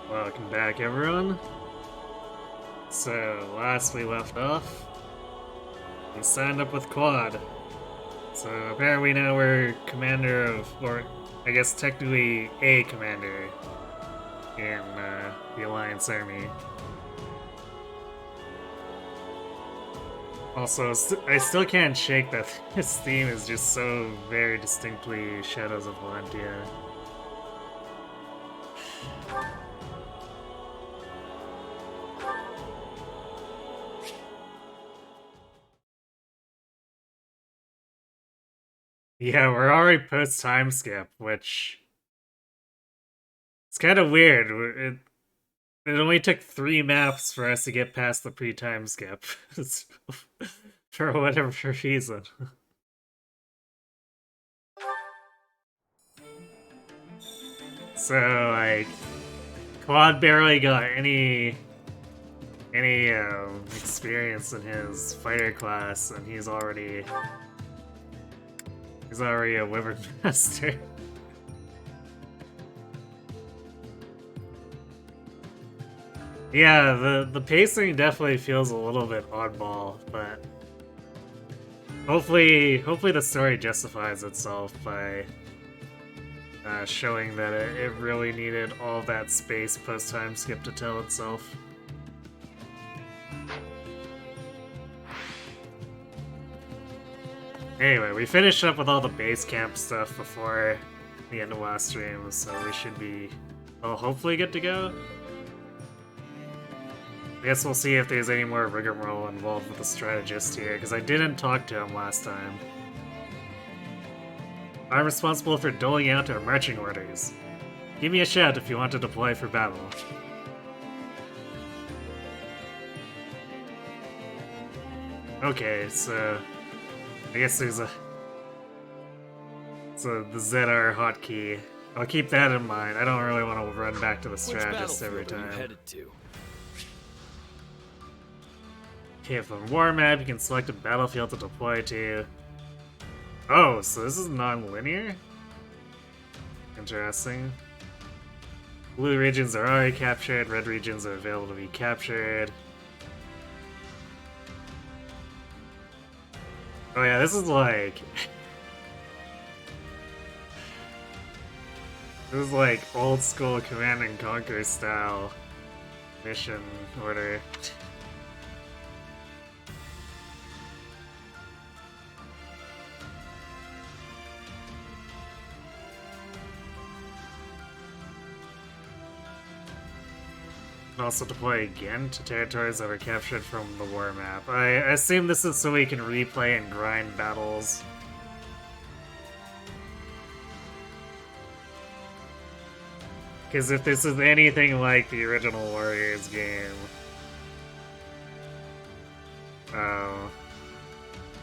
Welcome back, everyone. So, last we left off, we signed up with Quad. So, apparently now we're commander of, or I guess technically a commander in the Alliance Army. Also, I still can't shake that this theme is just so very distinctly Shadows of Valentia. Yeah, we're already post time skip, which it's kind of weird. It only took 3 maps for us to get past the pre-time skip. For whatever reason. So, like, Quad barely got any experience in his fighter class, and he's already a Wyvern Master. Yeah, the pacing definitely feels a little bit oddball, but hopefully the story justifies itself by showing that it really needed all that space post time skip to tell itself. Anyway, we finished up with all the base camp stuff before the end of last stream, so we should be, well, hopefully good to go. I guess we'll see if there's any more rigmarole involved with the strategist here, because I didn't talk to him last time. I'm responsible for doling out our marching orders. Give me a shout if you want to deploy for battle. Okay, so I guess there's the ZR hotkey. I'll keep that in mind. I don't really want to run back to the strategist every time. Headed to? Okay, from War Map, you can select a battlefield to deploy to. Oh, so this is non-linear? Interesting. Blue regions are already captured, red regions are available to be captured. Oh yeah, this is like... this is like old school Command and Conquer style mission order. Also deploy again to territories that were captured from the war map. I assume this is so we can replay and grind battles. Because if this is anything like the original Warriors game,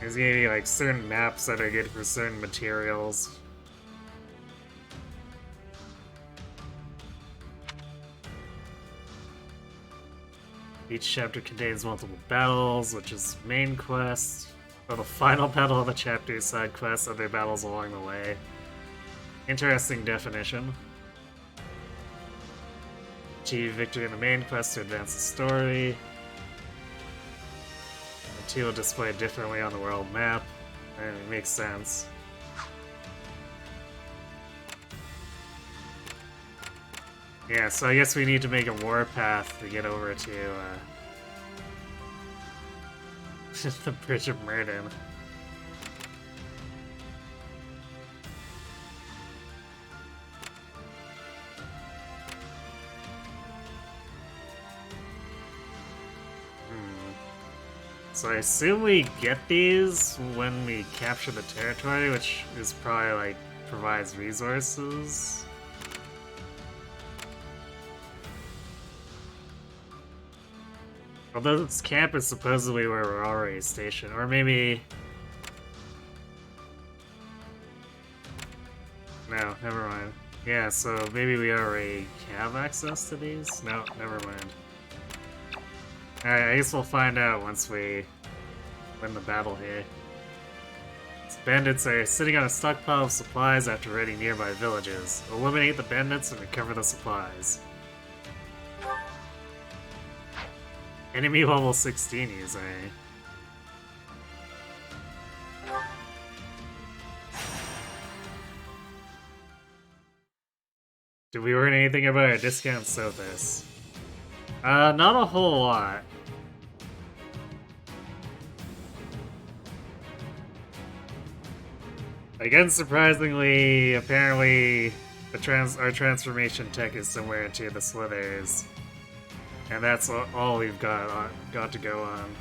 there's gonna be like certain maps that are good for certain materials. Each chapter contains multiple battles, which is main quest. Or the final battle of the chapter is side quests, other battles along the way. Interesting definition. Achieve victory in the main quest to advance the story. The two will display differently on the world map. And it makes sense. Yeah, so I guess we need to make a warpath to get over to the Bridge of Myrden. So I assume we get these when we capture the territory, which is probably like provides resources. Although this camp is supposedly where we're already stationed, or maybe... No, never mind. Yeah, so maybe we already have access to these? No, never mind. Alright, I guess we'll find out once we win the battle here. These bandits are sitting on a stockpile of supplies after raiding nearby villages. Eliminate the bandits and recover the supplies. Enemy level 16 using. Did we learn anything about our discount Sothis? Not a whole lot. Again, surprisingly, apparently our transformation tech is somewhere into the Slithers. And that's all we've got to go on.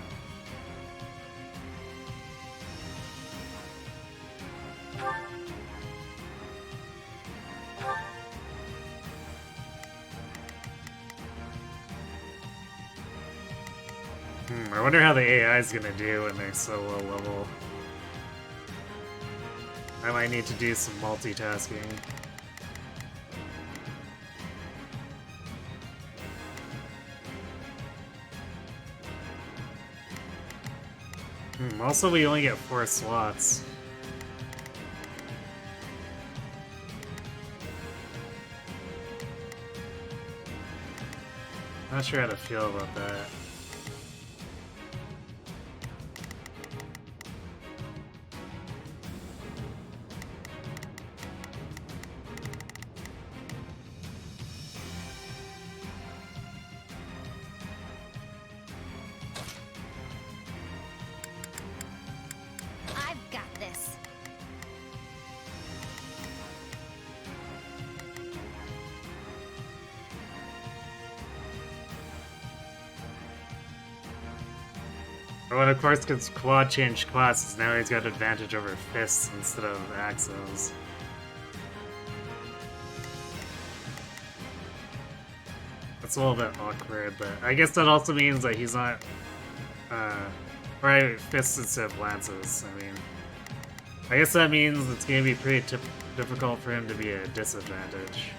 I wonder how the AI is gonna do when they're so low level. I might need to do some multitasking. Also, we only get 4 slots. Not sure how to feel about that. Well, of course, because Quad changed classes, now he's got advantage over fists instead of axes. That's a little bit awkward, but I guess that also means that he's not, right, fists instead of lances. I mean, I guess that means it's gonna be pretty difficult for him to be a disadvantage.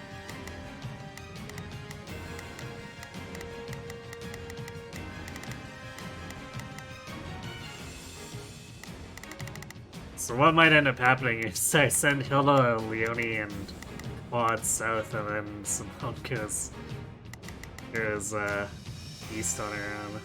So what might end up happening is I send Hilda, Leone, and Quad south, and then Simone goes east on her own.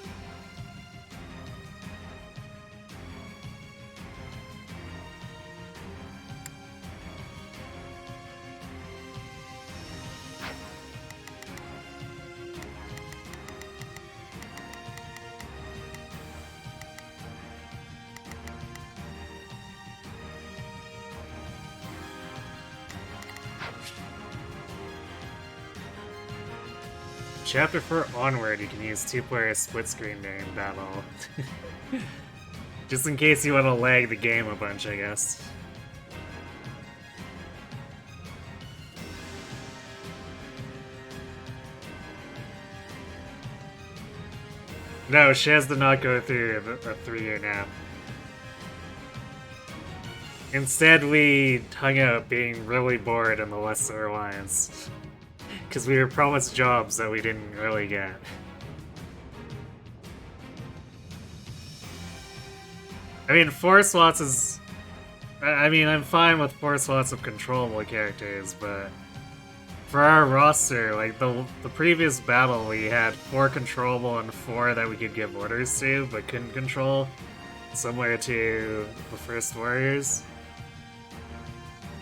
Chapter 4 onward, you can use 2-player split screen during battle. Just in case you want to lag the game a bunch, I guess. No, Shaz did not go through a 3-year nap. Instead, we hung out being really bored in the Lesser Alliance. Because we were promised jobs that we didn't really get. I mean, 4 slots is... I mean, I'm fine with 4 slots of controllable characters, but... For our roster, like, the previous battle, we had 4 controllable and 4 that we could give orders to, but couldn't control. Similar to the first Warriors.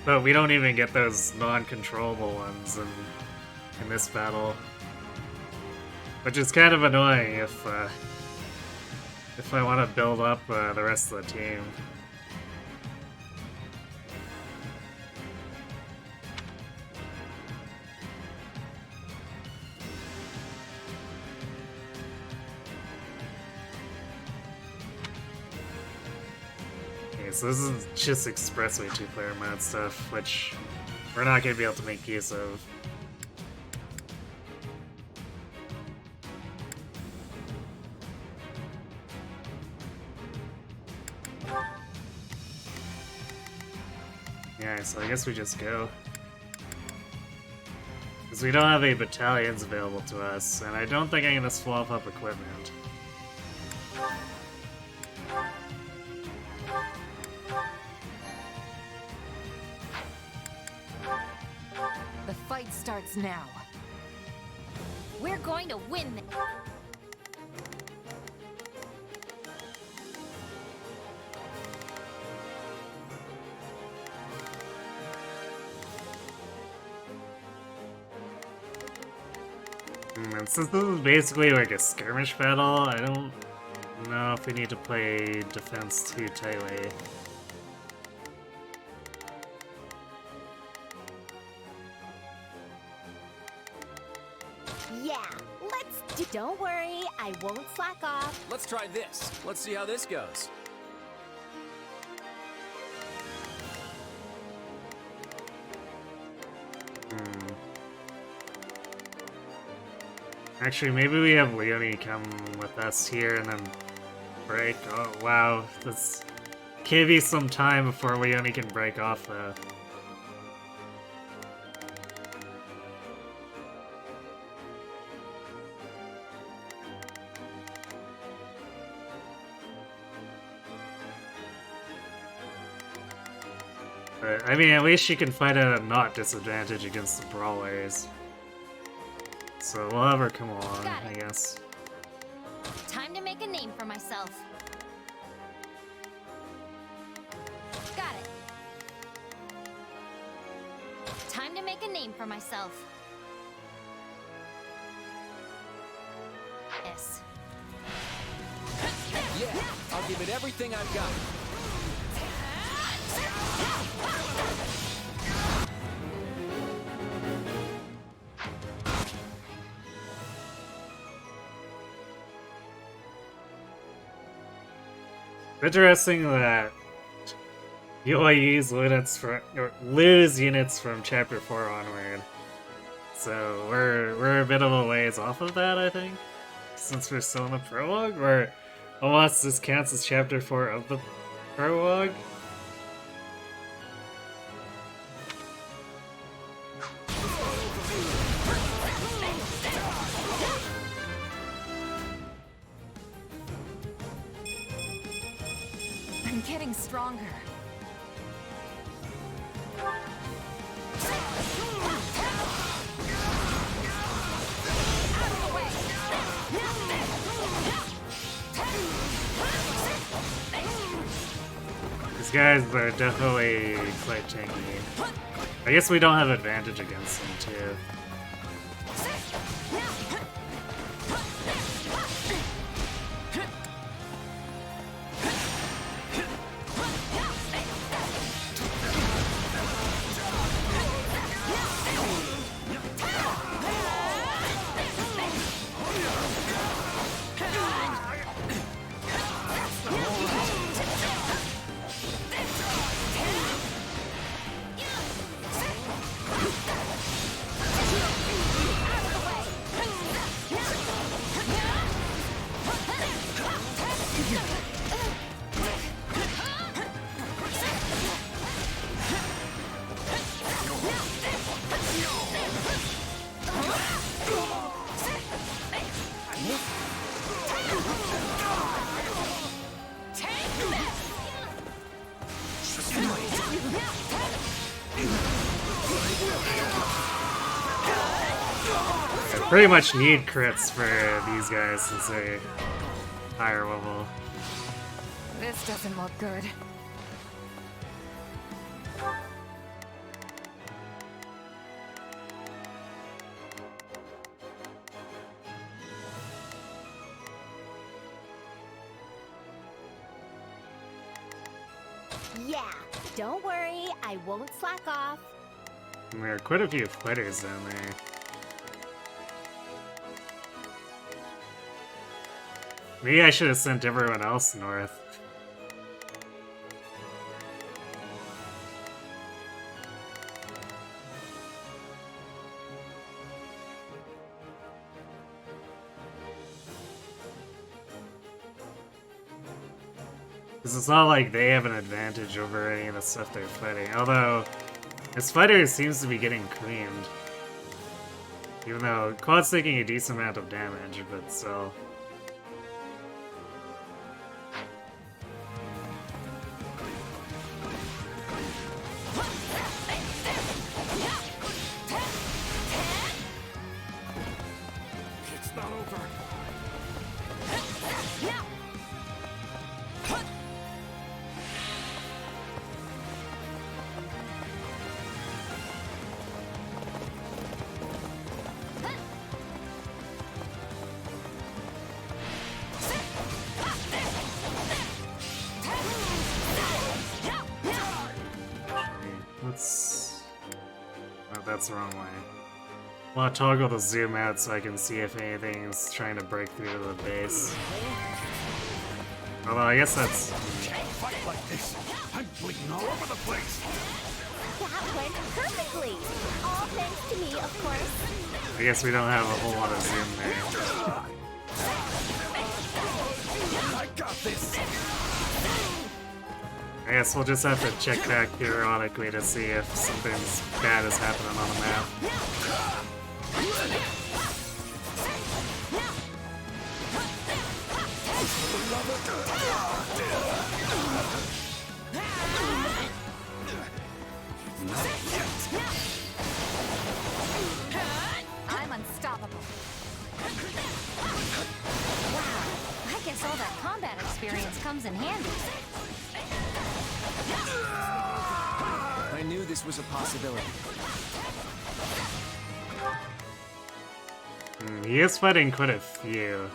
But we don't even get those non-controllable ones in this battle, which is kind of annoying if I want to build up the rest of the team. Okay, so this is just expressway 2-player mode stuff, which we're not going to be able to make use of. Yeah, so I guess we just go. Because we don't have any battalions available to us, and I don't think I'm going to swap up equipment. The fight starts now. We're going to win. And since this is basically like a skirmish battle, I don't know if we need to play defense too tightly. Yeah, don't worry, I won't slack off. Let's try this. Let's see how this goes. Actually, maybe we have Leonie come with us here and then break. Oh, wow. This give you some time before Leonie can break off, though. But, I mean, at least she can fight at a not disadvantage against the brawlers. So we'll have her come along, I guess. Time to make a name for myself. Got it. Time to make a name for myself. Yes. Yeah, I'll give it everything I've got. Interesting that you only use units from or lose units from Chapter 4 onward. So we're a bit of a ways off of that, I think. Since we're still in the prologue, or unless this counts as Chapter 4 of the prologue. I'm getting stronger. These guys are definitely quite tanky. I guess we don't have advantage against them, too. I pretty much need crits for these guys since they're higher level. This doesn't look good. Yeah, don't worry, I won't slack off. And there are quite a few fighters down there. Maybe I should have sent everyone else north. Because it's not like they have an advantage over any of the stuff they're fighting. Although, this fighter seems to be getting creamed. Even though Quad's taking a decent amount of damage, but still. It's not over. that's the wrong way. Well, I'll toggle the zoom out so I can see if anything's trying to break through to the base. Although I guess that's... Can't fight like this. I'm bleeding all over the place. That went perfectly. All thanks to me, of course. I guess we don't have a whole lot of zoom there. I got this. I guess we'll just have to check back periodically to see if something's bad is happening on the map. I'm unstoppable. Wow, I guess all that combat experience comes in handy. I knew this was a possibility. He is fighting quite a few.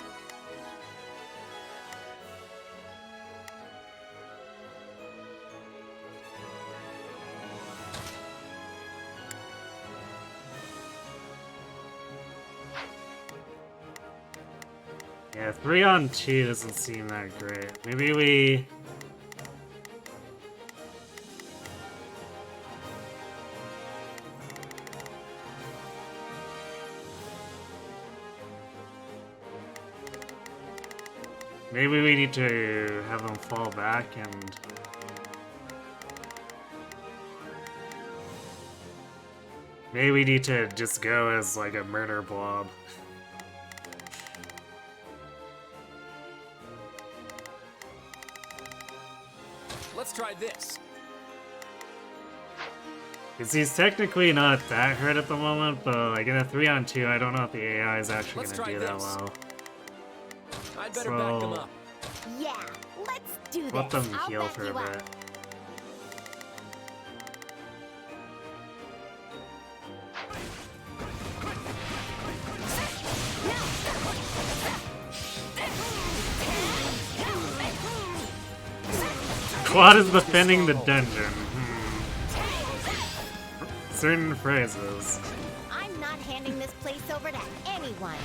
Yeah, 3-on-2 doesn't seem that great. Maybe we... Maybe we need to have them fall back and... Maybe we need to just go as like a murder blob. Let's try this. Because he's technically not that hurt at the moment, but like in a 3-on-2, I don't know if the AI is actually Let's going to try do that this. well. I'd better back them So- up. Yeah, let's do this. Let them I'll heal back for a you up. bit. Quad is defending the dungeon. Certain phrases. I'm not handing this place over to anyone.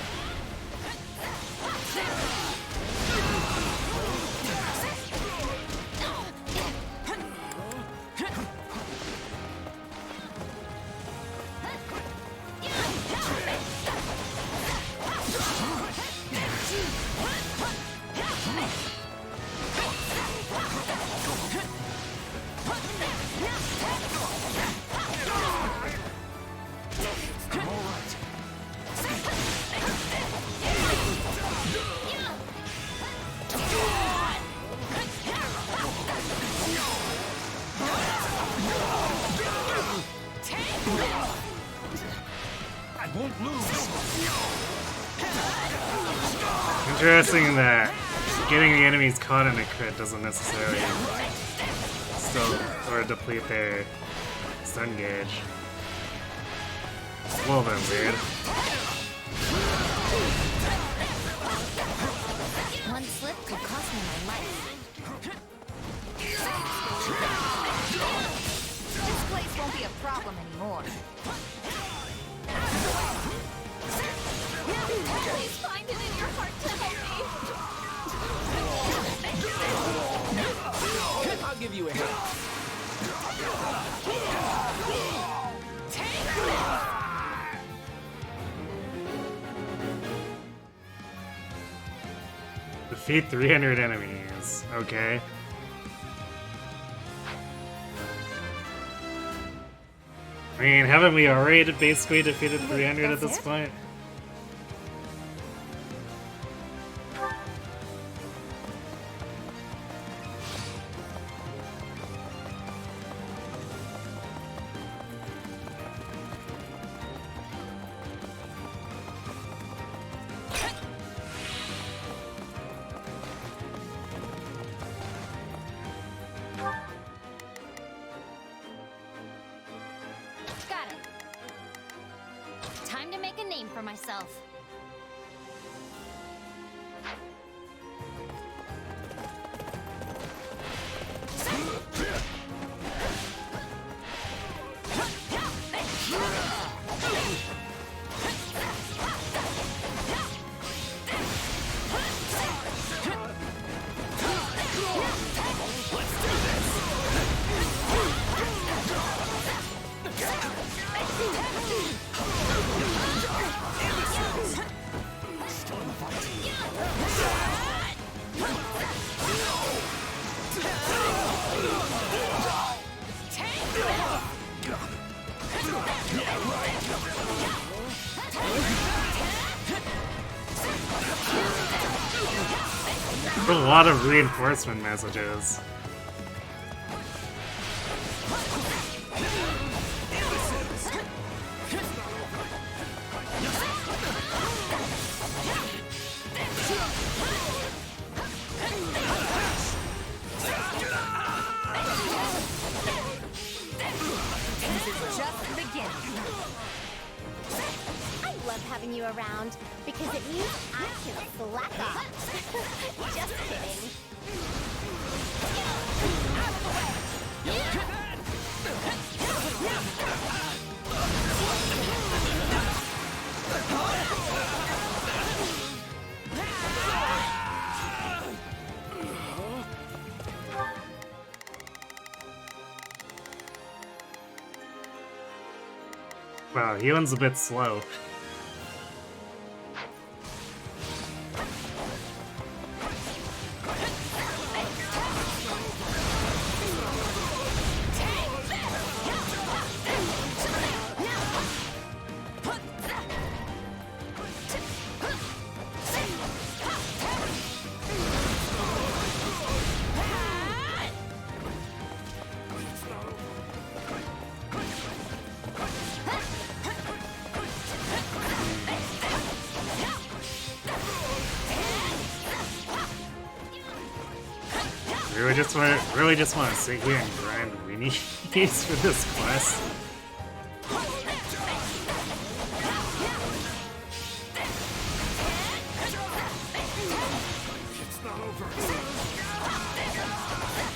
I won't lose. Interesting that getting the enemies caught in a crit doesn't necessarily still or deplete their stun gauge. It's a little bit weird. One slip could cost me my life. This place won't be a problem anymore. Please find it in your heart to help me. I'll give you a hand. Defeat 300 enemies. Okay. I mean, haven't we already basically defeated 300 at this it? point? Got it. Time to make a name for myself. A lot of reinforcement messages. Just the beginning. I love having you around because it means I can slack off. Just kidding. Wow, healing's a bit slow. Really just want to sit here and grind weenies for this quest.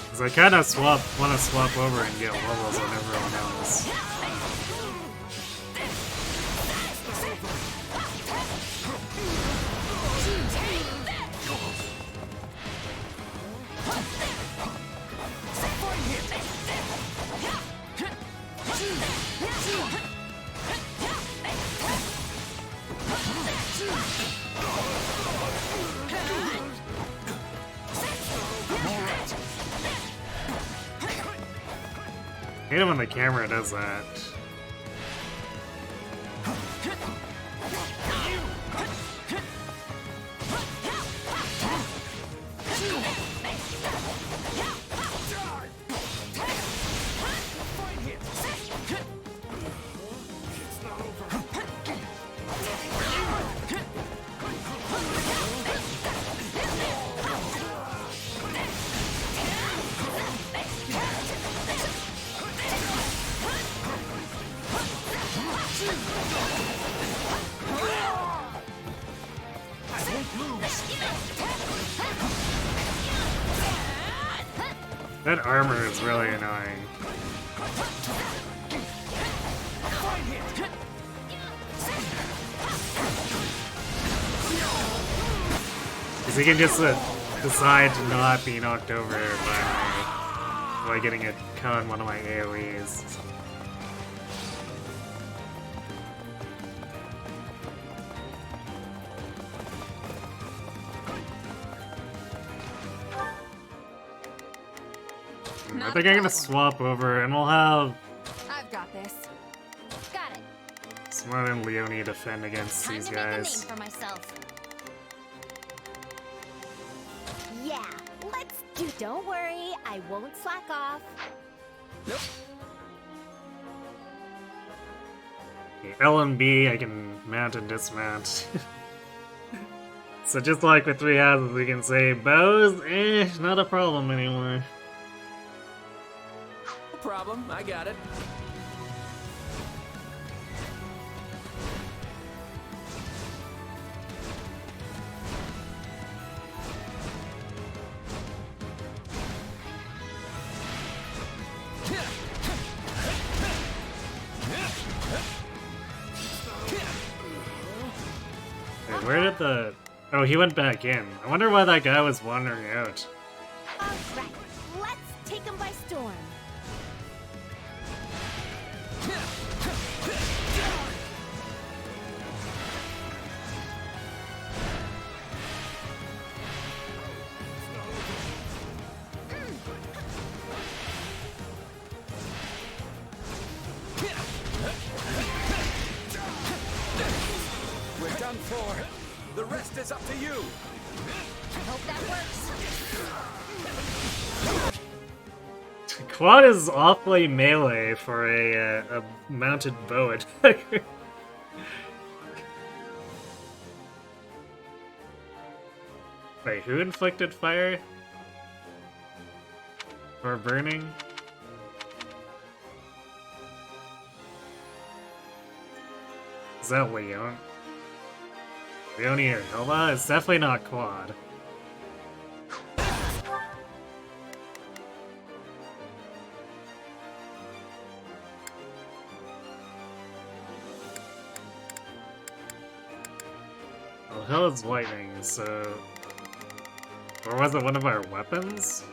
Cause I kind of want to swap over and get levels on everyone else. I hate it when the camera does that. That armor is really annoying. Because he can just decide to not be knocked over by getting a cut on one of my AoEs. I think I'm gonna swap over and we'll have I've got this. Got it. Simone and Leonie defend against Time these to make a name guys. for myself. Yeah, let's do. Don't worry, I won't slack off. Okay, L and B I can mount and dismount. So just like with Three Houses, we can say bows, not a problem anymore. No problem, I got it. Wait, where did the... Oh, he went back in. I wonder why that guy was wandering out. All right, let's take him by storm. We're done for. The rest is up to you. I hope that works. Quad is awfully melee for a mounted bow attacker. Wait, who inflicted fire? Or burning? Is that Leon? Leonie or Hilda? It's definitely not Quad. Well, Hilda's lightning, so... Or was it one of our weapons?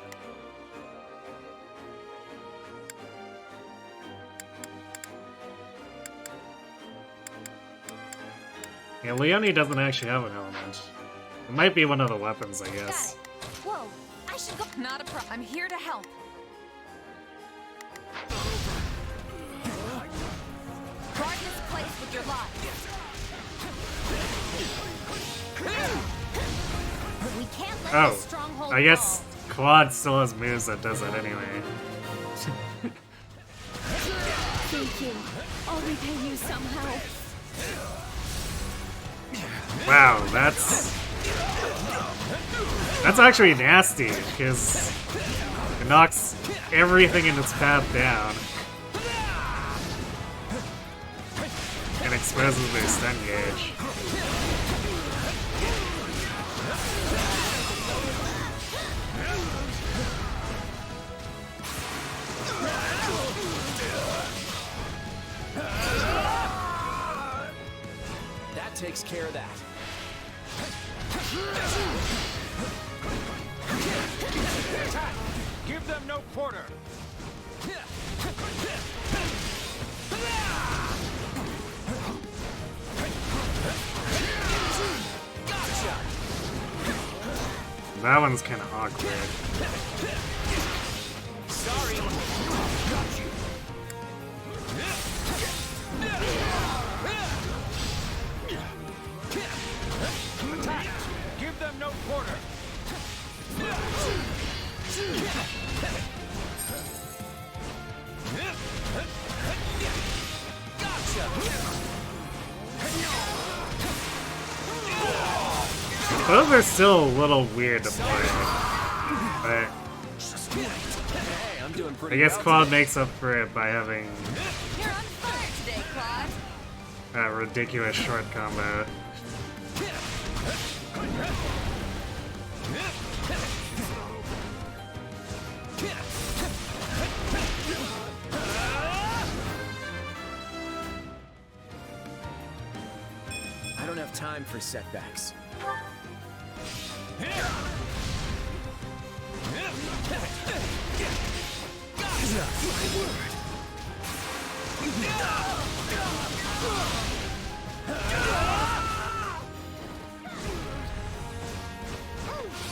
Yeah, Leonie doesn't actually have an element. It might be one of the weapons, I guess. Got it. Whoa, I should go. Not a problem. I'm here to help. Guard this place with your lives. We can't let Oh, this stronghold I guess fall. Quad still has moves that does it anyway. Thank you. I'll repay you somehow. Wow, that's actually nasty, because it knocks everything in its path down. And exposes their stun gauge. That takes care of that. Attack! Give them no quarter! Gotcha! That one's kind of awkward. Sorry. Got you. Attack! Give them no quarter! Gotcha! Those are still a little weird to play. But Hey, I'm doing pretty I guess well Quad today. makes up for it by having You're on fire today, Claude. that ridiculous short combo. I don't have time for setbacks.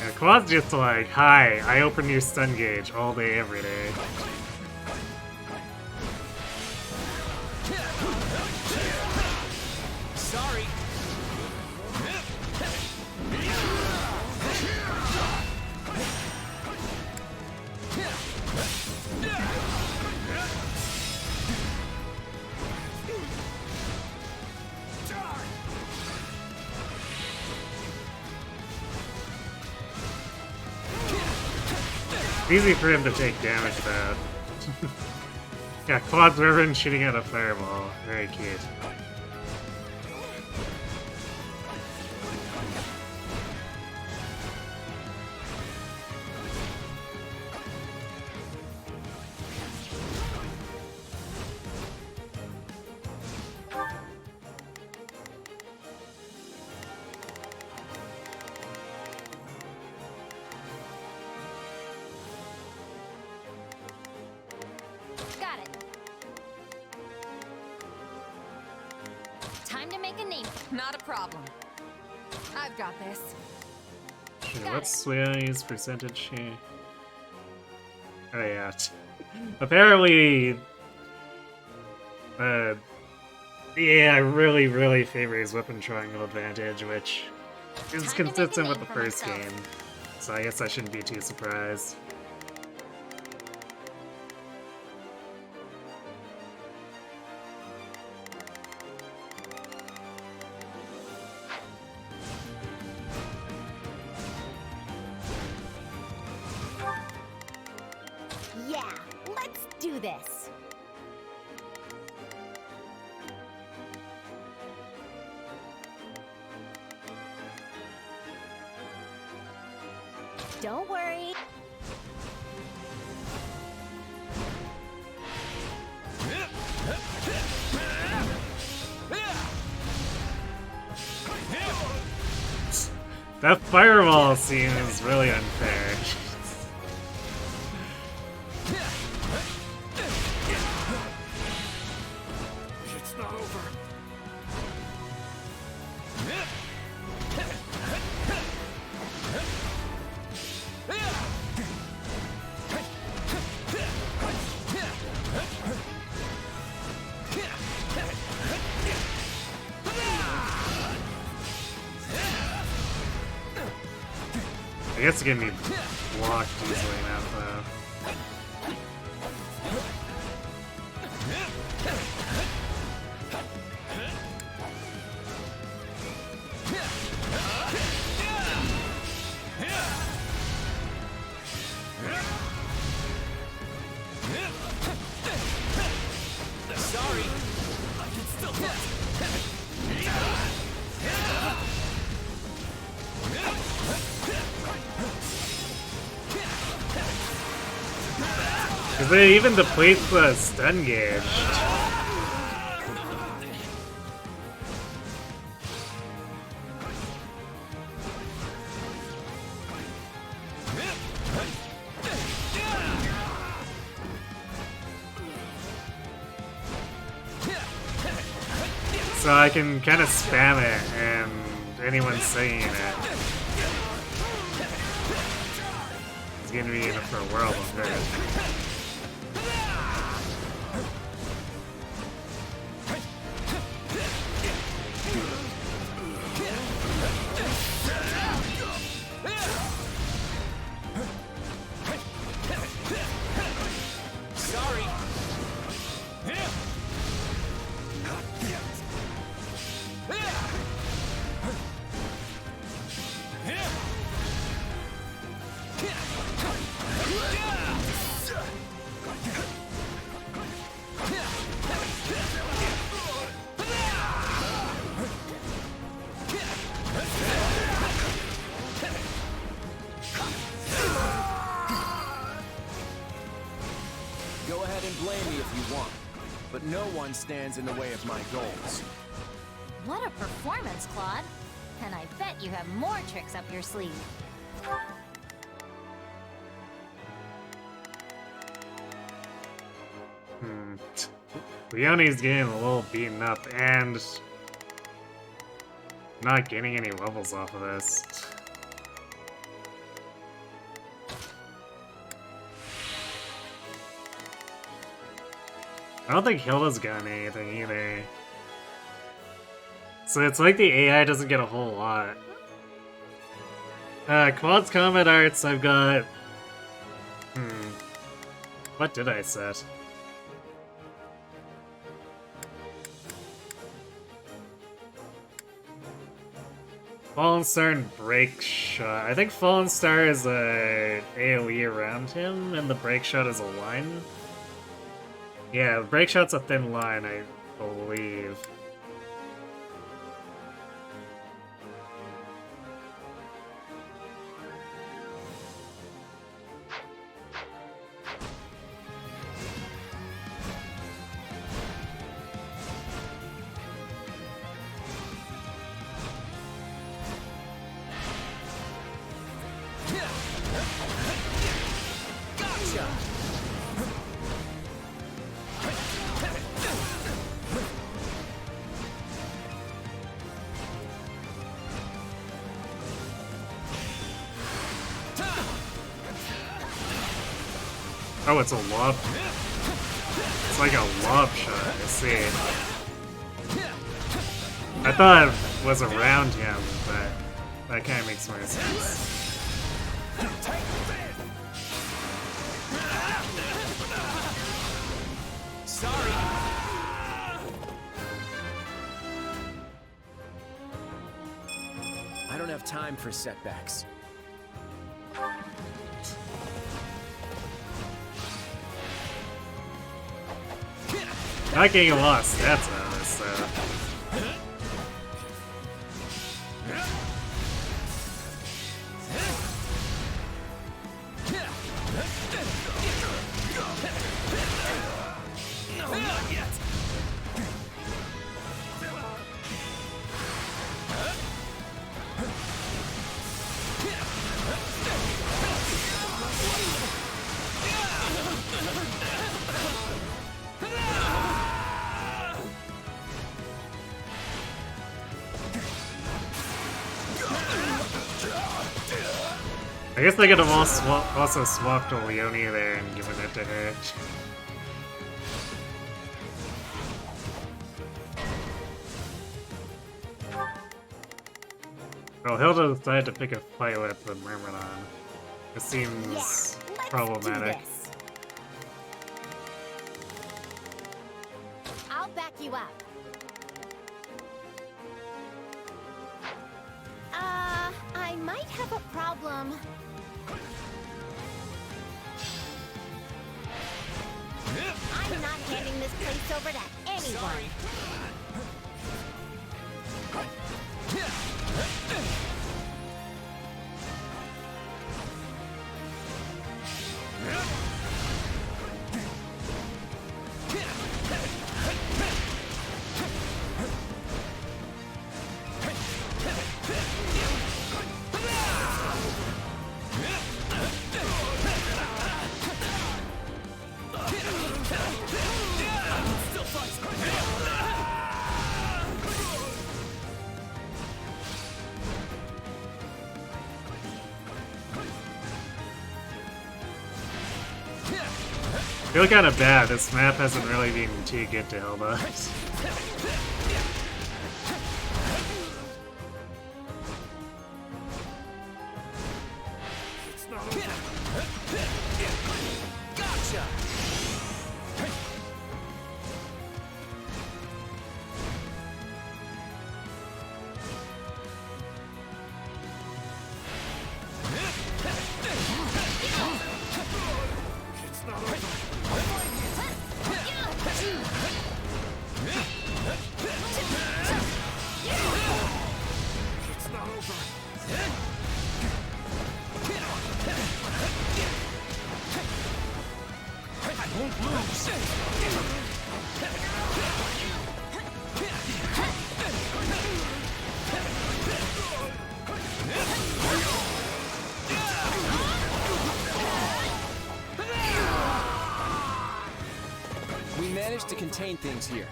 Yeah, Quad's just like, hi, I open your stun gauge all day, every day. Sorry. Easy for him to take damage though. Yeah, Quad's Reverend shooting out a fireball. Very cute. Got it. Time to make a name. Not a problem. I've got this. Okay, Got what's Leonie's percentage here? Oh yeah. Apparently, yeah, I really favor his weapon triangle advantage, which It's Time to make a consistent with name the for first myself. game, so I guess I shouldn't be too surprised. Yeah, let's do this. Don't worry. That fireball seems really unfair. It's not over. I guess it can be blocked easily enough, though. Sorry. I can still fight. Because they even deplete the stun gauge. So I can kind of spam it and anyone singing it is going to be in it for a world of hurt. Sorry. Go ahead and blame me if you want, but no one stands in the way of my goals. What a performance, Claude. And I bet you have more tricks up your sleeve. Leone's getting a little beaten up and not getting any levels off of this. I don't think Hilda's gotten anything either. So it's like the AI doesn't get a whole lot. Quad's combat arts, I've got... What did I set? Fallen Star and Break Shot. I think Fallen Star is a AoE around him, and the Break Shot is a line. Yeah, the Break Shot's a thin line, I believe. Gotcha! Oh, it's a lob. It's like a lob shot, I see. I thought it was around him, but That kind of makes more sense. Sorry. I don't have time for setbacks. Not getting a lot of stats out of this, so. No, not yet. I guess they could have also swapped a Leonie there and given it to her. Well, Hilda decided to pick a fight with the Myrmidon. It seems Let's problematic. do this. I'll back you up. I might have a problem. I'm not handing this place over to anyone. I feel kind of bad. This map hasn't really been too good to Hilda. Gotcha. It's not over. It's not over. I won't lose. We managed to contain things here.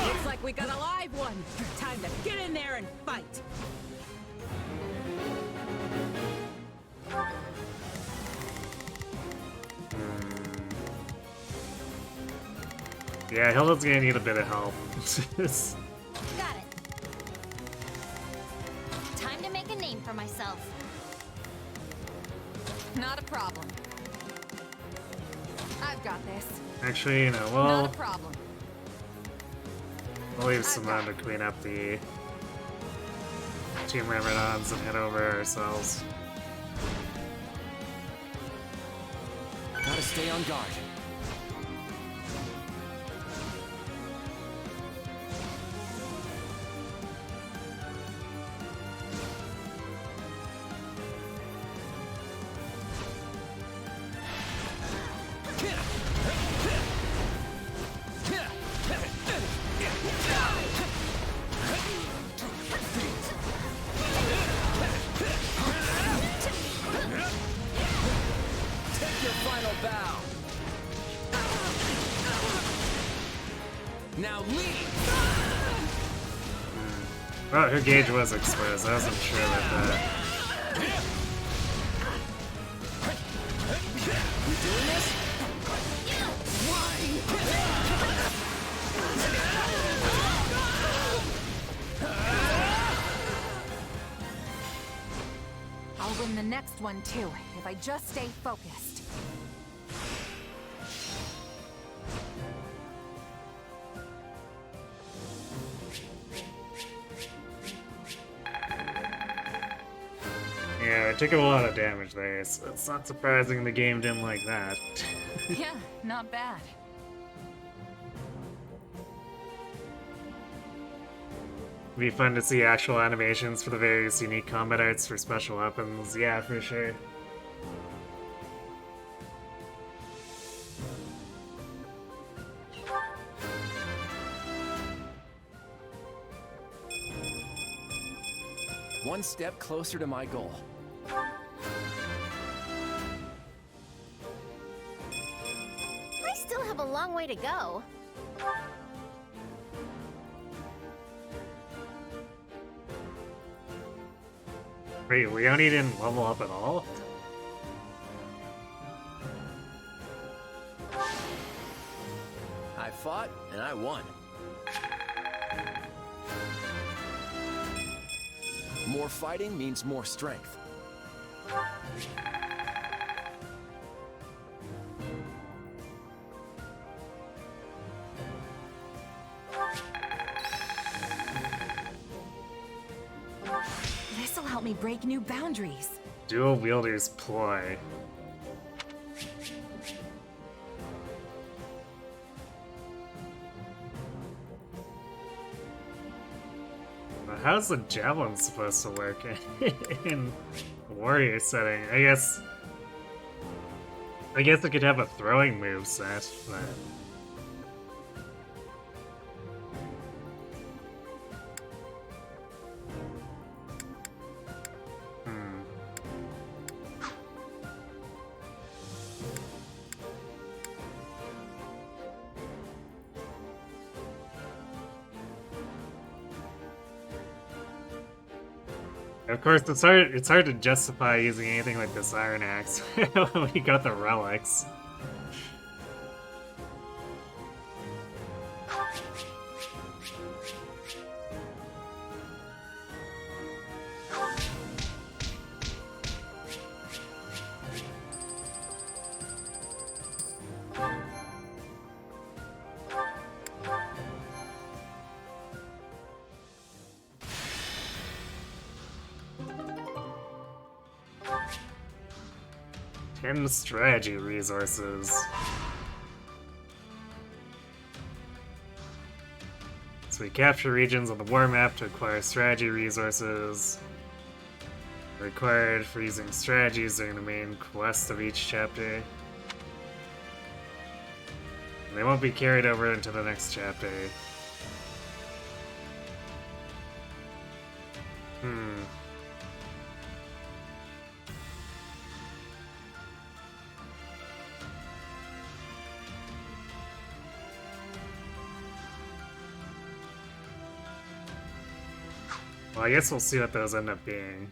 Looks like we got a live one. Time to get in there and fight. Yeah, Hilda's gonna need a bit of help. Got it. Time to make a name for myself. Not a problem. I've got this. Actually, you know, Not well, a problem. we'll leave Simone to clean up the two Myrmidons and head over ourselves. Gotta stay on guard. Take your final bow. Now leave. Oh, her gauge was exposed. I wasn't sure about that. We doing this? the next one too, if I just stay focused. Yeah, I took a lot of damage there, so it's not surprising the game didn't like that. Yeah, not bad. It'd be fun to see actual animations for the various unique combat arts for special weapons. Yeah, for sure. One step closer to my goal. I still have a long way to go. Wait, Leonie didn't level up at all? I fought, and I won. More fighting means more strength. This'll help me break new boundaries. Dual Wielder's Ploy. But how's the javelin supposed to work in warrior setting? I guess it could have a throwing move set, but of course, it's hard to justify using anything like this Iron Axe when we got the relics. Strategy resources. So we capture regions on the war map to acquire strategy resources required for using strategies during the main quest of each chapter. And they won't be carried over into the next chapter. Well, I guess we'll see what those end up being.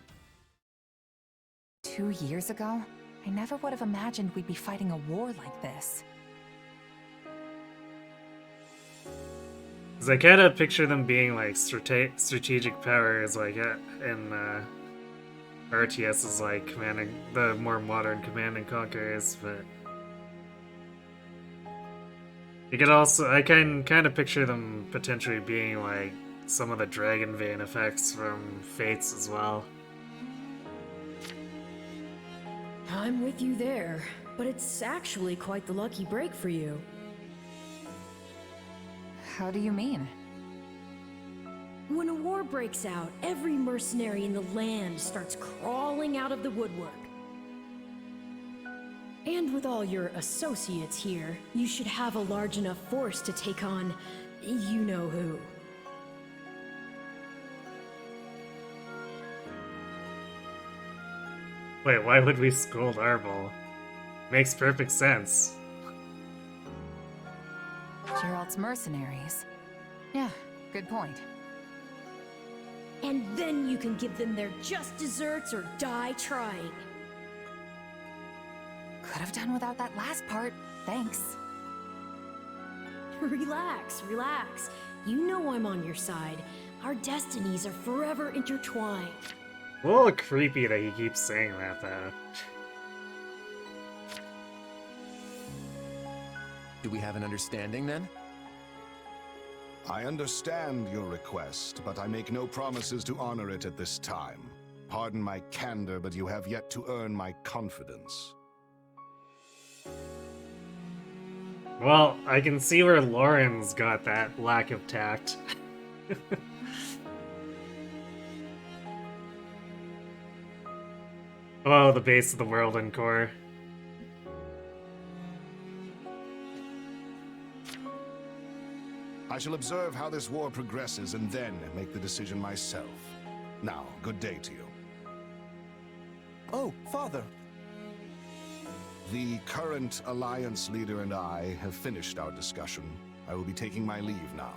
2 years ago, I never would have imagined we'd be fighting a war like this. Because I kind of picture them being like strategic powers, like in RTS's like the more modern Command and Conquerors, but you could also I can kind of picture them potentially being like some of the Dragon Vein effects from Fates as well. I'm with you there, but it's actually quite the lucky break for you. How do you mean? When a war breaks out, every mercenary in the land starts crawling out of the woodwork. And with all your associates here, you should have a large enough force to take on you-know-who. Wait, why would we scold Arbol? Makes perfect sense. Gerald's mercenaries. Yeah, good point. And then you can give them their just desserts or die trying. Could have done without that last part, thanks. Relax, relax. You know I'm on your side. Our destinies are forever intertwined. A little creepy that he keeps saying that, though. Do we have an understanding then? I understand your request, but I make no promises to honor it at this time. Pardon my candor, but you have yet to earn my confidence. Well, I can see where Lauren's got that lack of tact. Oh, the base of the world and core. I shall observe how this war progresses and then make the decision myself. Now, good day to you. Oh, Father. The current Alliance leader and I have finished our discussion. I will be taking my leave now.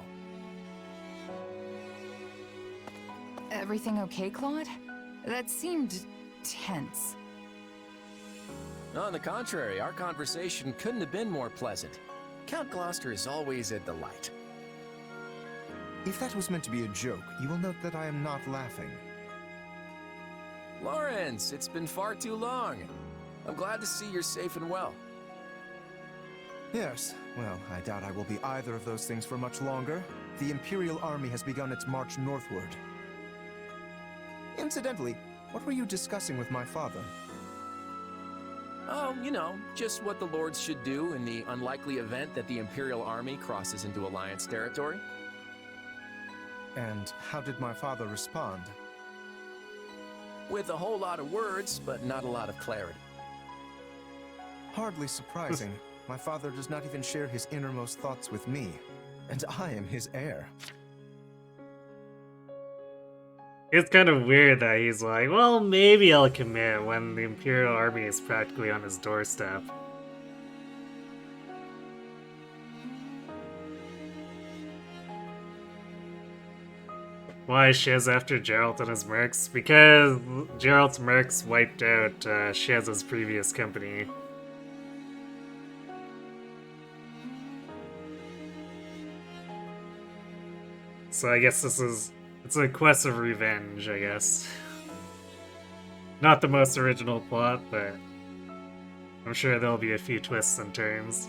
Everything okay, Claude? That seemed tense. On the contrary, our conversation couldn't have been more pleasant. Count Gloucester is always a delight. If that was meant to be a joke, you will note that I am not laughing. Lawrence, it's been far too long. I'm glad to see you're safe and well. Yes, well, I doubt I will be either of those things for much longer. The Imperial Army has begun its march northward. Incidentally, what were you discussing with my father? Oh, you know, just what the Lords should do in the unlikely event that the Imperial Army crosses into Alliance territory. And how did my father respond? With a whole lot of words, but not a lot of clarity. Hardly surprising. My father does not even share his innermost thoughts with me, and I am his heir. It's kind of weird that he's like, well, maybe I'll commit when the Imperial Army is practically on his doorstep. Why is Shez after Geralt and his mercs? Because Geralt's mercs wiped out Shez's previous company. So I guess it's a quest of revenge, I guess. Not the most original plot, but I'm sure there'll be a few twists and turns.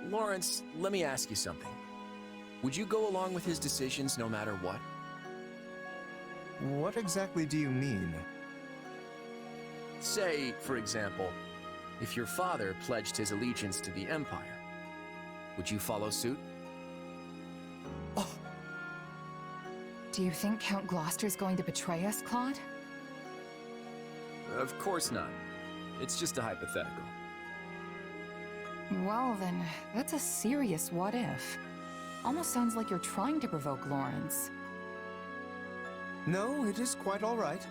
Lawrence, let me ask you something. Would you go along with his decisions no matter what? What exactly do you mean? Say, for example, if your father pledged his allegiance to the Empire, would you follow suit? Oh, Do you think Count Gloucester's going to betray us, Claude? Of course not. It's just a hypothetical. Well then, that's a serious what if. Almost sounds like you're trying to provoke Lawrence. no, it is quite all right.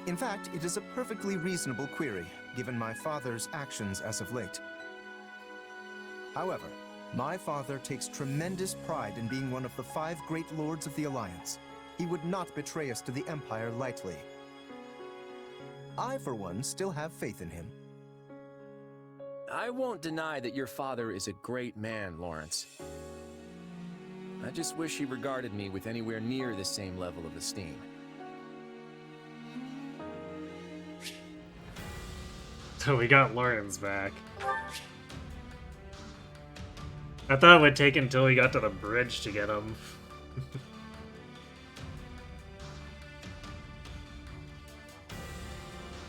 In fact, it is a perfectly reasonable query, given my father's actions as of late. However, my father takes tremendous pride in being one of the 5 great lords of the Alliance. He would not betray us to the Empire lightly. I, for one, still have faith in him. I won't deny that your father is a great man, Lawrence. I just wish he regarded me with anywhere near the same level of esteem. So we got Lawrence back. I thought it would take until we got to the bridge to get him.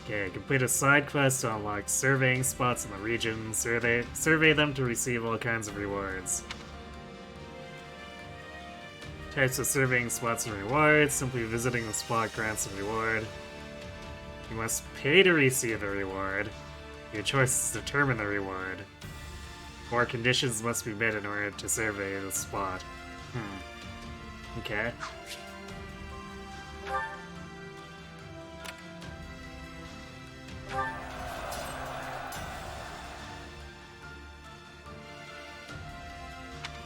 Okay, complete a side quest to unlock surveying spots in the region. Survey them to receive all kinds of rewards. Types of surveying spots and rewards. Simply visiting the spot grants a reward. You must pay to receive the reward. Your choices determine the reward. More conditions must be met in order to survey the spot. Okay.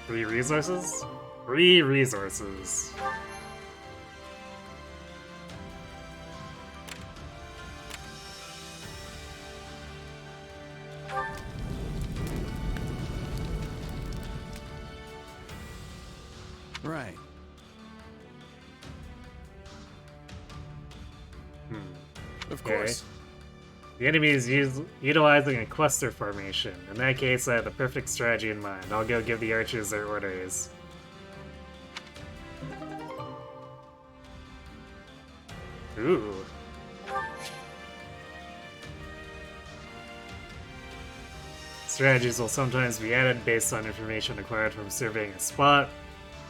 Free resources? Free resources. Right. Of Okay. course. The enemy is utilizing a cluster formation. In that case, I have the perfect strategy in mind. I'll go give the archers their orders. Ooh. Strategies will sometimes be added based on information acquired from surveying a spot,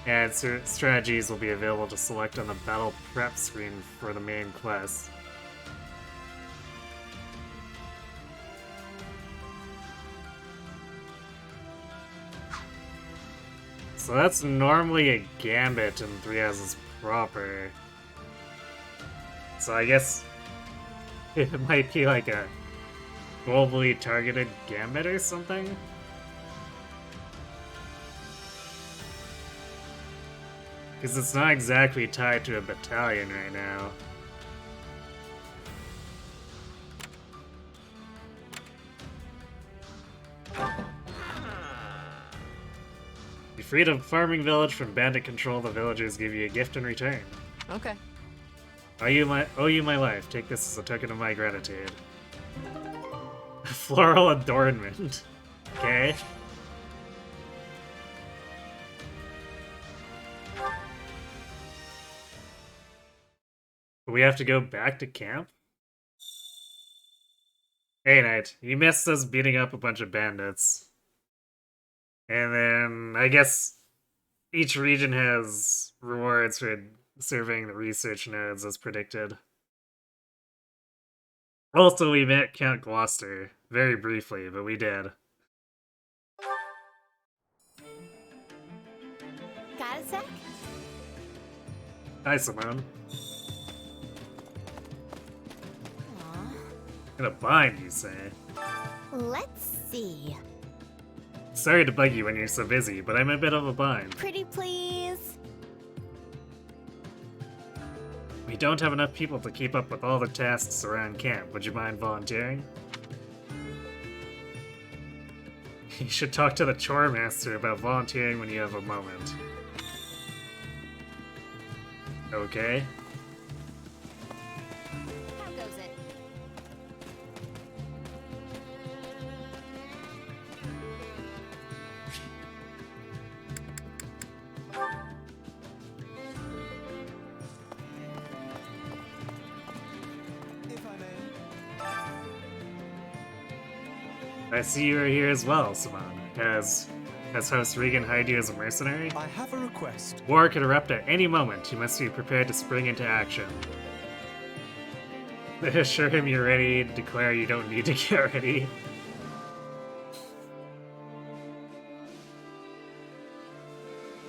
and strategies will be available to select on the battle prep screen for the main quest. So that's normally a gambit in 3 houses proper. So I guess it might be like a globally targeted gambit or something? Because it's not exactly tied to a battalion right now. You freed a farming village from bandit control. The villagers give you a gift in return. Okay. Owe you my life. Take this as a token of my gratitude. Floral adornment. Okay. We have to go back to camp? Hey, Knight, you missed us beating up a bunch of bandits. And then, I guess, each region has rewards for surveying the research nodes as predicted. Also, we met Count Gloucester, very briefly, but we did. Got a sec? Hi, Simone. Aw. In a bind, you say? Let's see. Sorry to bug you when you're so busy, but I'm a bit of a bind. Pretty please. We don't have enough people to keep up with all the tasks around camp. Would you mind volunteering? You should talk to the chore master about volunteering when you have a moment. Okay. How goes it? If I may. I see you are here as well, Simone. Has host Regan hired you as a mercenary? I have a request. War could erupt at any moment. You must be prepared to spring into action. Assure him you're ready. Declare you don't need to get ready.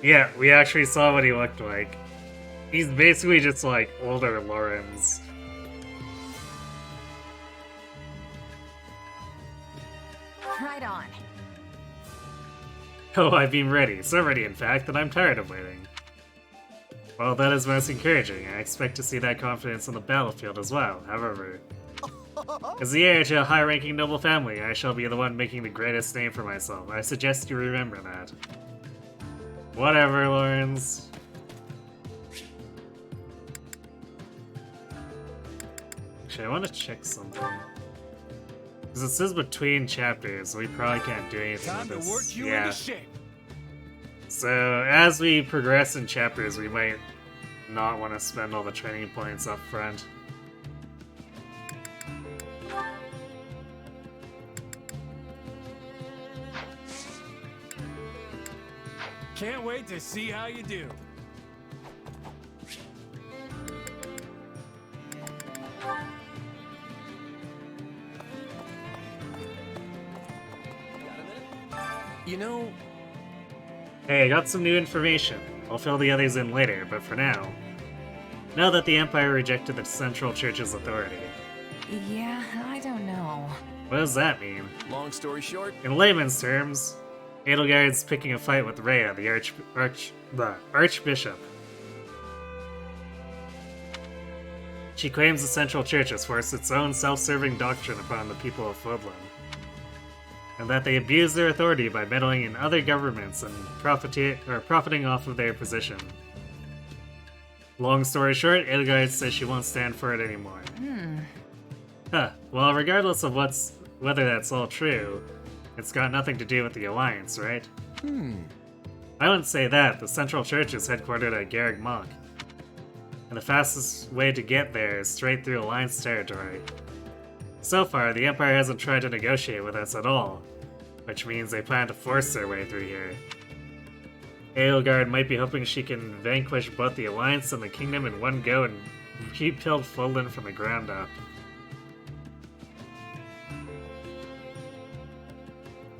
Yeah, we actually saw what he looked like. He's basically just like older Lawrence. Right on. Oh, I've been ready. So ready, in fact, that I'm tired of waiting. Well, that is most encouraging. I expect to see that confidence on the battlefield as well. However, as the heir to a high-ranking noble family, I shall be the one making the greatest name for myself. I suggest you remember that. Whatever, Lawrence. Actually, I want to check something. Because it says between chapters, we probably can't do anything Time with to this. work you Yeah. into shape. So, as we progress in chapters, we might not want to spend all the training points up front. Can't wait to see how you do. You know, Hey, I got some new information. I'll fill the others in later, but for now. Know that the Empire rejected the Central Church's authority. Yeah, I don't know. What does that mean? long story short, In layman's terms, Edelgard's picking a fight with Rhea, the Archbishop. She claims the Central Church has forced its own self-serving doctrine upon the people of Fodlan, and that they abuse their authority by meddling in other governments and profiting off of their position. Long story short, Edelgard says she won't stand for it anymore. Huh. Well, regardless of whether that's all true, it's got nothing to do with the Alliance, right? I wouldn't say that. The Central Church is headquartered at Garreg Mach. And the fastest way to get there is straight through Alliance territory. So far, the Empire hasn't tried to negotiate with us at all, which means they plan to force their way through here. Edelgard might be hoping she can vanquish both the Alliance and the Kingdom in one go and rebuild Fódlan from the ground up.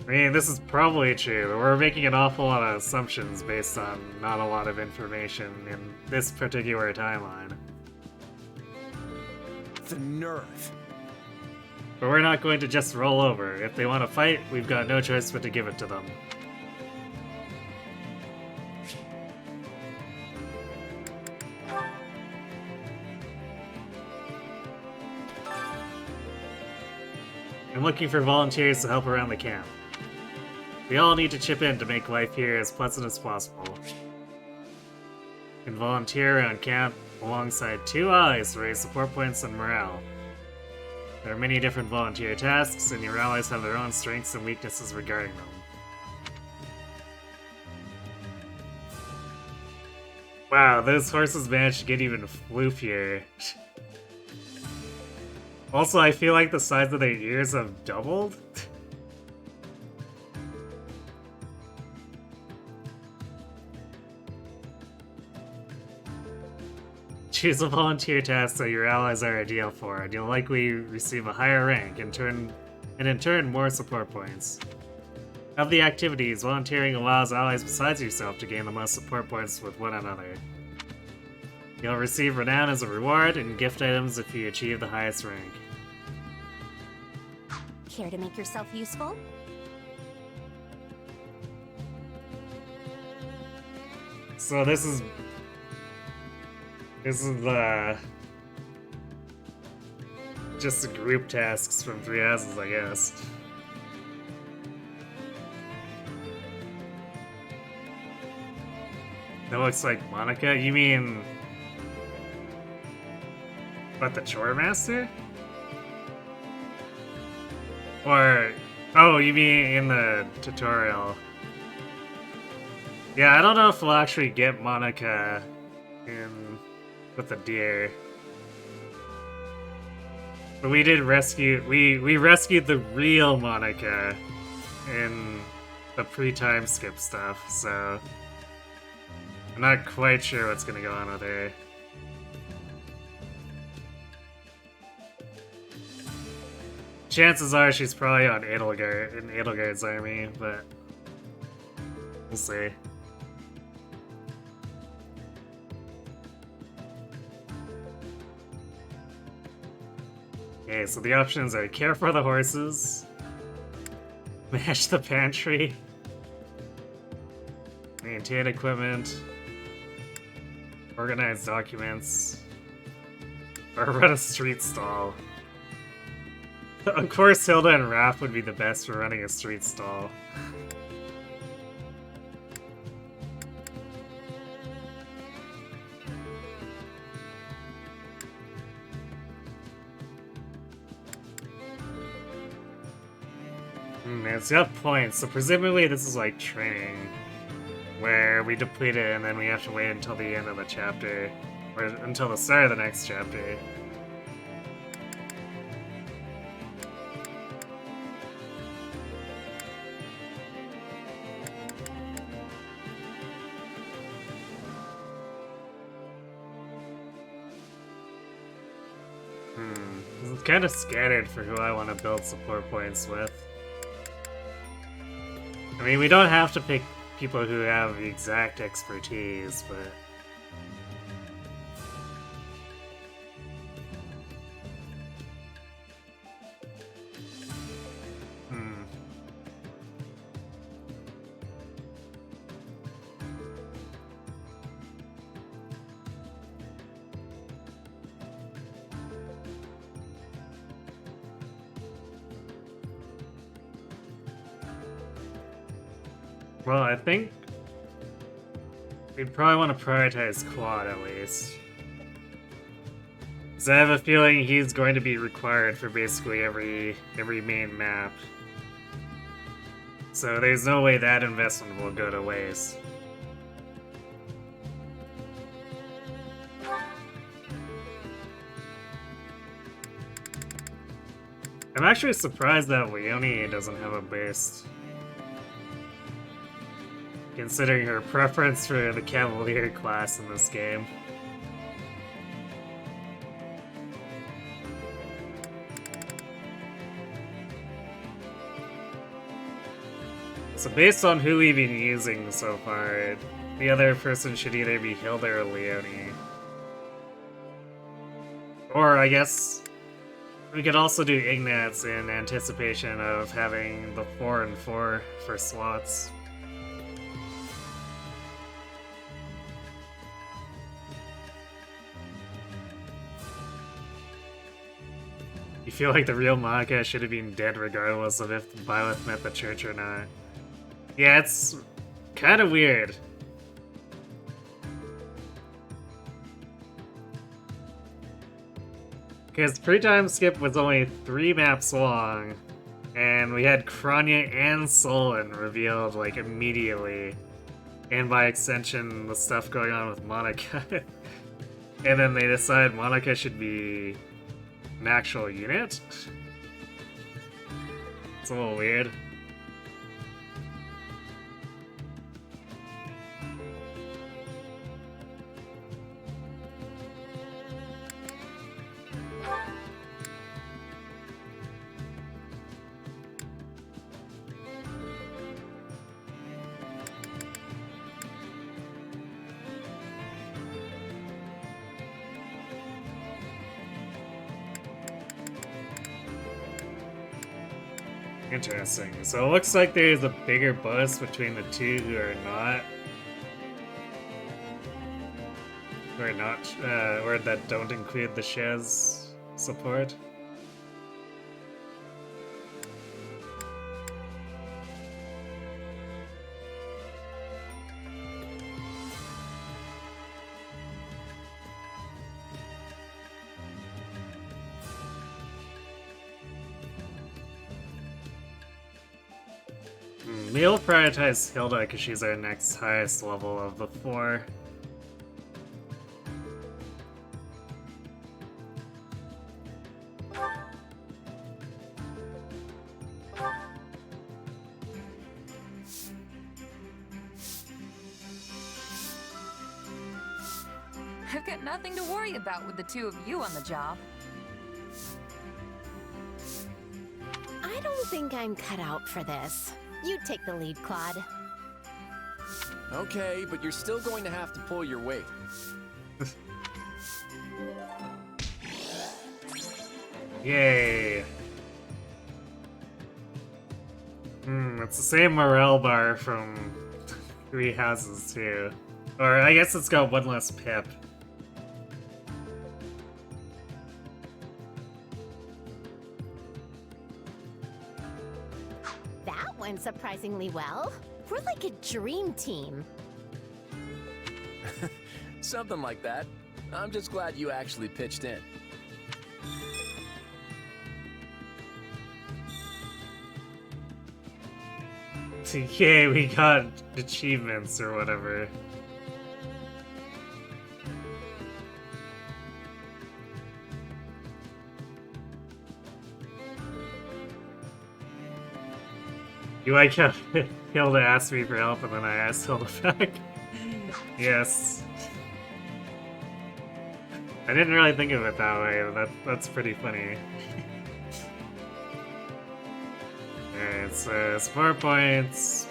I mean, this is probably true, but we're making an awful lot of assumptions based on not a lot of information in this particular timeline. The nerve. But we're not going to just roll over. If they want to fight, we've got no choice but to give it to them. I'm looking for volunteers to help around the camp. We all need to chip in to make life here as pleasant as possible. You can volunteer around camp alongside 2 allies to raise support points and morale. There are many different volunteer tasks, and your allies have their own strengths and weaknesses regarding them. Wow, those horses managed to get even floofier. Also, I feel like the size of their ears have doubled. Choose a volunteer task that your allies are ideal for, and you'll likely receive a higher rank, and in turn more support points. Of the activities, volunteering allows allies besides yourself to gain the most support points with one another. You'll receive renown as a reward, and gift items if you achieve the highest rank. Care to make yourself useful? So this is the just the group tasks from Three Houses, I guess. That looks like Monica. You mean what, the Chore Master? Or oh, you mean in the tutorial? Yeah, I don't know if we'll actually get Monica in with the deer. But we did rescue we rescued the real Monica in the pre-time skip stuff, so I'm not quite sure what's gonna go on with her. Chances are she's probably on Edelgard, in Edelgard's army, but we'll see. Okay, so the options are care for the horses, manage the pantry, maintain equipment, organize documents, or run a street stall. Of course, Hilda and Raph would be the best for running a street stall. It's got points, so presumably this is like training, where we deplete it and then we have to wait until the end of the chapter, or until the start of the next chapter. It's kind of scattered for who I want to build support points with. I mean, we don't have to pick people who have the exact expertise, but... Well, I think we'd probably want to prioritize Quad at least. Because I have a feeling he's going to be required for basically every main map. So there's no way that investment will go to waste. I'm actually surprised that Leonie doesn't have a boost, considering her preference for the Cavalier class in this game. So based on who we've been using so far, the other person should either be Hilda or Leonie. Or I guess we could also do Ignatz in anticipation of having the 4 and 4 for slots. You feel like the real Monica should have been dead regardless of if Byleth met the church or not. Yeah, it's kind of weird. Because pre-time skip was only 3 maps long, and we had Kranya and Solon revealed like immediately, and by extension the stuff going on with Monica. And then they decide Monica should be an actual unit? It's a little weird. Interesting. So it looks like there's a bigger buzz between the two who are not, or that don't include the Shez support. We'll prioritize Hilda because she's our next highest level of the 4. I've got nothing to worry about with the two of you on the job. I don't think I'm cut out for this. You take the lead, Claude. Okay, but you're still going to have to pull your weight. Yay. It's the same morale bar from 3 Houses too. Or I guess it's got 1 less pip. That went surprisingly well. We're like a dream team. Something like that. I'm just glad you actually pitched in. Yay, we got achievements or whatever. You like how Hilda asked me for help and then I asked Hilda back? Yes. I didn't really think of it that way, but that's pretty funny. Alright, so support points.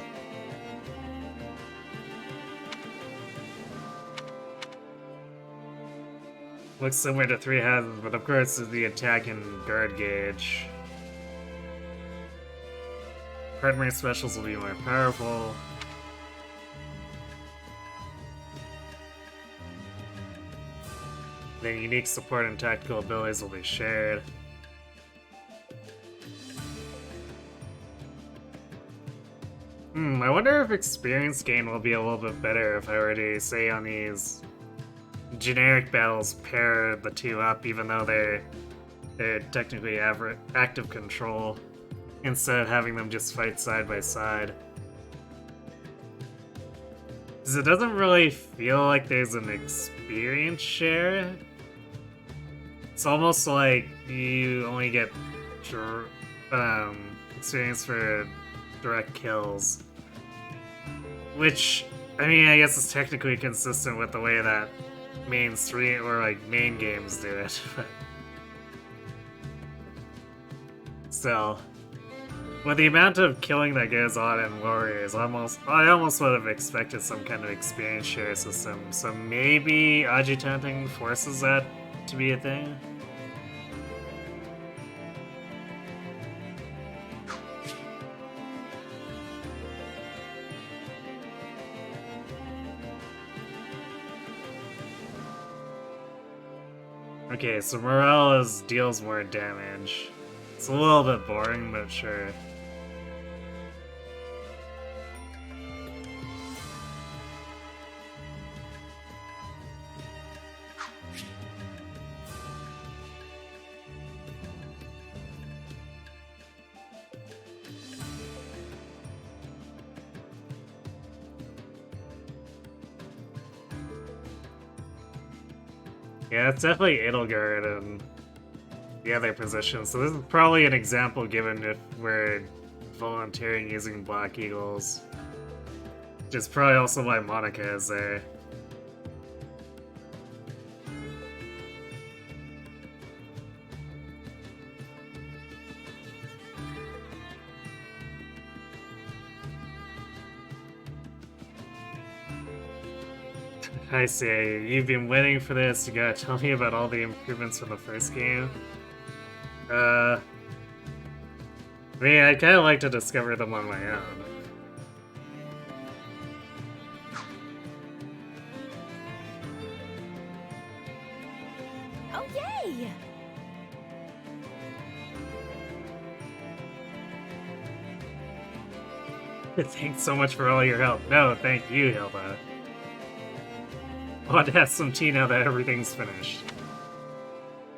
Looks similar to 3 Houses, but of course is the attack and guard gauge. Primary specials will be more powerful. Then unique support and tactical abilities will be shared. I wonder if experience gain will be a little bit better if I were to say on these generic battles pair the two up, even though they're technically active control, instead of having them just fight side by side. Because it doesn't really feel like there's an experience share. It's almost like you only get experience for direct kills. Which, I mean, I guess is technically consistent with the way that main games do it, but still. With the amount of killing that goes on in Warriors, I almost would have expected some kind of experience share system, so maybe adjutanting forces that to be a thing? Okay, so Morales deals more damage. It's a little bit boring, but sure. Yeah, it's definitely Edelgard and the other positions, so this is probably an example given if we're volunteering using Black Eagles. Which is probably also why Monica is there. I see. You've been waiting for this. You gotta tell me about all the improvements from the first game. I mean, I'd kind of like to discover them on my own. Oh, yay! Thanks so much for all your help. No, thank you, Hilda. I want to have some tea now that everything's finished.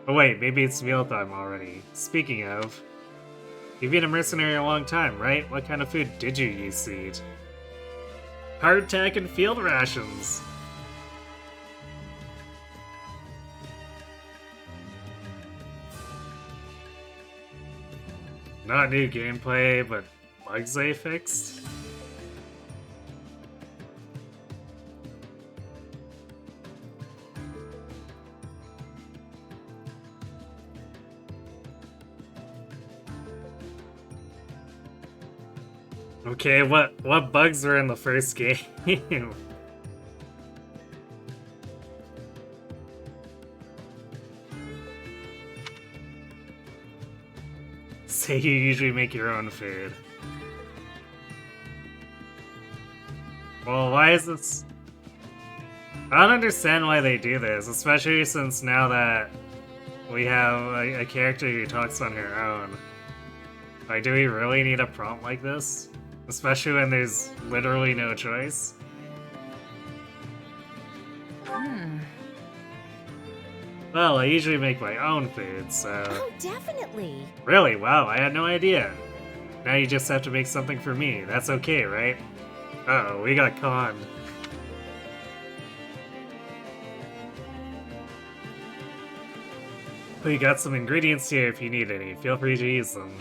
Oh wait, maybe it's mealtime already. Speaking of, you've been a mercenary a long time, right? What kind of food did you used to eat? Hardtack and field rations! Not new gameplay, but bugs they fixed? Okay, what bugs were in the first game? Say you usually make your own food. Well, why is this? I don't understand why they do this, especially since now that we have a character who talks on her own. Like, do we really need a prompt like this? Especially when there's literally no choice. Well, I usually make my own food, so... Oh, definitely! Really? Wow, I had no idea. Now you just have to make something for me. That's okay, right? Uh-oh, we got conned. We got some ingredients here if you need any. Feel free to use them.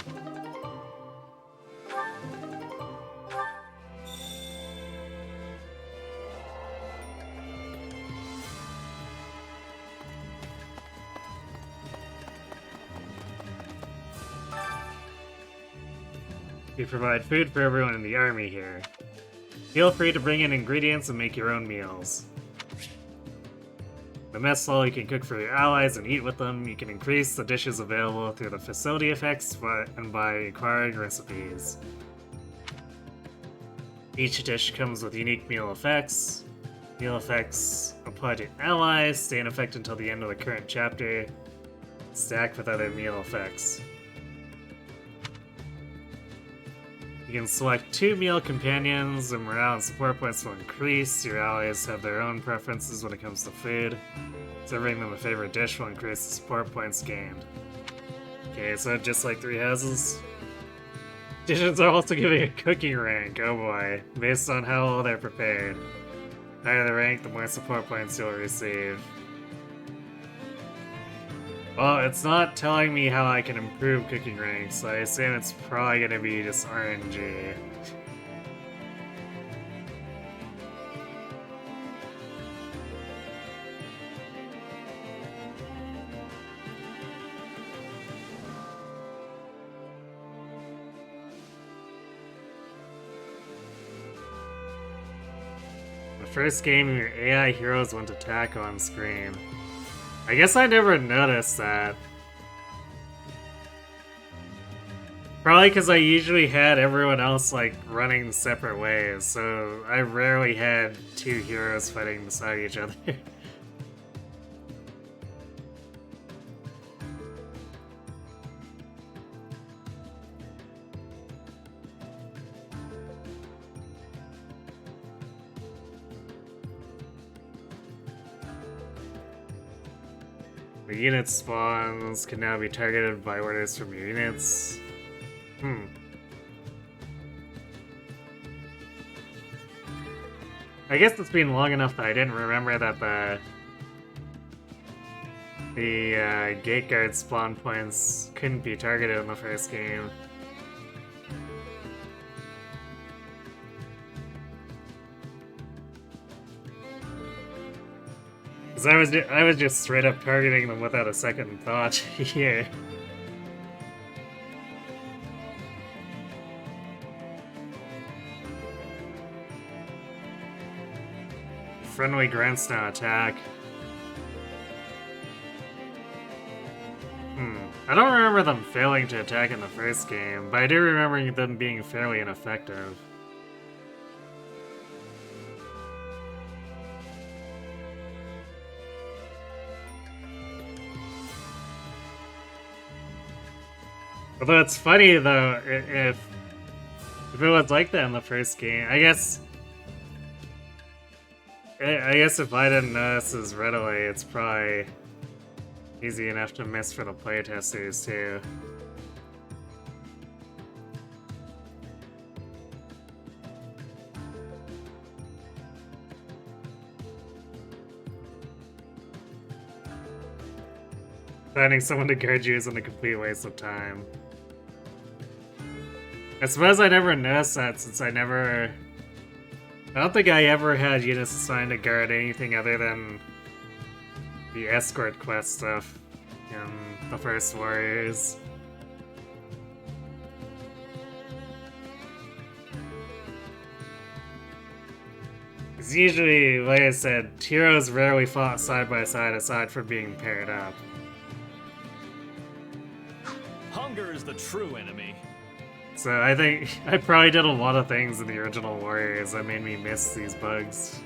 We provide food for everyone in the army here. Feel free to bring in ingredients and make your own meals. The mess hall you can cook for your allies and eat with them. You can increase the dishes available through the facility effects and by acquiring recipes. Each dish comes with unique meal effects. Meal effects apply to allies, stay in effect until the end of the current chapter. Stack with other meal effects. You can select 2 meal companions, and morale and support points will increase. Your allies have their own preferences when it comes to food. Serving them a favorite dish will increase the support points gained. Okay, so just like 3 houses. Dishes are also giving a cooking rank, oh boy, based on how well they're prepared. The higher the rank, the more support points you'll receive. Well, it's not telling me how I can improve cooking ranks, so I assume it's probably gonna be just RNG. First game, your AI heroes won't attack on screen. I guess I never noticed that. Probably because I usually had everyone else like running separate ways, so I rarely had 2 heroes fighting beside each other. The unit spawns can now be targeted by orders from your units. I guess it's been long enough that I didn't remember that the gate guard spawn points couldn't be targeted in the first game. Because I was just straight up targeting them without a second thought here. Friendly grants now attack. I don't remember them failing to attack in the first game, but I do remember them being fairly ineffective. Although it's funny though, if it was like that in the first game, I guess if I didn't notice as readily, it's probably easy enough to miss for the playtesters too. Finding someone to guard you isn't a complete waste of time. I suppose I never noticed that since I don't think I ever had units assigned to guard anything other than the escort quest stuff in the first Warriors. Because usually, like I said, heroes rarely fought side by side aside from being paired up. Hunger is the true enemy. So I think I probably did a lot of things in the original Warriors that made me miss these bugs.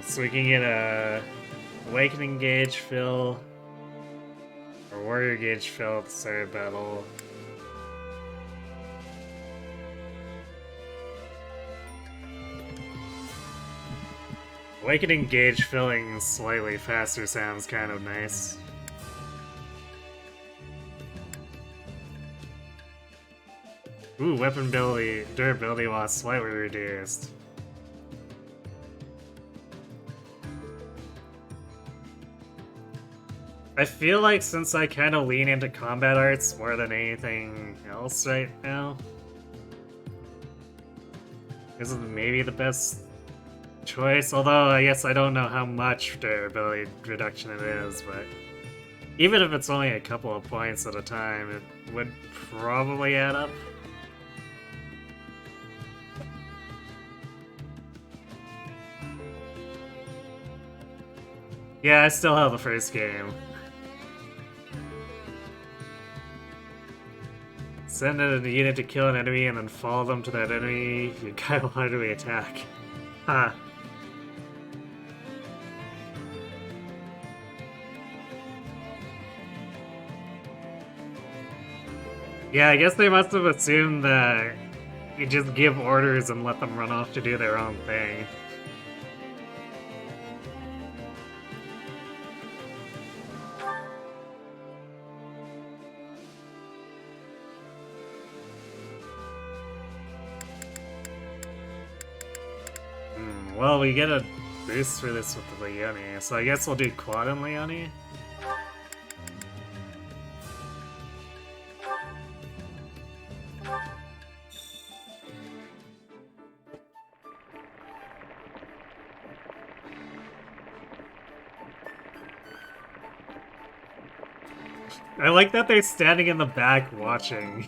So we can get a Awakening gauge fill, or Warrior gauge fill at the start of battle. Awakening gauge filling slightly faster sounds kind of nice. Ooh, weapon durability loss slightly reduced. I feel like since I kind of lean into combat arts more than anything else right now, this is maybe the best choice, although I guess I don't know how much durability reduction it is, but even if it's only a couple of points at a time, it would probably add up. Yeah, I still have the first game. Send a unit to kill an enemy and then follow them to that enemy. You gotta literally attack. Huh. Yeah, I guess they must have assumed that you just give orders and let them run off to do their own thing. Well, we get a boost for this with the Leone, so I guess we'll do Quad and Leone. I like that they're standing in the back watching.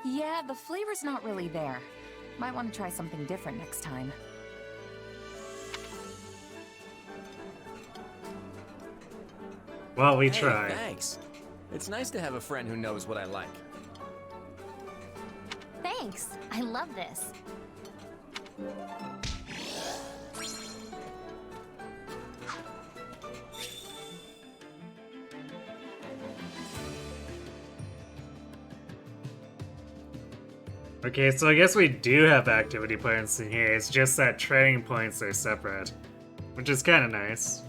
Yeah, the flavor's not really there. Might want to try something different next time. Well, we Hey, try. thanks. It's nice to have a friend who knows what I like. Thanks. I love this. Okay, so I guess we do have activity points in here, it's just that training points are separate. Which is kinda nice.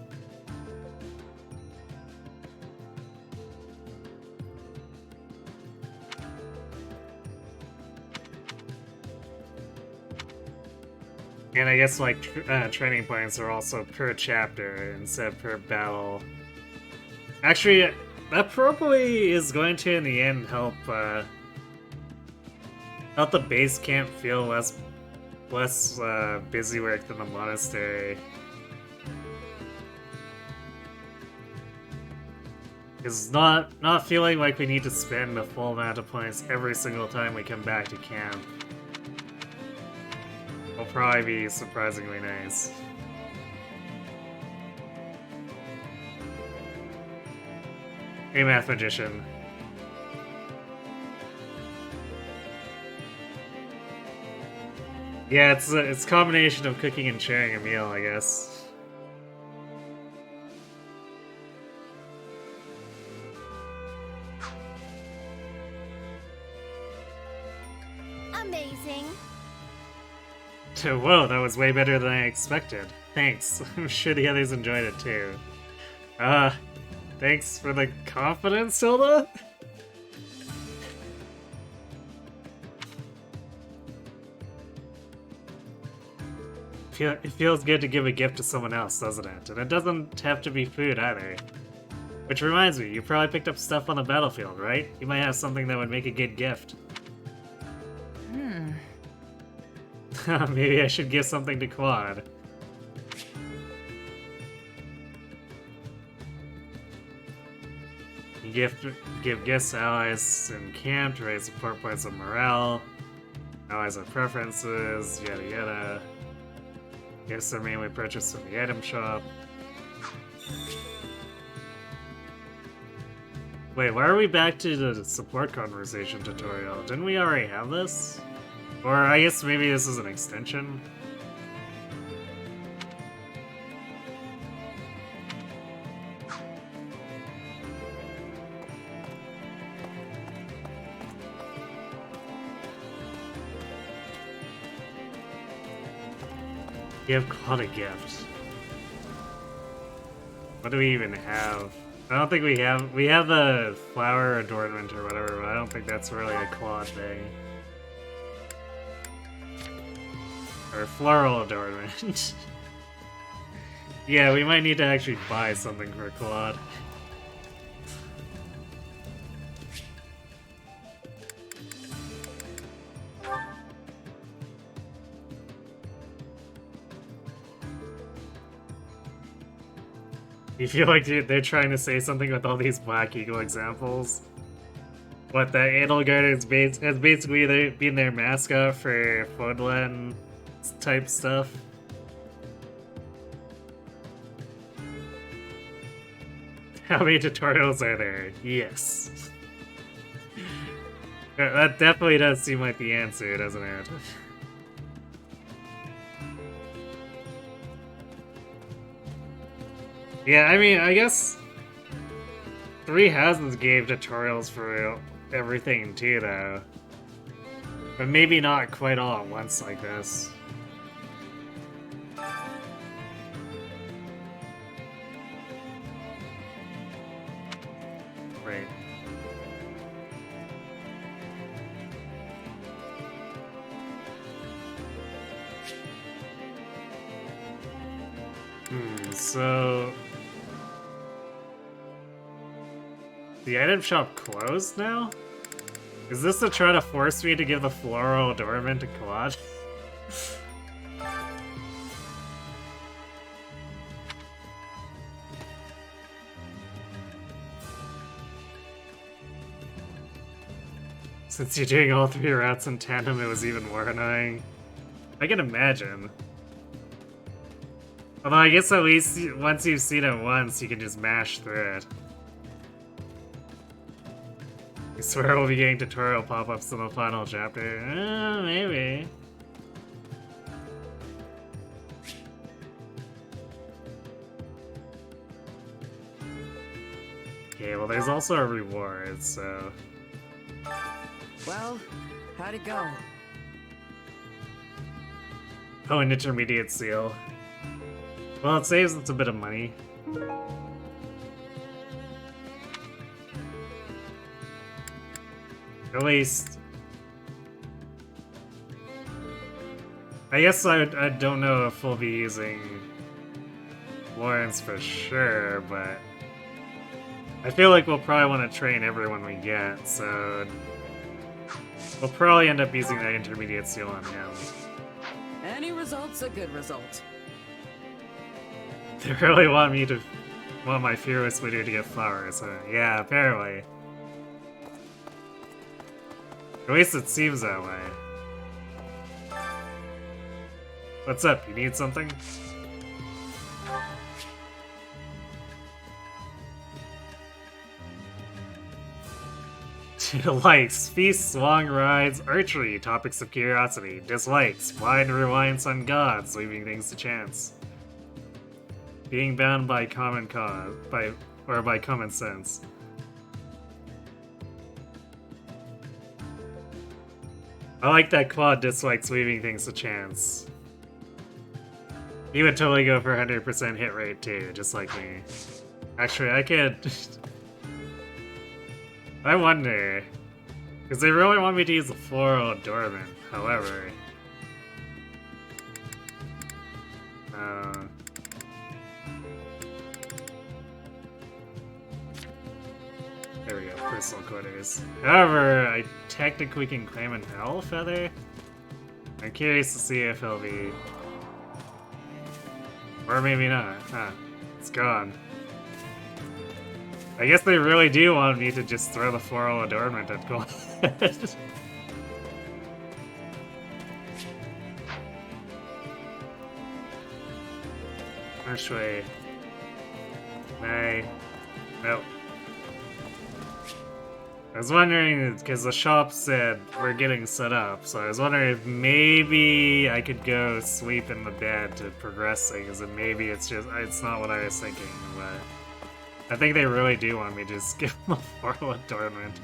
And I guess like training points are also per chapter instead of per battle. Actually, that probably is going to in the end help help the base camp feel less busy work than the monastery. Is not feeling like we need to spend the full amount of points every single time we come back to camp will probably be surprisingly nice. Hey, Math Magician. Yeah, it's a combination of cooking and sharing a meal, I guess. Amazing. Whoa, that was way better than I expected. Thanks. I'm sure the others enjoyed it too. Thanks for the confidence, Hilda? It feels good to give a gift to someone else, doesn't it? And it doesn't have to be food either. Which reminds me, you probably picked up stuff on the battlefield, right? You might have something that would make a good gift. Maybe I should give something to Quad. Give gifts to allies in camp to raise support points of morale. Allies have preferences, yada yada. Gifts are mainly purchased from the item shop. Wait, why are we back to the support conversation tutorial? Didn't we already have this? Or I guess maybe this is an extension? Give Quad a gift. What do we even have? I don't think we have the flower adornment or whatever, but I don't think that's really a Quad thing. Or floral adornment. Yeah, we might need to actually buy something for Quad. You feel like they're trying to say something with all these Black Eagle examples? What, that Edelgard has basically been their mascot for Fodlan type stuff? How many tutorials are there? Yes. That definitely does seem like the answer, doesn't it? Yeah, I mean, I guess Three Houses gave tutorials for everything too, though. But maybe not quite all at once like this. Right. So... The item shop closed now? Is this to try to force me to give the floral adornment to Claude? Since you're doing all 3 routes in tandem, it was even more annoying. I can imagine. Although I guess at least once you've seen it once, you can just mash through it. I swear we'll be getting tutorial pop-ups in the final chapter. Maybe. Okay, well there's also a reward, so... Well, how'd it go? Oh, an intermediate seal. Well, it saves us a bit of money. At least... I guess I don't know if we'll be using Lawrence for sure, but... I feel like we'll probably want to train everyone we get, so... We'll probably end up using that intermediate seal on him. Any result's a good result. They really want my fearless leader to get flowers, huh? Yeah, apparently. At least it seems that way. What's up? You need something? Likes, feasts, long rides, archery, topics of curiosity. Dislikes, blind reliance on gods, leaving things to chance. Being bound by common cause, by common sense. I like that Claude dislikes leaving things to chance. He would totally go for 100% hit rate too, just like me. Actually, I could... I wonder... Because they really want me to use the floral adornment, however... There we go, personal quarters. However, I technically can claim an owl feather. I'm curious to see if he'll be... Or maybe not. Huh. It's gone. I guess they really do want me to just throw the floral adornment at Gold. Actually... Nope. I was wondering, because the shop said we're getting set up, so I was wondering if maybe I could go sleep in the bed to progress things, and maybe it's not what I was thinking, but I think they really do want me to just give them a floral adornment.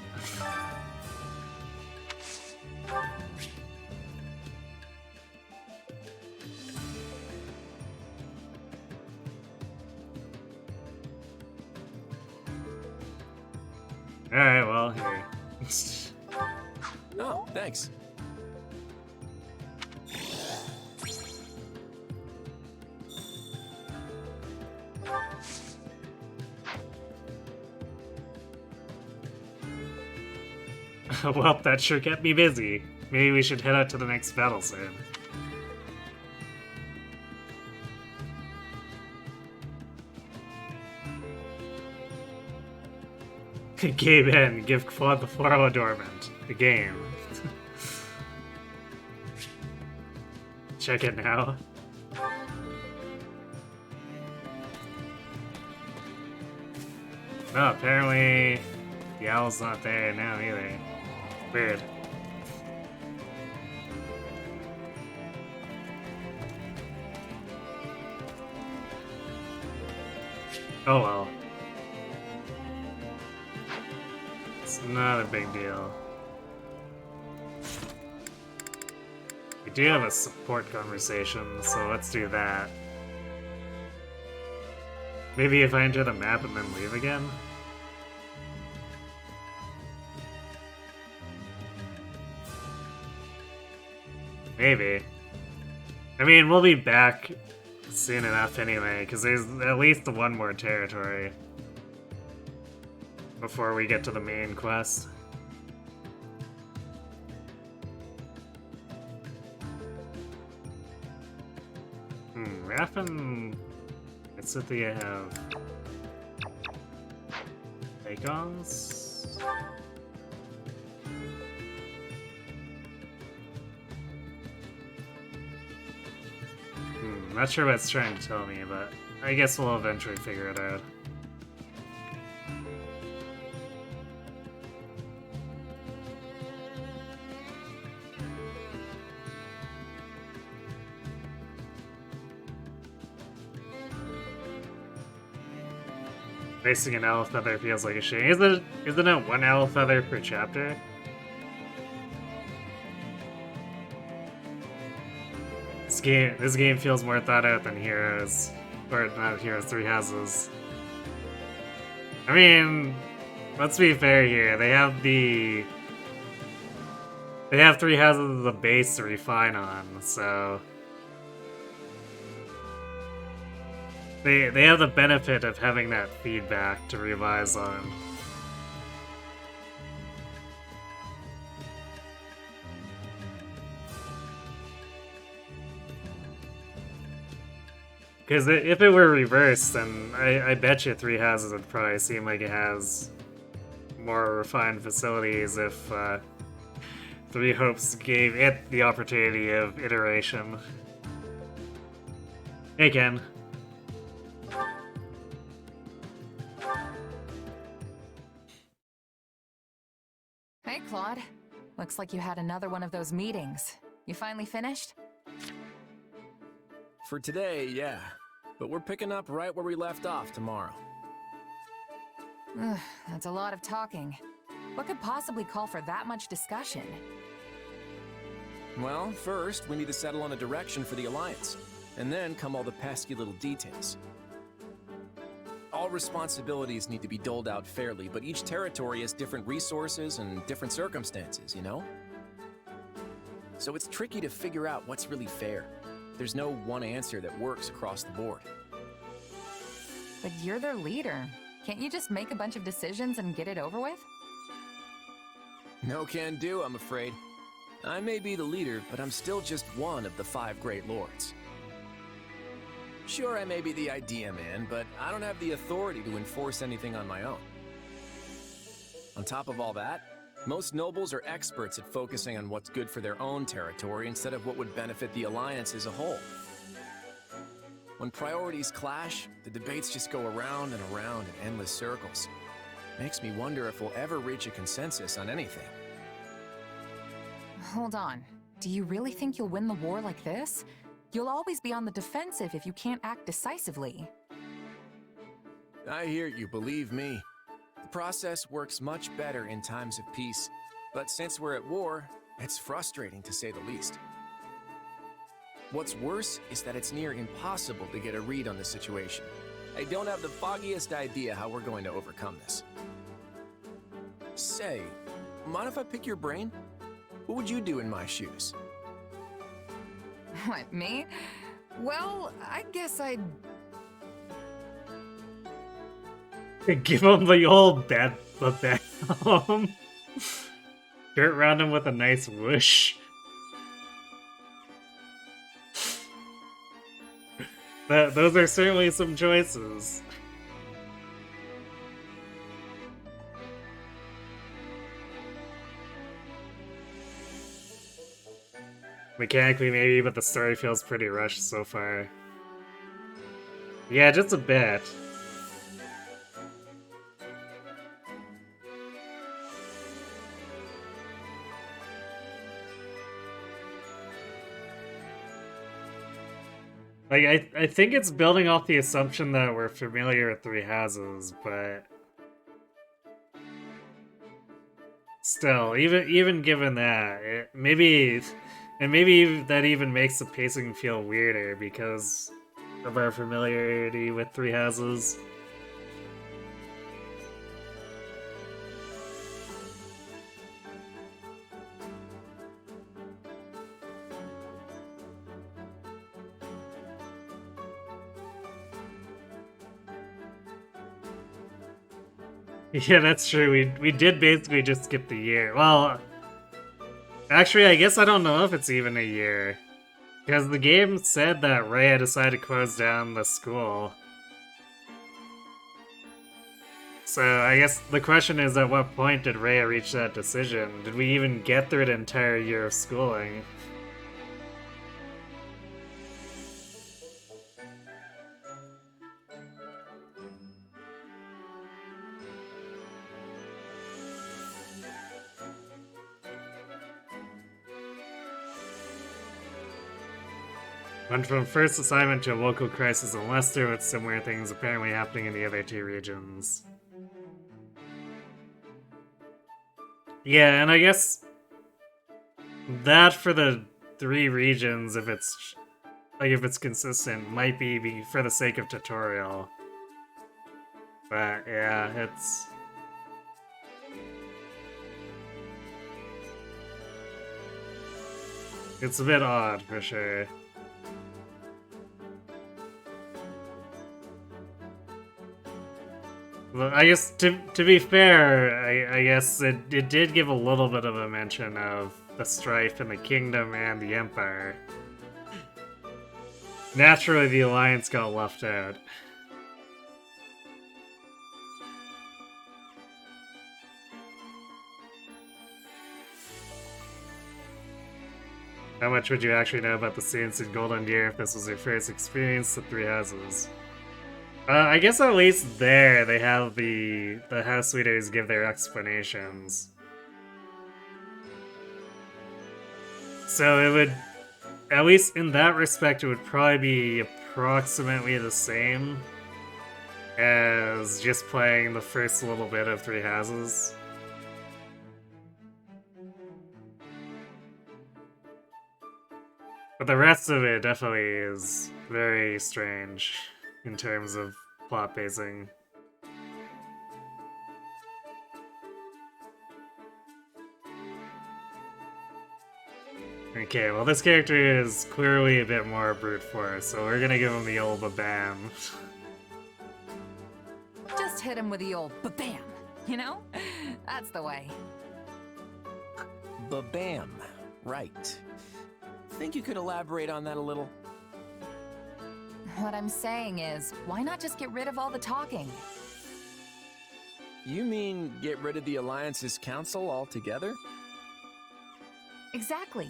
Alright, well, here. Oh, thanks. Well, that sure kept me busy. Maybe we should head out to the next battle soon. Game in, give Claude the floral adornment. The game. Check it now. Oh, apparently the owl's not there now either. Weird. Oh well. It's not a big deal. do have a support conversation, so let's do that. Maybe if I enter the map and then leave again? Maybe. I mean, we'll be back soon enough anyway, because there's at least one more territory before we get to the main quest. Raffen... It's that they have... Icons? Not sure what it's trying to tell me, but I guess we'll eventually figure it out. Facing an owl feather feels like a shame. Isn't it one owl feather per chapter? This game feels more thought out than Heroes. Or not Heroes, Three Houses. I mean, let's be fair here. They have Three Houses as a base to refine on, so They have the benefit of having that feedback to revise on. Because if it were reversed, then I bet you Three Houses would probably seem like it has more refined facilities if Three Hopes gave it the opportunity of iteration. Hey, Ken. Hey, Claude. Looks like you had another one of those meetings. You finally finished? For today, yeah. But we're picking up right where we left off tomorrow. Ugh, that's a lot of talking. What could possibly call for that much discussion? Well, first, we need to settle on a direction for the Alliance. And then come all the pesky little details. All responsibilities need to be doled out fairly, but each territory has different resources and different circumstances, you know? So it's tricky to figure out what's really fair. There's no one answer that works across the board. But you're their leader. Can't you just make a bunch of decisions and get it over with? No can do, I'm afraid. I may be the leader, but I'm still just one of the 5 Great Lords. Sure, I may be the idea man, but I don't have the authority to enforce anything on my own. On top of all that, most nobles are experts at focusing on what's good for their own territory instead of what would benefit the Alliance as a whole. When priorities clash, the debates just go around and around in endless circles. Makes me wonder if we'll ever reach a consensus on anything. Hold on. Do you really think you'll win the war like this? You'll always be on the defensive if you can't act decisively. I hear you, believe me. The process works much better in times of peace, but since we're at war, it's frustrating to say the least. What's worse is that it's near impossible to get a read on the situation. I don't have the foggiest idea how we're going to overcome this. Say, mind if I pick your brain? What would you do in my shoes? What, me? Well, I guess I'd... Give him the old bad home. Dirt around him with a nice whoosh. Those are certainly some choices. Mechanically maybe, but the story feels pretty rushed so far. Yeah, just a bit. Like, I think it's building off the assumption that we're familiar with Three Houses, but still, even given that, maybe And maybe that even makes the pacing feel weirder because of our familiarity with Three Houses. Yeah, that's true. We did basically just skip the year. Well, actually, I guess I don't know if it's even a year. Because the game said that Rhea decided to close down the school. So I guess the question is, at what point did Rhea reach that decision? Did we even get through an entire year of schooling? Went from first assignment to a local crisis in Leicester with similar things apparently happening in the other two regions. Yeah, and I guess that for the three regions, if it's consistent, might be for the sake of tutorial. But yeah, it's a bit odd for sure. Well, I guess to be fair, I guess it did give a little bit of a mention of the strife in the kingdom and the empire. Naturally, the alliance got left out. How much would you actually know about the scenes in Golden Deer if this was your first experience with Three Houses? I guess at least there they have the house leaders give their explanations. So it would, at least in that respect, it would probably be approximately the same as just playing the first little bit of Three Houses. But the rest of it definitely is very strange in terms of plot pacing. Okay, well this character is clearly a bit more brute force, so we're gonna give him the old ba-bam. Just hit him with the old ba-bam, you know? That's the way. Ba-bam, right. Think you could elaborate on that a little? What I'm saying is, why not just get rid of all the talking? You mean get rid of the Alliance's council altogether? Exactly.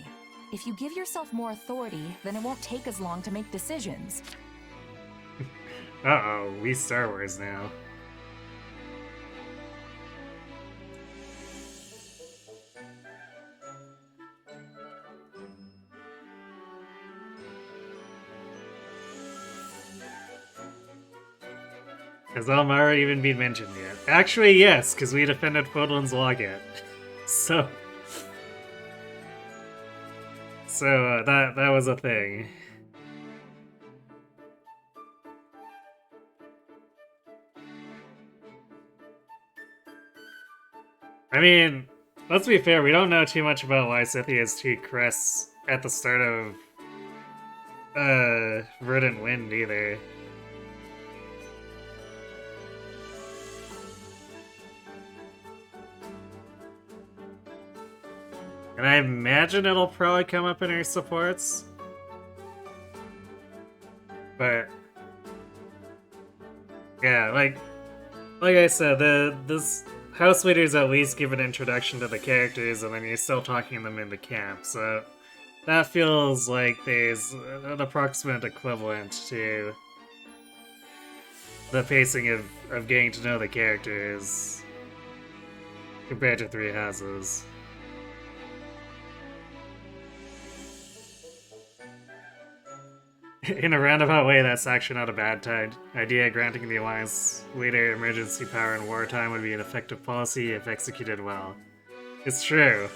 If you give yourself more authority, then it won't take as long to make decisions. Uh-oh, we Star Wars now. Has Elmara even been mentioned yet? Actually, yes, because we defended Fodlan's Logit. So that was a thing. I mean, let's be fair, we don't know too much about Lysithia's two crests at the start of Verdant Wind either. And I imagine it'll probably come up in her supports. But yeah, like I said, this house leaders at least give an introduction to the characters, and then you're still talking them into camp. So that feels like there's an approximate equivalent to the pacing of getting to know the characters compared to Three Houses. In a roundabout way, that's actually not a bad idea. Granting the Alliance leader emergency power in wartime would be an effective policy if executed well. It's true.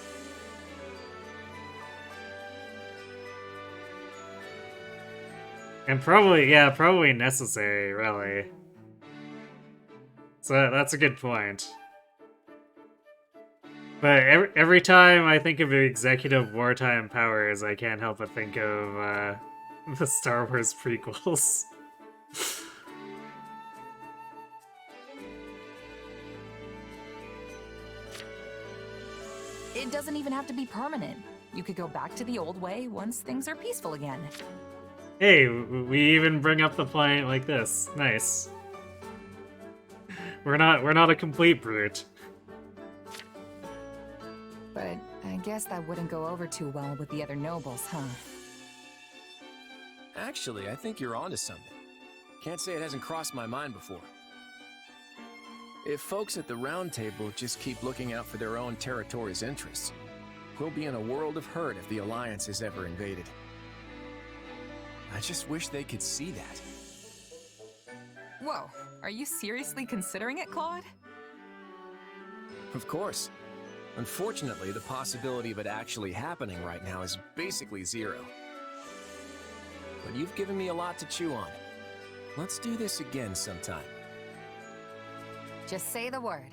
And probably, yeah, probably necessary, really. So that's a good point. But every time I think of executive wartime powers, I can't help but think of the Star Wars prequels. It doesn't even have to be permanent. You could go back to the old way once things are peaceful again. Hey, we even bring up the point like this. Nice. We're not a complete brute. But I guess that wouldn't go over too well with the other nobles, huh? Actually, I think you're onto something. Can't say it hasn't crossed my mind before. If folks at the Round Table just keep looking out for their own territory's interests, we'll be in a world of hurt if the Alliance is ever invaded. I just wish they could see that. Whoa, are you seriously considering it, Claude? Of course. Unfortunately, the possibility of it actually happening right now is basically zero. But you've given me a lot to chew on. Let's do this again sometime. Just say the word.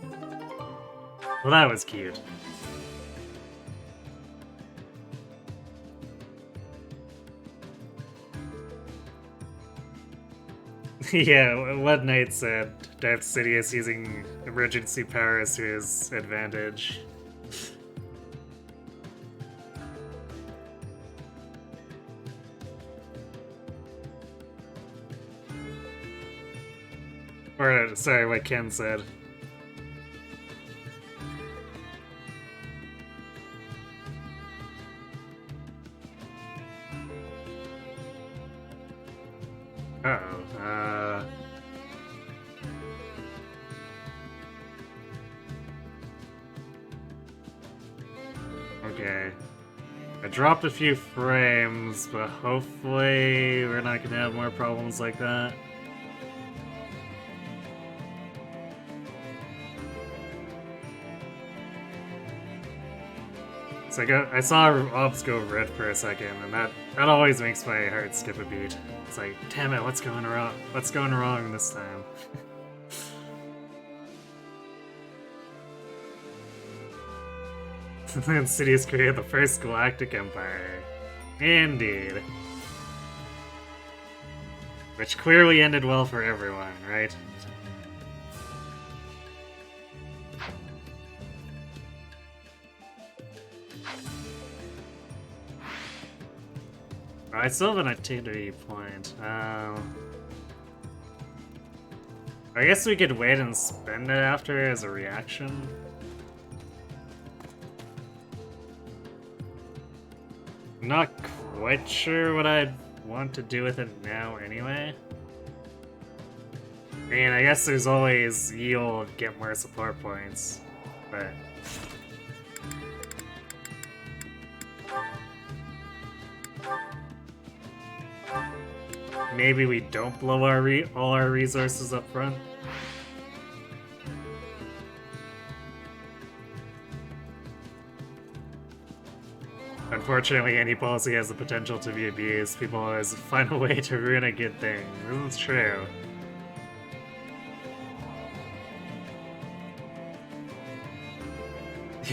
Well, that was cute. Yeah, what Knight said, Darth Sidious using emergency powers to his advantage. Or, sorry, what Ken said. Uh-oh, okay. I dropped a few frames, but hopefully we're not gonna have more problems like that. So I saw Ops go red for a second, and that always makes my heart skip a beat. It's like, damn it, what's going wrong? What's going wrong this time? Then Sidious created the first Galactic Empire. Indeed. Which clearly ended well for everyone, right? I still have an activity point. I guess we could wait and spend it after as a reaction. I'm not quite sure what I'd want to do with it now anyway. I mean, I guess there's always you'll get more support points, but... maybe we don't blow all our resources up front. Unfortunately, any policy has the potential to be abused. People always find a way to ruin a good thing. This is true.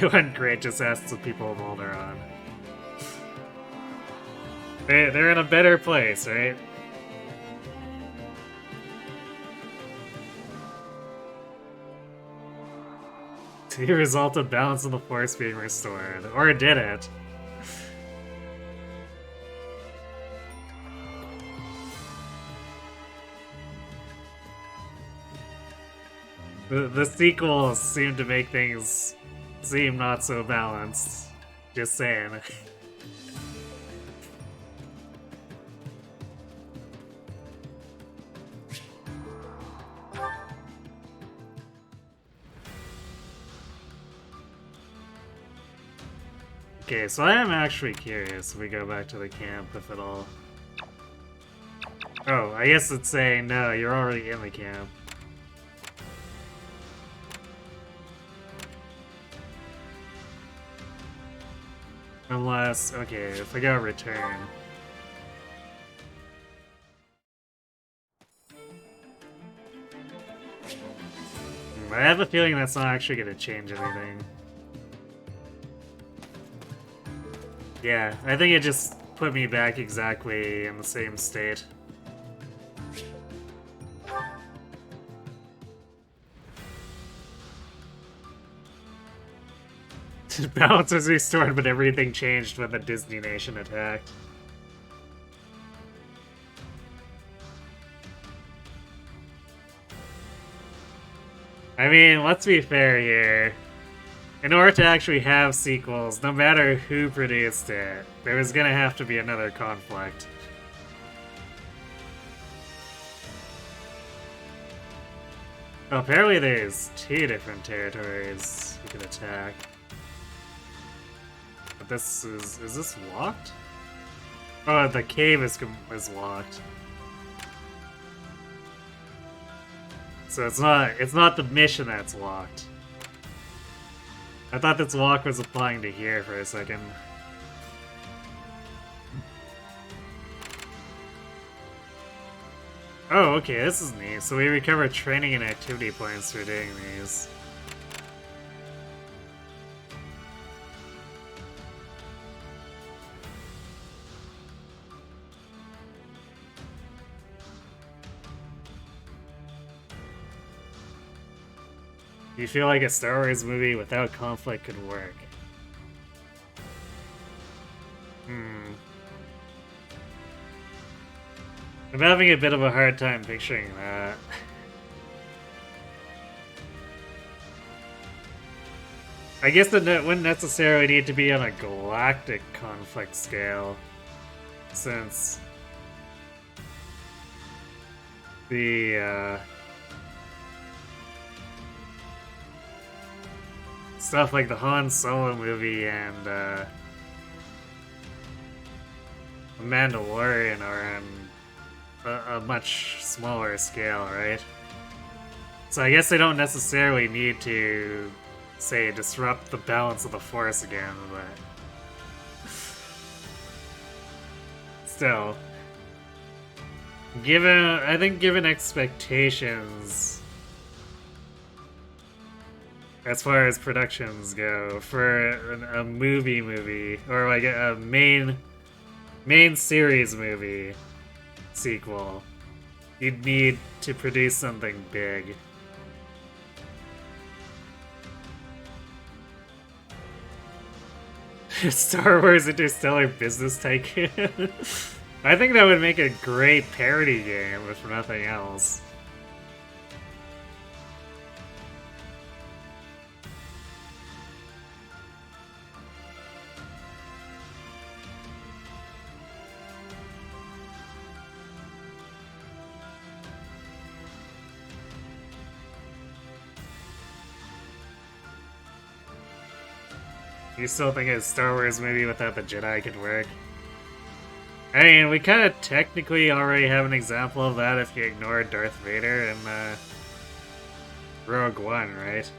UN Great just asks the people of Alderaan. They're in a better place, right? The result of balance of the Force being restored. Or did it? The sequels seem to make things seem not so balanced. Just saying. Okay, so I am actually curious if we go back to the camp, if at all. Oh, I guess it's saying, no, you're already in the camp. Unless, okay, if I go return. I have a feeling that's not actually going to change anything. Yeah, I think it just put me back exactly in the same state. Balance was restored, but everything changed when the Disney Nation attacked. I mean, let's be fair here. In order to actually have sequels, no matter who produced it, there was gonna have to be another conflict. Oh, apparently there's 2 different territories we can attack. But this is this locked? Oh, the cave is locked. So it's not the mission that's locked. I thought this lock was applying to here for a second. Oh, okay, this is neat. So we recover training and activity points for doing these. Do you feel like a Star Wars movie without conflict could work? I'm having a bit of a hard time picturing that. I guess it wouldn't necessarily need to be on a galactic conflict scale, since the stuff like the Han Solo movie and The Mandalorian are on a much smaller scale, right? So I guess they don't necessarily need to, say, disrupt the balance of the Force again, but still. I think given expectations as far as productions go, for a movie, or like a main series movie sequel, you'd need to produce something big. Star Wars Interstellar Business Tycoon. I think that would make a great parody game, if nothing else. You still think a Star Wars movie without the Jedi could work? I mean, we kind of technically already have an example of that if you ignore Darth Vader in Rogue One, right?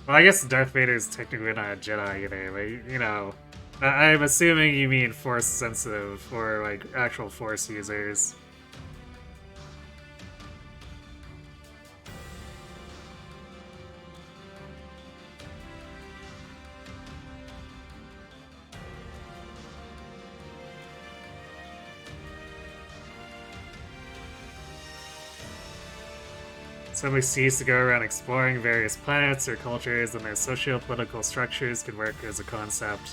Well, I guess Darth Vader is technically not a Jedi either, but, you know, I'm assuming you mean Force sensitive, or, like, actual Force users. Simply cease to go around exploring various planets or cultures and their socio-political structures could work as a concept.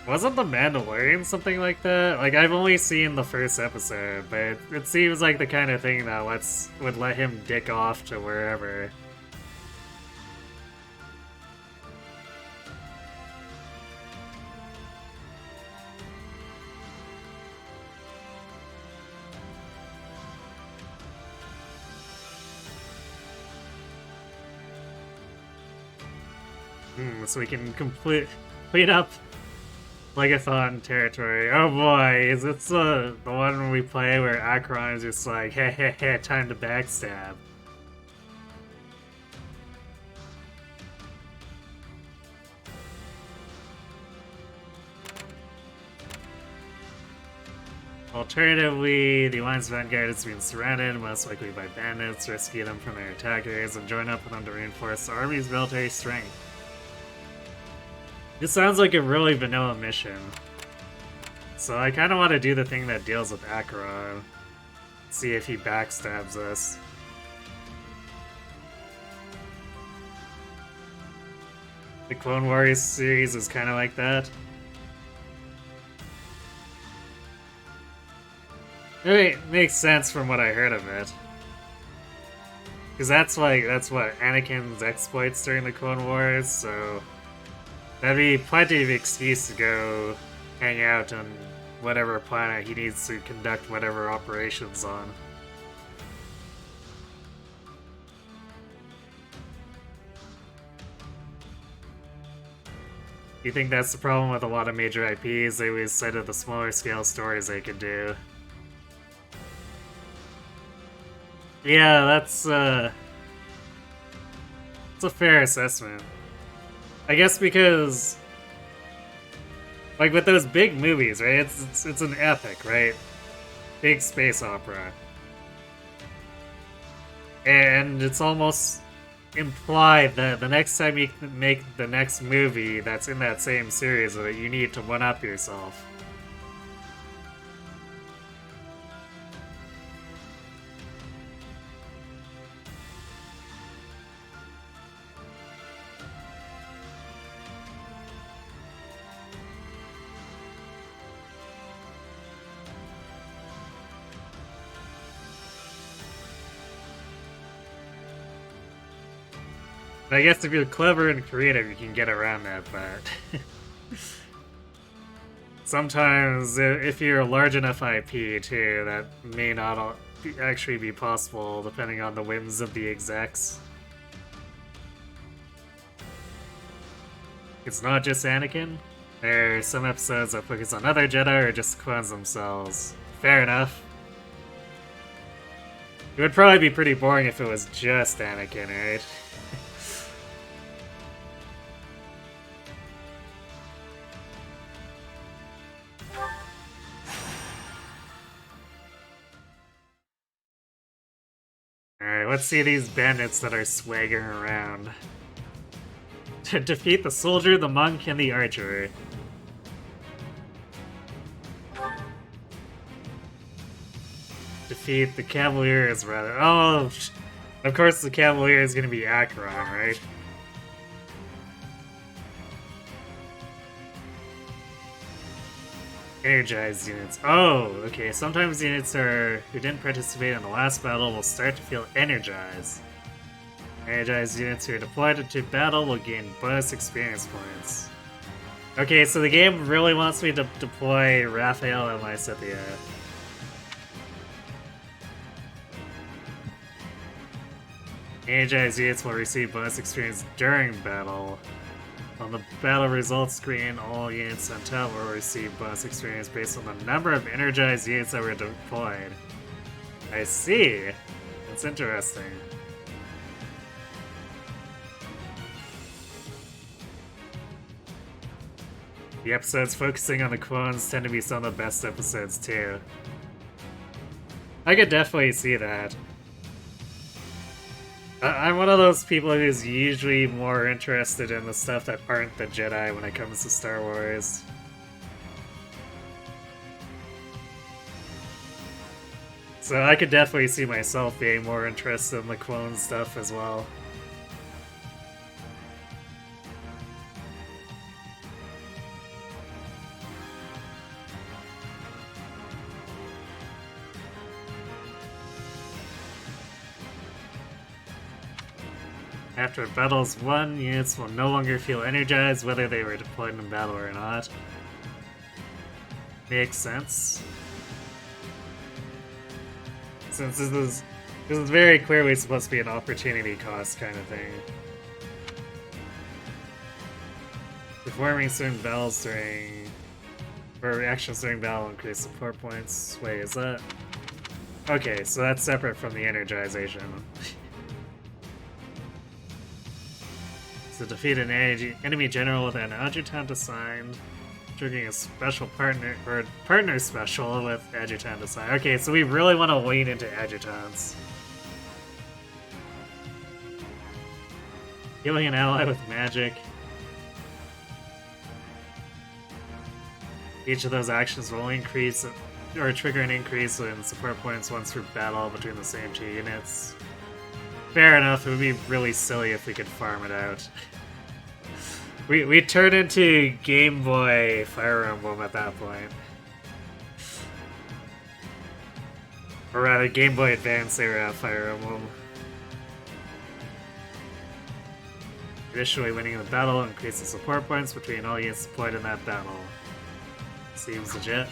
Wasn't The Mandalorian something like that? Like, I've only seen the first episode, but it seems like the kind of thing that would let him dick off to wherever. So we can clean up Legathon territory. Oh boy, is this the one we play where Acheron is just like, hey, time to backstab? Alternatively, the Alliance Vanguard is being surrounded, most likely by bandits, rescue them from their attackers, and join up with them to reinforce the army's military strength. This sounds like a really vanilla mission. So I kind of want to do the thing that deals with Acheron. See if he backstabs us. The Clone Wars series is kind of like that. It makes sense from what I heard of it. Because that's what Anakin's exploits during the Clone Wars, so that'd be plenty of excuse to go hang out on whatever planet he needs to conduct whatever operations on. You think that's the problem with a lot of major IPs? They always cited the smaller scale stories they could do. Yeah, that's a fair assessment. I guess because, like with those big movies, right? It's an epic, right? Big space opera. And it's almost implied that the next time you make the next movie that's in that same series, that you need to one-up yourself. I guess if you're clever and creative, you can get around that, but sometimes if you're a large enough IP too, that may not actually be possible depending on the whims of the execs. It's not just Anakin. There are some episodes that focus on other Jedi or just clones themselves. Fair enough. It would probably be pretty boring if it was just Anakin, right? Alright, let's see these bandits that are swaggering around. To defeat the soldier, the monk, and the archer. Defeat the cavaliers, rather. Oh, of course the cavalier is gonna be Acheron, right? Energized units. Oh, okay. Sometimes units who didn't participate in the last battle will start to feel energized. Energized units who are deployed into battle will gain bonus experience points. Okay, so the game really wants me to deploy Raphael and Lysithea. Energized units will receive bonus experience during battle. On the battle results screen, all units sent out will receive bonus experience based on the number of energized units that were deployed. I see. That's interesting. The episodes focusing on the clones tend to be some of the best episodes too. I could definitely see that. I'm one of those people who's usually more interested in the stuff that aren't the Jedi when it comes to Star Wars. So I could definitely see myself being more interested in the clone stuff as well. After a battle is won, units will no longer feel energized whether they were deployed in battle or not. Makes sense. Since this is very clearly supposed to be an opportunity cost kind of thing. Performing certain battles or reactions during battle increase support points. Wait, is that? Okay, so that's separate from the energization. So defeat an enemy general with an adjutant assigned. triggering a special partner or partner special with Adjutant aside. Okay, so we really want to lean into Adjutants. Healing an ally with magic. Each of those actions will increase or trigger an increase in support points once per battle between the same two units. Fair enough, it would be really silly if we could farm it out. We turn into Game Boy Fire Emblem at that point. Or rather, Game Boy Advance era Fire Emblem. Additionally, winning the battle increases support points between all units deployed in that battle. Seems legit.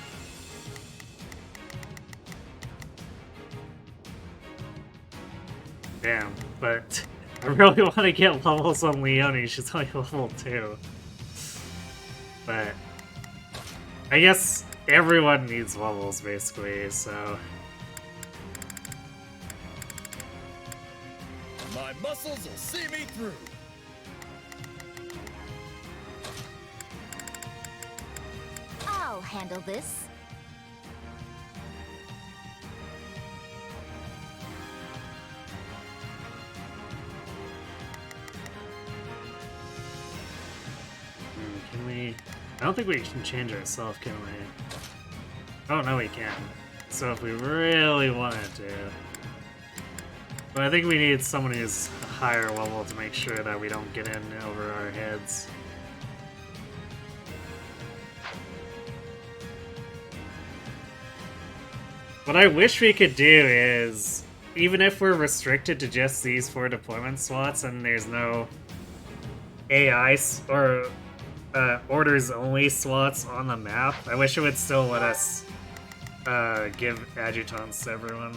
Damn, but I really want to get levels on Leone. She's only level 2. But I guess everyone needs levels, basically, so... My muscles will see me through. I'll handle this. Can we... I don't think we can change ourselves, can we? Oh, no we can. So if we really wanted to... But I think we need someone who's a higher level to make sure that we don't get in over our heads. What I wish we could do is, even if we're restricted to just these 4 deployment slots and there's no AI or orders only slots on the map, I wish it would still let us give adjutants to everyone.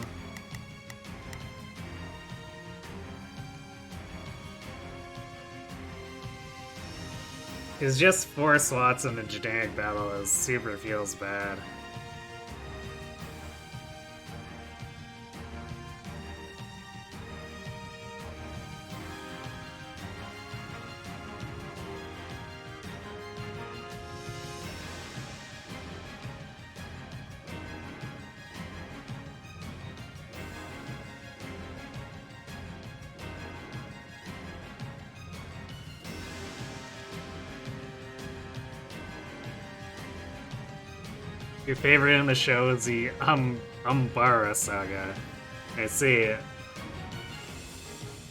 Because just 4 slots in a generic battle is super feels bad. Your favorite in the show is the Umbara saga. I see. I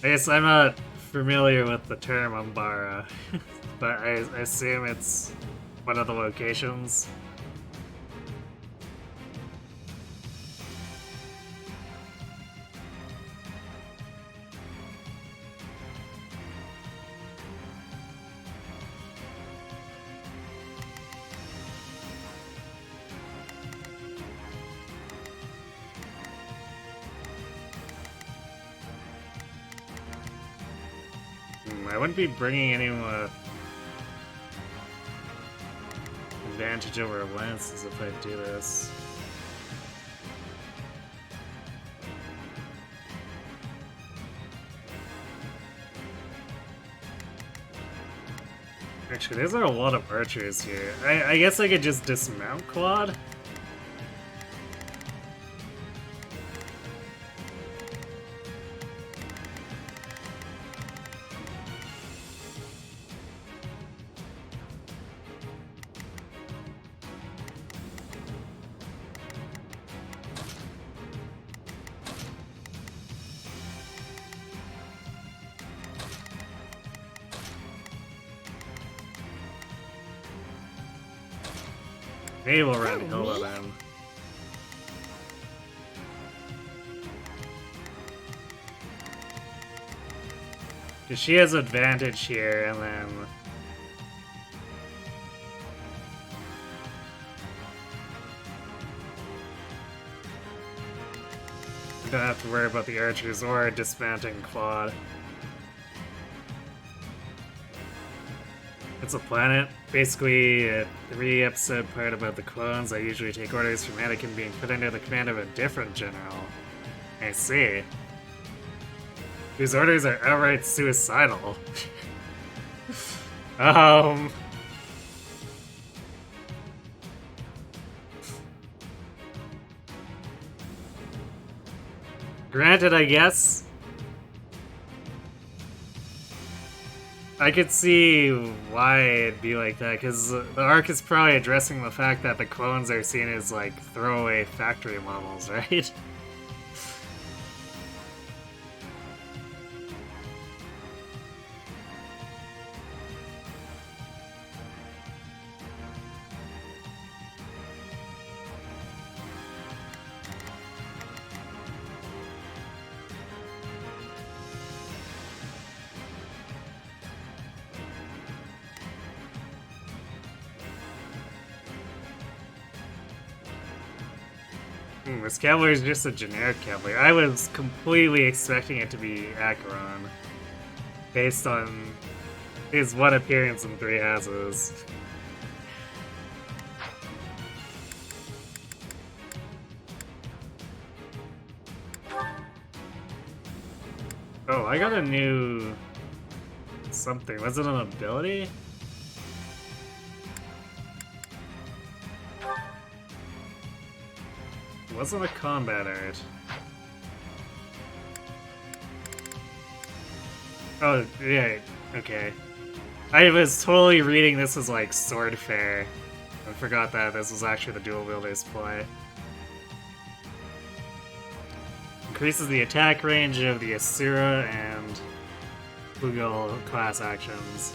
guess I'm not familiar with the term Umbara, but I assume it's one of the locations. I wouldn't be bringing anyone with advantage over lances if I do this. Actually, there's a lot of archers here. I guess I could just dismount Claude. Maybe we'll run Hilda then. Because she has advantage here, and then... we don't have to worry about the archers or dismounting Claude. It's a planet. Basically, a 3-episode part about the clones. I usually take orders from Anakin being put under the command of a different general. I see. Whose orders are outright suicidal. Granted, I guess I could see why it'd be like that, because the arc is probably addressing the fact that the clones are seen as like throwaway factory models, right? This Cavalier is just a generic Cavalier. I was completely expecting it to be Acheron, based on his one appearance in Three Houses. Oh, I got a new something. Was it an ability? It wasn't a combat art. Oh, yeah, okay. I was totally reading this as like Sword Fair. I forgot that this was actually the dual wielders play. Increases the attack range of the Asura and Flugel class actions.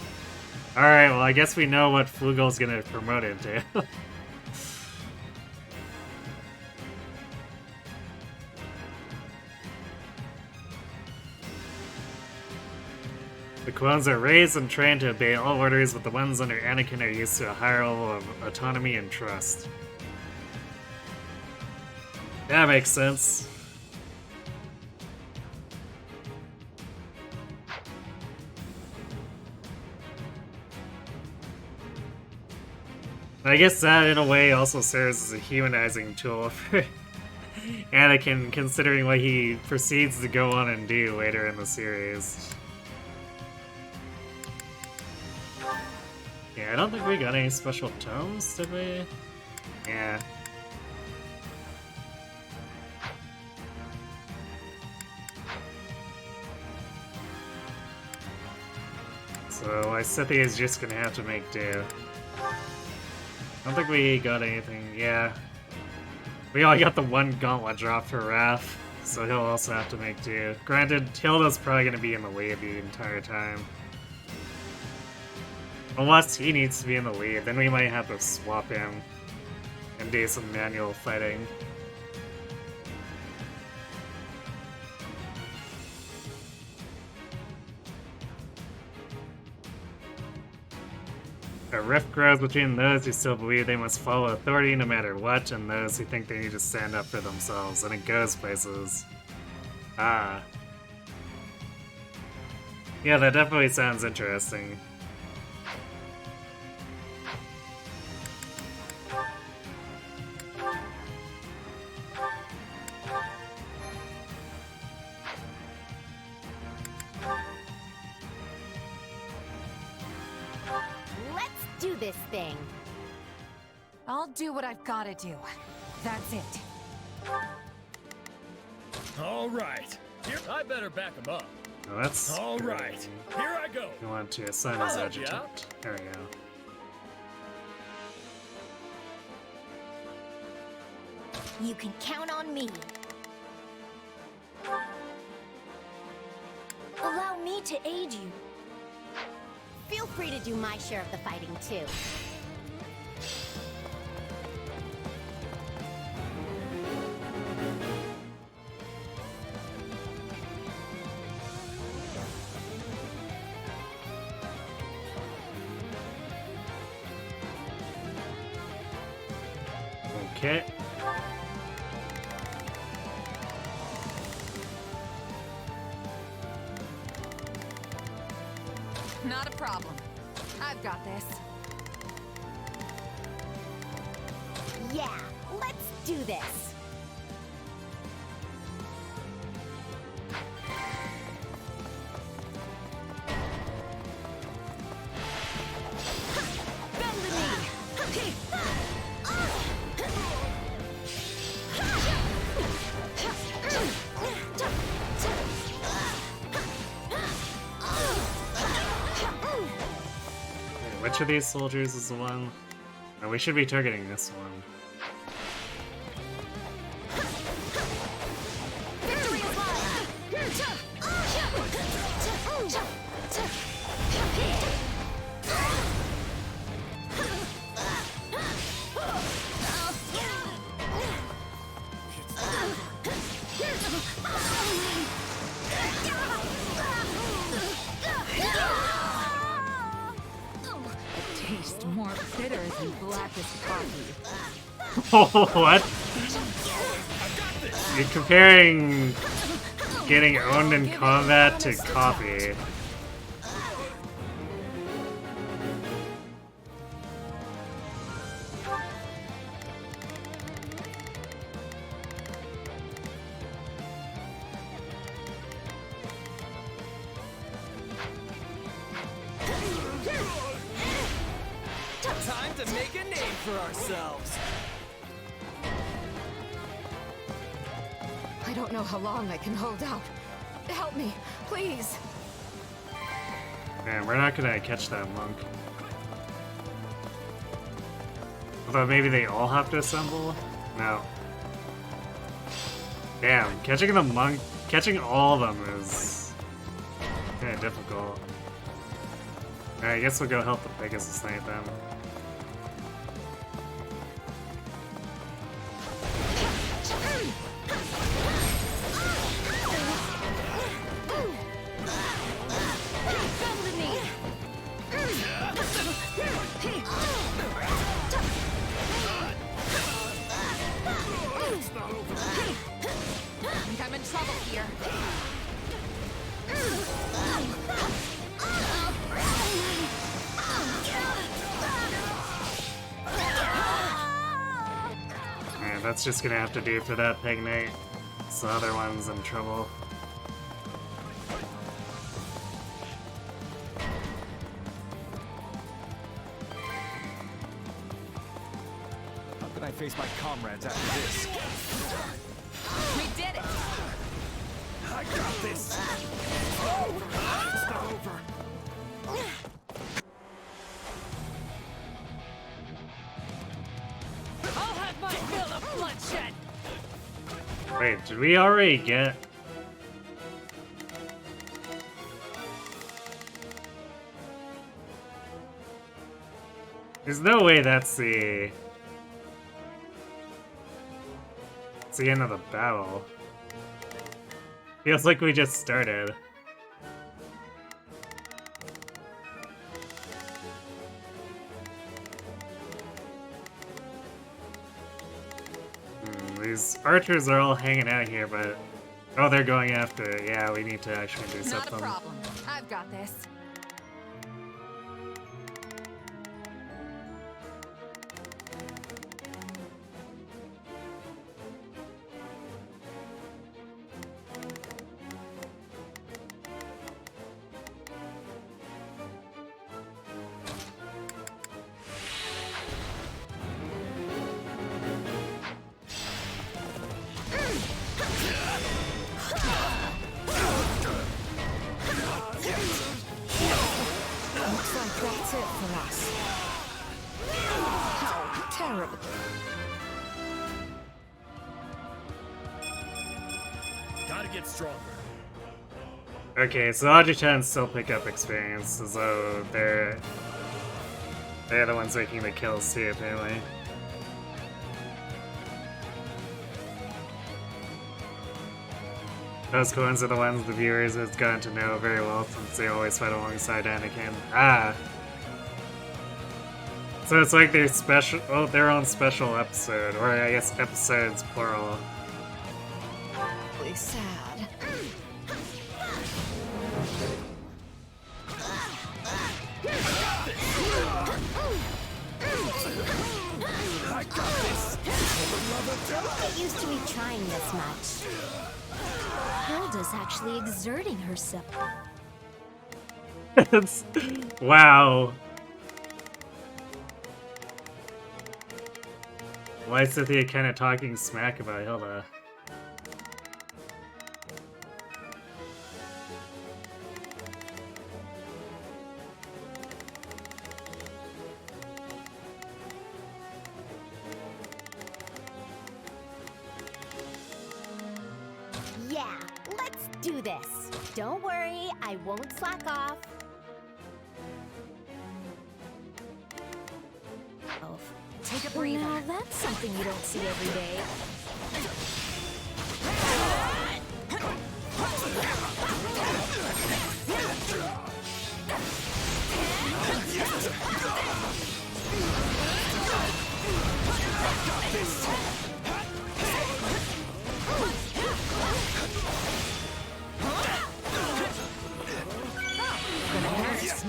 Alright, well I guess we know what Flugel's gonna promote into. The clones are raised and trained to obey all orders, but the ones under Anakin are used to a higher level of autonomy and trust. That makes sense. I guess that, in a way, also serves as a humanizing tool for Anakin, considering what he proceeds to go on and do later in the series. Yeah, I don't think we got any special tomes, did we? Yeah. So Lysithea is just gonna have to make do. I don't think we got anything, yeah. We only got the one gauntlet drop for Raph, so he'll also have to make do. Granted, Hilda's probably gonna be in the lead the entire time. Unless he needs to be in the lead, then we might have to swap him and do some manual fighting. A rift grows between those who still believe they must follow authority no matter what, and those who think they need to stand up for themselves, and it goes places. Ah. Yeah, that definitely sounds interesting. This thing. I'll do what I've gotta do. That's it. All right. Here, I better back him up. Oh, that's all great. Right. Here I go. You want to assign his adjutant. There we go. You can count on me. Allow me to aid you. Feel free to do my share of the fighting, too. Okay. Not a problem. I've got this. Yeah, let's do this. Bend the knee. which of these soldiers is the one? Oh, we should be targeting this one. Victory is Taste more bitter than blackest coffee. Oh, what? You're comparing getting owned in combat to coffee. Time to make a name for ourselves. I don't know how long I can hold out. Help me, please. Man, we're not gonna catch that monk. Although maybe they all have to assemble? No. Damn, catching the monk, catching all of them is kinda difficult. Alright, I guess we'll go help the Pegasus Knight then. I think I'm in trouble here. Yeah, that's just gonna have to do for that Peg Knight. So the other one's in trouble. How can I face my comrades after this? We did it! I got this! It's not over. I'll have my fill of bloodshed. Wait, did we already get... There's no way that's the... It's the end of the battle. Feels like we just started. These archers are all hanging out here, but... Oh, they're going after... Yeah, we need to actually do Not something. a problem. I've got this. Looks like that's it for us. How terrible. Gotta get stronger. Okay, so Ajitans still pick up experience, as though they're the ones making the kills too, apparently. Those coins are the ones the viewers have gotten to know very well since they always fight alongside Anakin. Ah! So it's like their special, oh, their own special episode, or I guess episodes plural. Really sad. Don't get used to me trying this much. Hilda's actually exerting herself. Wow. Why is Cynthia kind of talking smack about Hilda? this. Don't worry, I won't slack off. Oh, Take a breather. Now that's something you don't see every day.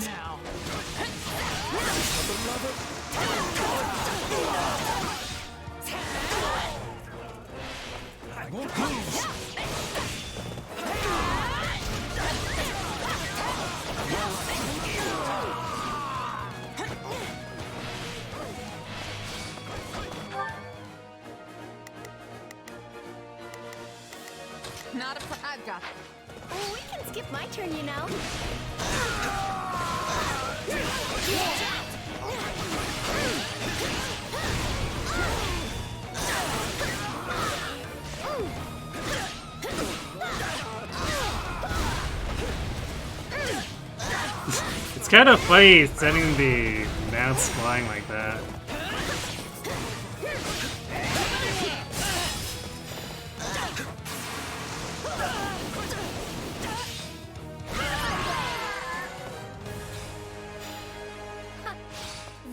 Now. I won't lose. Not a I've got it. Oh, we can skip my turn, you know. It's kind of funny sending the mounts flying like that.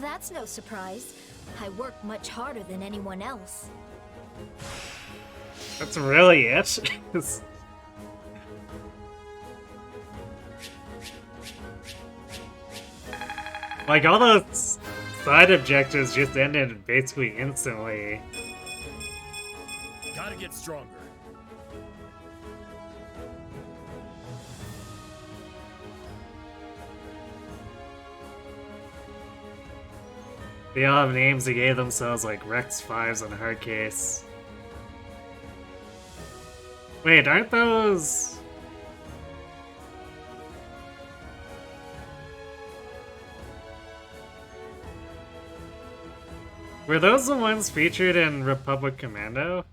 That's no surprise. I work much harder than anyone else. That's really it. Like, all those side objectives just ended basically instantly. Gotta get stronger. They all have names they gave themselves, like Rex 5s and Hardcase. Wait, aren't those... Were those the ones featured in Republic Commando?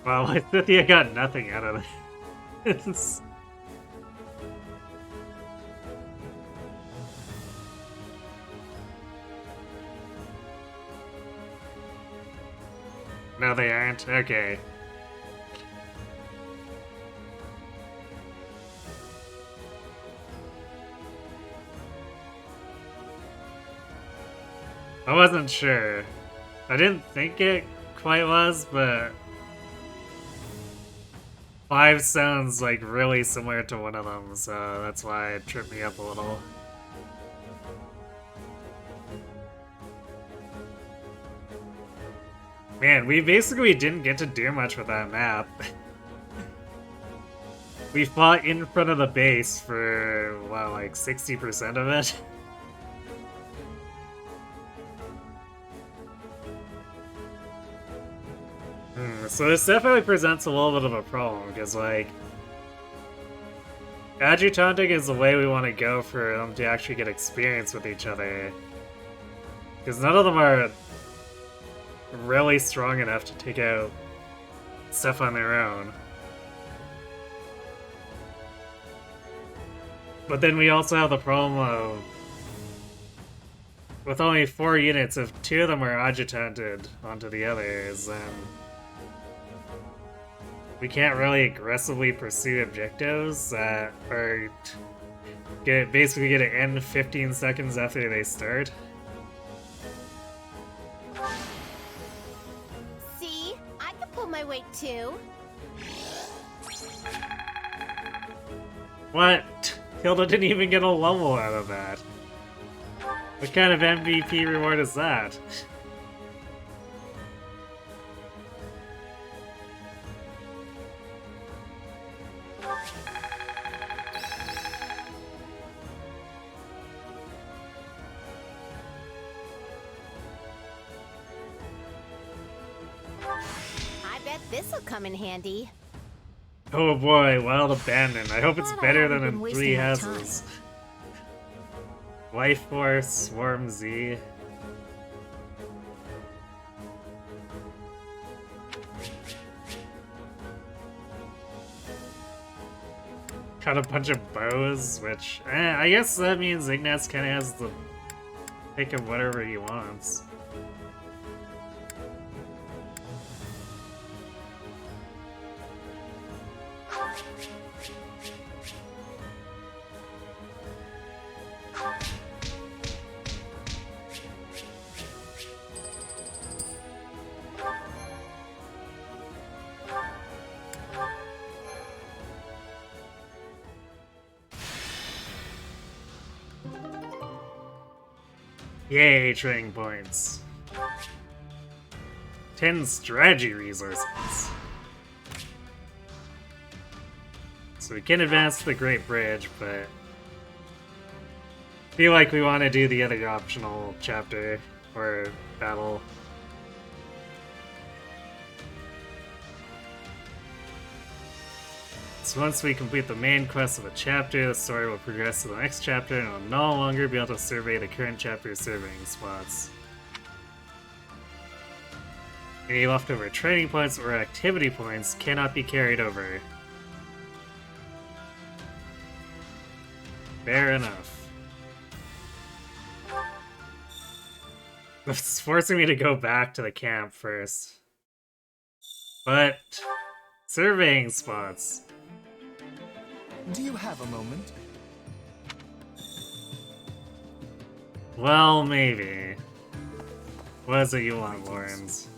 Wow, Lithia got nothing out of this. No, they aren't? Okay. I wasn't sure. I didn't think it quite was, but 5 sounds like really similar to one of them, so that's why it tripped me up a little. Man, we basically didn't get to do much with that map. We fought in front of the base for, what, like 60% of it? So this definitely presents a little bit of a problem, because, like, adjutanting is the way we want to go for them to actually get experience with each other. Because none of them are really strong enough to take out stuff on their own. But then we also have the problem of, with only 4 units, if 2 of them are adjutanted onto the others, then we can't really aggressively pursue objectives that are basically going to end 15 seconds after they start. See? I can pull my weight too. What? Hilda didn't even get a level out of that. What kind of MVP reward is that? I bet This'll come in handy. Oh boy, Wild Abandon. I hope it's Glad I better haven't than been in wasting Three my Houses. Life Force, Swarm Z. Got a bunch of bows, which I guess that means Ignatz kind of has the pick of whatever he wants. Yay, training points. 10 strategy resources. So we can advance to the Great Bridge, but feel like we want to do the other optional chapter or battle. So once we complete the main quest of a chapter, the story will progress to the next chapter and will no longer be able to survey the current chapter's surveying spots. Any leftover training points or activity points cannot be carried over. Fair enough. It's forcing me to go back to the camp first. But surveying spots. Do you have a moment? Well, maybe. What is it you want, Lawrence?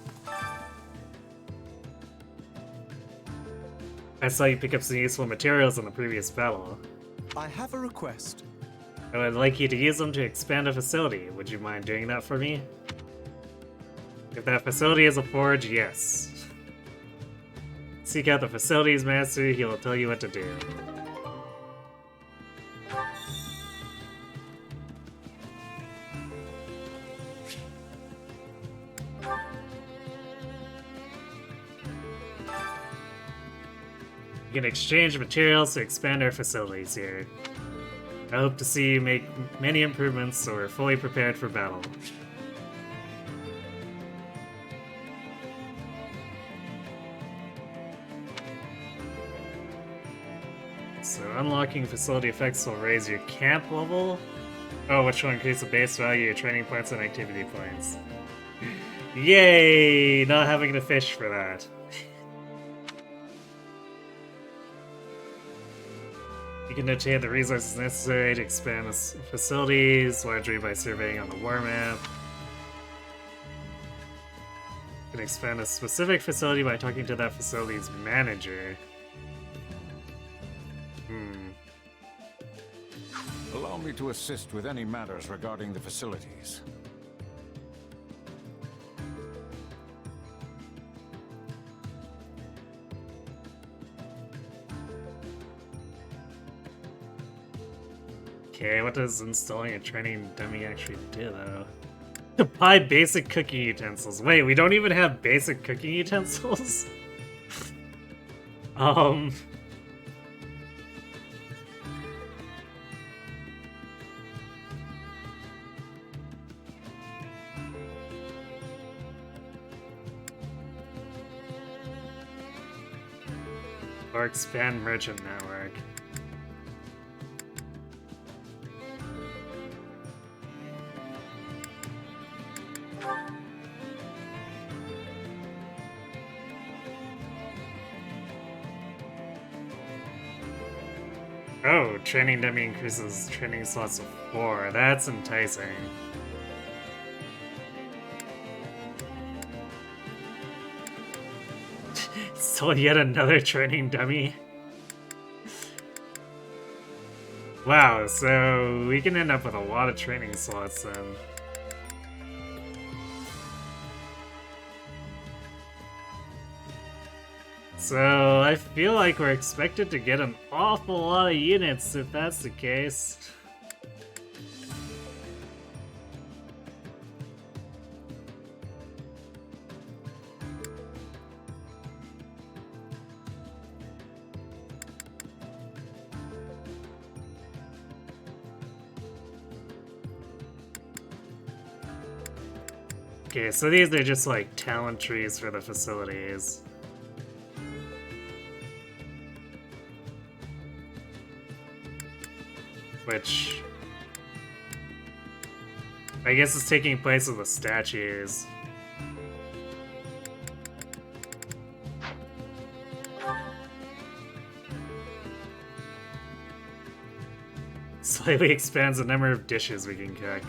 I saw you pick up some useful materials in the previous battle. I have a request. I would like you to use them to expand a facility. Would you mind doing that for me? If that facility is a forge, yes. Seek out the facilities master, he will tell you what to do. We can exchange materials to expand our facilities here. I hope to see you make many improvements so we're fully prepared for battle. So unlocking facility effects will raise your camp level. Oh, which will increase the base value, your training points, and activity points. Yay! Not having to fish for that. You can obtain the resources necessary to expand the facilities, largely by surveying on the war map. You can expand a specific facility by talking to that facility's manager. Allow me to assist with any matters regarding the facilities. Okay, what does installing a training dummy actually do, though? To buy basic cooking utensils. Wait, we don't even have basic cooking utensils? Or expand merchant network. Oh, training dummy increases training slots to 4. That's enticing. Still yet another training dummy? Wow, so we can end up with a lot of training slots then. So I feel like we're expected to get an awful lot of units if that's the case. Okay, so these are just like talent trees for the facilities. Which I guess is taking place with the statues. Slightly expands the number of dishes we can cook.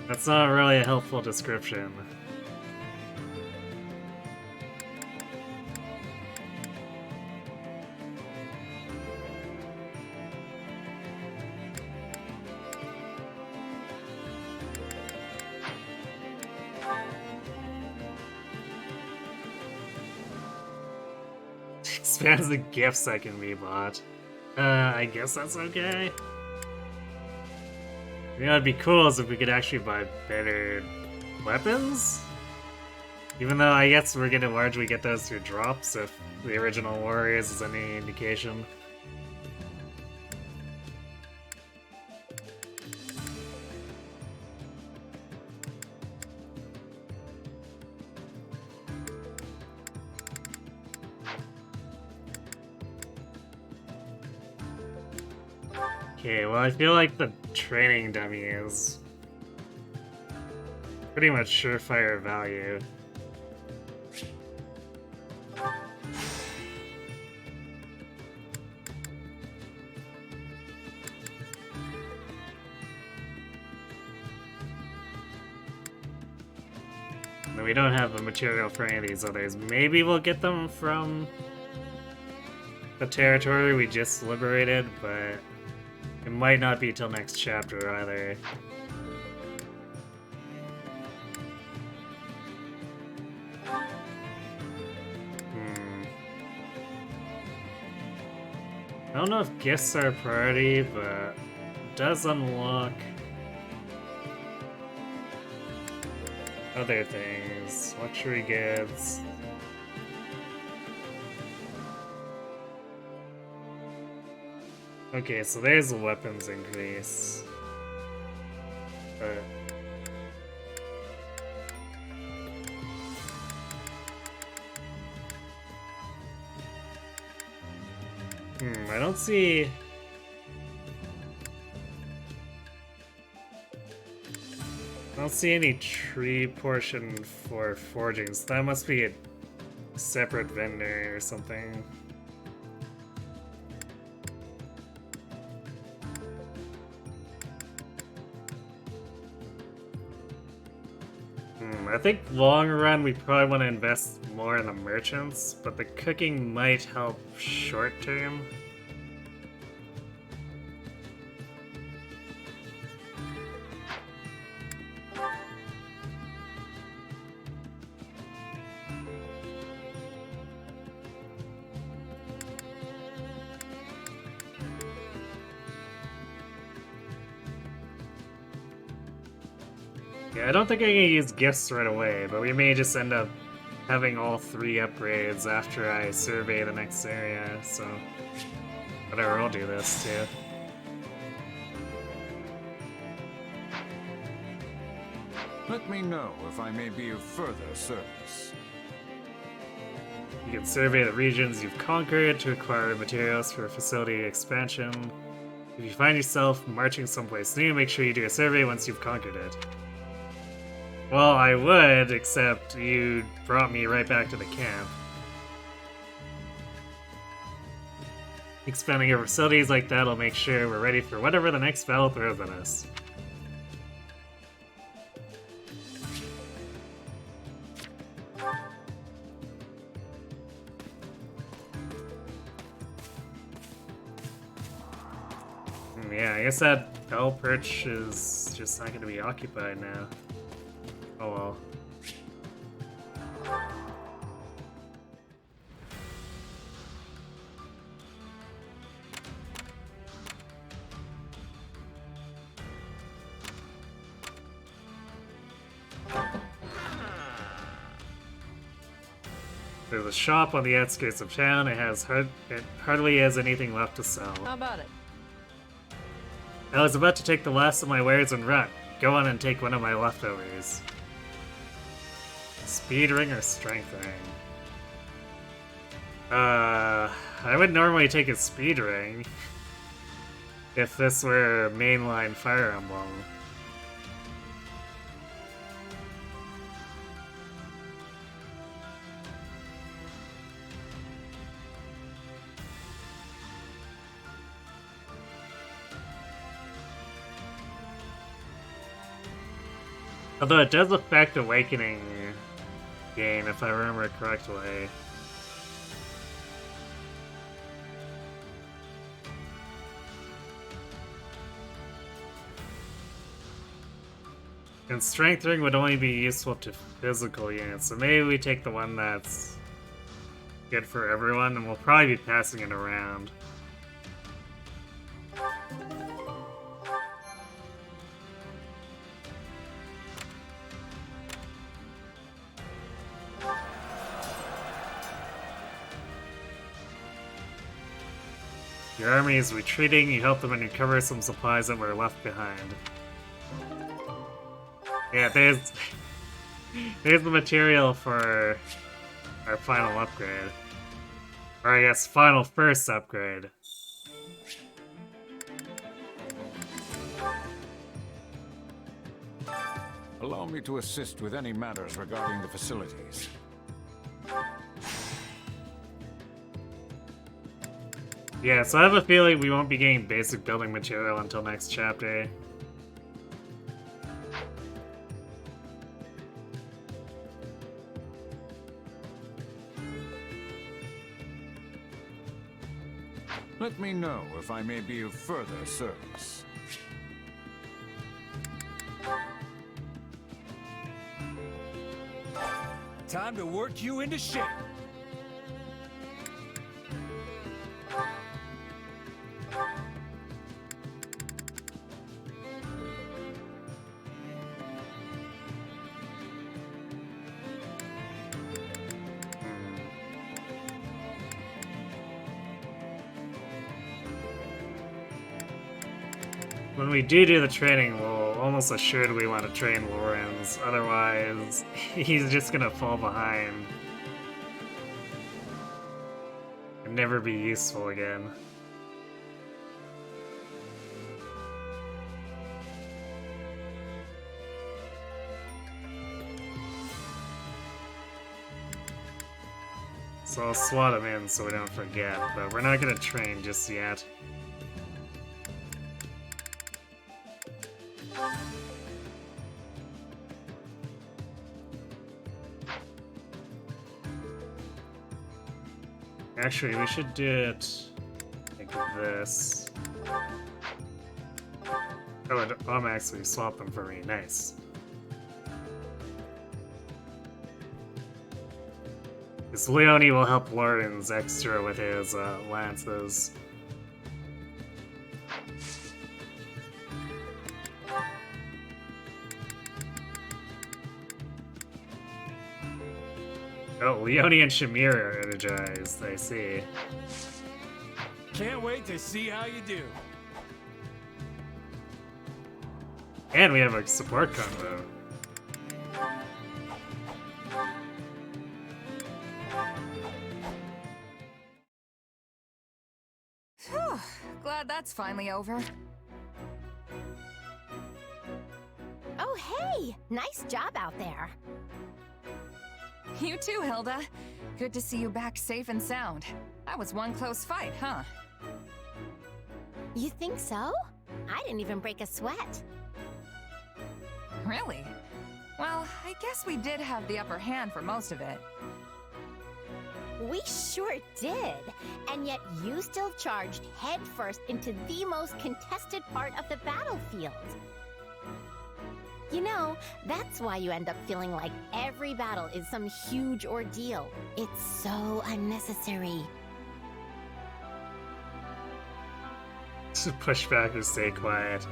That's not really a helpful description. Expands the gifts that can be bought. I guess that's okay. You know, it'd be cool is if we could actually buy better weapons. Even though I guess we're gonna largely get those through drops if the original Warriors is any indication. Okay, well I feel like the training dummy is pretty much surefire value. And we don't have the material for any of these others. Maybe we'll get them from the territory we just liberated, but it might not be till next chapter either. I don't know if gifts are a priority, but it does unlock other things. Luxury goods. Okay, so there's a weapons increase. I don't see... I don't see any tree portion for forging, so that must be a separate vendor or something. I think long run we probably want to invest more in the merchants, but the cooking might help short term. Yeah, I don't think I can use gifts right away, but we may just end up having all 3 upgrades after I survey the next area, so whatever, I'll do this too. Let me know if I may be of further service. You can survey the regions you've conquered to acquire materials for facility expansion. If you find yourself marching someplace new, make sure you do a survey once you've conquered it. Well, I would, except you brought me right back to the camp. Expanding our facilities like that will make sure we're ready for whatever the next battle throws at us. Yeah, I guess that bell perch is just not going to be occupied now. Oh well. There's a shop on the outskirts of town. It hardly has anything left to sell. How about it? I was about to take the last of my wares and run. go on and take one of my leftovers. Speed ring or strength ring? I would normally take a speed ring if this were mainline Fire Emblem. Although it does affect Awakening gain, if I remember correctly. And Strength Ring would only be useful to physical units, so maybe we take the one that's good for everyone, and we'll probably be passing it around. Your army is retreating, you help them and recover some supplies that were left behind. Yeah, there's the material for our final upgrade. Or I guess final first upgrade. Allow me to assist with any matters regarding the facilities. Yeah, so I have a feeling we won't be getting basic building material until next chapter. Let me know if I may be of further service. Time to work you into shape. When we do the training, we'll almost assuredly want to train Lorenz, otherwise he's just gonna fall behind and never be useful again. So I'll swat him in so we don't forget, but we're not gonna train just yet. Actually, we should do it like this. Oh, and actually swap them for me. Nice. Because Leone will help Lorenz extra with his lances. Oh, Leone and Shamir are energized, I see. Can't wait to see how you do. And we have a support combo. Whew, glad that's finally over. Oh, hey! Nice job out there. You too, Hilda. Good to see you back safe and sound. That was one close fight, huh? You think so? I didn't even break a sweat. Really? Well, I guess we did have the upper hand for most of it. We sure did. And yet you still charged headfirst into the most contested part of the battlefield. You know, that's why you end up feeling like every battle is some huge ordeal. It's so unnecessary. Push back or stay quiet.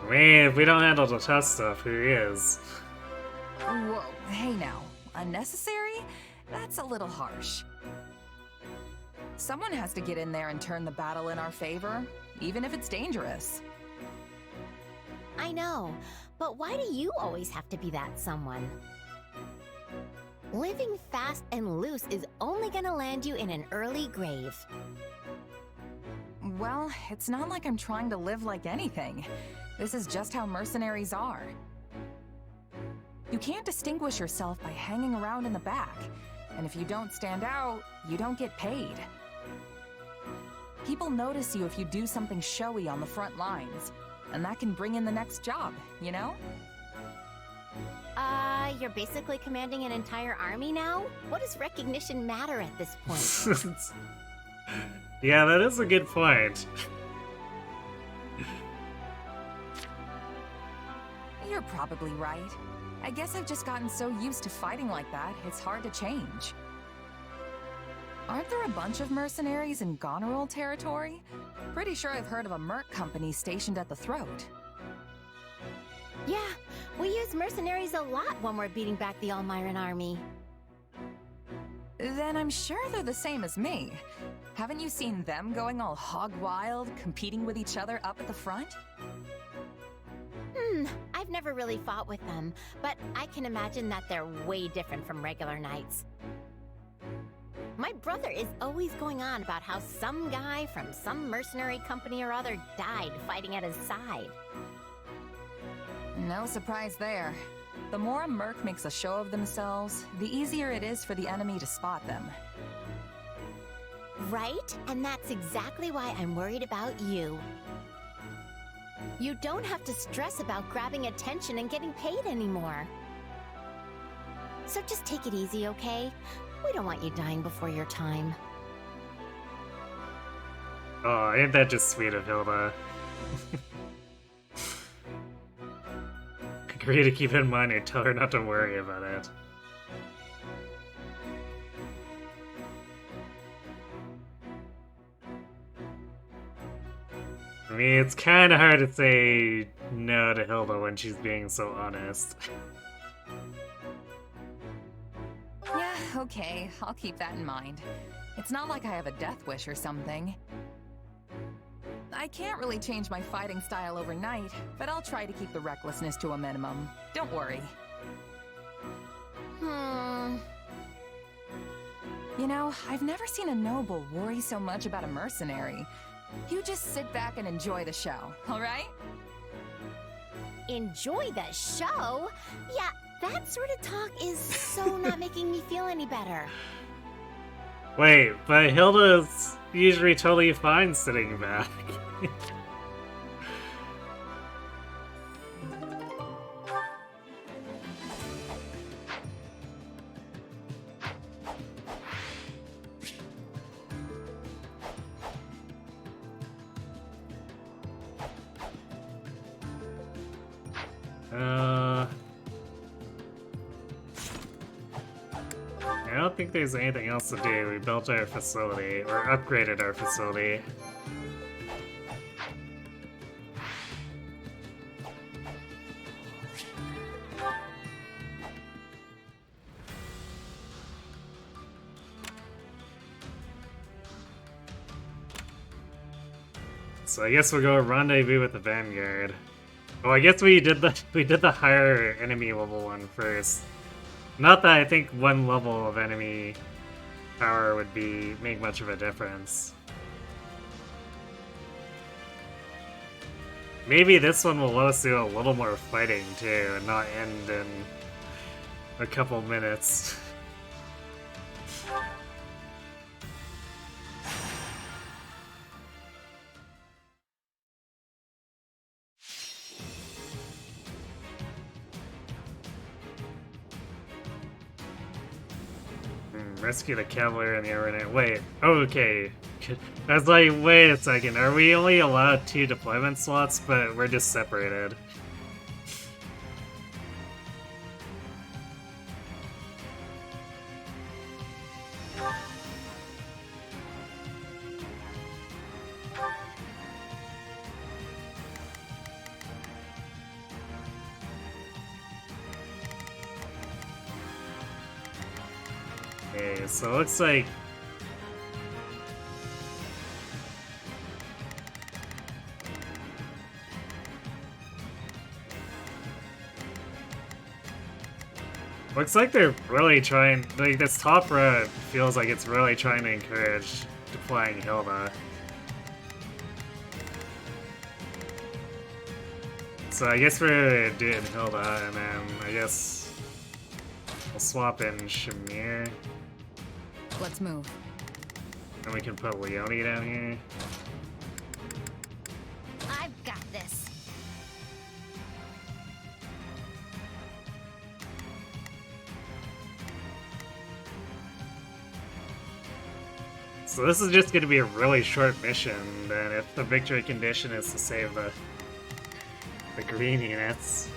I mean, if we don't handle the tough stuff, who is? Whoa, hey now. Unnecessary? That's a little harsh. Someone has to get in there and turn the battle in our favor, even if it's dangerous. I know, but why do you always have to be that someone? Living fast and loose is only gonna land you in an early grave. Well, it's not like I'm trying to live like anything. This is just how mercenaries are. You can't distinguish yourself by hanging around in the back. And if you don't stand out, you don't get paid. People notice you if you do something showy on the front lines. And that can bring in the next job, you know? You're basically commanding an entire army now? What does recognition matter at this point? Yeah, that is a good point. You're probably right. I guess I've just gotten so used to fighting like that, it's hard to change. Aren't there a bunch of mercenaries in Goneril territory? Pretty sure I've heard of a merc company stationed at the Throat. Yeah, we use mercenaries a lot when we're beating back the Almiran army. Then I'm sure they're the same as me. Haven't you seen them going all hog wild, competing with each other up at the front? I've never really fought with them, but I can imagine that they're way different from regular knights. My brother is always going on about how some guy from some mercenary company or other died fighting at his side. No surprise there. The more a merc makes a show of themselves, the easier it is for the enemy to spot them. Right? And that's exactly why I'm worried about you. You don't have to stress about grabbing attention and getting paid anymore. So just take it easy, okay? We don't want you dying before your time. Oh, ain't that just sweet of Hilda? Agree to keep in mind and tell her not to worry about it. I mean, it's kind of hard to say no to Hilda when she's being so honest. Yeah, okay, I'll keep that in mind. It's not like I have a death wish or something. I can't really change my fighting style overnight, but I'll try to keep the recklessness to a minimum. Don't worry. You know, I've never seen a noble worry so much about a mercenary. You just sit back and enjoy the show, alright? Enjoy the show? Yeah, that sort of talk is so not making me feel any better. Wait, but Hilda's usually totally fine sitting back. I don't think there's anything else to do. We built our facility, or upgraded our facility. So I guess we'll go rendezvous with the Vanguard. Oh, I guess we did the higher enemy level one first. Not that I think one level of enemy power would make much of a difference. Maybe this one will let us do a little more fighting too, and not end in a couple minutes. Rescue the cavalry and the arena. Wait, okay. I was like, wait a second, are we only allowed 2 deployment slots, but we're just separated? Okay, so it looks like Looks like they're really trying, like this top road feels like it's really trying to encourage deploying Hilda. So I guess we're doing Hilda, and then I guess we'll swap in Shamir. Let's move. And we can put Leone down here. I've got this. So this is just going to be a really short mission, and if the victory condition is to save the green units.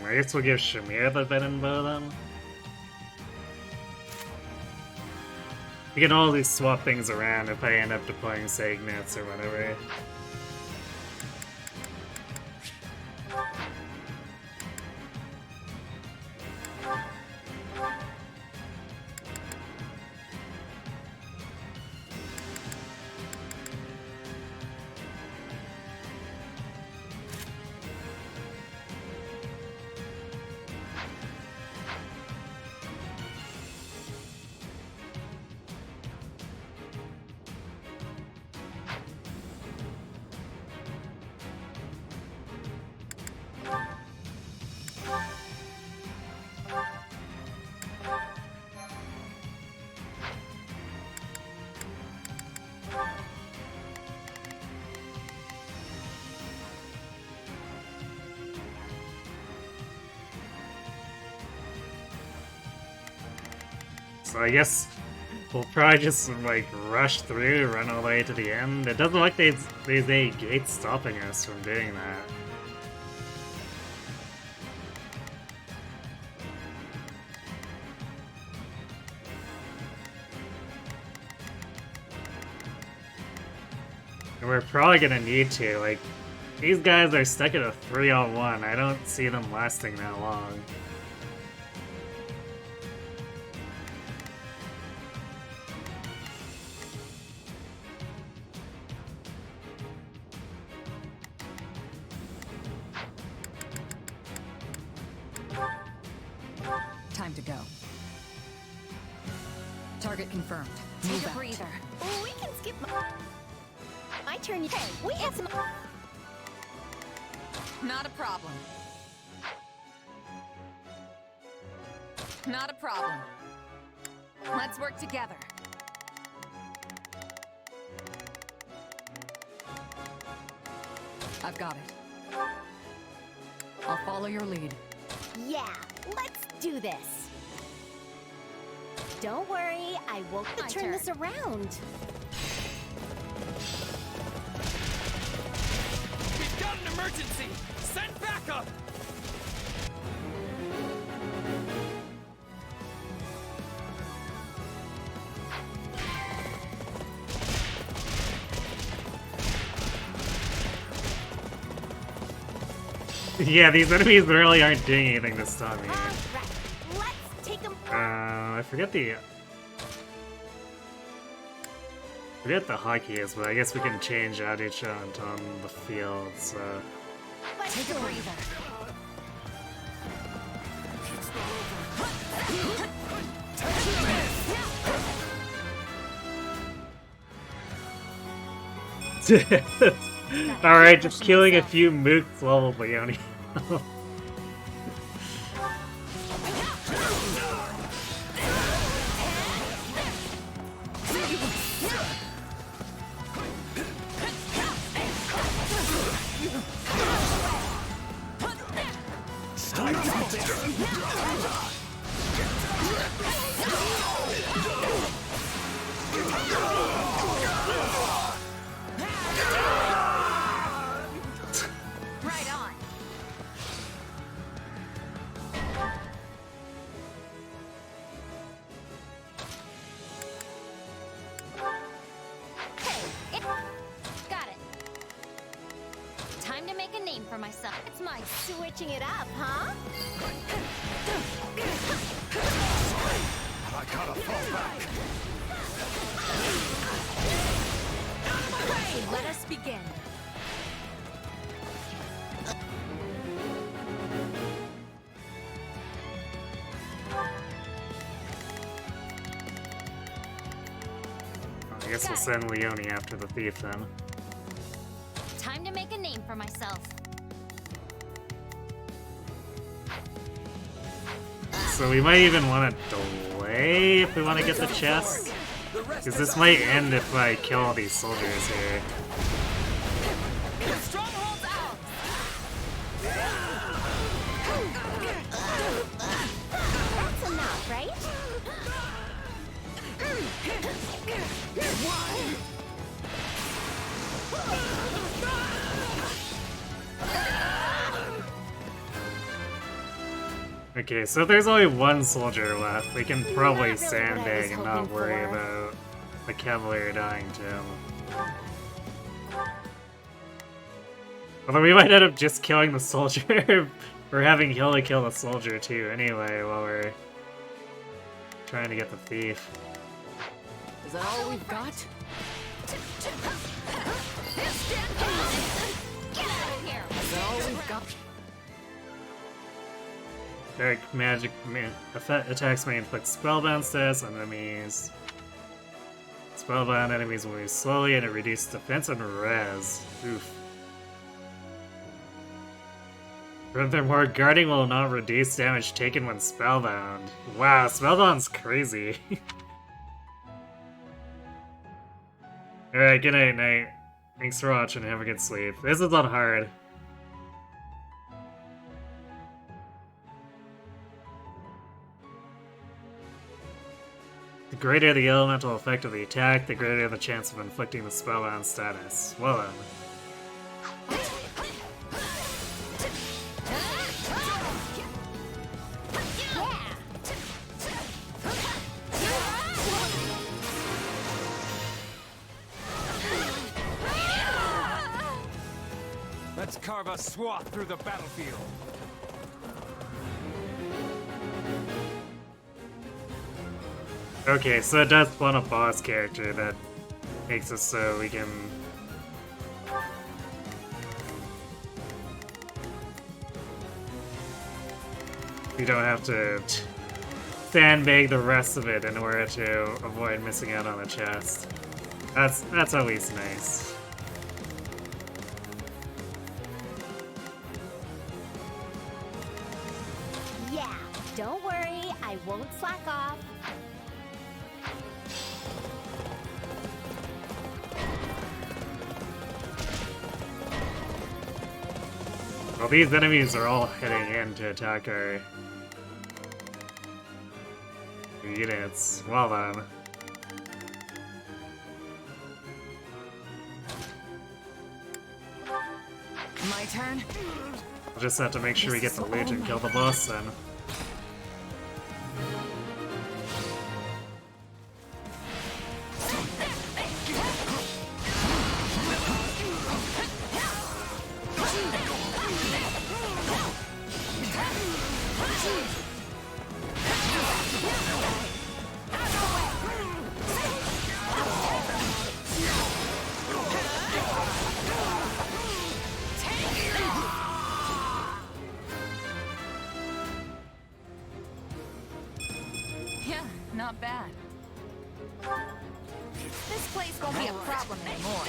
I guess we'll give Shamir the venom bow then. You can always swap things around if I end up deploying Sagnets or whatever. So I guess we'll probably just like rush through, run all the way to the end. It doesn't look like there's any gates stopping us from doing that. And we're probably gonna need to, like, these guys are stuck at a 3-on-1. I don't see them lasting that long. Time to go. Target confirmed. Take Move a out. breather. Oh, we can skip my turn. Hey, we have some. Not a problem. Not a problem. Let's work together. I've got it. I'll follow your lead. Yeah, let's do this. Don't worry, I won't My turn turn. this around. We've got an emergency! Send backup! Yeah, these enemies really aren't doing anything to stop me. All right, let's take them. I forget the hockey is, but I guess we can change out each on the field, so... Take a breather. Alright, just killing a few mooks level Leone. for myself. It's my switching it up, huh? I gotta fall back. Okay, let us begin. I guess we'll send Leone after the thief then. Time to make a name for myself. So we might even want to delay if we want to get the chest. Because this might end if I kill all these soldiers here. Strongholds out! That's enough, right? Okay, so if there's only one soldier left, we can probably Not really what I sandbag was and not hoping worry for. about the Cavalier dying to him. Although we might end up just killing the soldier, or having Hilda kill the soldier too anyway while we're trying to get the thief. Is that all we've got? Get out of here! Is that all we've got? Dark magic attacks may inflict spellbound status on enemies. Spellbound enemies will move slowly and it reduces defense and res. Oof. Furthermore, guarding will not reduce damage taken when spellbound. Wow, spellbound's crazy. Alright, good night, night. Thanks for watching, have a good sleep. This is not hard. The greater the elemental effect of the attack, the greater the chance of inflicting the spellbound status. Well then. Let's carve a swath through the battlefield. Okay, so it does spawn a boss character that makes it so we can... We don't have to sandbag the rest of it in order to avoid missing out on the chest. That's at least nice. Yeah, don't worry, I won't slack off. Well, these enemies are all heading in to attack our units. Well then. My turn? We'll just have to make sure we get the loot and kill the boss then. Yeah, not bad. This place won't be a problem anymore.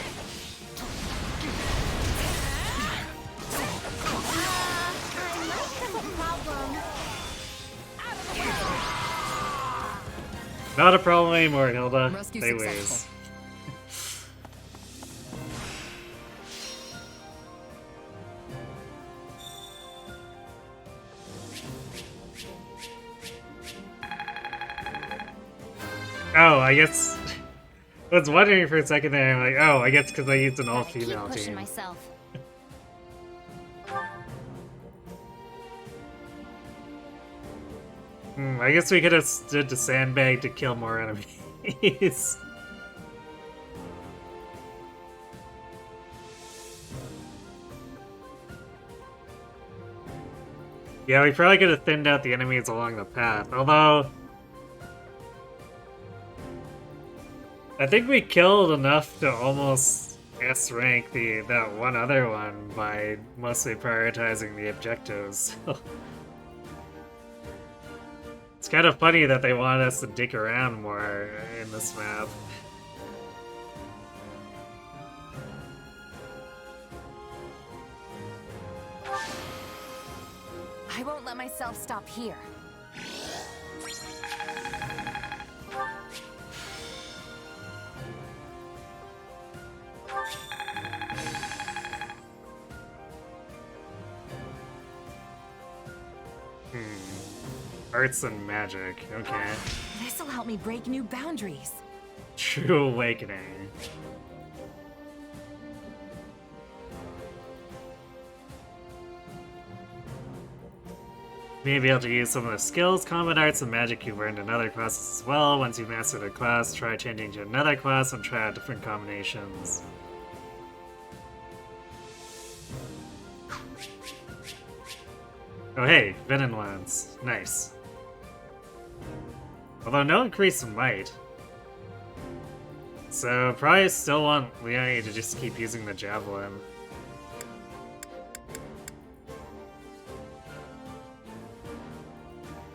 I might have a problem. Not a problem anymore, Hilda. Rescue They successful. lose. Oh, I guess... I was wondering for a second there, I'm like, oh, I guess because I used an Gotta all-female keep pushing team. myself. I guess we could have stood to sandbag to kill more enemies. Yeah, we probably could have thinned out the enemies along the path, although I think we killed enough to almost S rank that one other one by mostly prioritizing the objectives. It's kind of funny that they want us to dick around more in this map. I won't let myself stop here. Arts and magic, okay. This'll help me break new boundaries. True awakening. Maybe able to use some of the skills, combat arts, and magic you've learned in other classes as well. Once you've mastered a class, try changing to another class and try out different combinations. Oh hey, Venom Lance. Nice. Although no increase in might. So probably still want Leonie to just keep using the javelin.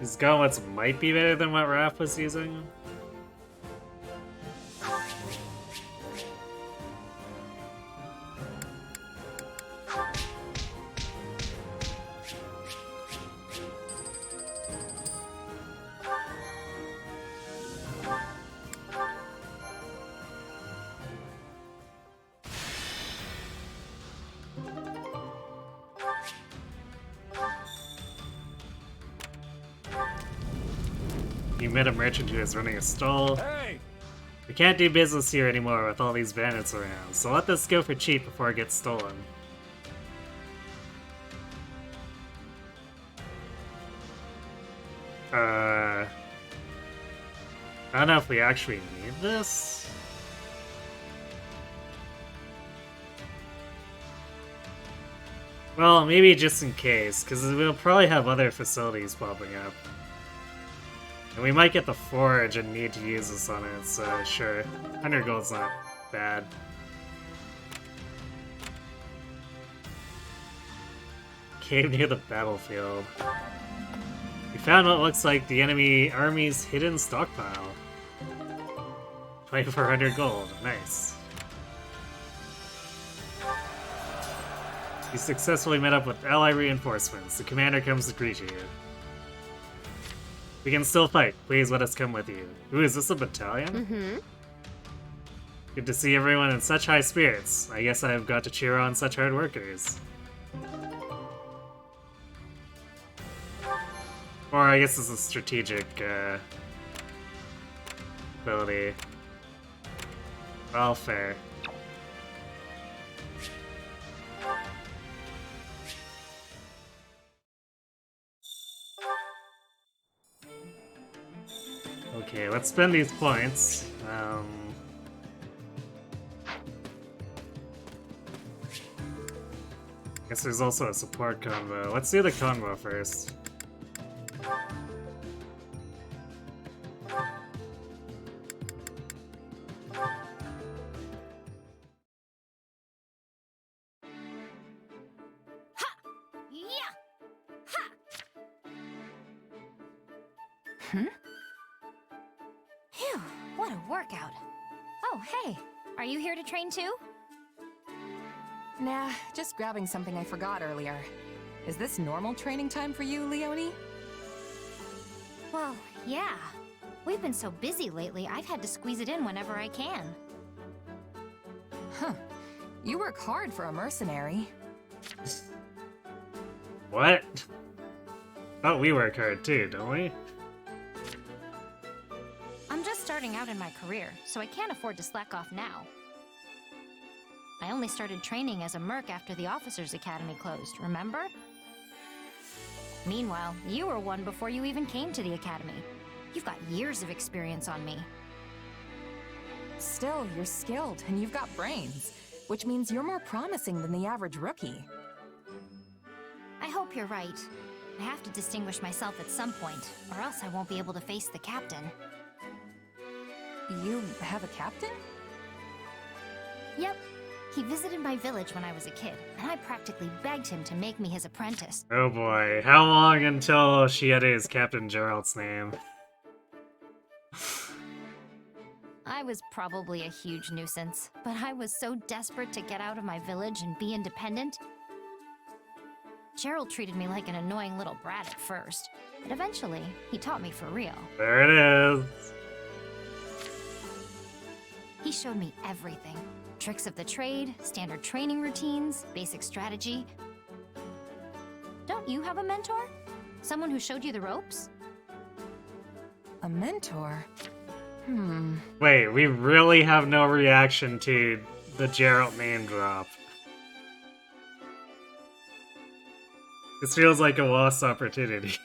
His gauntlets might be better than what Raph was using. You met a merchant who is running a stall. Hey! We can't do business here anymore with all these bandits around, so let this go for cheap before it gets stolen. I don't know if we actually need this. Well, maybe just in case, because we'll probably have other facilities popping up. And we might get the forge and need to use this on it, so sure. 100 gold's not bad. Cave near the battlefield. We found what looks like the enemy army's hidden stockpile. 2,400 gold, nice. You successfully met up with ally reinforcements. The commander comes to greet you. We can still fight. Please let us come with you. Ooh, is this a battalion? Mm-hmm. Good to see everyone in such high spirits. I guess I've got to cheer on such hard workers. Or I guess it's a strategic ability. Well, fair. Okay, let's spend these points. Guess there's also a support combo. Let's do the combo first. Phew, what a workout. Oh, hey, are you here to train too? Nah, just grabbing something I forgot earlier. Is this normal training time for you, Leonie? Well, yeah. We've been so busy lately, I've had to squeeze it in whenever I can. Huh. You work hard for a mercenary. What? Thought we work hard too, don't we? I'm just starting out in my career, so I can't afford to slack off now. I only started training as a merc after the Officers' Academy closed, remember? Meanwhile, you were one before you even came to the Academy. You've got years of experience on me. Still, you're skilled and you've got brains, which means you're more promising than the average rookie. I hope you're right. I have to distinguish myself at some point, or else I won't be able to face the captain. You have a captain? Yep. He visited my village when I was a kid, and I practically begged him to make me his apprentice. Oh boy, how long until she had his Captain Gerald's name? I was probably a huge nuisance, but I was so desperate to get out of my village and be independent. Gerald treated me like an annoying little brat at first, but eventually, he taught me for real. There it is. He showed me everything. Tricks of the trade, standard training routines, basic strategy. Don't you have a mentor? Someone who showed you the ropes? A mentor? Wait, we really have no reaction to the Gerald name drop. This feels like a lost opportunity.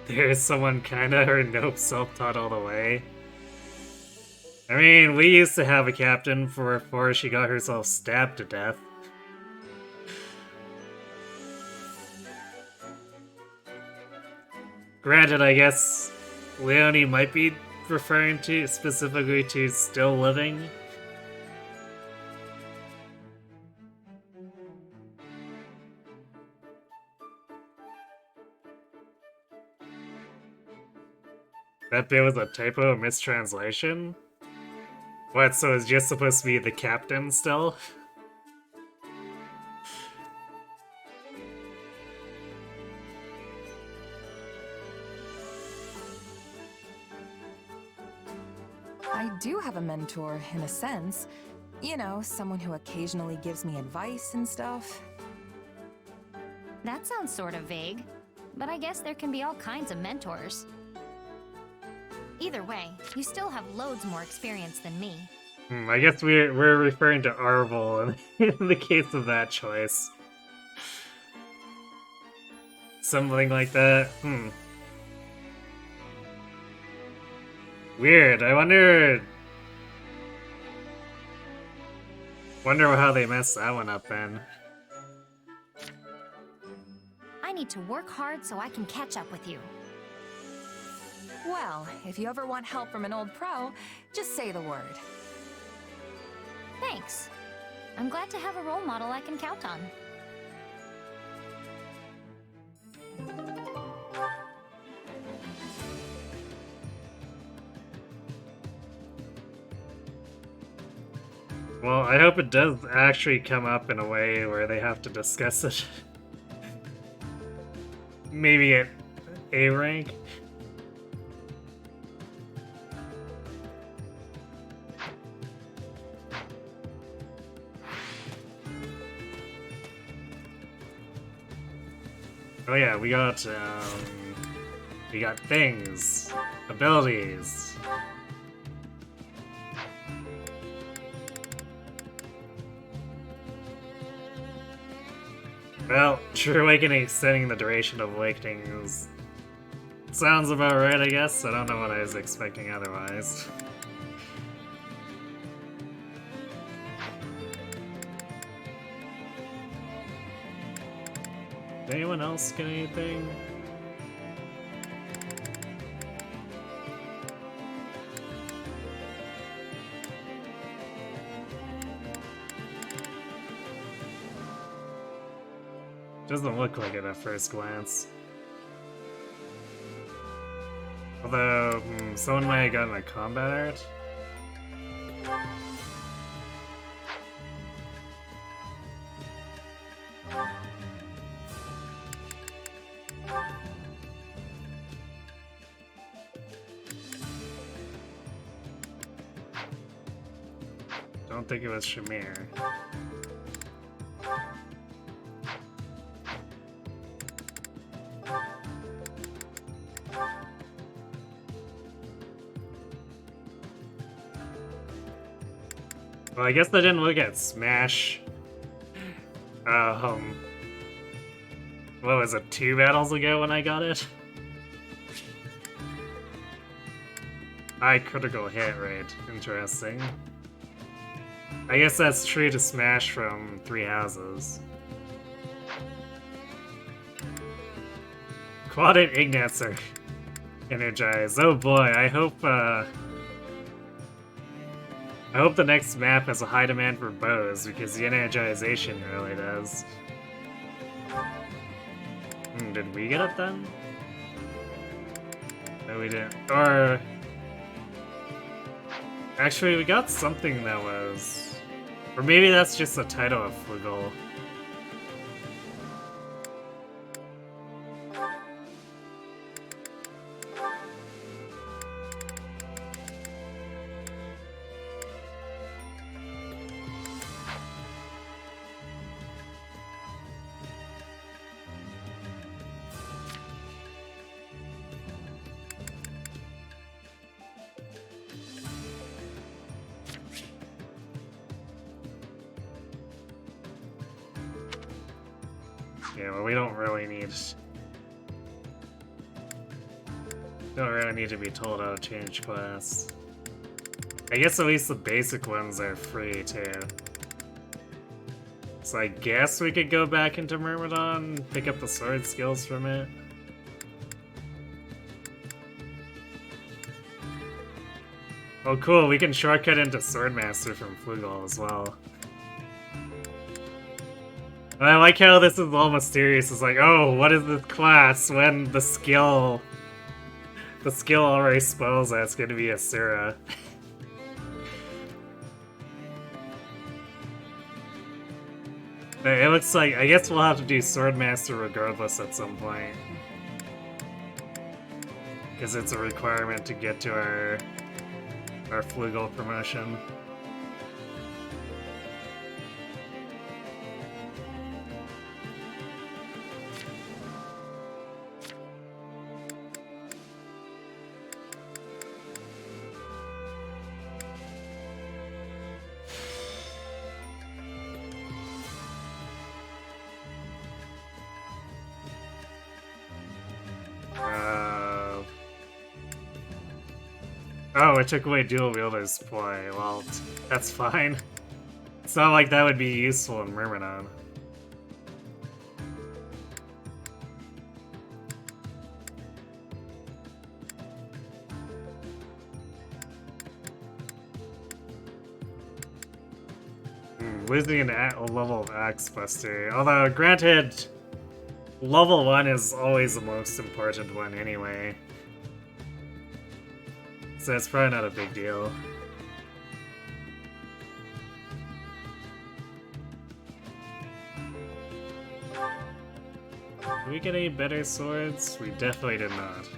There's someone kinda or nope self-taught all the way. I mean, we used to have a captain before she got herself stabbed to death. Granted, I guess Leonie might be referring to specifically to still living. That bit was a typo, a mistranslation? What, so it's just supposed to be the captain still? I do have a mentor, in a sense. You know, someone who occasionally gives me advice and stuff. That sounds sort of vague, but I guess there can be all kinds of mentors. Either way, you still have loads more experience than me. I guess we're referring to Arvel in the case of that choice. Something like that. Weird. I wonder how they messed that one up then. I need to work hard so I can catch up with you. Well, if you ever want help from an old pro, just say the word. Thanks. I'm glad to have a role model I can count on. Well, I hope it does actually come up in a way where they have to discuss it. Maybe at A rank. Oh yeah, we got things, abilities. Well, True Awakening extending the duration of awakening sounds about right, I guess. I don't know what I was expecting otherwise. Did anyone else get anything? Doesn't look like it at first glance. Although, someone might have gotten a combat art. Don't think it was Shamir. Well, I guess I didn't look at Smash. What was it, 2 battles ago when I got it? High critical hit rate. Interesting. I guess that's true to smash from 3 houses. Quad and Ignats are energized. Oh boy, I hope the next map has a high demand for bows, because the energization really does. Did we get it then? No, we didn't. Or... Actually, we got something that was... Or maybe that's just the title of Flugel. Yeah, well, we don't really need... Don't really need to be told how to change class. I guess at least the basic ones are free, too. So I guess we could go back into Myrmidon, pick up the sword skills from it. Oh cool, we can shortcut into Swordmaster from Flugel as well. I like how this is all mysterious. It's like, oh, what is this class when the skill already spells that it's gonna be Asura. It looks like, I guess we'll have to do Swordmaster regardless at some point. Because it's a requirement to get to our Flugel promotion. Oh, it took away dual wielders play. Well, that's fine. It's not like that would be useful in Myrmidon. Losing an level of Axe Buster. Although, granted, level 1 is always the most important one anyway. So it's probably not a big deal. Did we get any better swords? We definitely did not.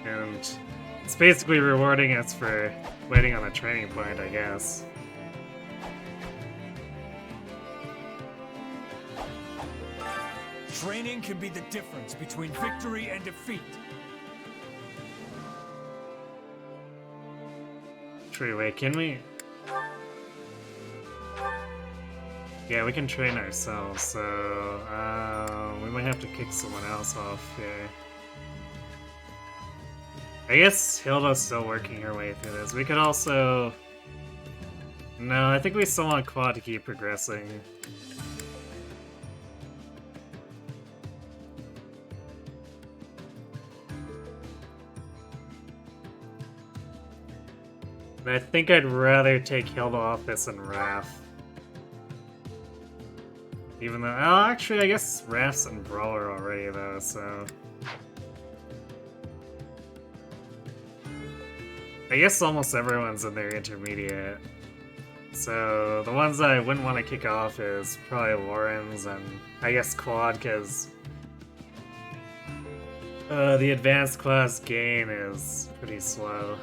And it's basically rewarding us for waiting on a training point, I guess. Training can be the difference between victory and defeat. True, wait, can we? Yeah, we can train ourselves, so we might have to kick someone else off here. I guess Hilda's still working her way through this. We could also... No, I think we still want Quad to keep progressing. But I think I'd rather take Hilda off this than Raph. Even though... Oh, actually, I guess Raph's in Brawler already, though, so... I guess almost everyone's in their intermediate. So the ones that I wouldn't want to kick off is probably Lauren's and I guess Quad, because the advanced class gain is pretty slow.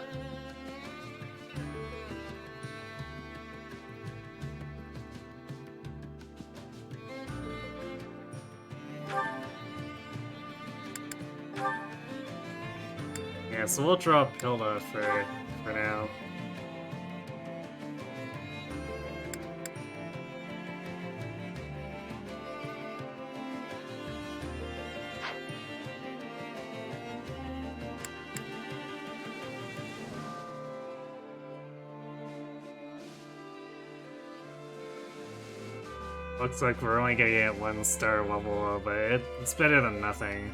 Yeah, so we'll drop Hilda for now. Looks like we're only gonna get 1 star level, but it's better than nothing.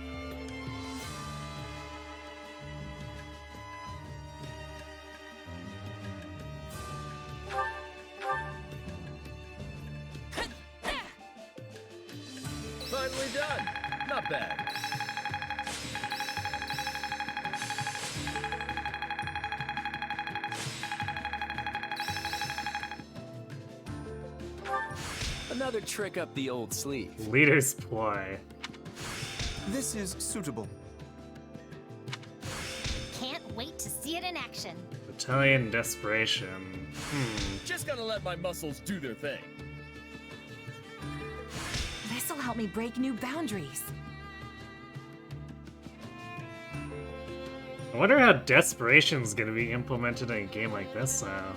Finally done. Not bad. Another trick up the old sleeve. Leader's ploy. This is suitable. Can't wait to see it in action. Battalion Desperation. Just gotta let my muscles do their thing. This'll help me break new boundaries. I wonder how Desperation's gonna be implemented in a game like this now.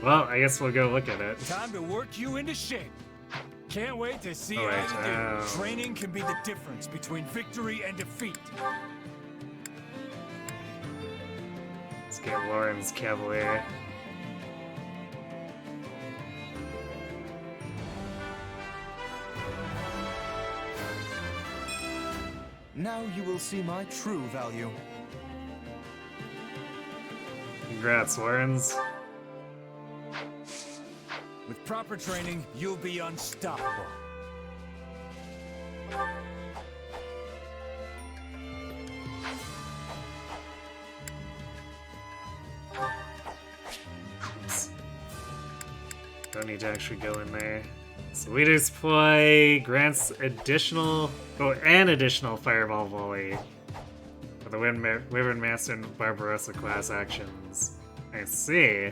Well, I guess we'll go look at it. Time to work you into shape. Can't wait to see Alright, how you do. Training can be the difference between victory and defeat. Let's get Lauren's Cavalier. Now you will see my true value. Congrats, Laurens. With proper training, you'll be unstoppable. Oops. Don't need to actually go in there. So Leader's Ploy grants an additional Fireball Volley for the Wyvern Master and Barbarossa class actions. I see.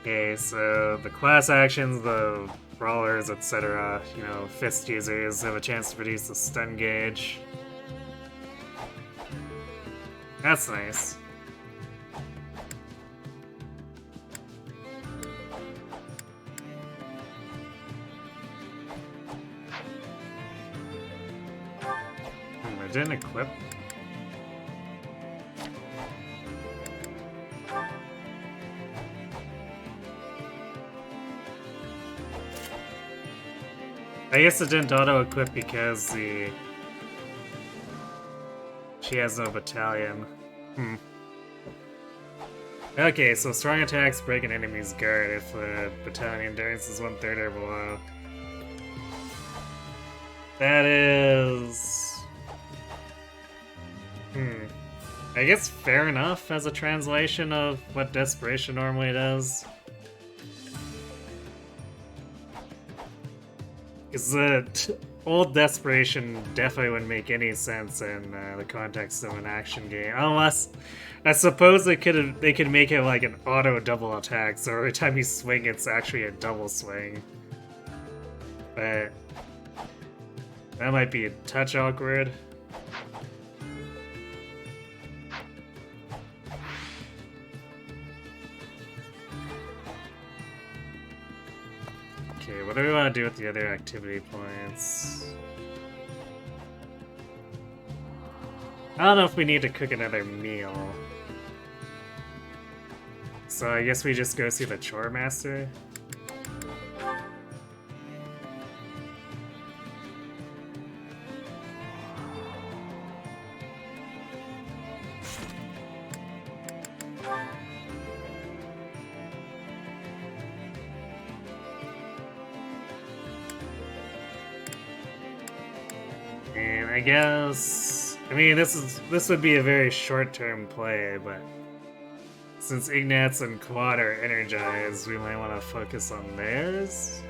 Okay, so the class actions, the brawlers, etc., you know, fist users have a chance to produce a stun gauge. That's nice. I didn't equip. I guess it didn't auto-equip because she has no battalion. Okay, so strong attacks break an enemy's guard if the battalion endurance is 1/3 or below. That is... I guess fair enough as a translation of what Desperation normally does. Because the old Desperation definitely wouldn't make any sense in the context of an action game, unless I suppose they could make it like an auto double attack, so every time you swing, it's actually a double swing. But that might be a touch awkward. Okay, what do we want to do with the other activity points? I don't know if we need to cook another meal. So I guess we just go see the Chore Master. And I guess, I mean, this would be a very short-term play, but since Ignatz and Quad are energized, we might want to focus on theirs.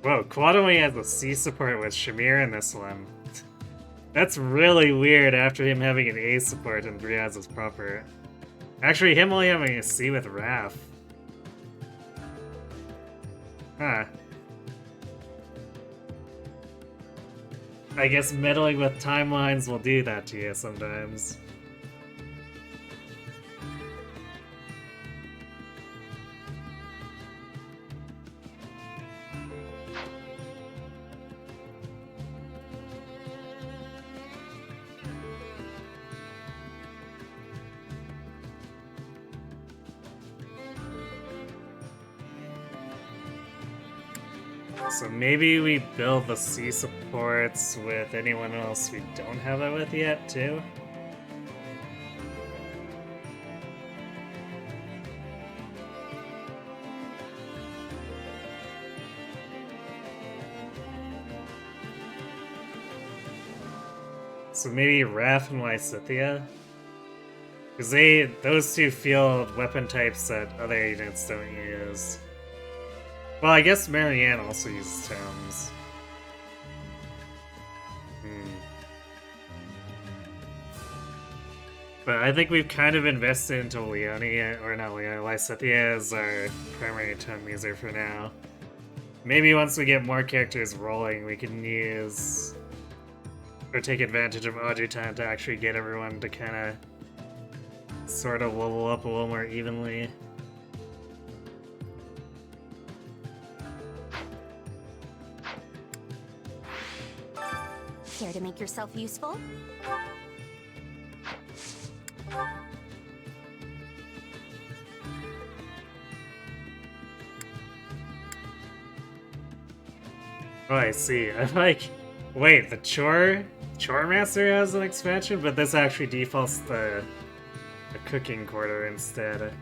Whoa, Quad only has a C support with Shamir in this one. That's really weird after him having an A support and Briaz is proper. Actually, him only having a C with Raph. Huh. I guess meddling with timelines will do that to you sometimes. So maybe we build the C supports with anyone else we don't have it with yet, too? So maybe Raph and Lysithea? Because those two field weapon types that other units don't use. Well, I guess Marianne also uses tomes. But I think we've kind of invested into Leonie, or not Leonie, Lysithea as our primary tome user for now. Maybe once we get more characters rolling, we can use or take advantage of Ajutan to actually get everyone to kind of sort of level up a little more evenly. Care to make yourself useful? Oh, I see. I'm like, wait, the Chore Master has an expansion, but this actually defaults the cooking quarter instead.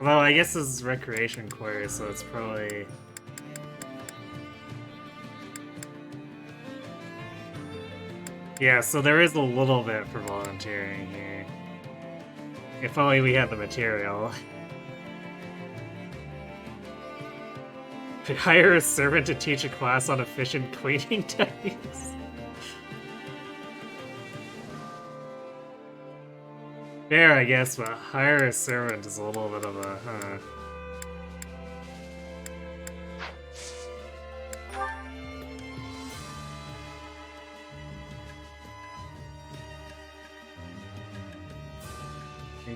Well, I guess this is recreation quarter, so it's probably... Yeah, so there is a little bit for volunteering here. If only we had the material. Hire a servant to teach a class on efficient cleaning techniques. Fair, I guess, but hire a servant is a little bit of a,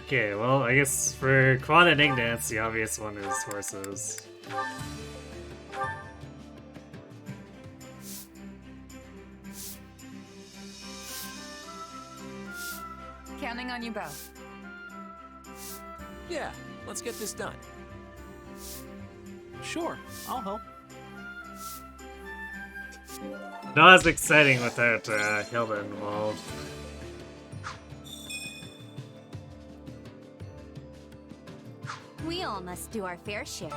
Okay, well, I guess for Quan and Ignatz, the obvious one is horses. Counting on you both. Yeah, let's get this done. Sure, I'll help. Not as exciting without Hilda involved. We all must do our fair share.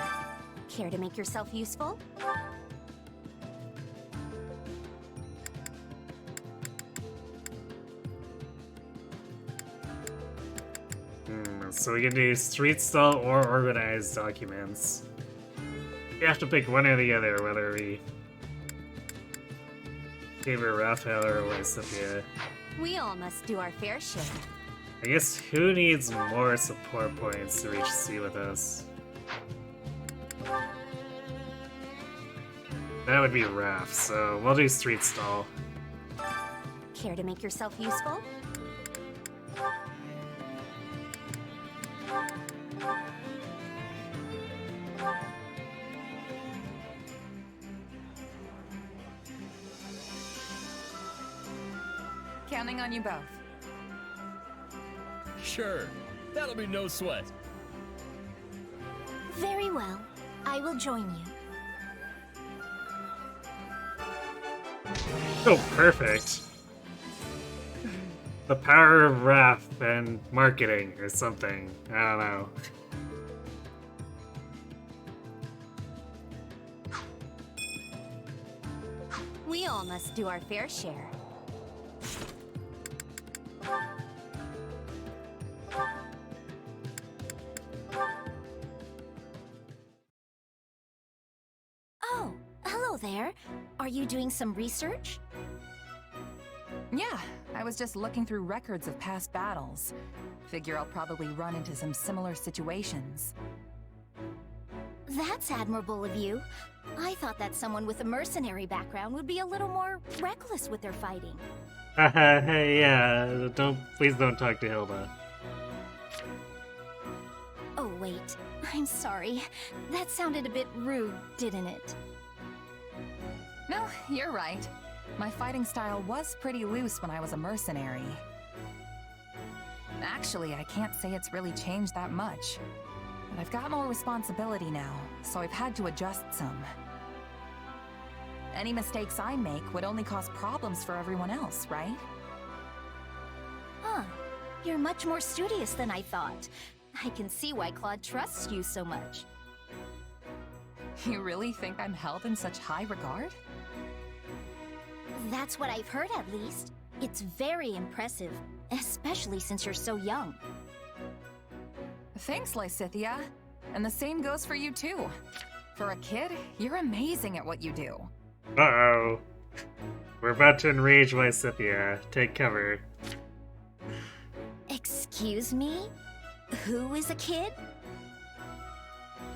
Care to make yourself useful? So we can do street stall or organized documents. You have to pick one or the other, whether we favor Raphael or Lysithea. We all must do our fair share. I guess who needs more support points to reach C with us? That would be Raph, so we'll do street stall. Care to make yourself useful? Counting on you both. Sure, that'll be no sweat. Very well. I will join you. Oh, perfect. The power of Raph and marketing or something. I don't know. We all must do our fair share. Oh, hello there. Are you doing some research? Yeah, I was just looking through records of past battles. Figure I'll probably run into some similar situations. That's admirable of you. I thought that someone with a mercenary background would be a little more reckless with their fighting. Hey, yeah, please don't talk to Hilda. Oh, wait. I'm sorry. That sounded a bit rude, didn't it? No, you're right. My fighting style was pretty loose when I was a mercenary. Actually, I can't say it's really changed that much. But I've got more responsibility now, so I've had to adjust some. Any mistakes I make would only cause problems for everyone else, right? Huh. You're much more studious than I thought. I can see why Claude trusts you so much. You really think I'm held in such high regard? That's what I've heard, at least. It's very impressive, especially since you're so young. Thanks, Lysithea. And the same goes for you, too. For a kid, you're amazing at what you do. Uh-oh. We're about to enrage Lysithea. Take cover. Excuse me? Who is a kid?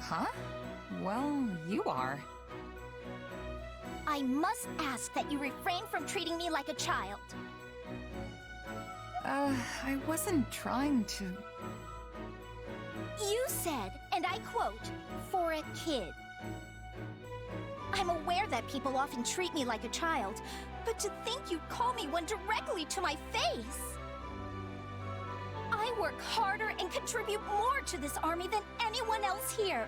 Huh? Well, you are. I must ask that you refrain from treating me like a child. I wasn't trying to... You said, and I quote, for a kid. I'm aware that people often treat me like a child, but to think you'd call me one directly to my face! I work harder and contribute more to this army than anyone else here.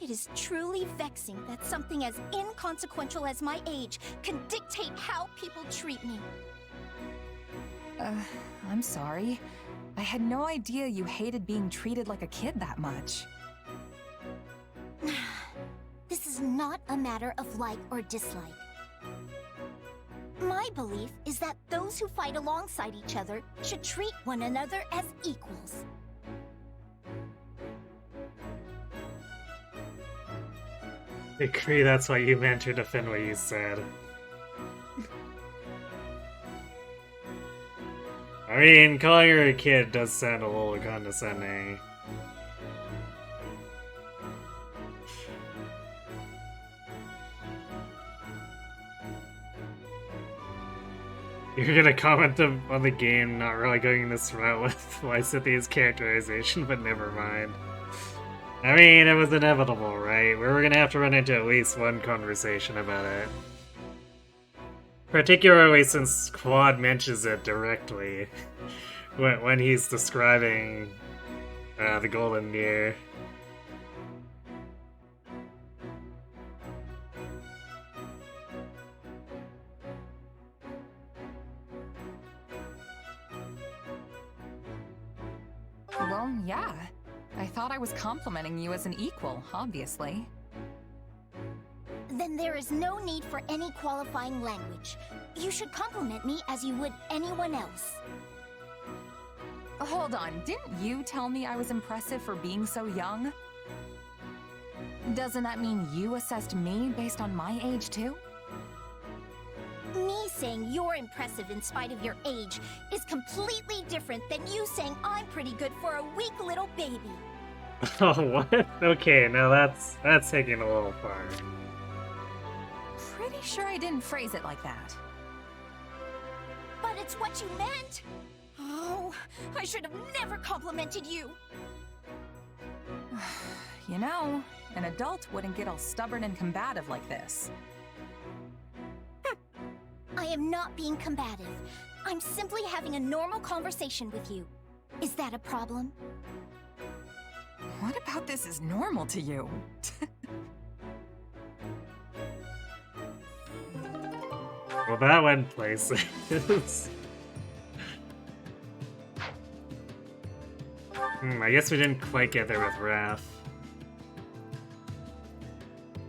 It is truly vexing that something as inconsequential as my age can dictate how people treat me. I'm sorry. I had no idea you hated being treated like a kid that much. This is not a matter of like or dislike. My belief is that those who fight alongside each other should treat one another as equals. I agree, that's what you meant to defend what you said. I mean, calling her a kid does sound a little condescending. You're gonna comment on the game not really going this route with Lysithea's characterization, but never mind. I mean, it was inevitable, right? We were gonna have to run into at least one conversation about it. Particularly since Claude mentions it directly when he's describing the Golden Deer. Well, yeah. I thought I was complimenting you as an equal, obviously. Then there is no need for any qualifying language. You should compliment me as you would anyone else. Hold on, didn't you tell me I was impressive for being so young? Doesn't that mean you assessed me based on my age, too? Me saying you're impressive in spite of your age is completely different than you saying I'm pretty good for a weak little baby. Oh, what? Okay, now that's taking a little far. Pretty sure I didn't phrase it like that. But it's what you meant! Oh, I should have never complimented you! You know, an adult wouldn't get all stubborn and combative like this. I am not being combative. I'm simply having a normal conversation with you. Is that a problem? What about this is normal to you? Well, that went places. I guess we didn't quite get there with Wrath.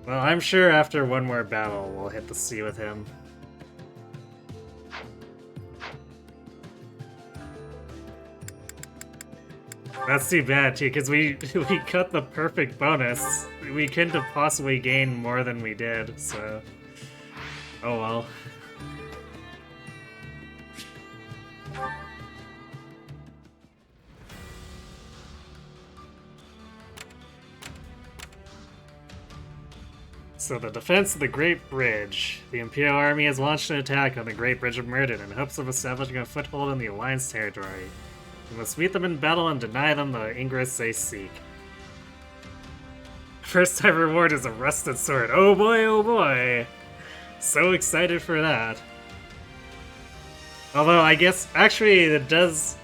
Well, I'm sure after one more battle, we'll hit the sea with him. That's too bad, too, because we cut the perfect bonus. We couldn't have possibly gained more than we did, so... Oh well. So the defense of the Great Bridge. The Imperial Army has launched an attack on the Great Bridge of Myrden in hopes of establishing a foothold in the Alliance territory. We must meet them in battle and deny them the ingress they seek. First time reward is a rusted sword. Oh boy, oh boy! So excited for that. Although I guess actually it does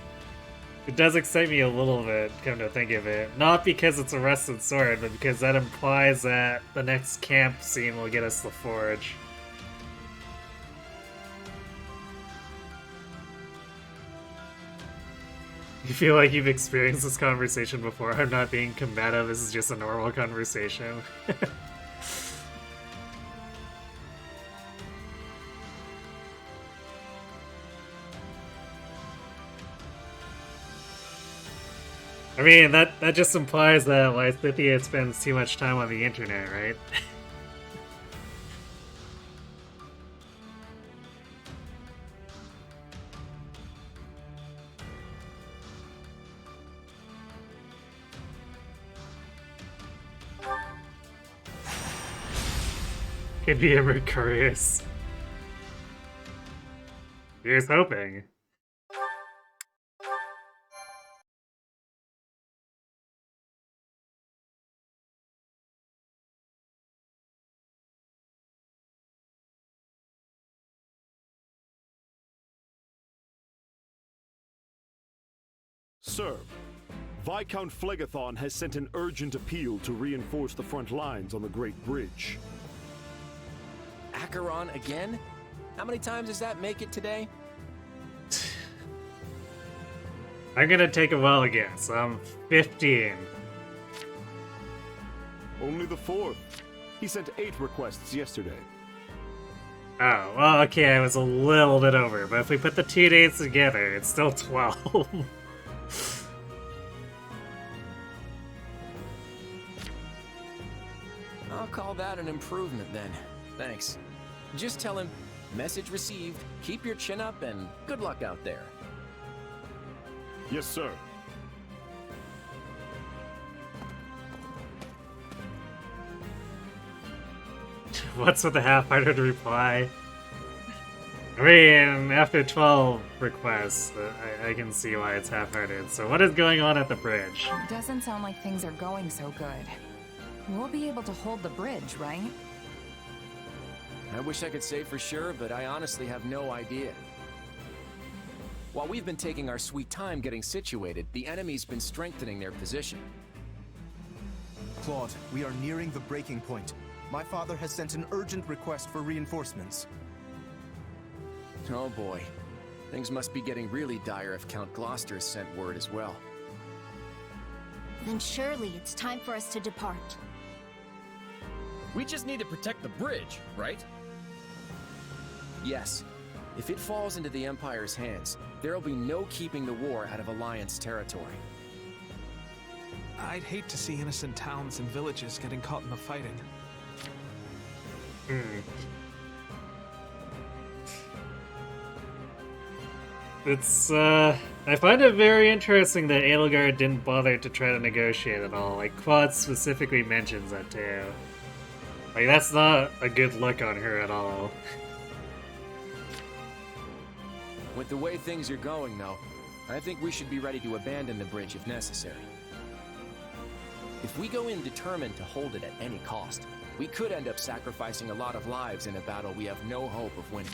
excite me a little bit, come to think of it. Not because it's a rusted sword, but because that implies that the next camp scene will get us the forge. You feel like you've experienced this conversation before? I'm not being combative, this is just a normal conversation. I mean, that just implies that Lysithea spends too much time on the internet, right? Could be a Mercurius. Here's hoping. Sir, Viscount Phlegathon has sent an urgent appeal to reinforce the front lines on the Great Bridge. Acheron again? How many times does that make it today? I'm gonna take a wild guess. 15. Only the 4th. He sent 8 requests yesterday. Oh, well, okay, I was a little bit over, but if we put the 2 days together, it's still 12. I'll call that an improvement then. Thanks. Just tell him, message received, keep your chin up, and good luck out there. Yes, sir. What's with the half-hearted reply? I mean, after 12 requests, I can see why it's half-hearted. So what is going on at the bridge? Doesn't sound like things are going so good. We'll be able to hold the bridge, right? I wish I could say for sure, but I honestly have no idea. While we've been taking our sweet time getting situated, the enemy's been strengthening their position. Claude, we are nearing the breaking point. My father has sent an urgent request for reinforcements. Oh boy. Things must be getting really dire if Count Gloucester sent word as well. Then surely it's time for us to depart. We just need to protect the bridge, right? Yes. If it falls into the Empire's hands, there'll be no keeping the war out of Alliance territory. I'd hate to see innocent towns and villages getting caught in the fighting. It's, I find it very interesting that Edelgard didn't bother to try to negotiate at all. Like, Claude specifically mentions that too. Like, that's not a good look on her at all. With the way things are going, though, I think we should be ready to abandon the bridge if necessary. If we go in determined to hold it at any cost, we could end up sacrificing a lot of lives in a battle we have no hope of winning.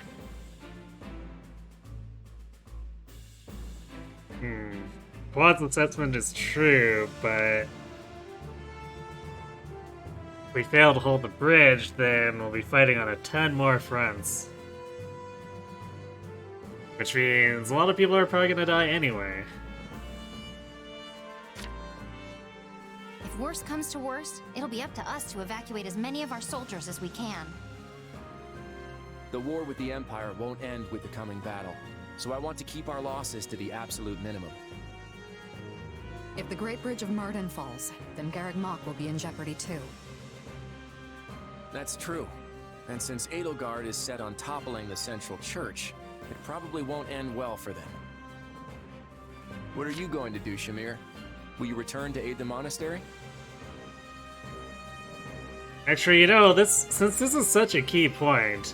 Claude's assessment is true, but if we fail to hold the bridge, then we'll be fighting on a ton more fronts. Which means a lot of people are probably gonna die anyway. If worse comes to worst, it'll be up to us to evacuate as many of our soldiers as we can. The war with the Empire won't end with the coming battle, so I want to keep our losses to the absolute minimum. If the Great Bridge of Myrden falls, then Garreg Mach will be in jeopardy too. That's true. And since Edelgard is set on toppling the Central Church, it probably won't end well for them. What are you going to do, Shamir? Will you return to aid the monastery? Actually, since this is such a key point,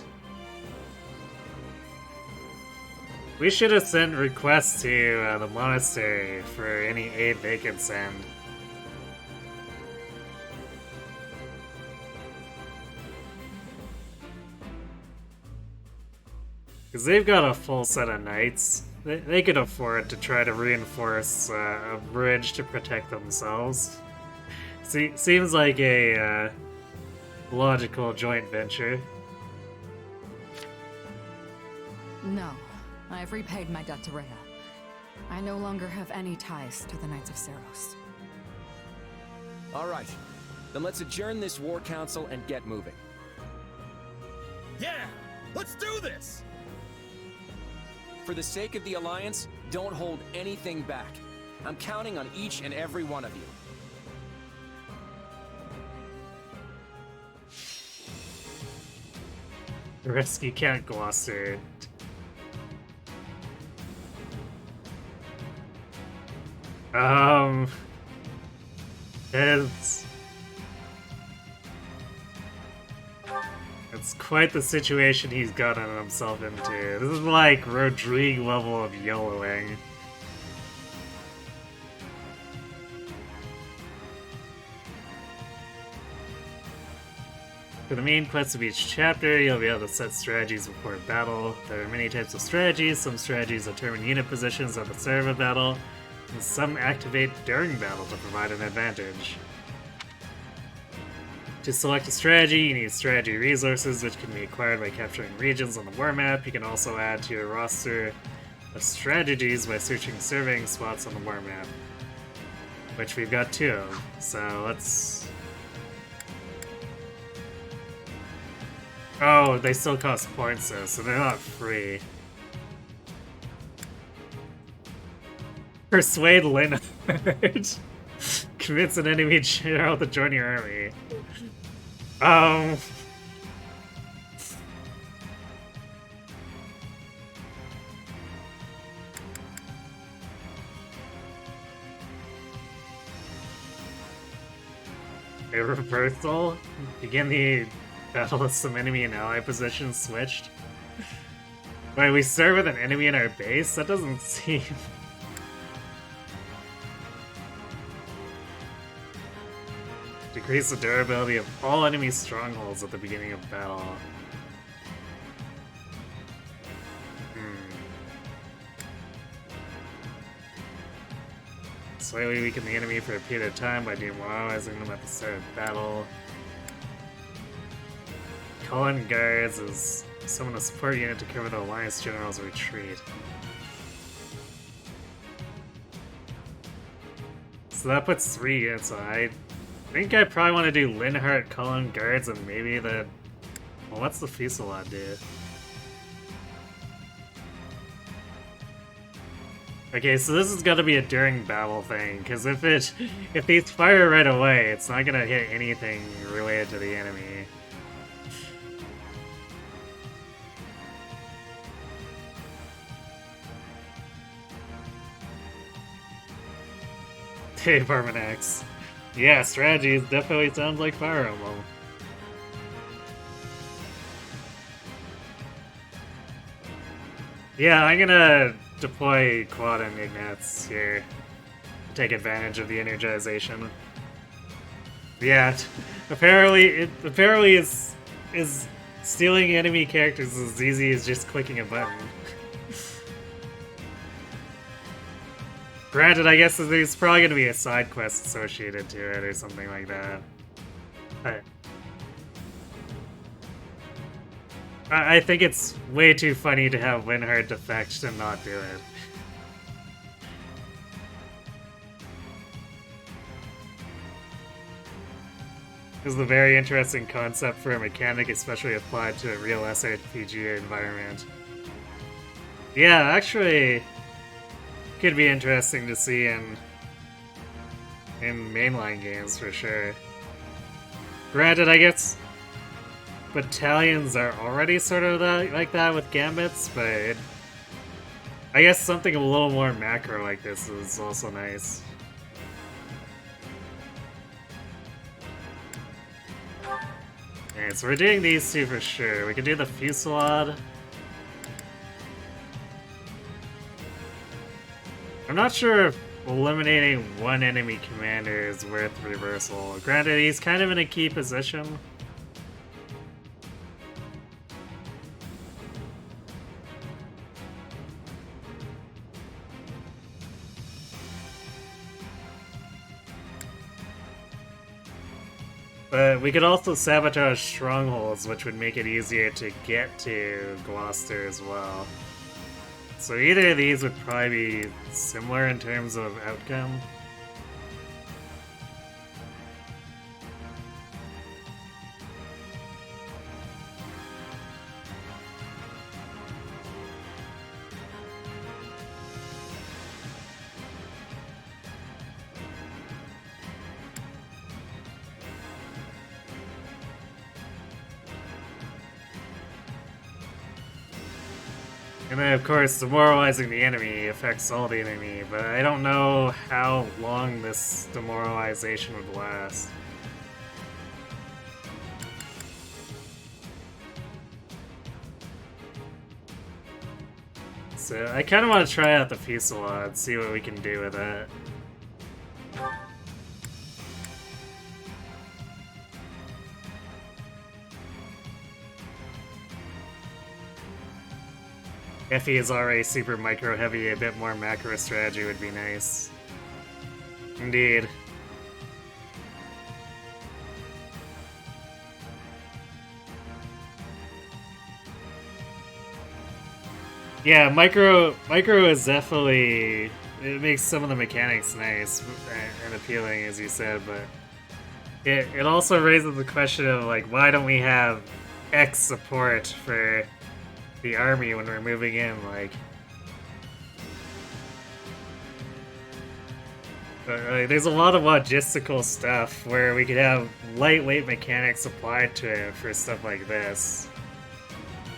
we should have sent requests to the monastery for any aid they could send. Because they've got a full set of knights. They could afford to try to reinforce a bridge to protect themselves. Seems like a logical joint venture. No, I have repaid my debt to Rhea. I no longer have any ties to the Knights of Seiros. All right, then let's adjourn this war council and get moving. Yeah, let's do this! For the sake of the Alliance, don't hold anything back. I'm counting on each and every one of you. Rescue Count Gloucester. It's quite the situation he's gotten himself into. This is like Rodrigue level of YOLOing. For the main quests of each chapter, you'll be able to set strategies before battle. There are many types of strategies. Some strategies determine unit positions at the start of a battle, and some activate during battle to provide an advantage. To select a strategy, you need strategy resources, which can be acquired by capturing regions on the war map. You can also add to your roster of strategies by searching surveying spots on the war map, which we've got 2 of. So let's... Oh, they still cost points though, so they're not free. Persuade Linhardt. Convince an enemy general to join your army. A reversal? Begin the battle with some enemy and ally positions switched? Wait, we start with an enemy in our base? That doesn't seem... Decrease the durability of all enemy strongholds at the beginning of battle. Slightly weaken the enemy for a period of time by demoralizing them at the start of battle. Call in guards is summon a support unit to cover the Alliance General's retreat. So that puts 3 units on. I think I probably want to do Linhardt, call in guards, and maybe the... Well, what's the Fusillade do? Okay, so this has got to be a during battle thing, because if these fire right away, it's not gonna hit anything related to the enemy. Hey, Apartment X. Yeah, strategy definitely sounds like Fire Emblem. Yeah, I'm gonna deploy Quad and Ignatz here to take advantage of the energization. Yeah, apparently is stealing enemy characters as easy as just clicking a button. Granted, I guess there's probably going to be a side quest associated to it or something like that. I think it's way too funny to have Linhardt defect and not do it. This is a very interesting concept for a mechanic, especially applied to a real SRPG environment. Yeah, actually... could be interesting to see in mainline games for sure. Granted, I guess battalions are already sort of like that with gambits, but I guess something a little more macro like this is also nice. Alright, so we're doing these two for sure. We could do the Fusillade. I'm not sure if eliminating one enemy commander is worth reversal. Granted, he's kind of in a key position. But we could also sabotage strongholds, which would make it easier to get to Gloucester as well. So either of these would probably be similar in terms of outcome. And then, of course, demoralizing the enemy affects all the enemy, but I don't know how long this demoralization would last. So I kind of want to try out the Fusillade, see what we can do with it. If he is already super micro heavy, a bit more macro strategy would be nice. Indeed. Yeah, micro is definitely, it makes some of the mechanics nice and appealing, as you said, but it also raises the question of, like, why don't we have X support for the army when we're moving in, like... there's a lot of logistical stuff where we could have lightweight mechanics applied to it for stuff like this.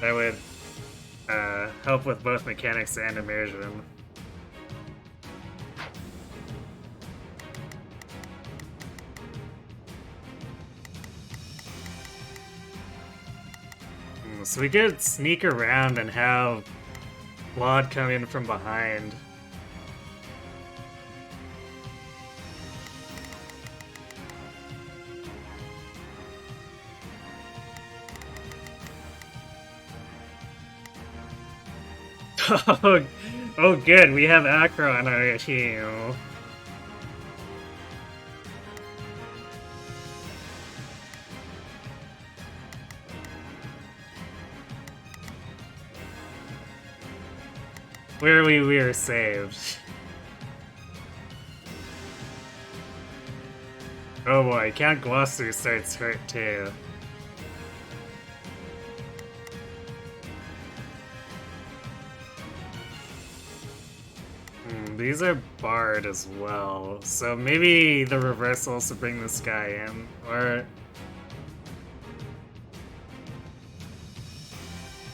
That would help with both mechanics and immersion. So we could sneak around and have Claude come in from behind. Oh good, we have Acro on our team. We are saved. Oh boy, Count Gloucester starts hurt too. These are barred as well, so maybe the reversals to bring this guy in, or...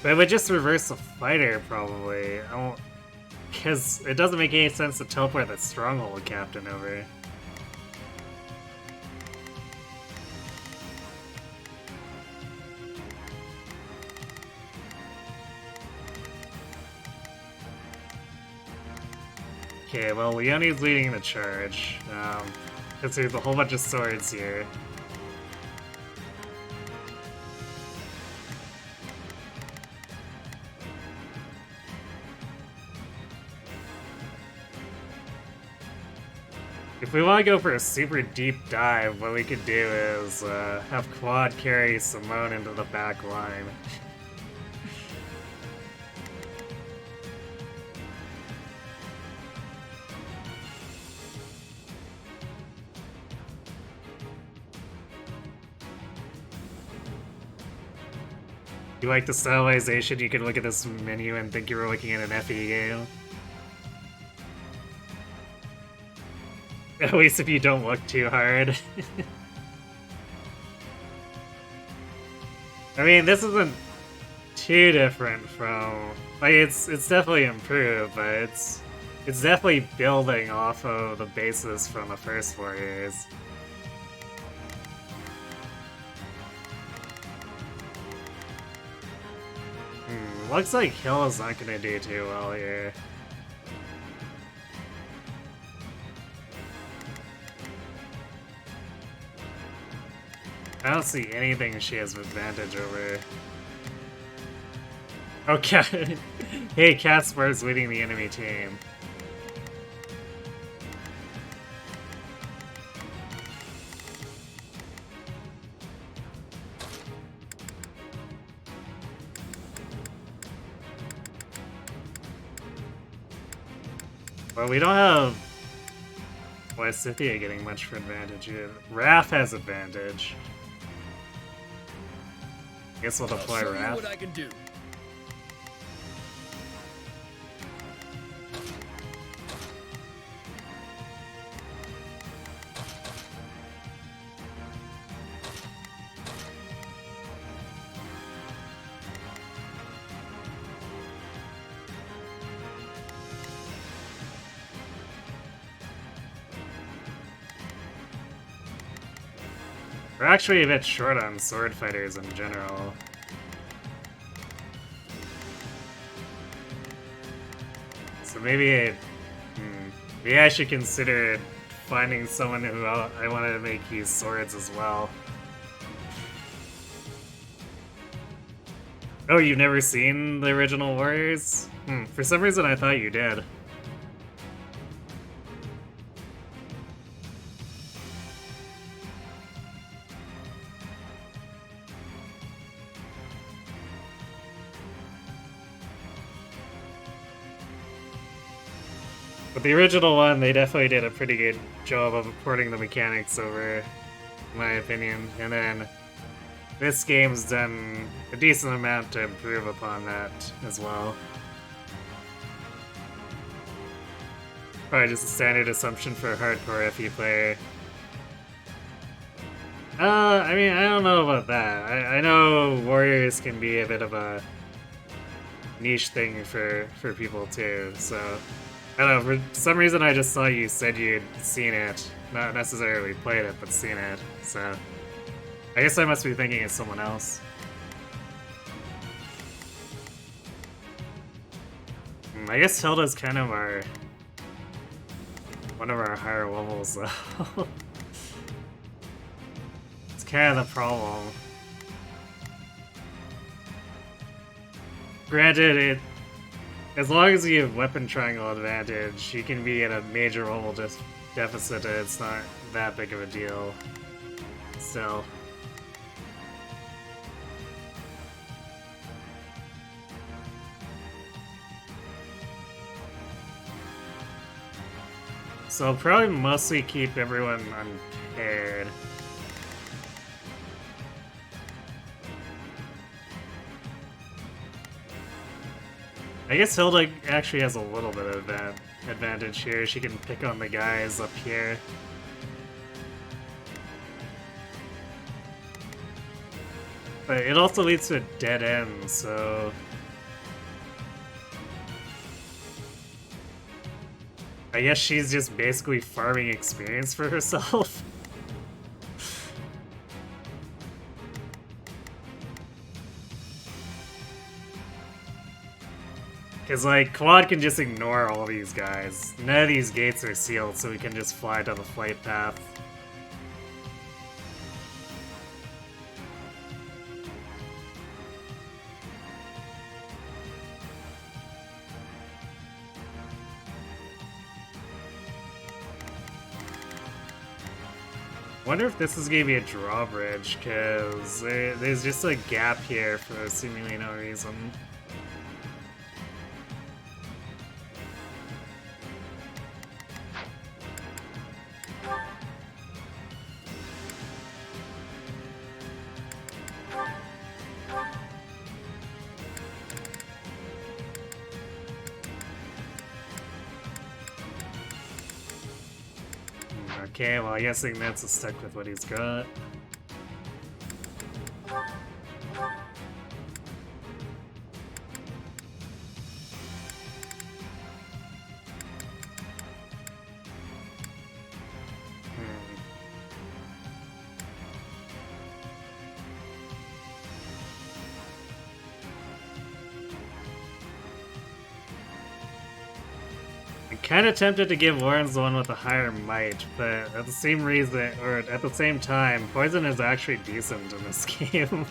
But it would just reverse the fighter, probably. Because it doesn't make any sense to teleport that Stronghold Captain over. Okay, well, Leonie's leading the charge. Because there's a whole bunch of swords here. If we want to go for a super deep dive, what we could do is have Claude carry Simone into the back line. You like the stylization? You can look at this menu and think you were looking at an FE game. At least if you don't look too hard. I mean, this isn't too different from, like, it's definitely improved, but it's definitely building off of the basis from the first Warriors. Looks like Hill's not gonna do too well here. I don't see anything she has advantage over. Okay. Hey, Casper's leading the enemy team. Well, we don't have Scythia getting much for advantage here. Raph has advantage. Guess we'll deploy Raph. What I can do. We're actually a bit short on sword fighters in general. So maybe I should consider finding someone who I wanted to make use swords as well. Oh, you've never seen the original Warriors? For some reason I thought you did. But the original one, they definitely did a pretty good job of porting the mechanics over, in my opinion. And then this game's done a decent amount to improve upon that as well. Probably just a standard assumption for a hardcore FE player. I mean, I don't know about that. I know Warriors can be a bit of a niche thing for people too, so... I don't know, for some reason I just saw you said you'd seen it. Not necessarily played it, but seen it, so... I guess I must be thinking of someone else. I guess Hilda's kind of one of our higher levels, though. It's kind of the problem. Granted, as long as you have weapon triangle advantage, you can be at a major level deficit, and it's not that big of a deal. Still. So I'll probably mostly keep everyone unpaired. I guess Hilda actually has a little bit of advantage here. She can pick on the guys up here. But it also leads to a dead end, so... I guess she's just basically farming experience for herself. Because, like, Quad can just ignore all these guys. None of these gates are sealed, so we can just fly down the flight path. Wonder if this is gonna be a drawbridge, because there's just a gap here for seemingly no reason. Okay, well, I guess Ignatz is stuck with what he's got. kind of tempted to give Lawrence the one with the higher might, but at the same reason, or at the same time, poison is actually decent in this game.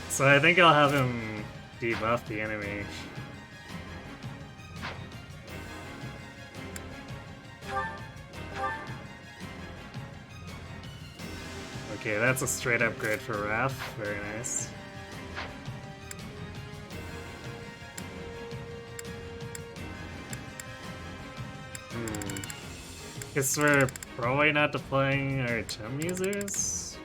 So I think I'll have him debuff the enemy. Okay, that's a straight upgrade for Raph. Very nice. Guess we're probably not deploying our Tim users?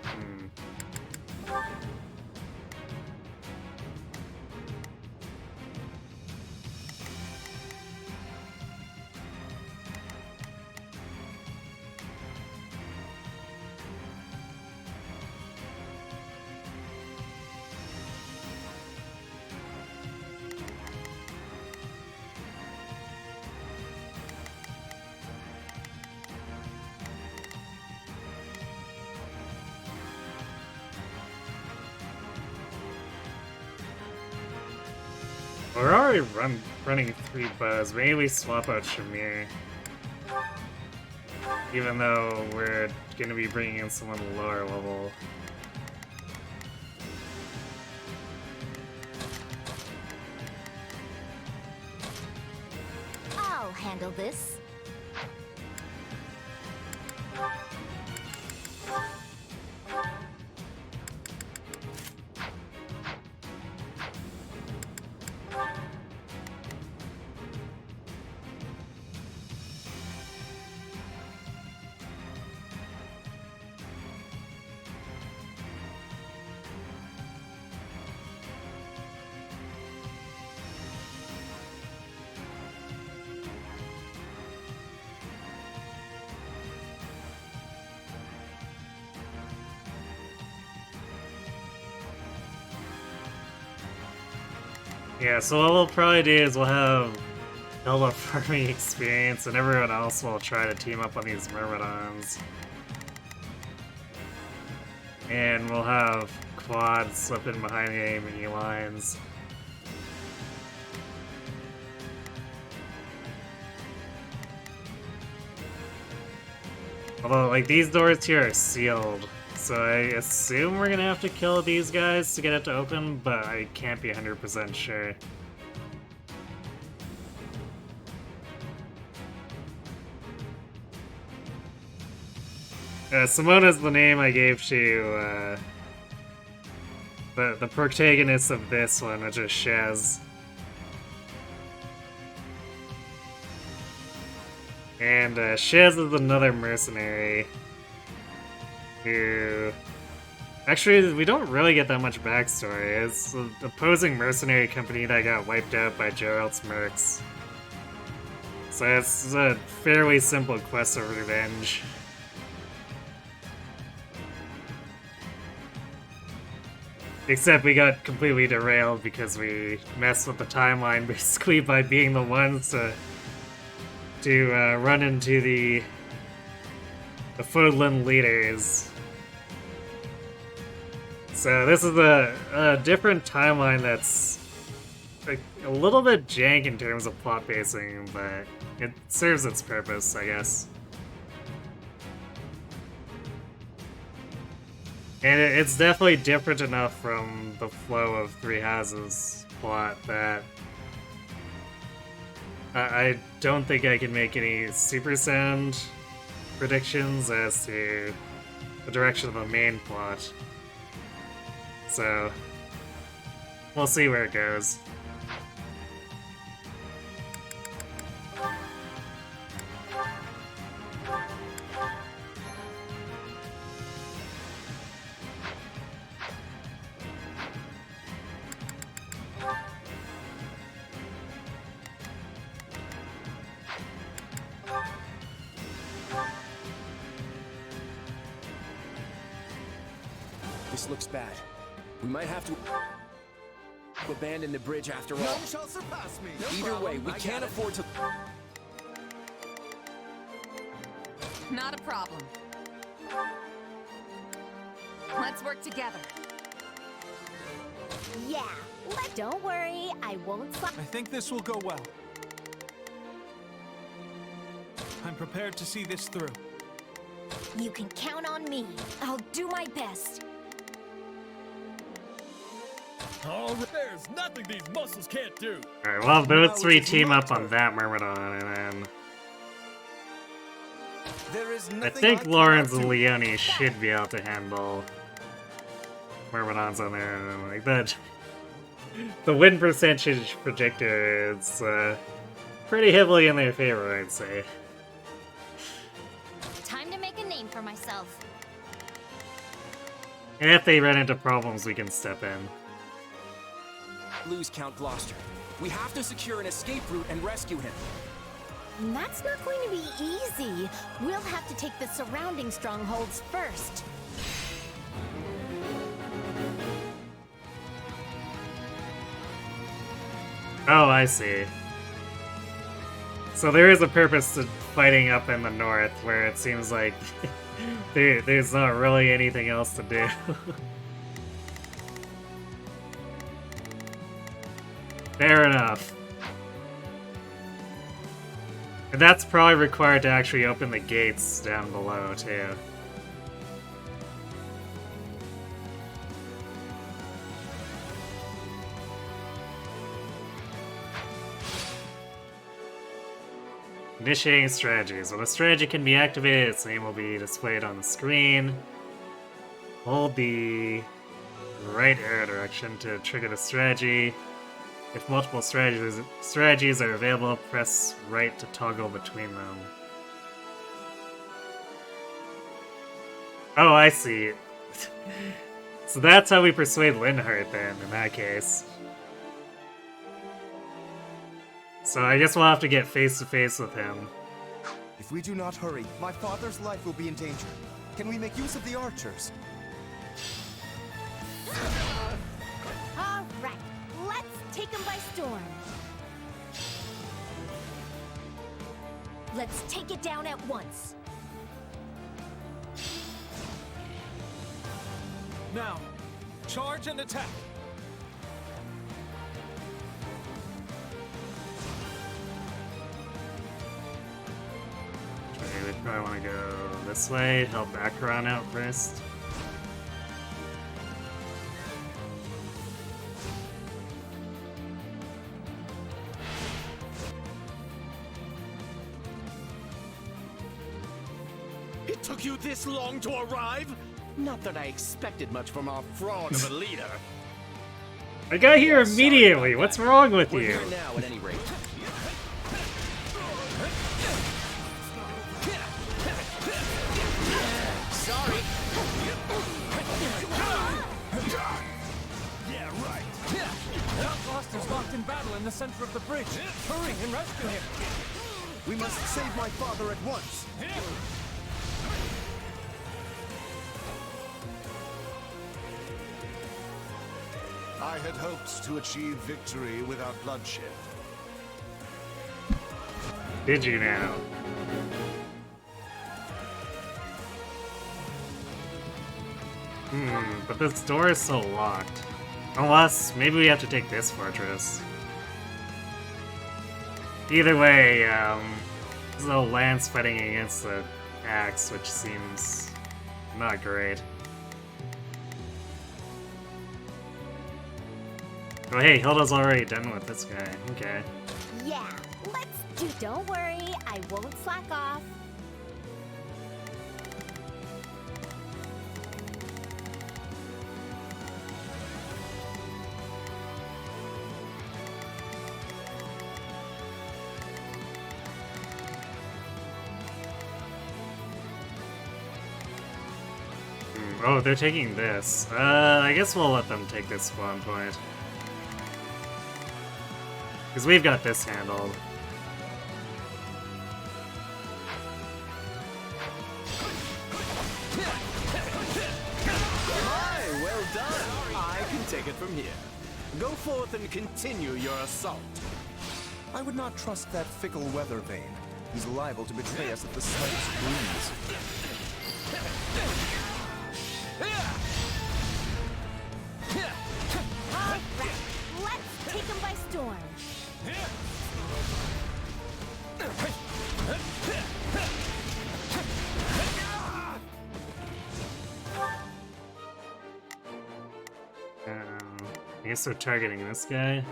We're already running 3 bows. Maybe we swap out Shamir. Even though we're gonna be bringing in someone lower level. I'll handle this. Yeah, so what we'll probably do is we'll have Elba farming experience and everyone else will try to team up on these Myrmidons. And we'll have Quad slip in behind the enemy lines. Although, like, these doors here are sealed. So I assume we're gonna have to kill these guys to get it to open, but I can't be 100% sure. Simona's the name I gave to the protagonist of this one, which is Shez. And Shez is another mercenary. Who... Actually, we don't really get that much backstory. It's an opposing mercenary company that got wiped out by Geralt's mercs. So it's a fairly simple quest of revenge. Except we got completely derailed because we messed with the timeline basically by being the ones to run into the Fodlan leaders. So this is a different timeline that's a little bit jank in terms of plot pacing, but it serves its purpose, I guess. And it's definitely different enough from the flow of Three Houses plot that I don't think I can make any super sound predictions as to the direction of the main plot. So, we'll see where it goes. This looks bad. We might have to abandon the bridge after all. None shall surpass me. Either way, we can't afford to... Not a problem. Let's work together. Yeah, don't worry, I won't slack. I think this will go well. I'm prepared to see this through. You can count on me. I'll do my best. Oh, there's nothing these muscles can't do. Alright, well, those three team up on that Myrmidon, and then There is I nothing think cannot Lawrence and do. Leone should be able to handle Myrmidons on there, and then, like that. The win percentage predictor is pretty heavily in their favor, I'd say. Time to make a name for myself. And if they run into problems, we can step in. Lose Count Gloucester. We have to secure an escape route and rescue him. That's not going to be easy. We'll have to take the surrounding strongholds first. Oh, I see. So there is a purpose to fighting up in the north, where it seems like there's not really anything else to do. Fair enough. And that's probably required to actually open the gates down below, too. Initiating strategies. When a strategy can be activated, its name will be displayed on the screen. Hold the right arrow direction to trigger the strategy. If multiple strategies are available, press right to toggle between them. Oh, I see. So that's how we persuade Linhardt then, in that case. So I guess we'll have to get face to face with him. If we do not hurry, my father's life will be in danger. Can we make use of the archers? All right, let's take them by storm. Let's take it down at once. Now, charge and attack. Okay, we probably want to go this way, help Acheron out first. It took you this long to arrive? Not that I expected much from our fraud of a leader. I got here immediately! What's wrong with We're you? here now, at any rate. Sorry. Yeah, right. Count Gloucester's locked in battle in the center of the bridge. Hurry and rescue him. We must save my father at once. I had hoped to achieve victory without bloodshed. Did you now? But this door is so locked. Unless, maybe we have to take this fortress. Either way, there's no Lance fighting against the axe, which seems not great. Oh hey, Hilda's already done with this guy. Okay. Yeah, let's do. Don't worry, I won't slack off. Oh, they're taking this. I guess we'll let them take this spawn point. Because we've got this handled. Aye, well done. I can take it from here. Go forth and continue your assault. I would not trust that fickle weather vane. He's liable to betray us at the slightest breeze. All I guess they're targeting this guy.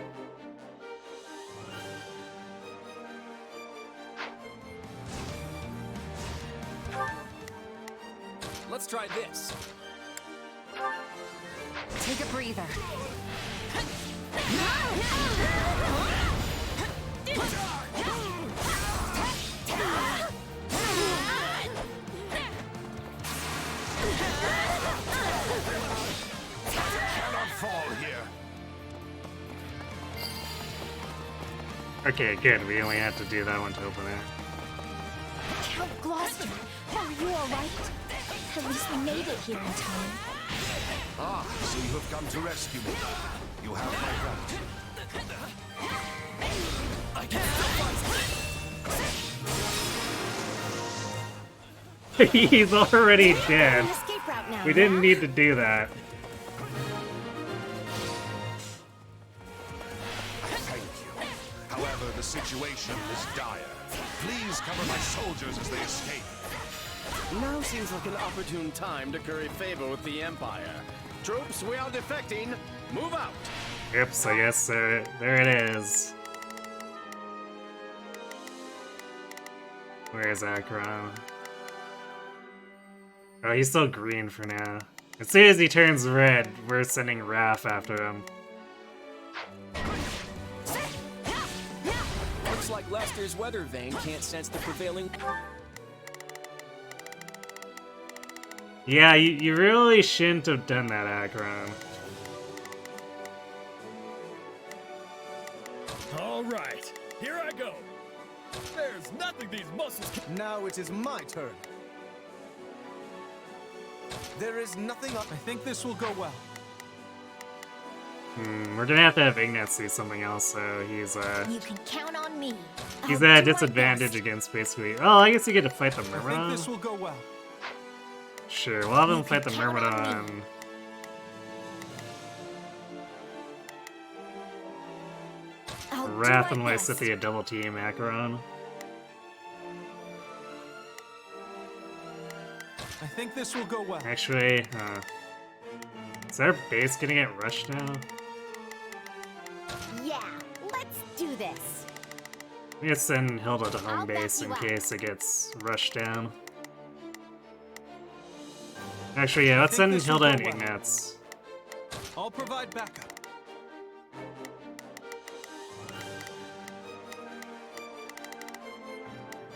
Let's try this. Take a breather. Cannot fall here. Okay, good. We only had to do that one to open it. Count Gloucester, are you alright? At least we made it here in time. Ah, so you have come to rescue me. You have my gratitude. He's already dead. Escape route now, We didn't yeah? need to do that. Thank you. However, the situation is dire. Please cover my soldiers as they escape. Now seems like an opportune time to curry favor with the Empire. Troops, we are defecting. Move out. Yep, so I guess there it is. Where is Akron? Oh, he's still green for now. As soon as he turns red, we're sending Raph after him. Looks like Lester's weather vane can't sense the prevailing... Yeah, you really shouldn't have done that, Akron. All right, here I go. There's nothing these muscles can... Now it is my turn. There is nothing I think this will go well. We're gonna have to have Ignatz see something else, so he's You can count on me. he's I'll at a do my disadvantage best. against basically. Oh, I guess you get to fight the I think Myrmidon. this will go well. Sure, we'll have him You fight the can count on me. Myrmidon. I'll do Wrath and my best. Lysithea double team Acheron. I think this will go well. Actually, is our base gonna get rushed now? Yeah, let's do this. I'm gonna send Hilda to home I'll back base in you up. case it gets rushed down. Actually, yeah, let's think send this will Hilda and go well. Ignatz. I'll provide backup.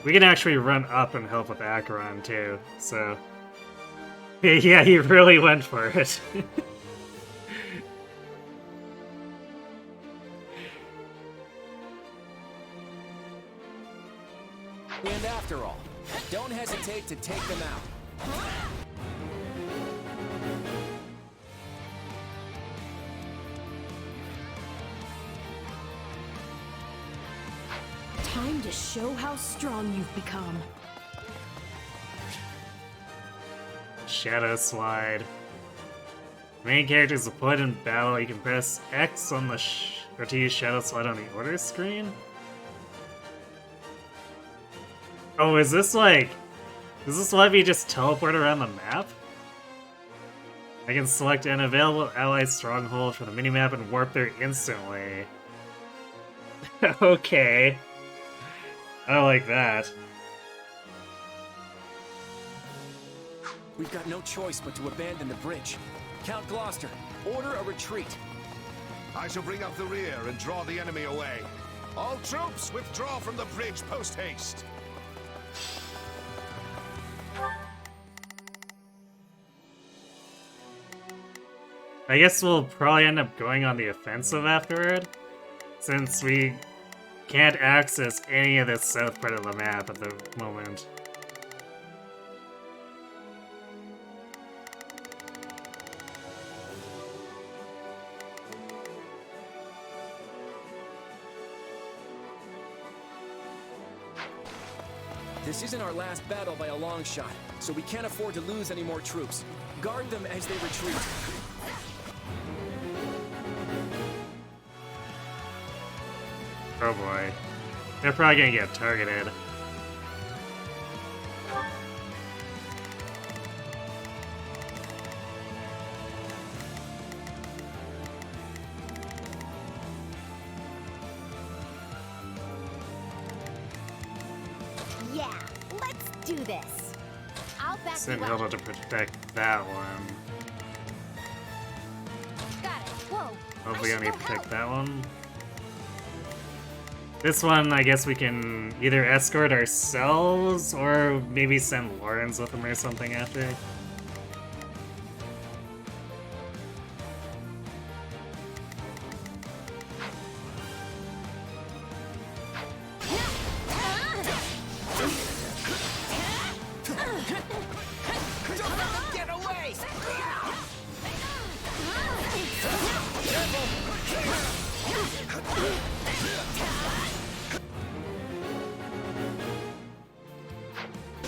We can actually run up and help with Acheron too, so... Yeah, he really went for it. And after all, don't hesitate to take them out. Time to show how strong you've become. Shadow Slide. Main characters deployed in battle, you can press X on the or to use Shadow Slide on the order screen? Oh, is this like... Does this let me just teleport around the map? I can select an available ally stronghold from the minimap and warp there instantly. Okay. I like that. We've got no choice but to abandon the bridge. Count Gloucester, order a retreat. I shall bring up the rear and draw the enemy away. All troops, withdraw from the bridge post-haste. I guess we'll probably end up going on the offensive afterward, since we can't access any of this south part of the map at the moment. This isn't our last battle by a long shot, so we can't afford to lose any more troops. Guard them as they retreat. Oh boy. They're probably gonna get targeted. do this. I'll back Send you up. Hilda to protect that one. Got it. Whoa. Hopefully only protect that one. This one, I guess we can either escort ourselves or maybe send Lawrence with him or something after. Get away!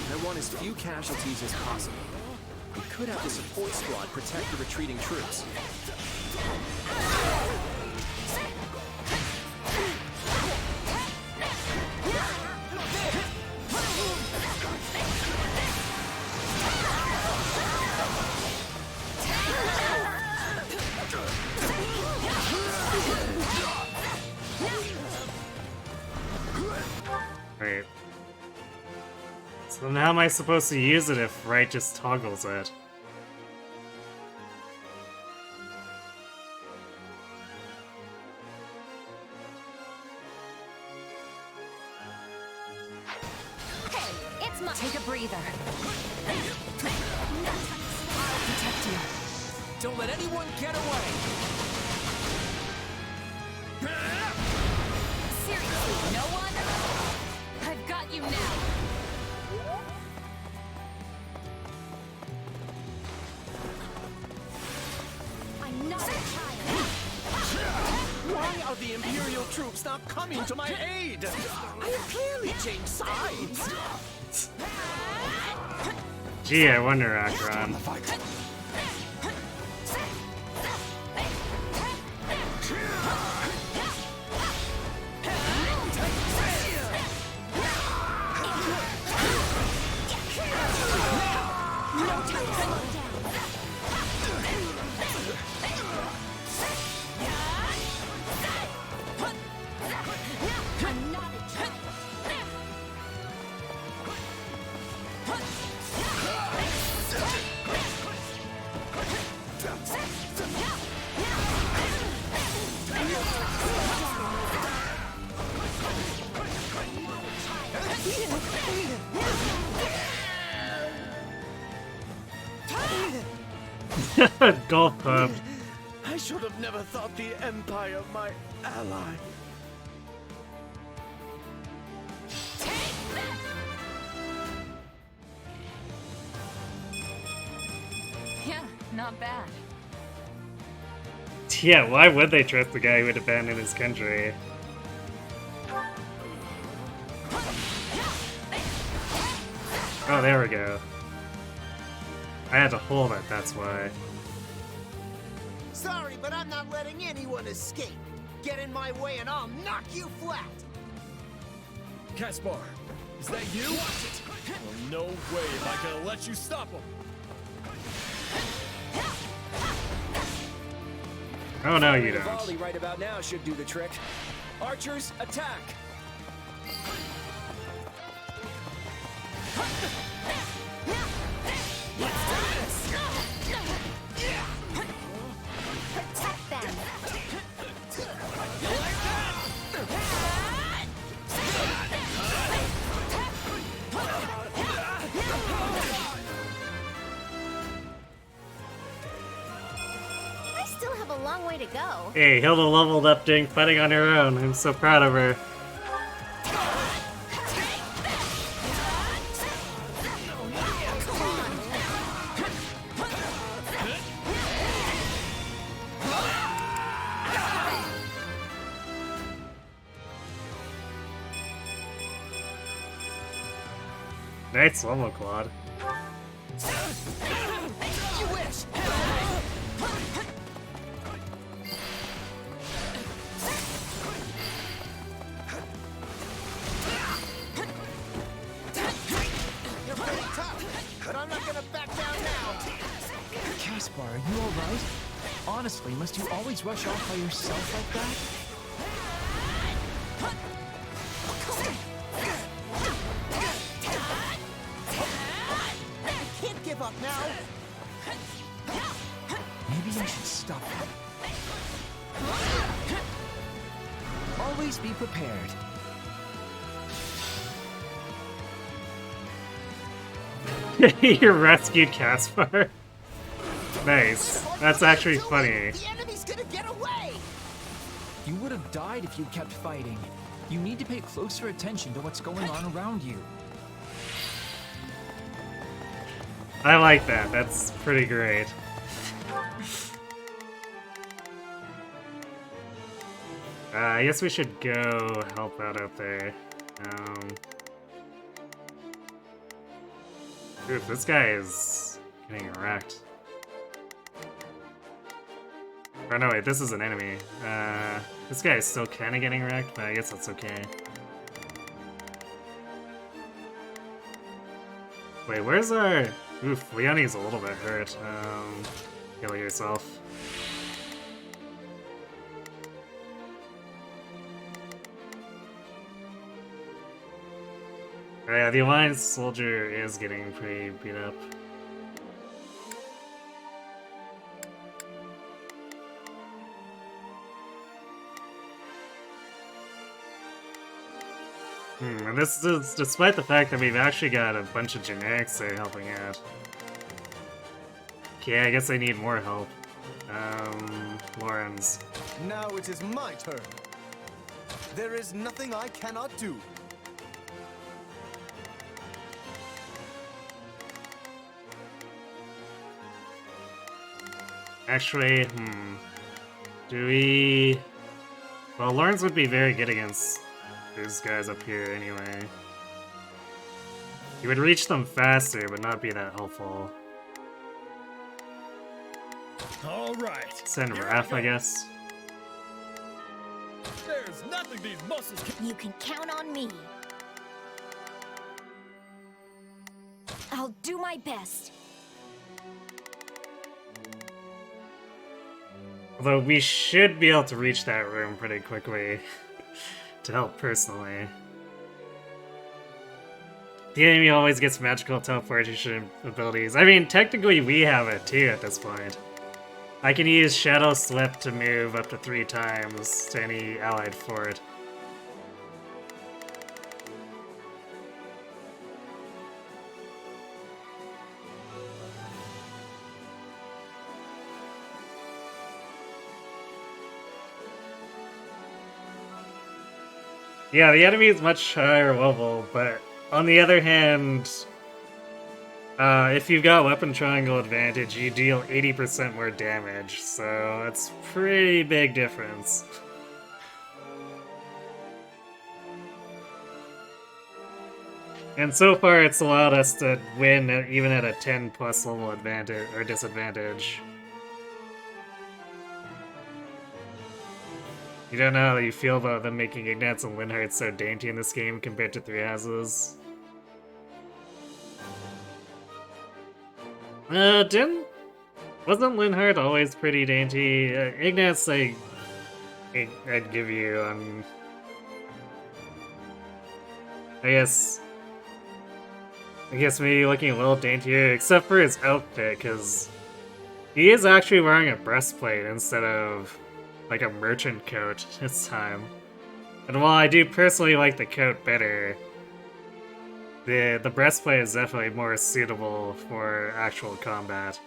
I want as few casualties as possible. We could have the support squad protect the retreating troops. Right. So then how am I supposed to use it if Wright just toggles it? Hey, it's my— Take a breather. I'll protect you. Don't let anyone get away! Seriously, no one? I've got you now. I'm not a child. Why are the Imperial troops not coming to my aid? I have clearly changed sides. Gee, I wonder, Akron. Golf club. I should have never thought the Empire my ally. Yeah, not bad. Yeah, why would they trust the guy who would abandon his country? Oh, there we go. I had to hold it, that's why. Sorry, but I'm not letting anyone escape. Get in my way and I'll knock you flat. Caspar, is that you? Well, no way am I gonna let you stop him. Oh no, you The don't. volley right about now should do the trick. Archers, attack! Protect them. I still have a long way to go. Hey, Hilda leveled up doing fighting on her own. I'm so proud of her. Nice level, Claude. You wish. You're pretty tough, but I'm not gonna back down now. Caspar, are you alright? Honestly, must you always rush off by yourself like that? now. Maybe I should stop him. Always be prepared. You rescued Caspar. Nice. That's actually funny. The enemy's gonna get away. You would have died if you kept fighting. You need to pay closer attention to what's going on around you. I like that. That's pretty great. I guess we should go help out up there. Oof, this guy is getting wrecked. Or no, wait, this is an enemy. This guy is still kind of getting wrecked, but I guess that's okay. Wait, where's our... Oof, Leonie's a little bit hurt. Heal yourself. Oh yeah, the Alliance soldier is getting pretty beat up. And this is despite the fact that we've actually got a bunch of generics there helping out. Okay, I guess I need more help. Lorenz. Now it is my turn. There is nothing I cannot do. Actually, do we... Well, Lawrence would be very good against these guys up here anyway. He would reach them faster, but not be that helpful. All right. Send Raph, I guess. There's nothing these muscles can... You can count on me. I'll do my best. Although we should be able to reach that room pretty quickly to help personally. The enemy always gets magical teleportation abilities. I mean, technically we have it too at this point. I can use Shadow Slip to move up to 3 times to any allied fort. Yeah, the enemy is much higher level, but on the other hand, if you've got weapon triangle advantage, you deal 80% more damage, so that's a pretty big difference. And so far it's allowed us to win even at a 10+ level advantage or disadvantage. You don't know how you feel about them making Ignatz and Linhardt so dainty in this game compared to 3 Houses. Wasn't Linhardt always pretty dainty? Ignatz, I'd give you, I guess maybe looking a little daintier, except for his outfit, because he is actually wearing a breastplate instead of like a merchant coat this time. And while I do personally like the coat better, the breastplate is definitely more suitable for actual combat.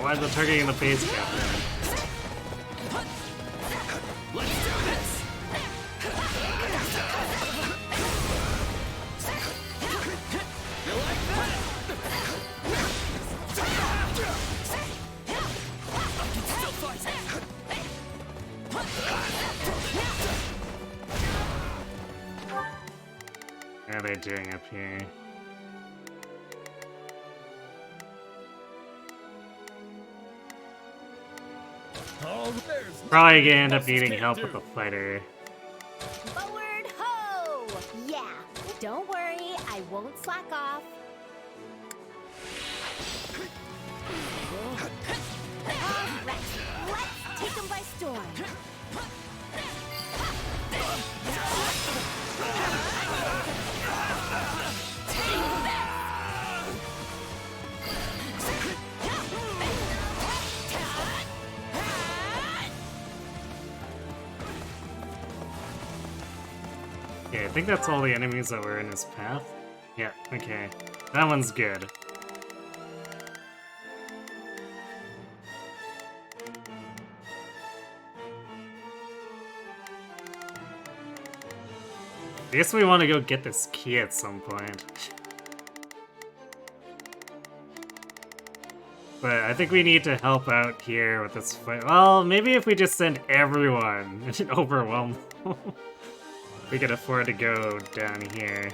Why is the target in the face cap there? Let's do this. You like that? I can still fight. are they doing up here? Oh, there's Probably nothing gonna end up muscles needing can't help do. with the fighter. Forward ho! Yeah, don't worry, I won't slack off. All right, let's take them by storm. Okay, I think that's all the enemies that were in his path. Yeah, okay. That one's good. I guess we want to go get this key at some point. But I think we need to help out here with this fight. Well, maybe if we just send everyone and overwhelm them, we could afford to go down here.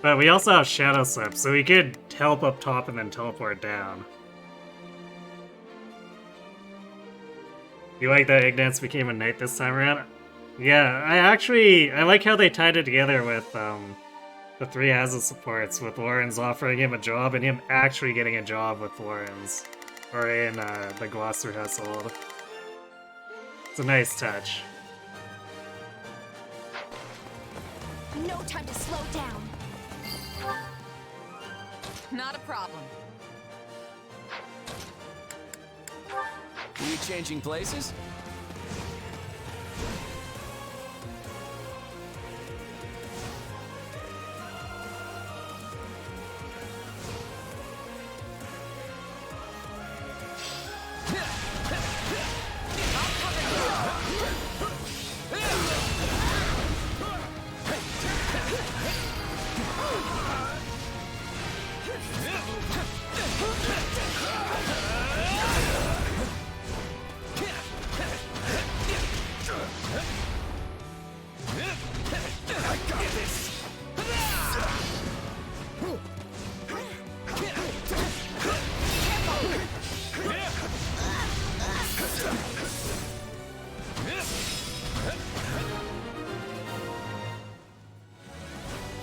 But we also have Shadow Slip, so we could help up top and then teleport down. You like that Ignatz became a knight this time around? Yeah, I like how they tied it together with the 3 Hazard supports, with Lorenz offering him a job and him actually getting a job with Lorenz. Or in the Gloucester household. It's a nice touch. No time to slow down. Not a problem. We changing places?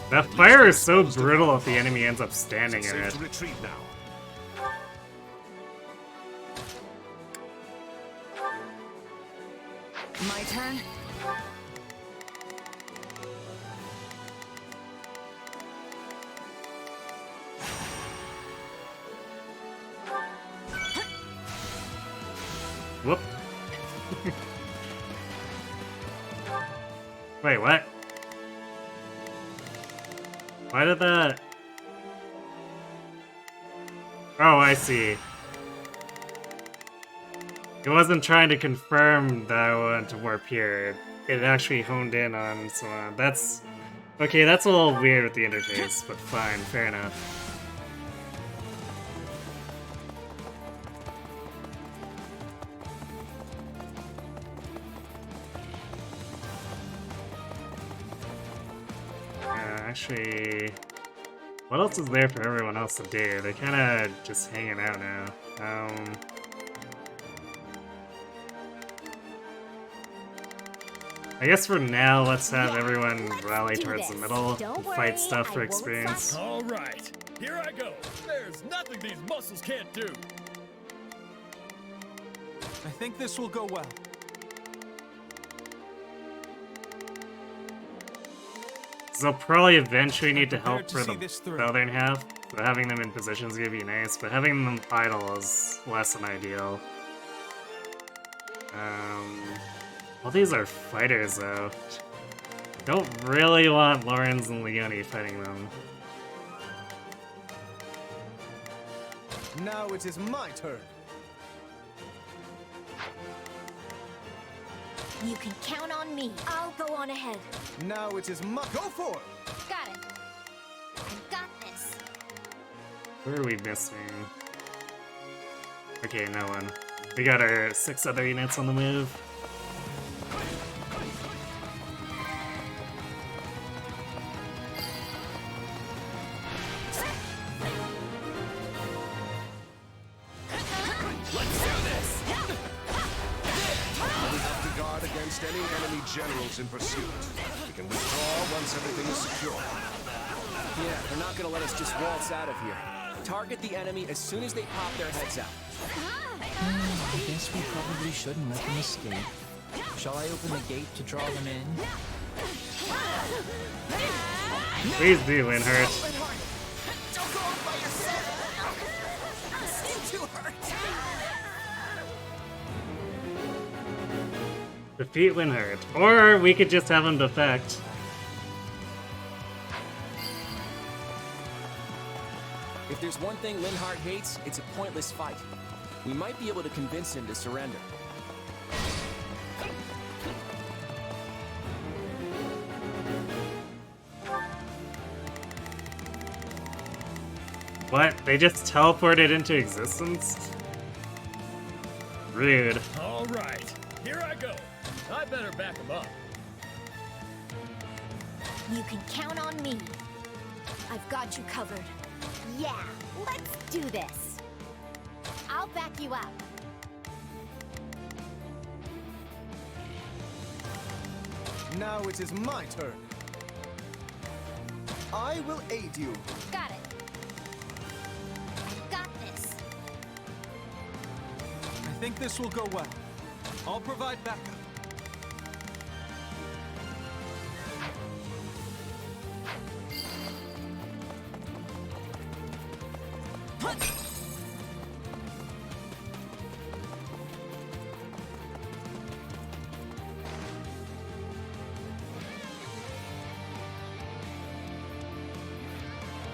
That fire is so brutal if the enemy ends up standing in it. Retreat now. My turn? Whoop. Wait, what? Why did that... Oh, I see. It wasn't trying to confirm that I wanted to warp here. It actually honed in on someone. That's... Okay, that's a little weird with the interface, but fine, fair enough. Actually, what else is there for everyone else to do? They're kind of just hanging out now. I guess for now, let's have everyone rally towards the middle and fight stuff for experience. All right, here I go. There's nothing these muscles can't do. I think this will go well. So they'll probably eventually need to help to for see the this through. southern half. So having them in positions would be nice, but having them idle is less than ideal. All these are fighters, though. Don't really want Lorenz and Leone fighting them. Now it is my turn. You can count on me. I'll go on ahead. Now it is my... Go for it! Got it. I got this. Where are we missing? Okay, no one. We got our 6 other units on the move. Any enemy generals in pursuit. We can withdraw once everything is secure. Yeah, they're not gonna let us just waltz out of here. Target the enemy as soon as they pop their heads out. I guess we probably shouldn't let them escape. Shall I open the gate to draw them in? Please do, Linhardt. Don't go off by yourself! I'm still too hurt! Defeat Linhardt. Or we could just have him defect. If there's one thing Linhardt hates, it's a pointless fight. We might be able to convince him to surrender. What? They just teleported into existence? Rude. All right, here I go. I better back him up. You can count on me. I've got you covered. Yeah, let's do this. I'll back you up. Now it is my turn. I will aid you. Got it. I've got this. I think this will go well. I'll provide backup.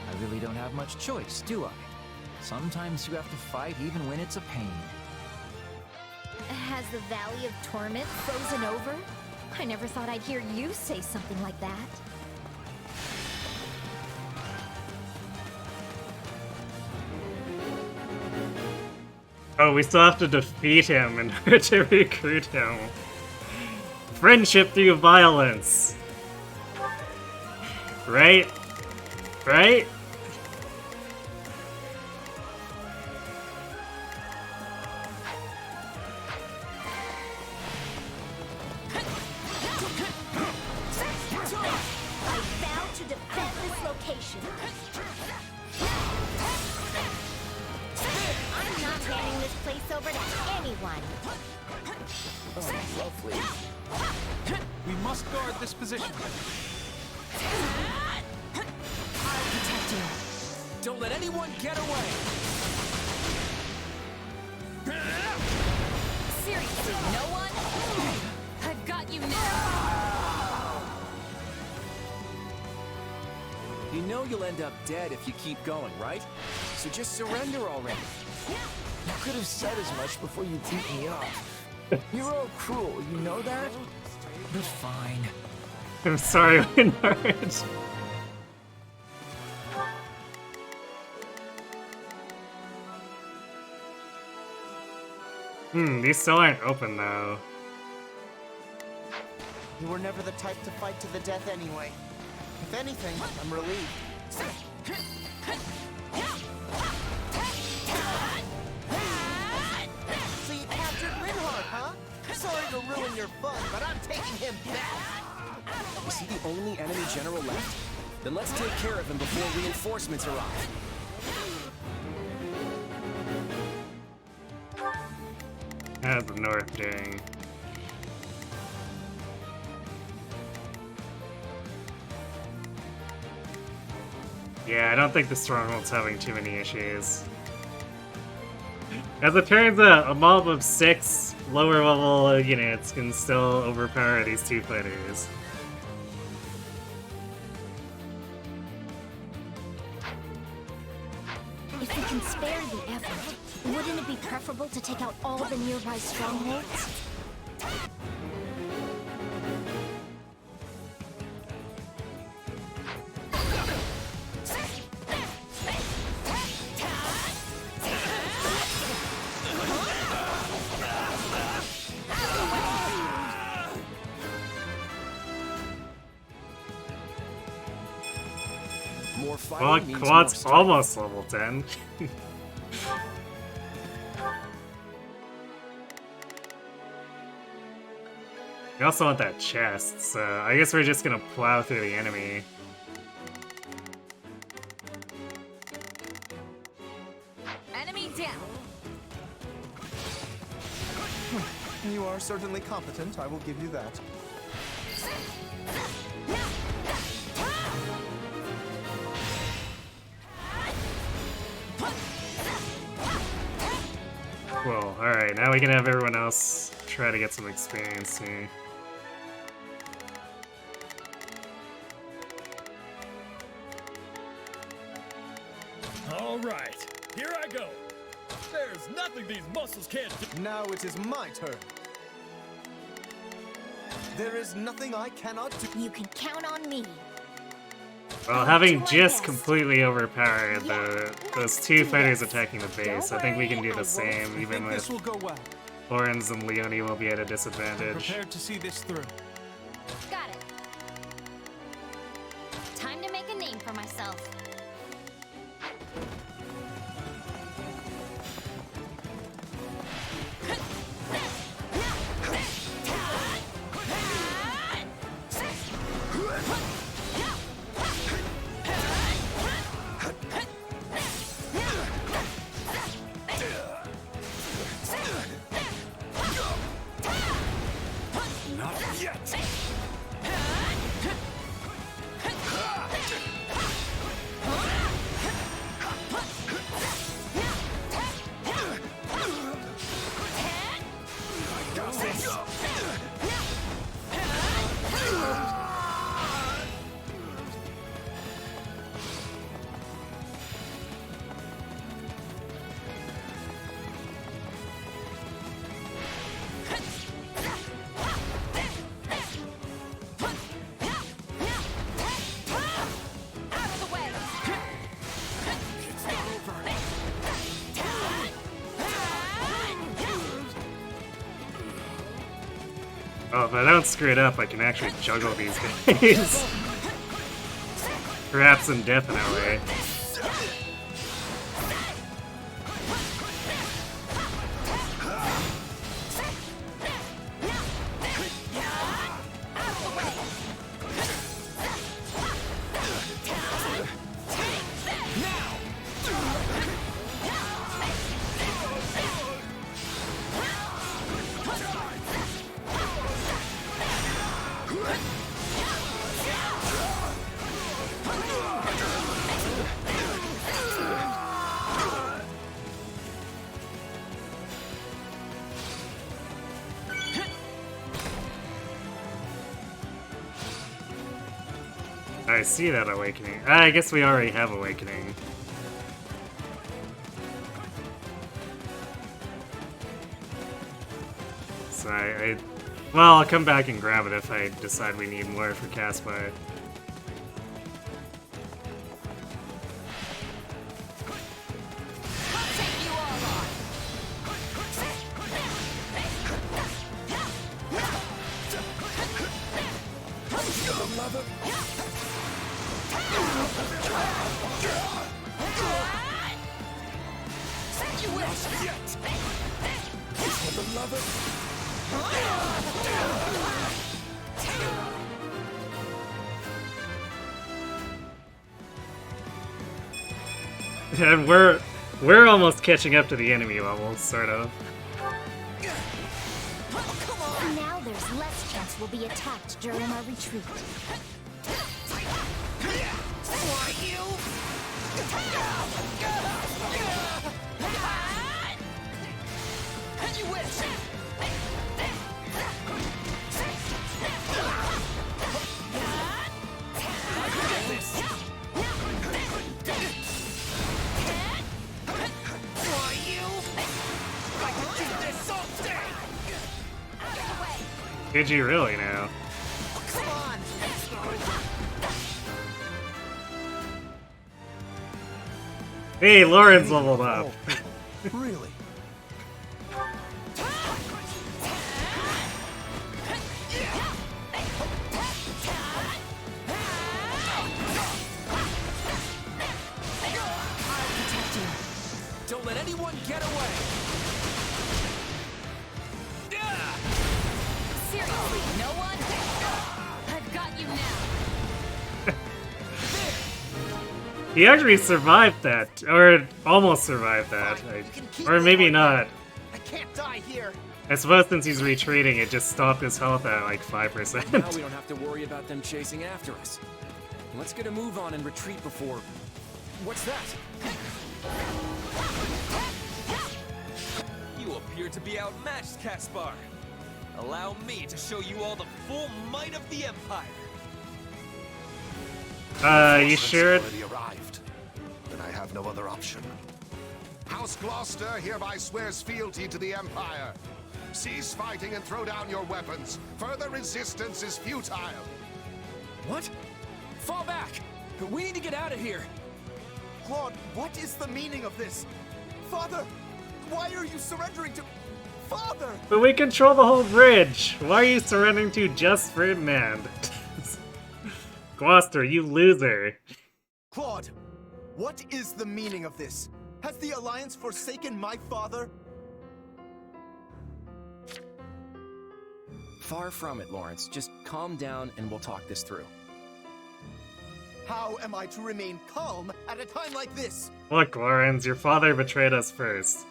I really don't have much choice, do I? Sometimes you have to fight even when it's a pain. Has the Valley of Torment frozen over? I never thought I'd hear you say something like that. Oh, we still have to defeat him in order to recruit him. Friendship through violence. Right? Right? I vow to defend this location. I'm not handing this place over to anyone. Oh, lovely. We must guard this position. I'll protect you. Don't let anyone get away! Seriously, no one? I've got you now! You know you'll end up dead if you keep going, right? So just surrender already. You could have said as much before you beat me up. You're all cruel, you know that? But fine. I'm sorry, Linhardt. These still aren't open though. You were never the type to fight to the death anyway. If anything, I'm relieved. So you captured Linhardt, huh? Sorry to ruin your fun, but I'm taking him back. Is he the only enemy general left? Then let's take care of him before reinforcements arrive. How's the North doing? Yeah, I don't think the Stronghold's having too many issues. As it turns out, a mob of 6 lower level units can still overpower these 2 fighters. If we can spare the effort, wouldn't it be preferable to take out all the nearby strongholds? fighting means more Quad's strength. almost level 10. We also want that chest, so I guess we're just gonna plow through the enemy. Enemy down. You are certainly competent, I will give you that. Cool, alright, now we can have everyone else try to get some experience here. All right, here I go. There's nothing these muscles can't do. Now it is my turn. There is nothing I cannot do. You can count on me. Well, having just completely overpowered those two fighters attacking the base, I think we can do the same, even with This will go well. Lorenz and Leone will be at a disadvantage. Prepared to see this through. Got it. Time to make a name for myself. Not yet. Oh, if I don't screw it up, I can actually juggle these guys. Perhaps in death in a way. I see that awakening. I guess we already have awakening. So well, I'll come back and grab it if I decide we need more for Caspa. And we're almost catching up to the enemy levels, sort of. Now there's less chance we'll be attacked during our retreat. Did you really now? Hey, Lauren's leveled up. Really? Don't let anyone get away! Seriously, no one? I've got you now. He actually survived that, or almost survived that. Or maybe not. I can't die here. I suppose since he's retreating, it just stopped his health at like 5%. Now we don't have to worry about them chasing after us. Let's get a move on and retreat before... What's that? You appear to be outmatched, Caspar. Allow me to show you all the full might of the Empire. You sure? Already arrived. Then I have no other option. House Gloucester hereby swears fealty to the Empire. Cease fighting and throw down your weapons. Further resistance is futile. What? Fall back! We need to get out of here! Claude, what is the meaning of this? Father, why are you surrendering to... Father! But we control the whole bridge! Why are you surrendering to just Ferdinand? Gloucester, you loser! Claude, what is the meaning of this? Has the Alliance forsaken my father? Far from it, Lawrence. Just calm down and we'll talk this through. How am I to remain calm at a time like this? Look, Lawrence, your father betrayed us first.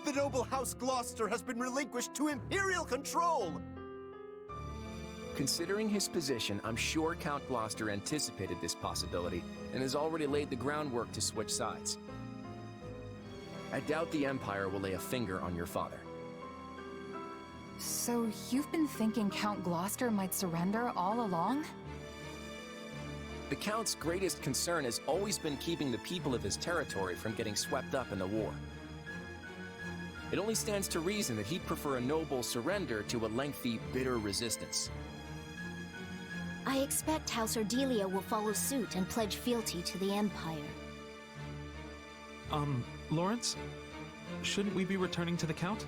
The noble House Gloucester has been relinquished to Imperial control! Considering his position, I'm sure Count Gloucester anticipated this possibility and has already laid the groundwork to switch sides. I doubt the Empire will lay a finger on your father. So you've been thinking Count Gloucester might surrender all along? The Count's greatest concern has always been keeping the people of his territory from getting swept up in the war. It only stands to reason that he'd prefer a noble surrender to a lengthy, bitter resistance. I expect House Ordelia will follow suit and pledge fealty to the Empire. Lawrence? Shouldn't we be returning to the Count?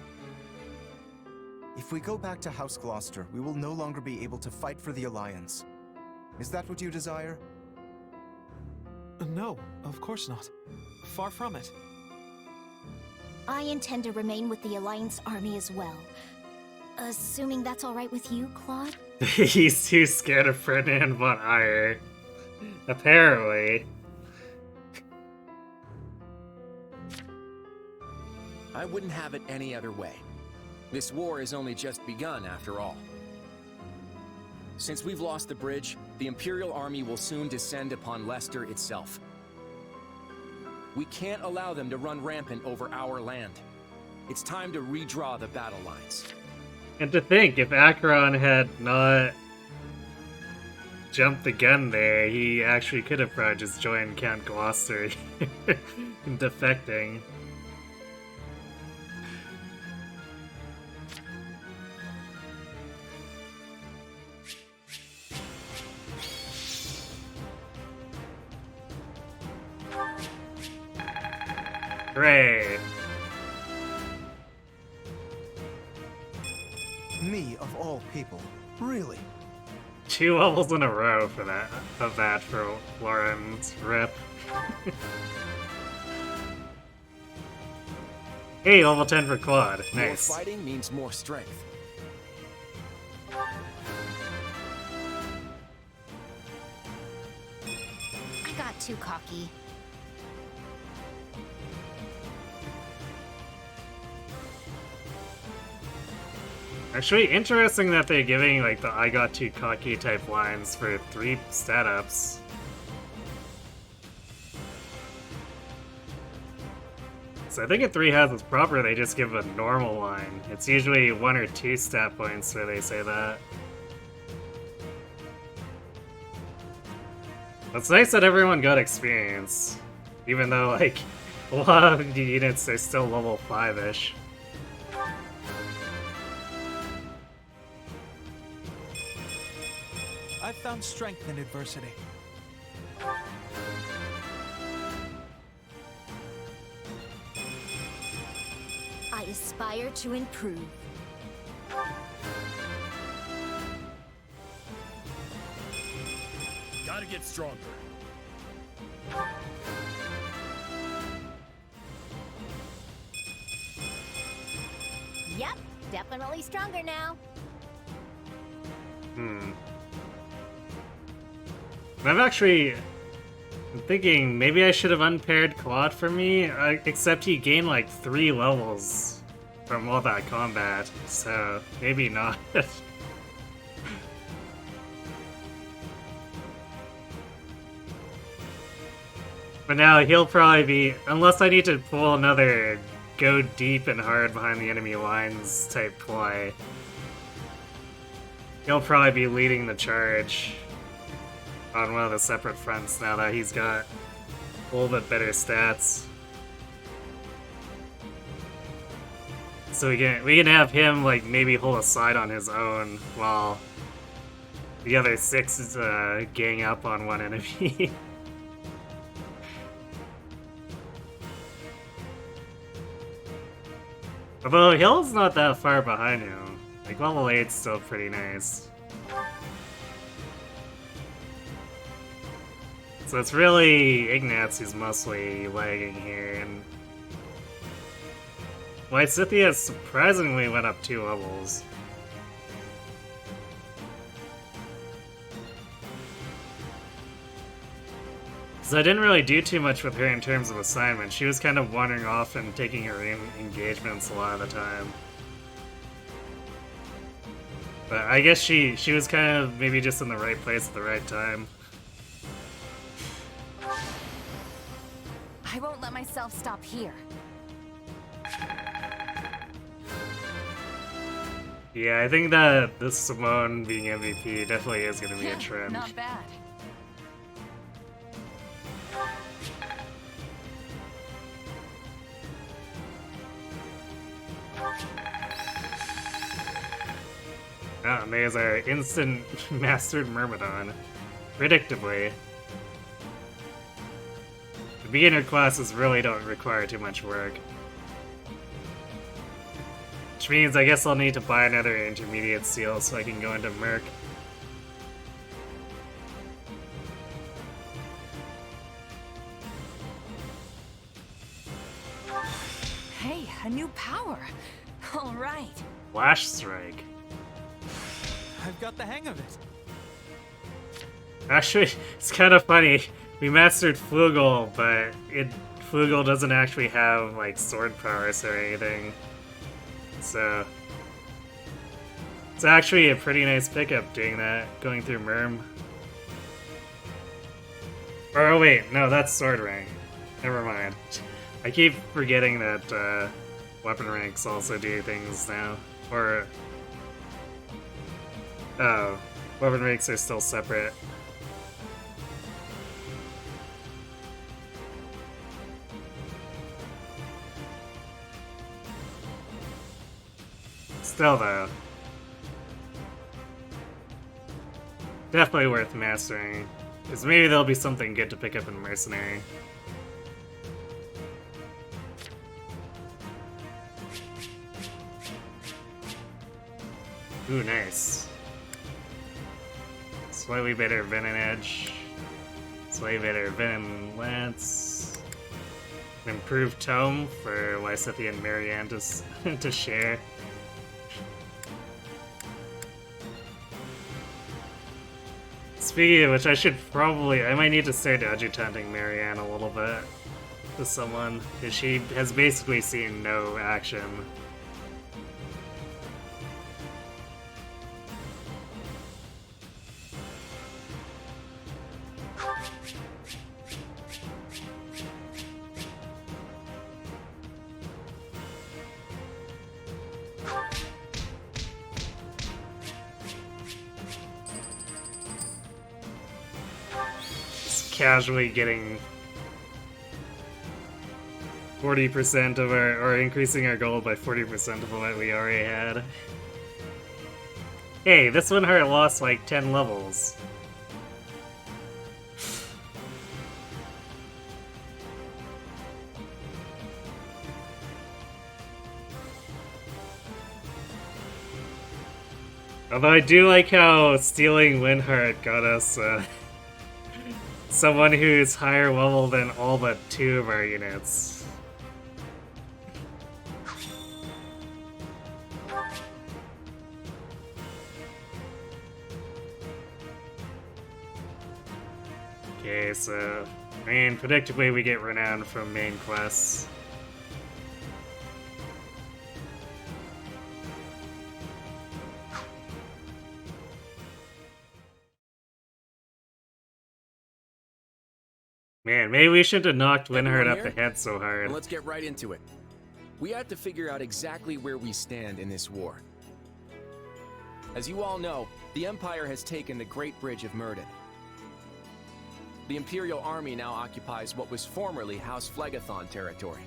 If we go back to House Gloucester, we will no longer be able to fight for the Alliance. Is that what you desire? No, of course not. Far from it. I intend to remain with the Alliance army as well. Assuming that's alright with you, Claude? He's too scared of Ferdinand von Aegir. Apparently. I wouldn't have it any other way. This war has only just begun, after all. Since we've lost the bridge, the Imperial army will soon descend upon Leicester itself. We can't allow them to run rampant over our land. It's time to redraw the battle lines. And to think, if Acheron had not jumped the gun there, he actually could have probably just joined Count Gloucester in defecting. Hooray! Me, of all people. Really? 2 levels in a row for that for Lawrence. Rip. Hey, level 10 for Claude. Nice. More fighting means more strength. I got too cocky. Actually, interesting that they're giving like the "I got too cocky" type lines for 3 stat-ups. So I think if 3 has it's proper, they just give a normal line. It's usually 1 or 2 stat points where they say that. It's nice that everyone got experience, even though like a lot of the units are still level 5-ish. I've found strength in adversity. I aspire to improve. Gotta get stronger. Yep, definitely stronger now. I'm thinking maybe I should have unpaired Claude for me, except he gained like 3 levels from all that combat, so maybe not. But now he'll probably be, unless I need to pull another go deep and hard behind the enemy lines type play, he'll probably be leading the charge on one of the separate fronts now that he's got a little bit better stats. So we can have him like maybe hold a side on his own while the other 6 is gang up on one enemy. Although Hill's not that far behind him. Like level 8's still pretty nice. So it's really Ignatz who's mostly lagging here, and Lysithea surprisingly went up 2 levels. So I didn't really do too much with her in terms of assignment. She was kind of wandering off and taking her own engagements a lot of the time. But I guess she was kind of maybe just in the right place at the right time. I won't let myself stop here. Yeah, I think that this Simone being MVP definitely is going to be a trend. Not bad. Oh, and there's our instant mastered Myrmidon. Predictably. The beginner classes really don't require too much work. Which means I guess I'll need to buy another intermediate seal so I can go into Merc. Hey, a new power. All right. Flash Strike. I've got the hang of it. Actually, it's kind of funny. We mastered Flugel, but Flugel doesn't actually have like sword prowess or anything. So it's actually a pretty nice pickup doing that, going through Myrm. Or oh wait, no, that's sword rank. Never mind. I keep forgetting that weapon ranks also do things now. Or oh, weapon ranks are still separate. Still though, definitely worth mastering, because maybe there'll be something good to pick up in Mercenary. Ooh, nice. Slightly better Venom Edge. Slightly better Venom Lance. An improved Tome for Lysithea and Marianne to share. Speaking of which, I might need to start adjutanting Marianne a little bit to someone, because she has basically seen no action. Casually getting 40% of or increasing our gold by 40% of what we already had. Hey, this one heart lost like 10 levels. Although I do like how stealing Winheart got us someone who's higher level than all but 2 of our units. Okay, so, I mean, predictably we get renown from main quests. Man, maybe we shouldn't have knocked Winhard up the head so hard. And let's get right into it. We have to figure out exactly where we stand in this war. As you all know, the Empire has taken the Great Bridge of Myrddin. The Imperial Army now occupies what was formerly House Phlegethon territory.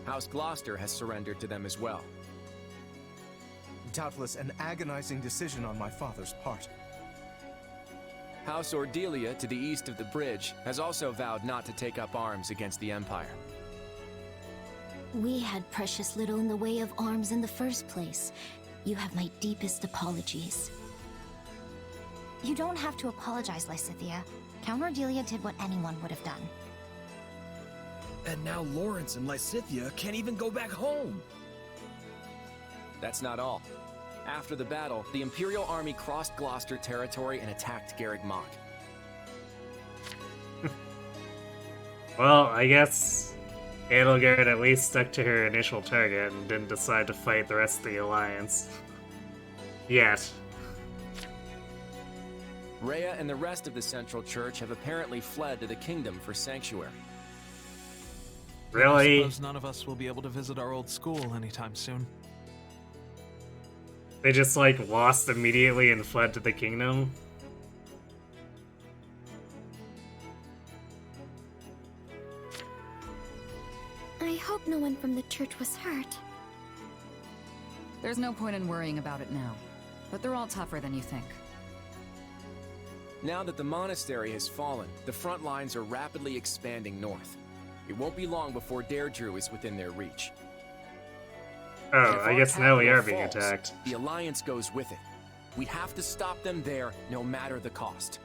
House Gloucester has surrendered to them as well. Doubtless an agonizing decision on my father's part. House Ordelia, to the east of the bridge, has also vowed not to take up arms against the Empire. We had precious little in the way of arms in the first place. You have my deepest apologies. You don't have to apologize, Lysithea. Count Ordelia did what anyone would have done. And now Lawrence and Lysithea can't even go back home. That's not all. After the battle, the Imperial Army crossed Gloucester territory and attacked Garreg Mach. Well, I guess Edelgard at least stuck to her initial target and didn't decide to fight the rest of the Alliance. Yet. Rhea and the rest of the Central Church have apparently fled to the Kingdom for sanctuary. Really? I suppose none of us will be able to visit our old school anytime soon. They just, like, lost immediately and fled to the Kingdom? I hope no one from the church was hurt. There's no point in worrying about it now, but they're all tougher than you think. Now that the monastery has fallen, the front lines are rapidly expanding north. It won't be long before Deirdre is within their reach. Oh, I guess now we are capital being falls, attacked. The Alliance goes with it. We have to stop them there, no matter the cost.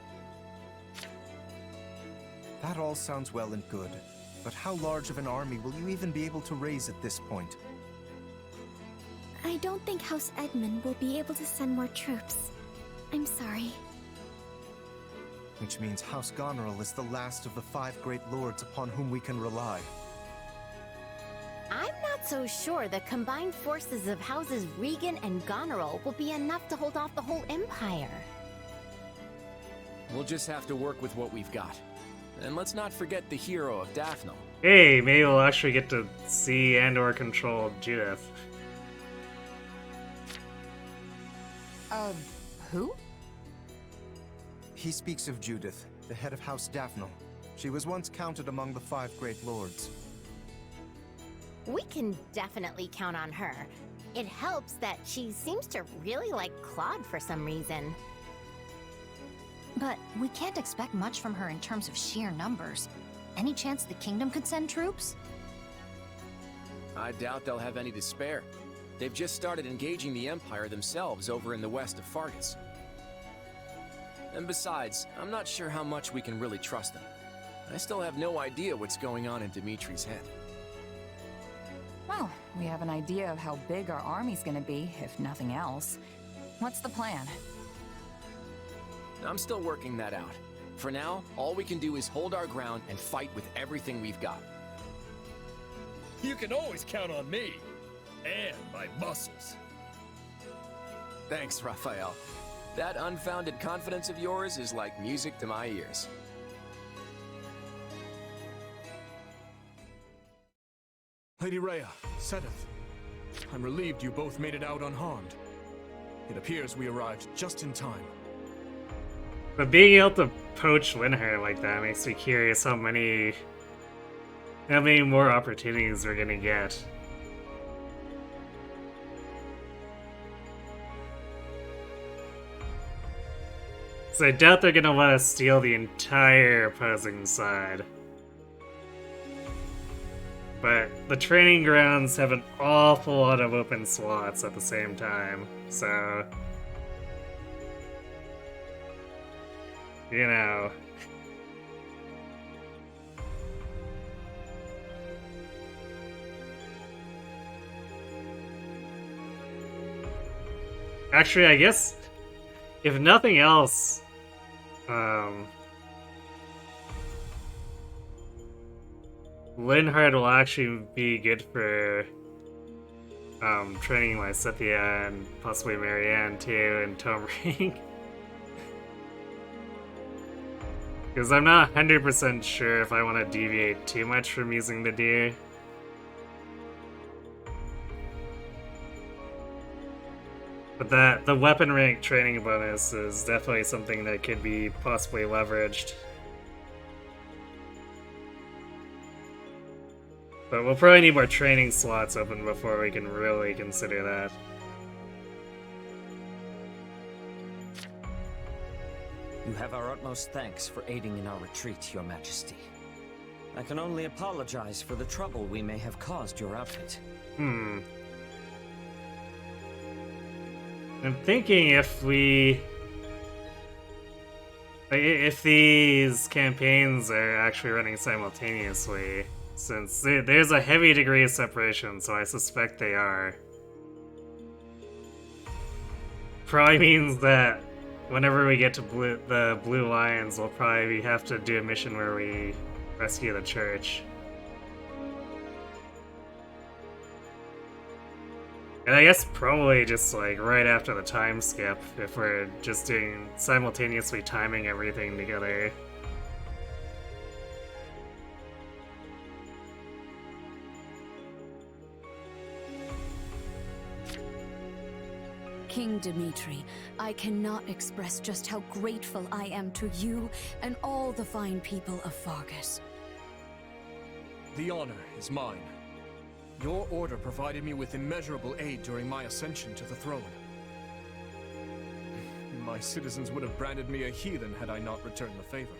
That all sounds well and good, but how large of an army will you even be able to raise at this point? I don't think House Edmund will be able to send more troops. I'm sorry. Which means House Goneril is the last of the 5 great lords upon whom we can rely. I'm not so sure the combined forces of Houses Regan and Goneril will be enough to hold off the whole Empire. We'll just have to work with what we've got. And let's not forget the hero of Daphnel. Hey, maybe we'll actually get to see and/or control Judith. Who? He speaks of Judith, the head of House Daphnel. She was once counted among the 5 great lords. We can definitely count on her. It helps that she seems to really like Claude for some reason. But we can't expect much from her in terms of sheer numbers. Any chance the kingdom could send troops? I doubt they'll have any to spare. They've just started engaging the Empire themselves over in the west of Fargus. And besides, I'm not sure how much we can really trust them. I still have no idea what's going on in Dimitri's head. Well, we have an idea of how big our army's gonna be, if nothing else. What's the plan? I'm still working that out. For now, all we can do is hold our ground and fight with everything we've got. You can always count on me. And my muscles. Thanks, Raphael. That unfounded confidence of yours is like music to my ears. Lady Rhea, Sedith, I'm relieved you both made it out unharmed. It appears we arrived just in time. But being able to poach Winhard like that makes me curious how many more opportunities we're gonna get. So I doubt they're gonna let us steal the entire opposing side. But the training grounds have an awful lot of open slots at the same time, so... you know... Actually, I guess, if nothing else, Linhardt will actually be good for training Lysithea and possibly Marianne too in Tome Ring. Because I'm not 100% sure if I want to deviate too much from using the deer. But the weapon rank training bonus is definitely something that could be possibly leveraged. But we'll probably need more training slots open before we can really consider that. You have our utmost thanks for aiding in our retreat, Your Majesty. I can only apologize for the trouble we may have caused your outfit. I'm thinking if these campaigns are actually running simultaneously, since there's a heavy degree of separation, so I suspect they are. Probably means that whenever we get to the Blue Lions, we'll probably have to do a mission where we rescue the church. And I guess probably just like right after the time skip, if we're just doing simultaneously timing everything together. King Dimitri, I cannot express just how grateful I am to you and all the fine people of Faerghus. The honor is mine. Your order provided me with immeasurable aid during my ascension to the throne. My citizens would have branded me a heathen had I not returned the favor.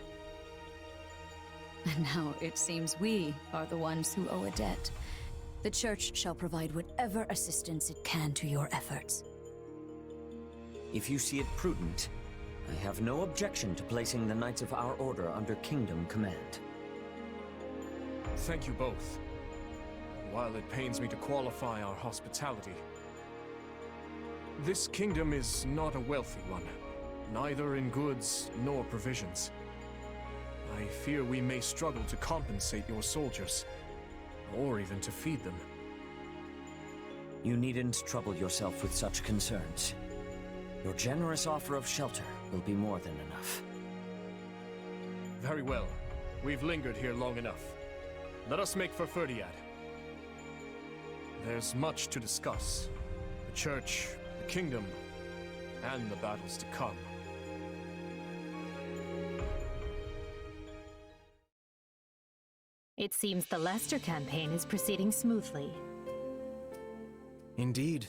And now it seems we are the ones who owe a debt. The Church shall provide whatever assistance it can to your efforts. If you see it prudent, I have no objection to placing the Knights of our Order under Kingdom command. Thank you both. While it pains me to qualify our hospitality, this kingdom is not a wealthy one, neither in goods nor provisions. I fear we may struggle to compensate your soldiers, or even to feed them. You needn't trouble yourself with such concerns. Your generous offer of shelter will be more than enough. Very well. We've lingered here long enough. Let us make for Fhirdiad. There's much to discuss. The Church, the Kingdom, and the battles to come. It seems the Leicester campaign is proceeding smoothly. Indeed.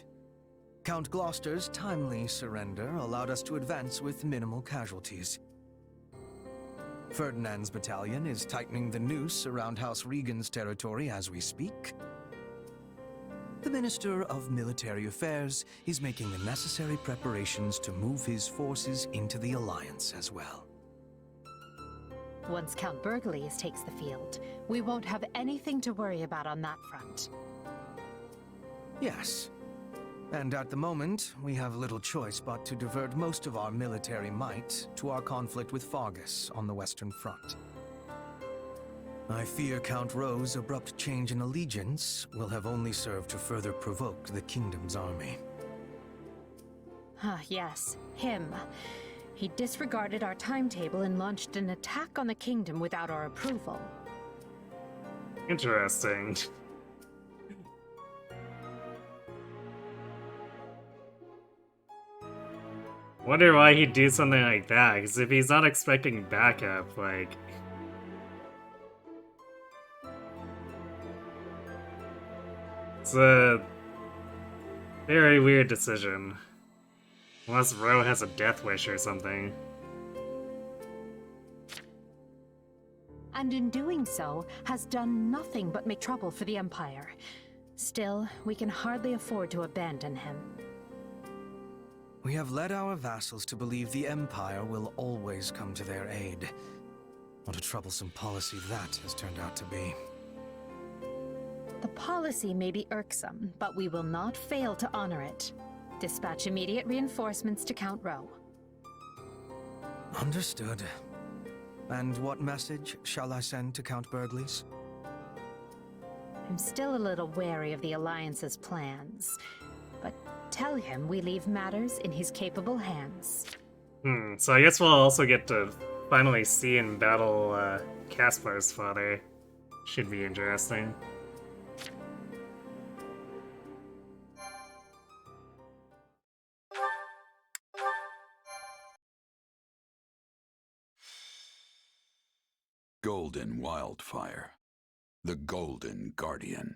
Count Gloucester's timely surrender allowed us to advance with minimal casualties. Ferdinand's battalion is tightening the noose around House Regan's territory as we speak. The Minister of Military Affairs is making the necessary preparations to move his forces into the Alliance as well. Once Count Burgleys takes the field, we won't have anything to worry about on that front. Yes. And at the moment, we have little choice but to divert most of our military might to our conflict with Faerghus on the Western Front. I fear Count Rowe's abrupt change in allegiance will have only served to further provoke the Kingdom's army. Ah, yes, him. He disregarded our timetable and launched an attack on the Kingdom without our approval. Interesting. Wonder why he'd do something like that, because if he's not expecting backup, like... It's a very weird decision. Unless Rowe has a death wish or something. And in doing so, has done nothing but make trouble for the Empire. Still, we can hardly afford to abandon him. We have led our vassals to believe the Empire will always come to their aid. What a troublesome policy that has turned out to be. The policy may be irksome, but we will not fail to honor it. Dispatch immediate reinforcements to Count Rowe. Understood. And what message shall I send to Count Burgleys? I'm still a little wary of the Alliance's plans, but tell him we leave matters in his capable hands. So I guess we'll also get to finally see in battle Caspar's father. Should be interesting. Golden Wildfire, the Golden Guardian.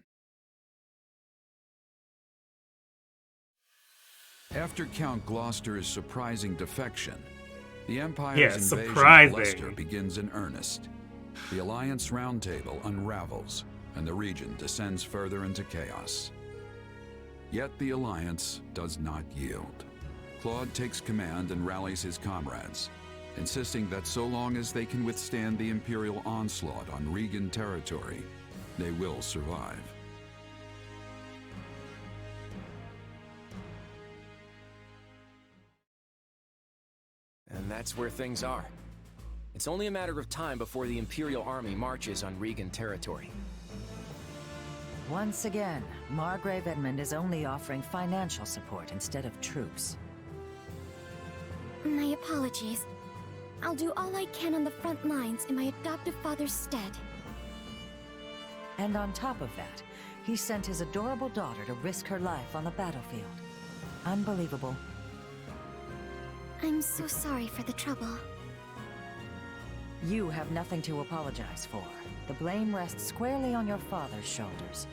After Count Gloucester's surprising defection, the Empire's invasion of Leicester begins in earnest. The Alliance Roundtable unravels, and the region descends further into chaos. Yet the Alliance does not yield. Claude takes command and rallies his comrades, insisting that so long as they can withstand the Imperial onslaught on Riegan territory, they will survive. And that's where things are. It's only a matter of time before the Imperial army marches on Riegan territory. Once again, Margrave Edmund is only offering financial support instead of troops. My apologies. I'll do all I can on the front lines in my adoptive father's stead. And on top of that, he sent his adorable daughter to risk her life on the battlefield. Unbelievable. I'm so sorry for the trouble. You have nothing to apologize for. The blame rests squarely on your father's shoulders.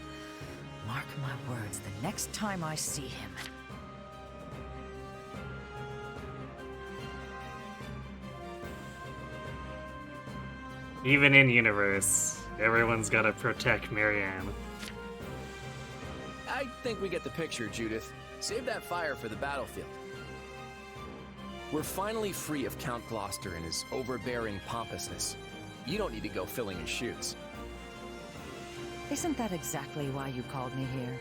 Mark my words, the next time I see him. Even in universe, everyone's gotta protect Marianne. I think we get the picture, Judith. Save that fire for the battlefield. We're finally free of Count Gloucester and his overbearing pompousness. You don't need to go filling his shoes. Isn't that exactly why you called me here?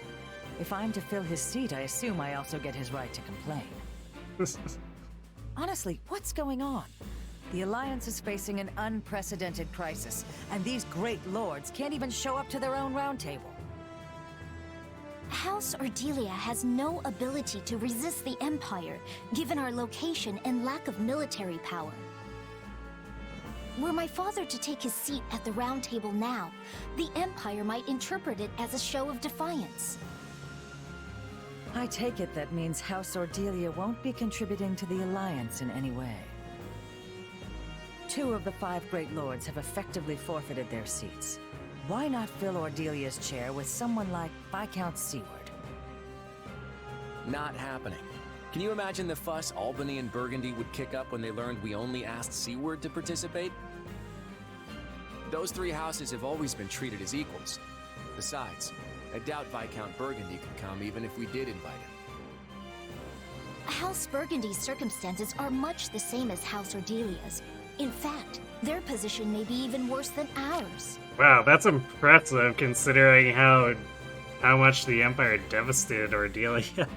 If I'm to fill his seat, I assume I also get his right to complain. Honestly, what's going on? The Alliance is facing an unprecedented crisis, and these great lords can't even show up to their own roundtable. House Ordelia has no ability to resist the Empire, given our location and lack of military power. Were my father to take his seat at the Round Table now, the Empire might interpret it as a show of defiance. I take it that means House Ordelia won't be contributing to the Alliance in any way. 2 of the 5 Great Lords have effectively forfeited their seats. Why not fill Ordelia's chair with someone like Viscount Seward? Not happening. Can you imagine the fuss Albany and Burgundy would kick up when they learned we only asked Seward to participate? Those 3 houses have always been treated as equals. Besides, I doubt Viscount Burgundy could come even if we did invite him. House Burgundy's circumstances are much the same as House Ordelia's. In fact, their position may be even worse than ours. Wow, that's impressive considering how much the Empire devastated Ordelia.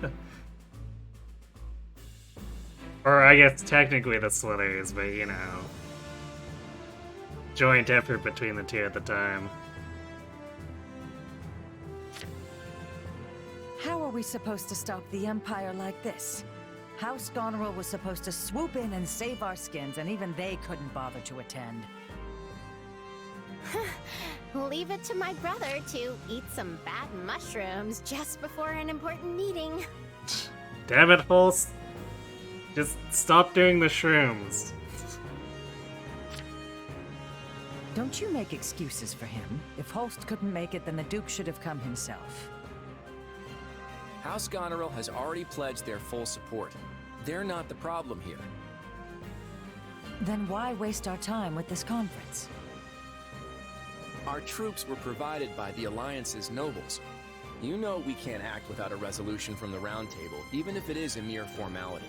Or I guess technically the Slithers, but you know. Joint effort between the 2 at the time. How are we supposed to stop the Empire like this? House Goneril was supposed to swoop in and save our skins, and even they couldn't bother to attend. Leave it to my brother to eat some bad mushrooms just before an important meeting. Damn it, Holst. Just stop doing the shrooms. Don't you make excuses for him. If Holst couldn't make it, then the Duke should have come himself. House Goneril has already pledged their full support. They're not the problem here. Then why waste our time with this conference? Our troops were provided by the Alliance's nobles. You know we can't act without a resolution from the Round Table, even if it is a mere formality.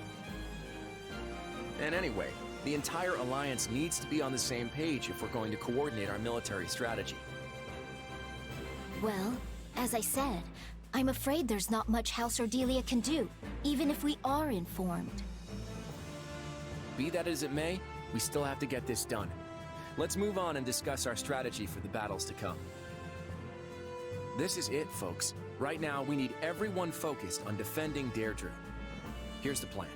And anyway, the entire Alliance needs to be on the same page if we're going to coordinate our military strategy. Well, as I said, I'm afraid there's not much House Ordelia can do, even if we are informed. Be that as it may, we still have to get this done. Let's move on and discuss our strategy for the battles to come. This is it, folks. Right now, we need everyone focused on defending Deirdre. Here's the plan.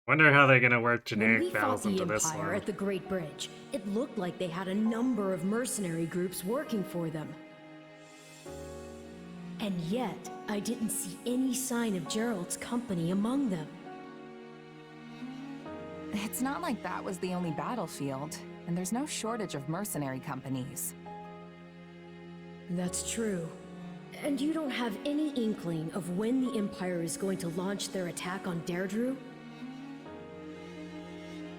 Wonder how they're gonna work generic battles into this one. When we fought the Empire at the Great Bridge, it looked like they had a number of mercenary groups working for them. And yet, I didn't see any sign of Gerald's company among them. It's not like that was the only battlefield, and there's no shortage of mercenary companies. That's true. And you don't have any inkling of when the Empire is going to launch their attack on Deirdre?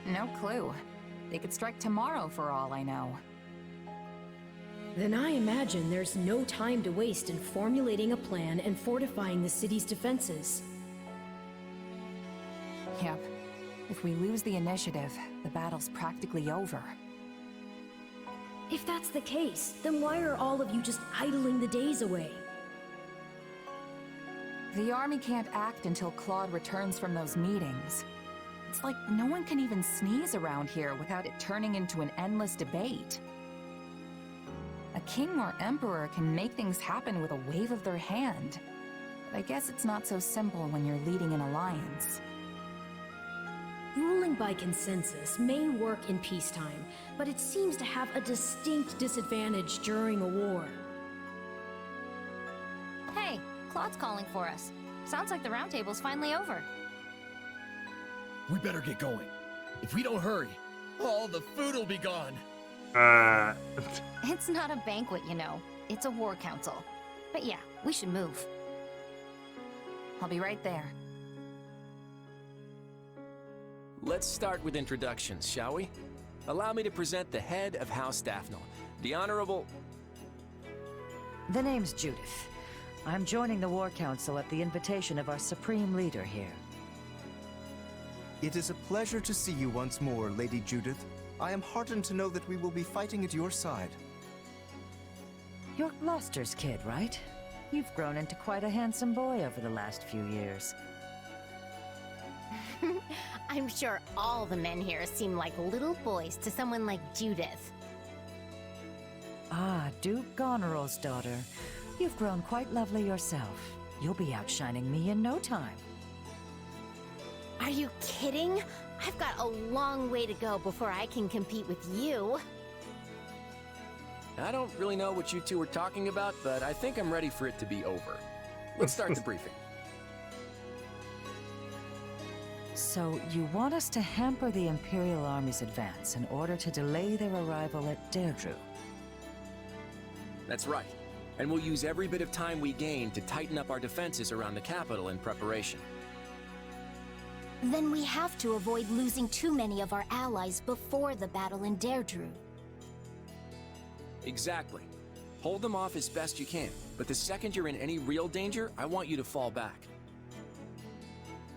No clue. They could strike tomorrow for all I know. Then I imagine there's no time to waste in formulating a plan and fortifying the city's defenses. Yep. If we lose the initiative, the battle's practically over. If that's the case, then why are all of you just idling the days away? The army can't act until Claude returns from those meetings. It's like no one can even sneeze around here without it turning into an endless debate. A king or emperor can make things happen with a wave of their hand. But I guess it's not so simple when you're leading an alliance. Ruling by consensus may work in peacetime, but it seems to have a distinct disadvantage during a war. Hey, Claude's calling for us. Sounds like the round table's finally over. We better get going. If we don't hurry, all the food will be gone. It's not a banquet, you know. It's a war council. But yeah, we should move. I'll be right there. Let's start with introductions, shall we? Allow me to present the head of House Daphnel, the Honorable... The name's Judith. I'm joining the War Council at the invitation of our Supreme Leader here. It is a pleasure to see you once more, Lady Judith. I am heartened to know that we will be fighting at your side. You're Gloucester's kid, right? You've grown into quite a handsome boy over the last few years. I'm sure all the men here seem like little boys to someone like Judith. Ah, Duke Goneril's daughter. You've grown quite lovely yourself. You'll be outshining me in no time. Are you kidding? I've got a long way to go before I can compete with you. I don't really know what you two are talking about, but I think I'm ready for it to be over. Let's start the briefing. So, you want us to hamper the Imperial Army's advance in order to delay their arrival at Deirdre? That's right. And we'll use every bit of time we gain to tighten up our defenses around the capital in preparation. Then we have to avoid losing too many of our allies before the battle in Deirdre. Exactly. Hold them off as best you can, but the second you're in any real danger, I want you to fall back.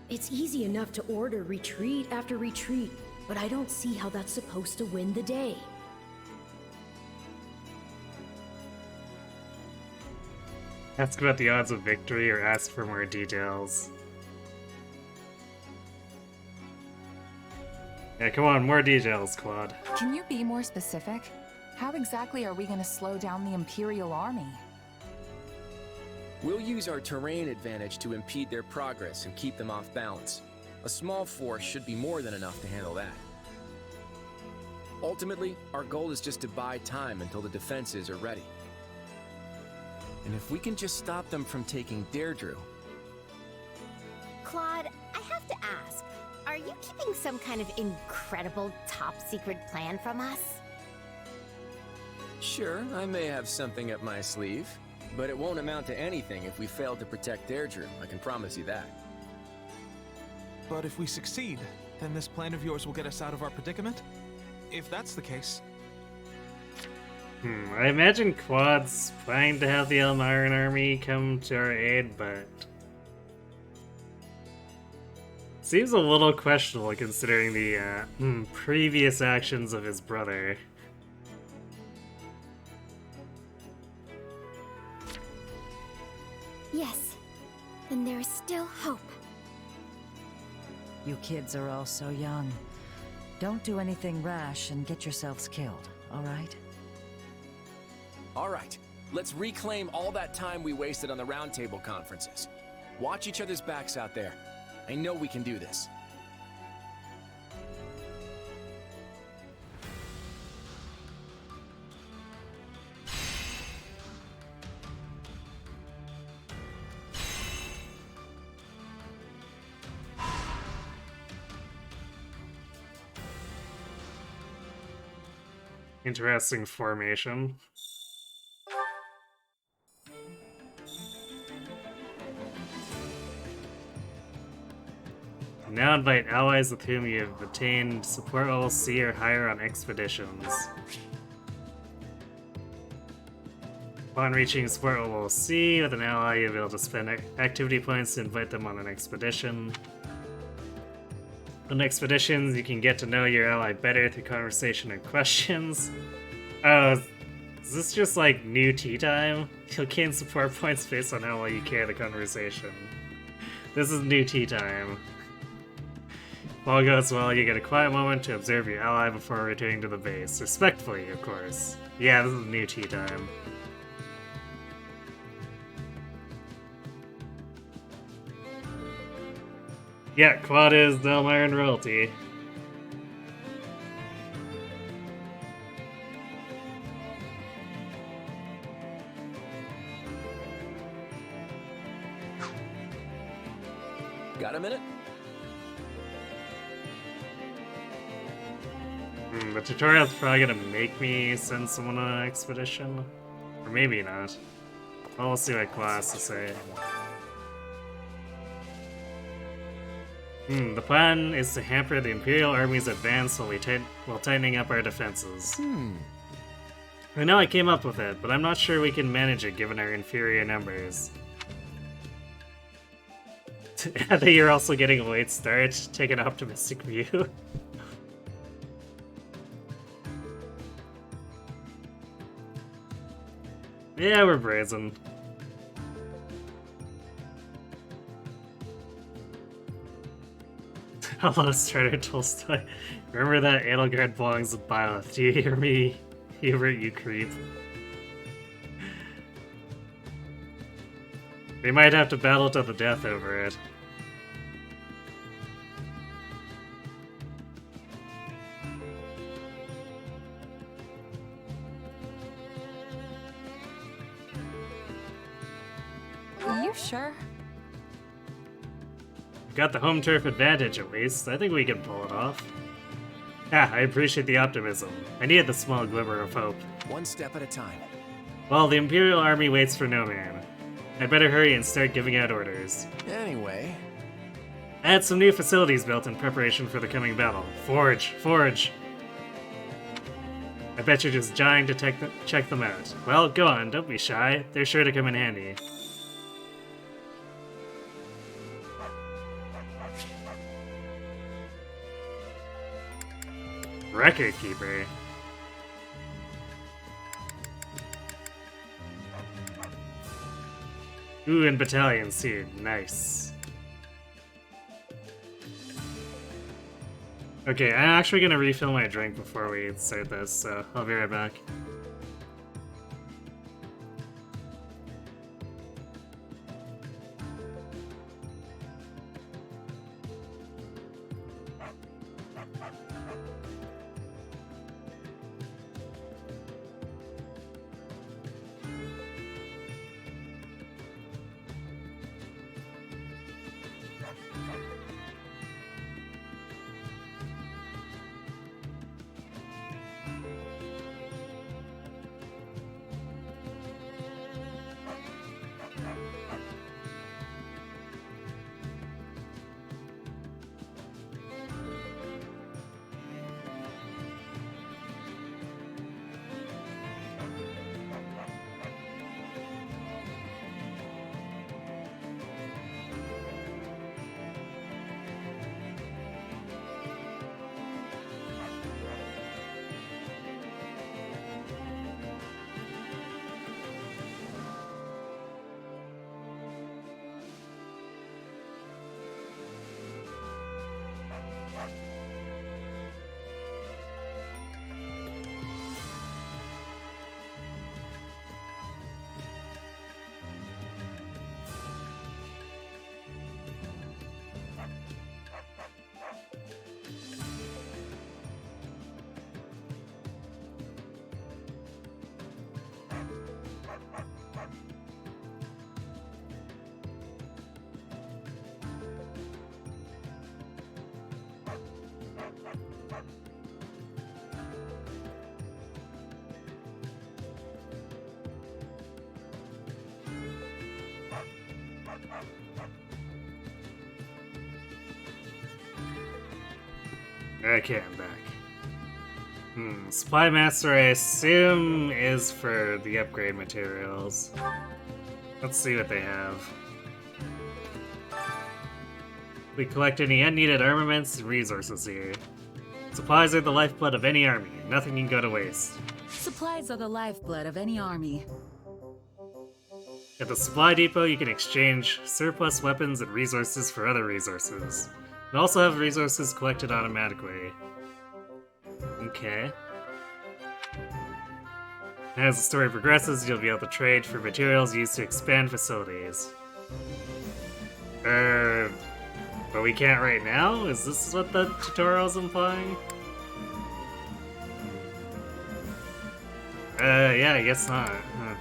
It's easy enough to order retreat after retreat, but I don't see how that's supposed to win the day. Ask about the odds of victory or ask for more details. Yeah, come on, more details, Claude. Can you be more specific? How exactly are we going to slow down the Imperial Army? We'll use our terrain advantage to impede their progress and keep them off balance. A small force should be more than enough to handle that. Ultimately, our goal is just to buy time until the defenses are ready. And if we can just stop them from taking Deirdre... Claude, I have to ask, are you keeping some kind of incredible top-secret plan from us? Sure, I may have something up my sleeve. But it won't amount to anything if we fail to protect Deirdre, I can promise you that. But if we succeed, then this plan of yours will get us out of our predicament? If that's the case... I imagine Quad's planning to have the Elmarin army come to our aid, but... seems a little questionable considering the previous actions of his brother. Yes, then there is still hope. You kids are all so young. Don't do anything rash and get yourselves killed, all right? All right, let's reclaim all that time we wasted on the roundtable conferences. Watch each other's backs out there. I know we can do this. Interesting formation. Now invite allies with whom you have attained support level C or higher on expeditions. Upon reaching support level C with an ally, you'll be able to spend activity points to invite them on an expedition. On expeditions, you can get to know your ally better through conversation and questions. Oh, is this just like new tea time? You'll gain support points based on how well you carry the conversation. This is new tea time. If all goes well, you get a quiet moment to observe your ally before returning to the base. Respectfully, of course. Yeah, this is new tea time. Yeah, Quad is Delmarin royalty. Got a minute? The tutorial's probably gonna make me send someone on an expedition. Or maybe not. Well, we'll see what Quad has to say. The plan is to hamper the Imperial Army's advance while tightening up our defenses. I know I came up with it, but I'm not sure we can manage it given our inferior numbers. I think you're also getting a late start. Take an optimistic view. Yeah, we're brazen. Hello, Strider Tolstoy. Remember that Edelgard belongs with Byleth. Do you hear me, Hubert, you creep? We might have to battle to the death over it. Are you sure? Got the home turf advantage at least. I think we can pull it off. I appreciate the optimism. I needed the small glimmer of hope. One step at a time. Well, the Imperial Army waits for no man. I'd better hurry and start giving out orders. Anyway... I had some new facilities built in preparation for the coming battle. Forge! Forge! I bet you're just dying to check them out. Well, go on, don't be shy. They're sure to come in handy. Record Keeper. Ooh, and Battalion Seed. Nice. Okay, I'm actually gonna refill my drink before we start this, so I'll be right back. Okay, I'm back. Supply Master, I assume, is for the upgrade materials. Let's see what they have. We collect any unneeded armaments and resources here. Supplies are the lifeblood of any army. Nothing can go to waste. Supplies are the lifeblood of any army. At the supply depot, you can exchange surplus weapons and resources for other resources. You also have resources collected automatically. Okay. As the story progresses, you'll be able to trade for materials used to expand facilities. But we can't right now? Is this what the tutorial's implying? Yeah, I guess not. Huh.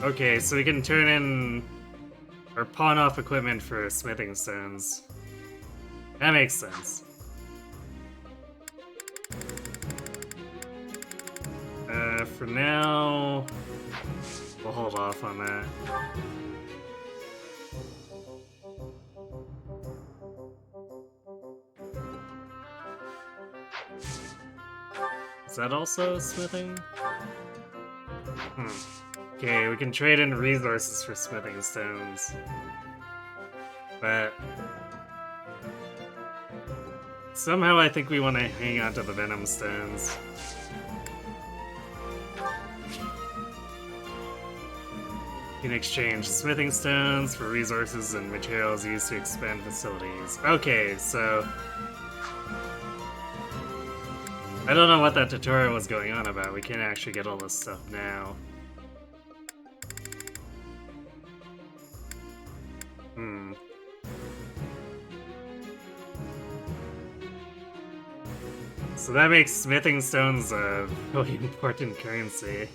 Okay, so we can turn in or pawn off equipment for smithing stones. That makes sense. For now, we'll hold off on that. Is that also smithing? Okay, we can trade in resources for smithing stones. But somehow I think we want to hang on to the venom stones. You can exchange smithing stones for resources and materials used to expand facilities. Okay, so I don't know what that tutorial was going on about. We can't actually get all this stuff now. So that makes smithing stones a really important currency.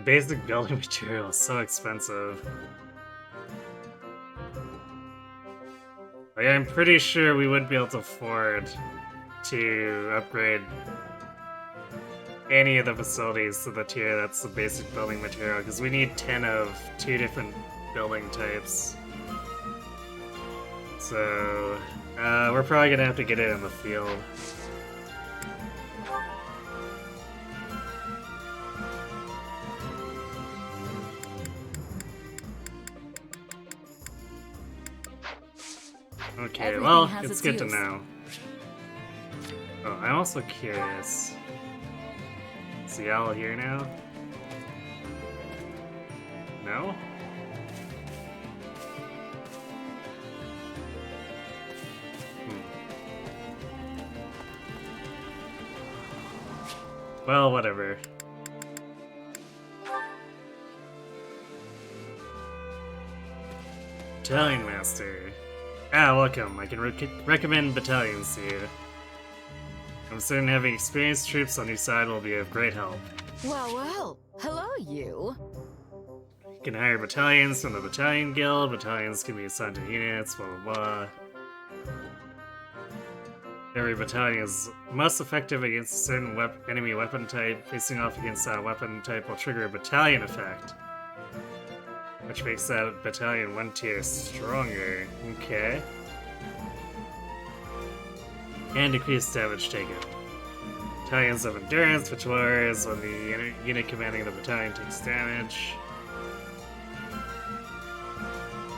Basic building material is so expensive. Like, I'm pretty sure we wouldn't be able to afford to upgrade any of the facilities to the tier that's the basic building material, because we need 10 of 2 different building types. So, we're probably gonna have to get it in the field. Okay, well, it's good to know. Oh, I'm also curious. Is the owl here now? No? Well, whatever. Battalion Master. Welcome. I can recommend battalions to you. I'm certain having experienced troops on your side will be of great help. Well, well. Hello, you. You can hire battalions from the Battalion Guild. Battalions can be assigned to units, blah blah blah. Every battalion is most effective against a certain enemy weapon type. Facing off against that weapon type will trigger a battalion effect, which makes that battalion 1 tier stronger. Okay. And decrease damage taken. Battalions of endurance, which lowers when the unit commanding the battalion takes damage.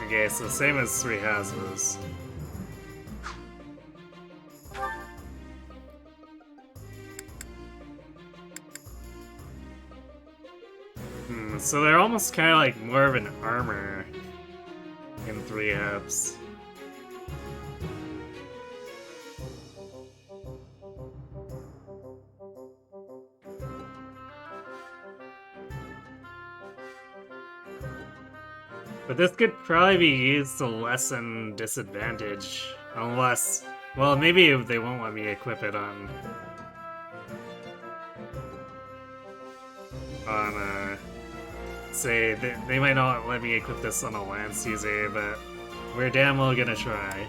Okay, so same as 3 houses. So they're almost kind of like more of an armor in 3 hubs. But this could probably be used to lessen disadvantage, unless, well, maybe they won't let me equip it on say, they might not let me equip this on a lance user, but we're damn well gonna try.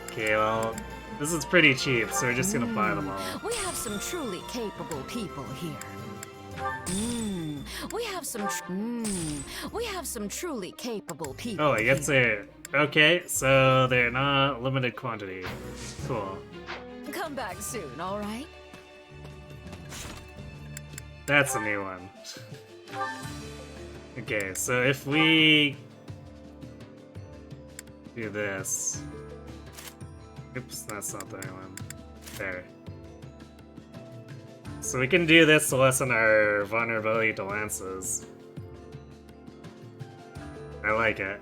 Okay, well, This is pretty cheap, so we're just gonna buy them all. We have some truly capable people here. We have some truly capable people. Oh, I get to. Okay, so they're not limited quantity. Cool. Come back soon, all right? That's a new one. Okay, so if we do this. Oops, that's not the right one. There. So we can do this to lessen our vulnerability to lances. I like it.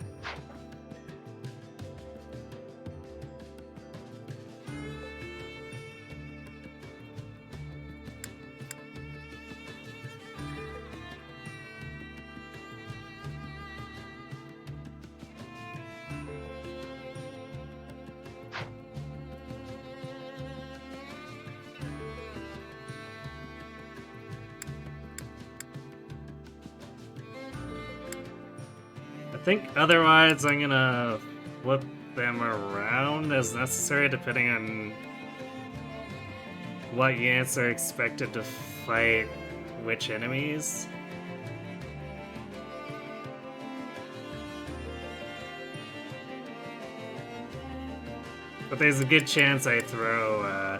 I think otherwise I'm gonna flip them around as necessary depending on what units are expected to fight which enemies. But there's a good chance I throw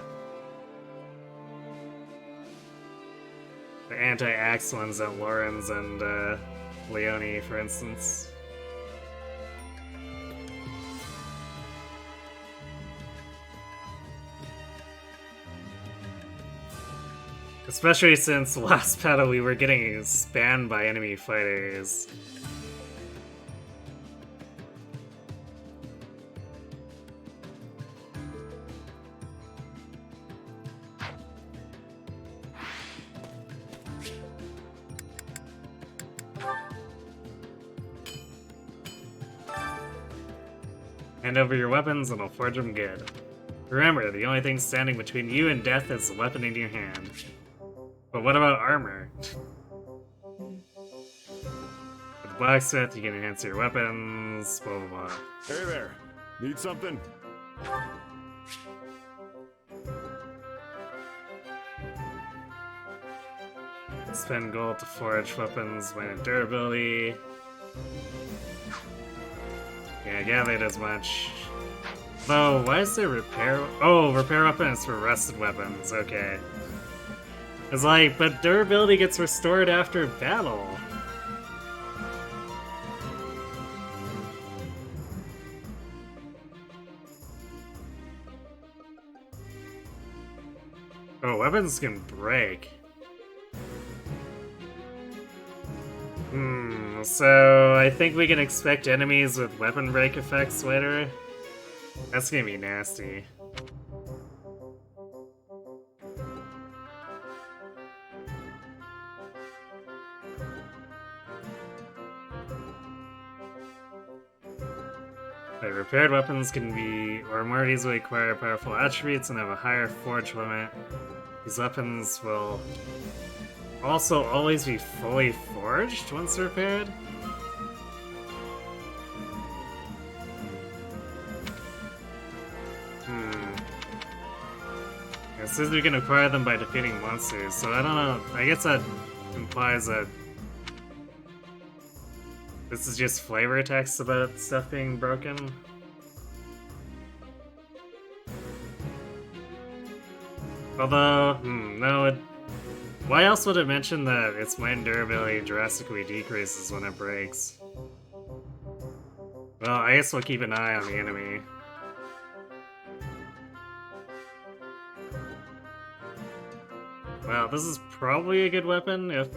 the anti-axe ones at Lorenz and Leone, for instance. Especially since last battle we were getting spammed by enemy fighters. Hand over your weapons and I'll forge them good. Remember, the only thing standing between you and death is the weapon in your hand. But what about armor? With Blacksmith, you can enhance your weapons, blah blah blah. Hey there, need something? Spend gold to forge weapons, minus durability. Yeah, I gathered as much. Though, why is there repair? Oh, repair weapon is for rusted weapons, okay. It's like, but durability gets restored after battle. Oh, weapons can break. So I think we can expect enemies with weapon break effects later. That's gonna be nasty. Repaired weapons can be, or more easily acquire powerful attributes and have a higher forge limit. These weapons will also always be fully forged once repaired. It says we can acquire them by defeating monsters, so I don't know. I guess that implies that this is just flavor text about stuff being broken. Although, no, why else would it mention that its might durability drastically decreases when it breaks? Well, I guess we'll keep an eye on the enemy. Well, this is probably a good weapon if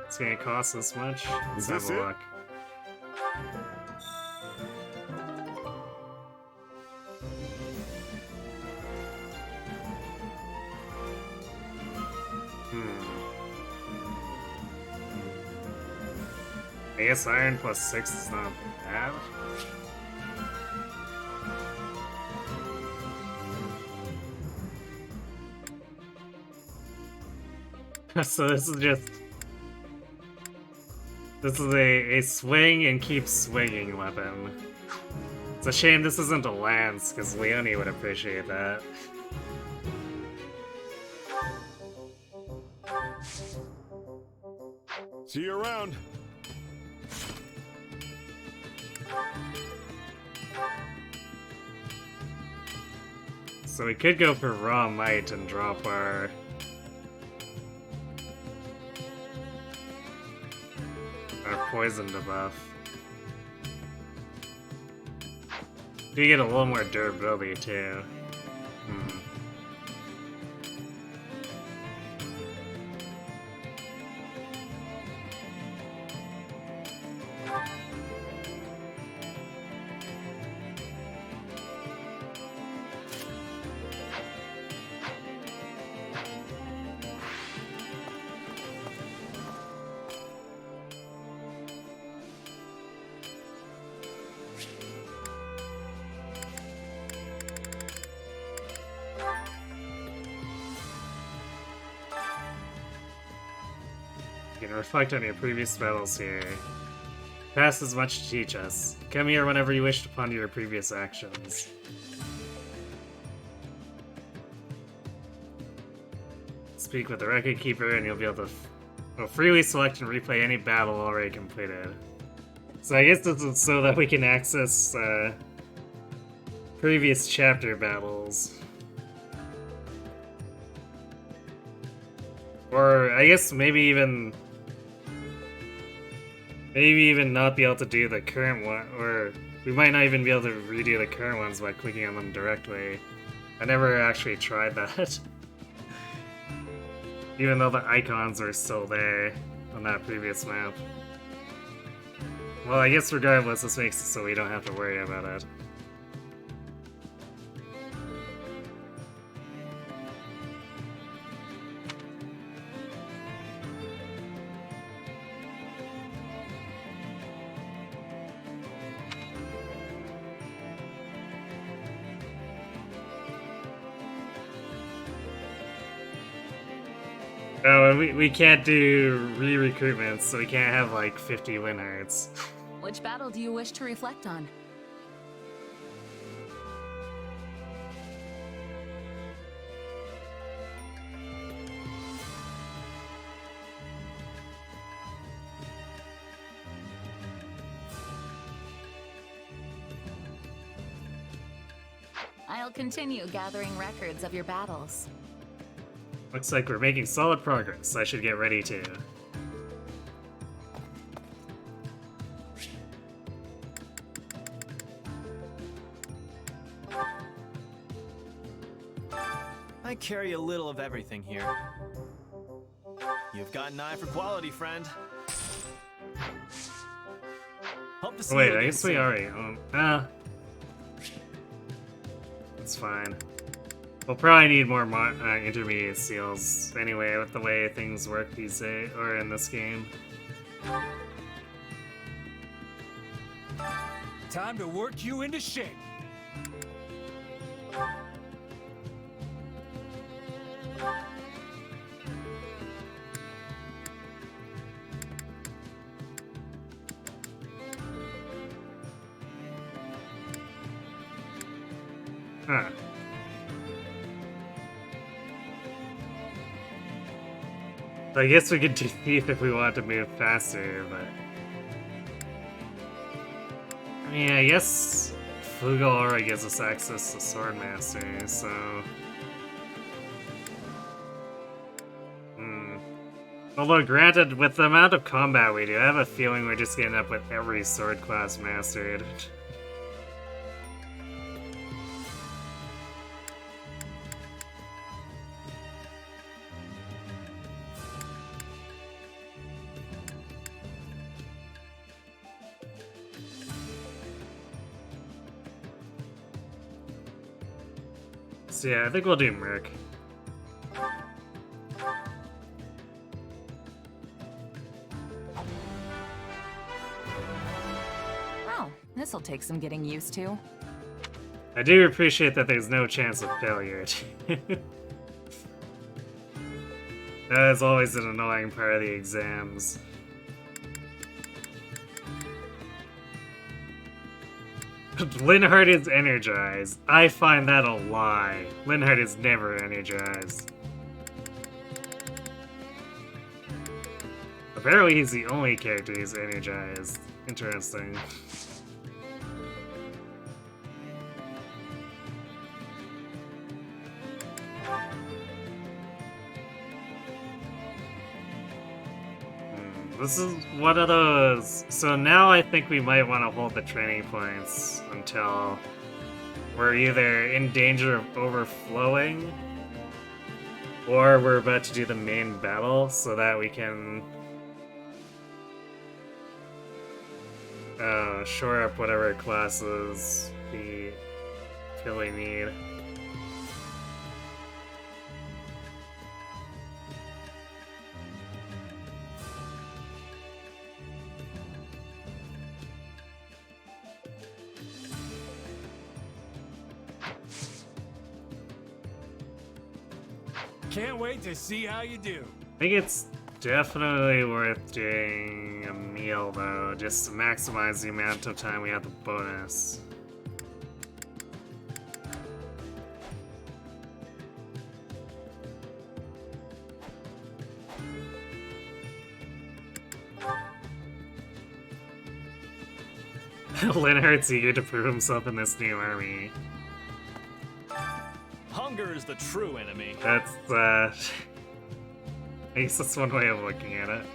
it's gonna cost this much. Let's have a look. I guess iron plus 6 is not bad. So this is just... This is a swing and keep swinging weapon. It's a shame this isn't a lance, because Leonie would appreciate that. See you around. So we could go for Raw Might and drop our... poison debuff. Do get a little more durability too. You can reflect on your previous battles here. Past has much to teach us. Come here whenever you wish to ponder your previous actions. Speak with the Record Keeper and you'll be able to freely select and replay any battle already completed. So I guess this is so that we can access previous chapter battles. Or I guess maybe even not be able to do the current one, or we might not even be able to redo the current ones by clicking on them directly. I never actually tried that. Even though the icons are still there on that previous map. Well, I guess regardless, this makes it so we don't have to worry about it. Oh, and we can't do re-recruitments, so we can't have like 50 win hearts. Which battle do you wish to reflect on? I'll continue gathering records of your battles. Looks like we're making solid progress. I should get ready to. I carry a little of everything here. You've got an eye for quality, friend. Hope to see Wait, you I guess we soon. already own. It's fine. We'll probably need more intermediate seals anyway, with the way things work these days, or in this game. Time to work you into shape. Huh. I guess we could do Thief if we want to move faster, but... I mean, I guess Flugel already gives us access to Swordmaster, so... Although, granted, with the amount of combat we do, I have a feeling we're just getting up with every sword class mastered. So yeah, I think we'll do Merc. Oh, this'll take some getting used to. I do appreciate that there's no chance of failure. That is always an annoying part of the exams. Linhardt is energized. I find that a lie. Linhardt is never energized. Apparently he's the only character who's energized. Interesting. This is one of those. So now I think we might want to hold the training points until we're either in danger of overflowing or we're about to do the main battle so that we can shore up whatever classes we feel we need. Can't wait to see how you do. I think it's definitely worth doing a meal though, just to maximize the amount of time we have the bonus. Linhardt's eager to prove himself in this new army. Hunger is the true enemy. That's, I guess that's one way of looking at it.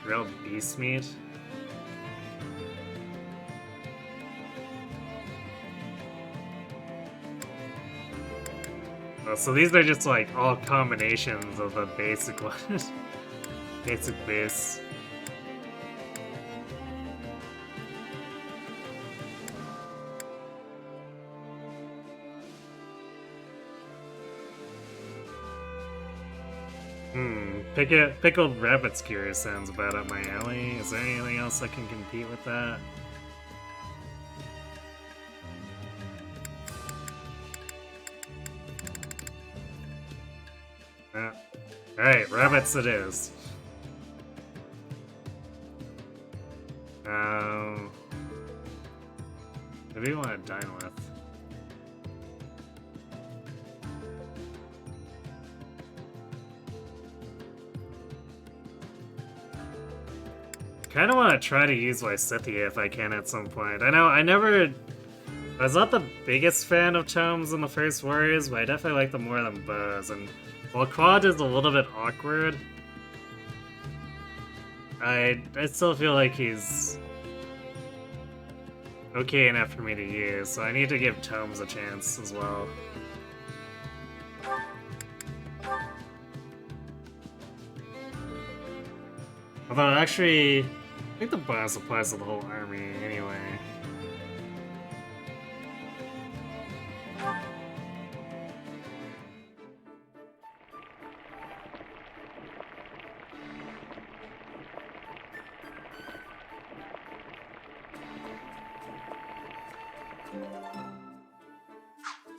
Grilled beast meat? Oh, so these are just like all combinations of the basic one. Basic base. Pickled rabbit skewer sounds about up my alley. Is there anything else that can compete with that? Alright, rabbits it is. Who do you want to dine with? Kinda want to try to use Lysithea if I can at some point. I know I was not the biggest fan of tomes in the first Warriors, but I definitely like them more than bows, and while Quad is a little bit awkward, I still feel like he's okay enough for me to use, so I need to give tomes a chance as well. Although actually, I think the bonus applies to the whole army anyway.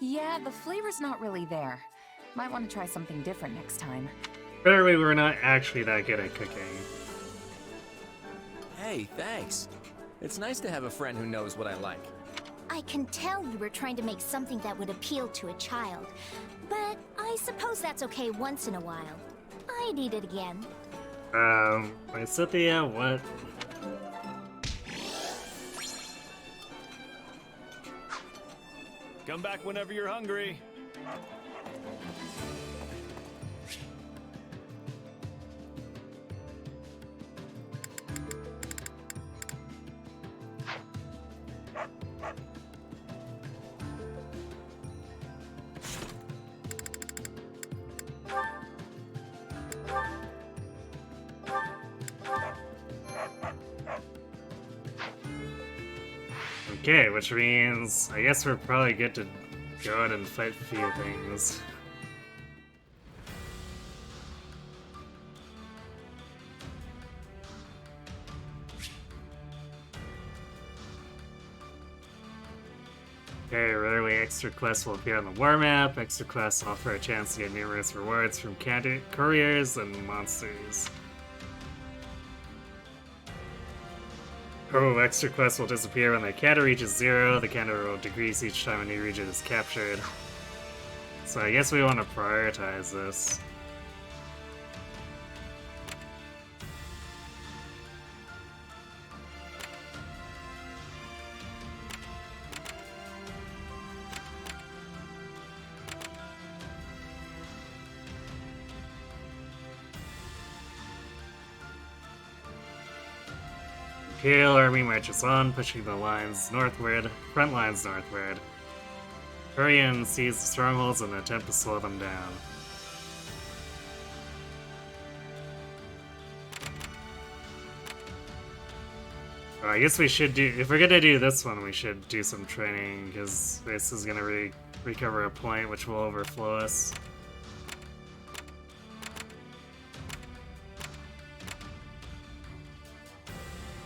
Yeah, the flavor's not really there. Might want to try something different next time. Apparently we're not actually that good at cooking. Hey, thanks. It's nice to have a friend who knows what I like. I can tell you were trying to make something that would appeal to a child. But I suppose that's okay once in a while. I'd eat it again. Lysithea, what? Come back whenever you're hungry. Okay, which means I guess we're probably good to go out and fight a few things. Very rarely, extra quests will appear on the war map. Extra quests offer a chance to get numerous rewards from couriers and monsters. Oh, extra quests will disappear when the counter reaches 0. The counter will decrease each time a new region is captured. So I guess we want to prioritize this. Imperial army marches on, pushing the lines northward, front lines northward. Hurrian seize the strongholds and attempt to slow them down. Well, I guess we should do, if we're gonna do this one, we should do some training, because this is gonna recover a point which will overflow us.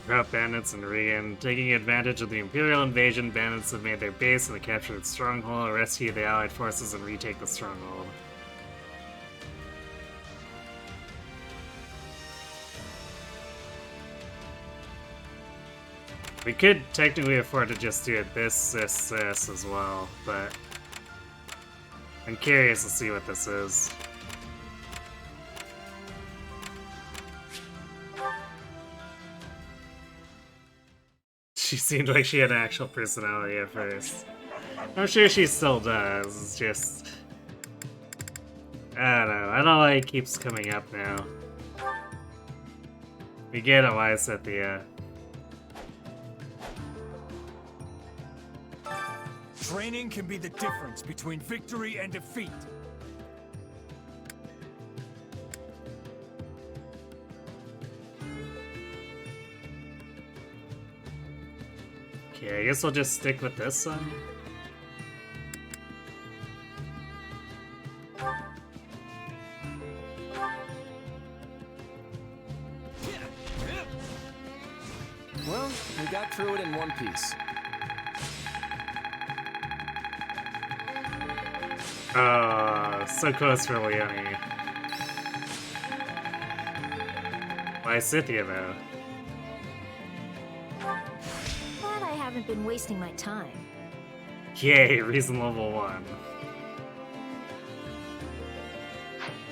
Rout bandits and Regan. Taking advantage of the Imperial invasion, bandits have made their base in the captured stronghold, rescue the Allied forces, and retake the stronghold. We could technically afford to just do it this as well, but I'm curious to see what this is. She seemed like she had an actual personality at first. I'm sure she still does, it's just... I don't know, I don't know why it keeps coming up now. We get it why I said the, Training can be the difference between victory and defeat. Okay, I guess I'll just stick with this one. Well, we got through it in one piece. So close for Leone. Why Scythia, though? Glad I haven't been wasting my time. Yay, reason level 1.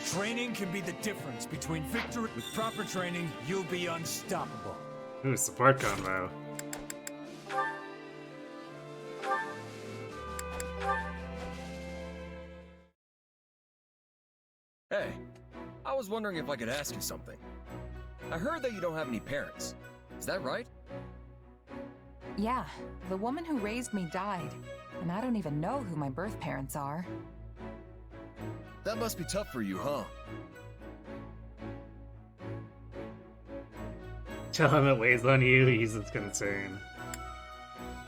Training can be the difference between victory. With proper training, you'll be unstoppable. Ooh, support combo. Hey, I was wondering if I could ask you something. I heard that you don't have any parents. Is that right? Yeah, the woman who raised me died, and I don't even know who my birth parents are. That must be tough for you, huh? Tell him it weighs on you, he's his concern.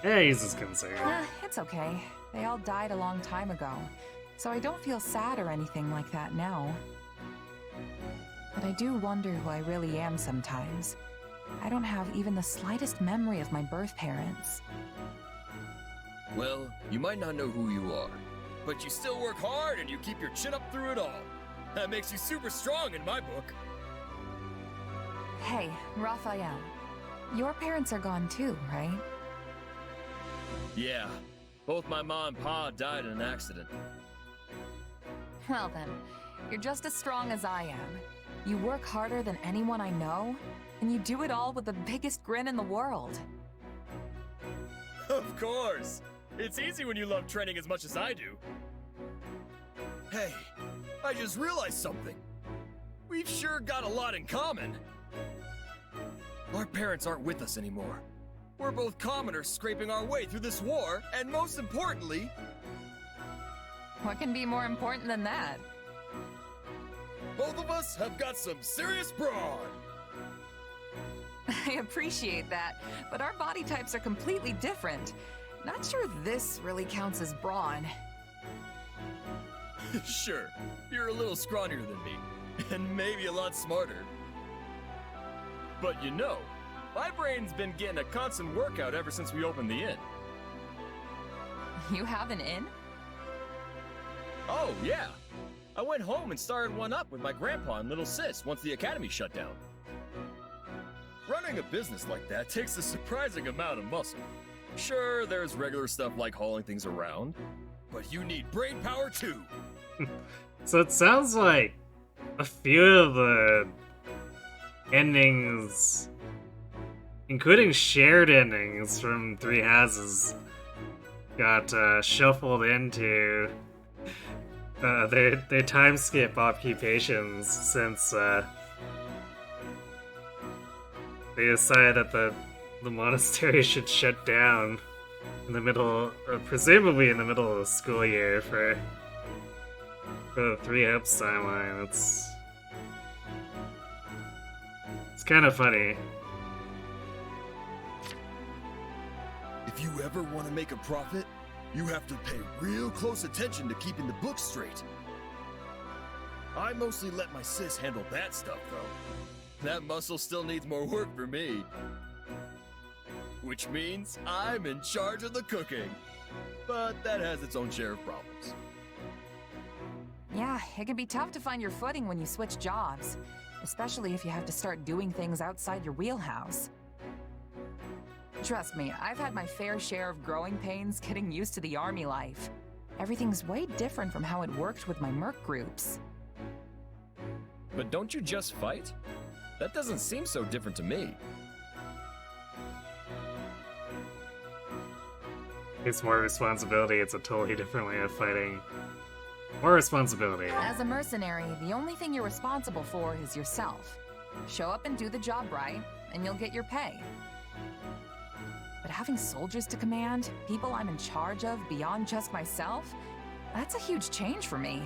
Yeah, he's his concern. It's okay. They all died a long time ago, so I don't feel sad or anything like that now. But I do wonder who I really am sometimes. I don't have even the slightest memory of my birth parents. Well, you might not know who you are, but you still work hard and you keep your chin up through it all. That makes you super strong in my book. Hey, Raphael. Your parents are gone too, right? Yeah. Both my mom and pa died in an accident. Well then, you're just as strong as I am. You work harder than anyone I know, and you do it all with the biggest grin in the world. Of course! It's easy when you love training as much as I do. Hey, I just realized something. We've sure got a lot in common. Our parents aren't with us anymore. We're both commoners scraping our way through this war, and most importantly... What can be more important than that? Both of us have got some serious brawn! I appreciate that, but our body types are completely different. Not sure this really counts as brawn. Sure, you're a little scrawnier than me, and maybe a lot smarter. But you know, my brain's been getting a constant workout ever since we opened the inn. You have an inn? Oh, yeah. I went home and started one up with my grandpa and little sis once the academy shut down. Running a business like that takes a surprising amount of muscle. Sure, there's regular stuff like hauling things around, but you need brain power too. So it sounds like a few of the endings, including shared endings from Three Houses, got shuffled into they time skip occupations since they decided that the monastery should shut down in the middle, presumably in the middle of the school year for the Three Hopes timeline. It's kind of funny. If you ever want to make a profit, you have to pay real close attention to keeping the books straight. I mostly let my sis handle that stuff, though. That muscle still needs more work for me. Which means I'm in charge of the cooking. But that has its own share of problems. Yeah, it can be tough to find your footing when you switch jobs, especially if you have to start doing things outside your wheelhouse. Trust me, I've had my fair share of growing pains getting used to the army life. Everything's way different from how it worked with my merc groups. But don't you just fight? That doesn't seem so different to me. It's more responsibility, it's a totally different way of fighting. More responsibility. As a mercenary, the only thing you're responsible for is yourself. Show up and do the job right, and you'll get your pay. But having soldiers to command, people I'm in charge of beyond just myself, that's a huge change for me.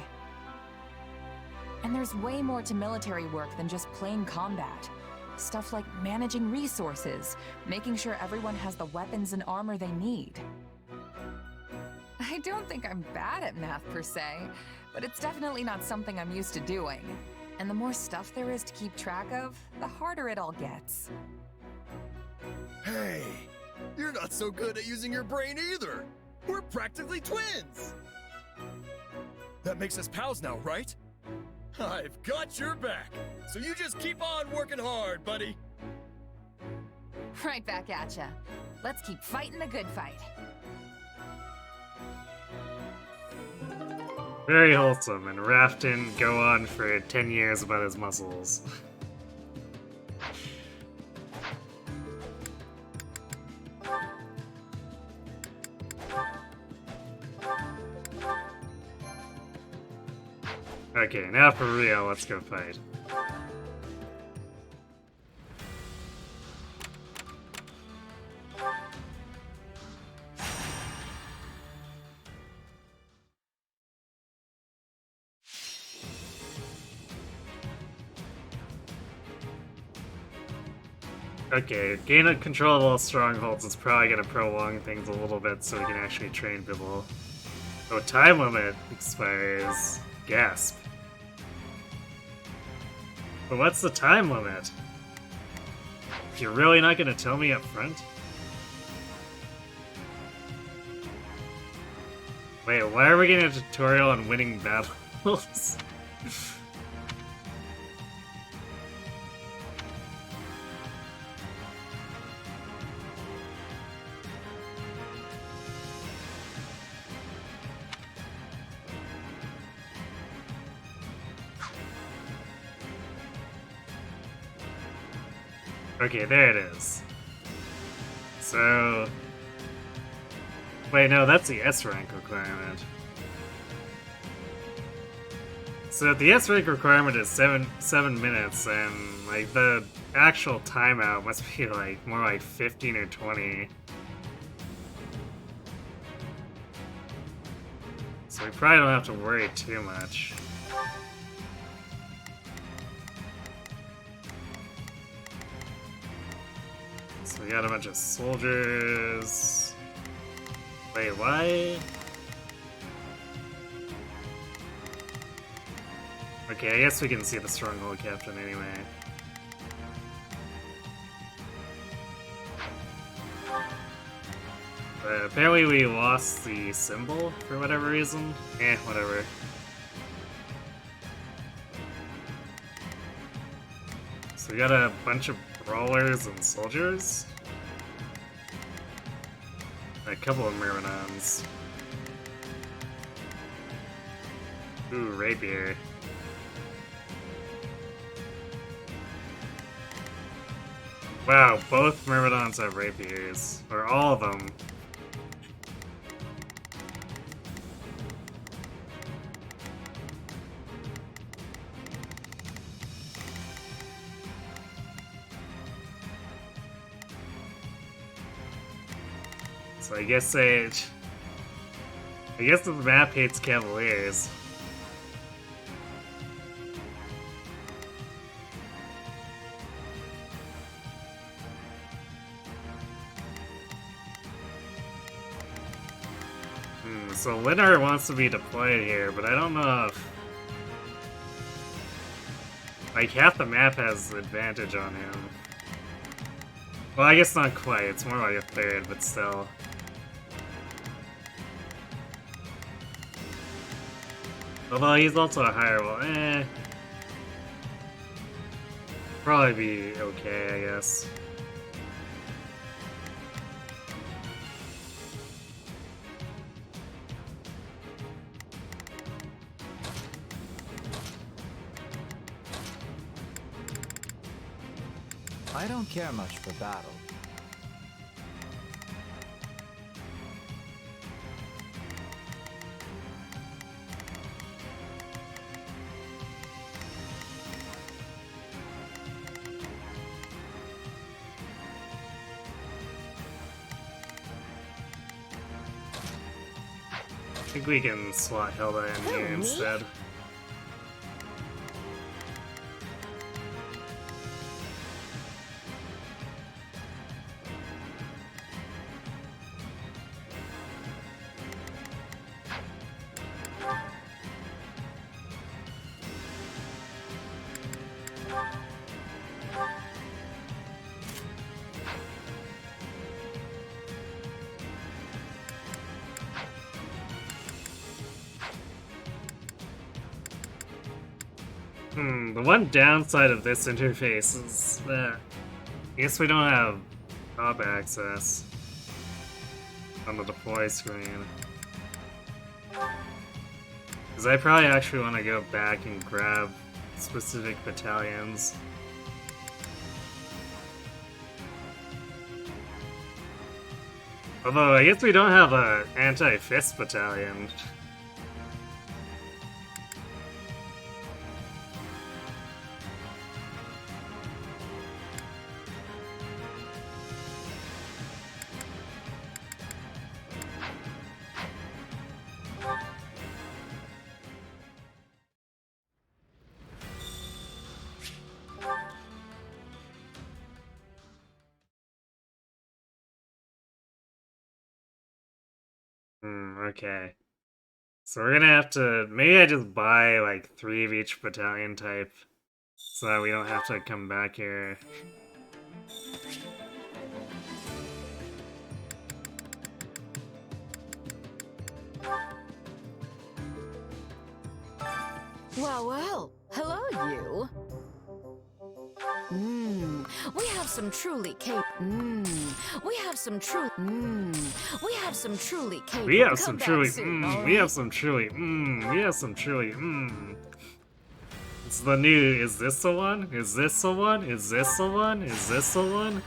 And there's way more to military work than just plain combat. Stuff like managing resources, making sure everyone has the weapons and armor they need. I don't think I'm bad at math per se, but it's definitely not something I'm used to doing. And the more stuff there is to keep track of, the harder it all gets. Hey, you're not so good at using your brain either. We're practically twins. That makes us pals now, right? I've got your back, so you just keep on working hard, buddy. Right back at ya. Let's keep fighting the good fight. Very wholesome, and Raph didn't go on for 10 years about his muscles. Okay, now for real, let's go fight. Okay, gain control of all strongholds is probably going to prolong things a little bit so we can actually train people. Oh, time limit expires. Gasp. But what's the time limit? You're really not going to tell me up front? Wait, why are we getting a tutorial on winning battles? Okay, there it is. So... Wait, no, that's the S rank requirement. So the S rank requirement is 7 minutes, and like the actual timeout must be like more like 15 or 20. So we probably don't have to worry too much. So we got a bunch of soldiers. Wait, why? Okay, I guess we can see the stronghold captain anyway. Apparently we lost the symbol for whatever reason. Whatever. So we got a bunch of brawlers and soldiers. A couple of Myrmidons. Ooh, rapier. Wow, both Myrmidons have rapiers. Or all of them. So I guess the map hates Cavaliers. So Linnar wants to be deployed here, but I don't know if... Like, half the map has advantage on him. Well, I guess not quite. It's more like a third, but still. Although he's also a higher level, probably be okay, I guess. I don't care much for battle. I think we can slot Hilda in here instead. The one downside of this interface is that I guess we don't have top access on the deploy screen. Because I probably actually want to go back and grab specific battalions. Although I guess we don't have an anti-fist battalion. Okay. So we're gonna have to... Maybe I just buy, like, 3 of each battalion type, so that we don't have to come back here. Well, well. Hello, you. We have some truly capable. We have some truly capable. We have some truly. We have some truly. We have some truly. It's the new. Is this the one? Is this the one? Is this the one? Is this the one?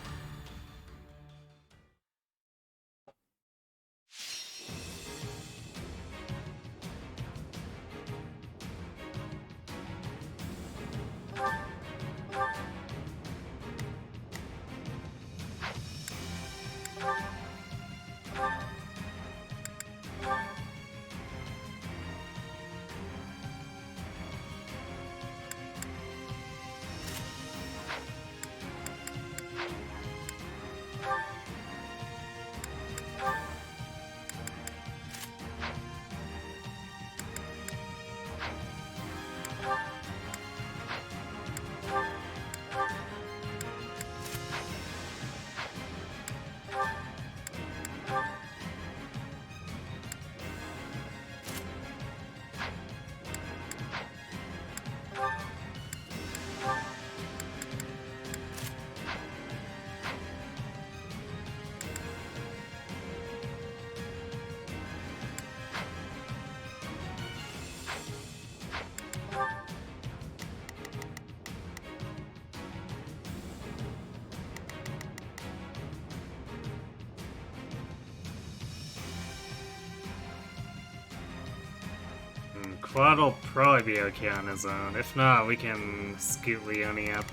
Quad will probably be okay on his own. If not, we can scoot Leone up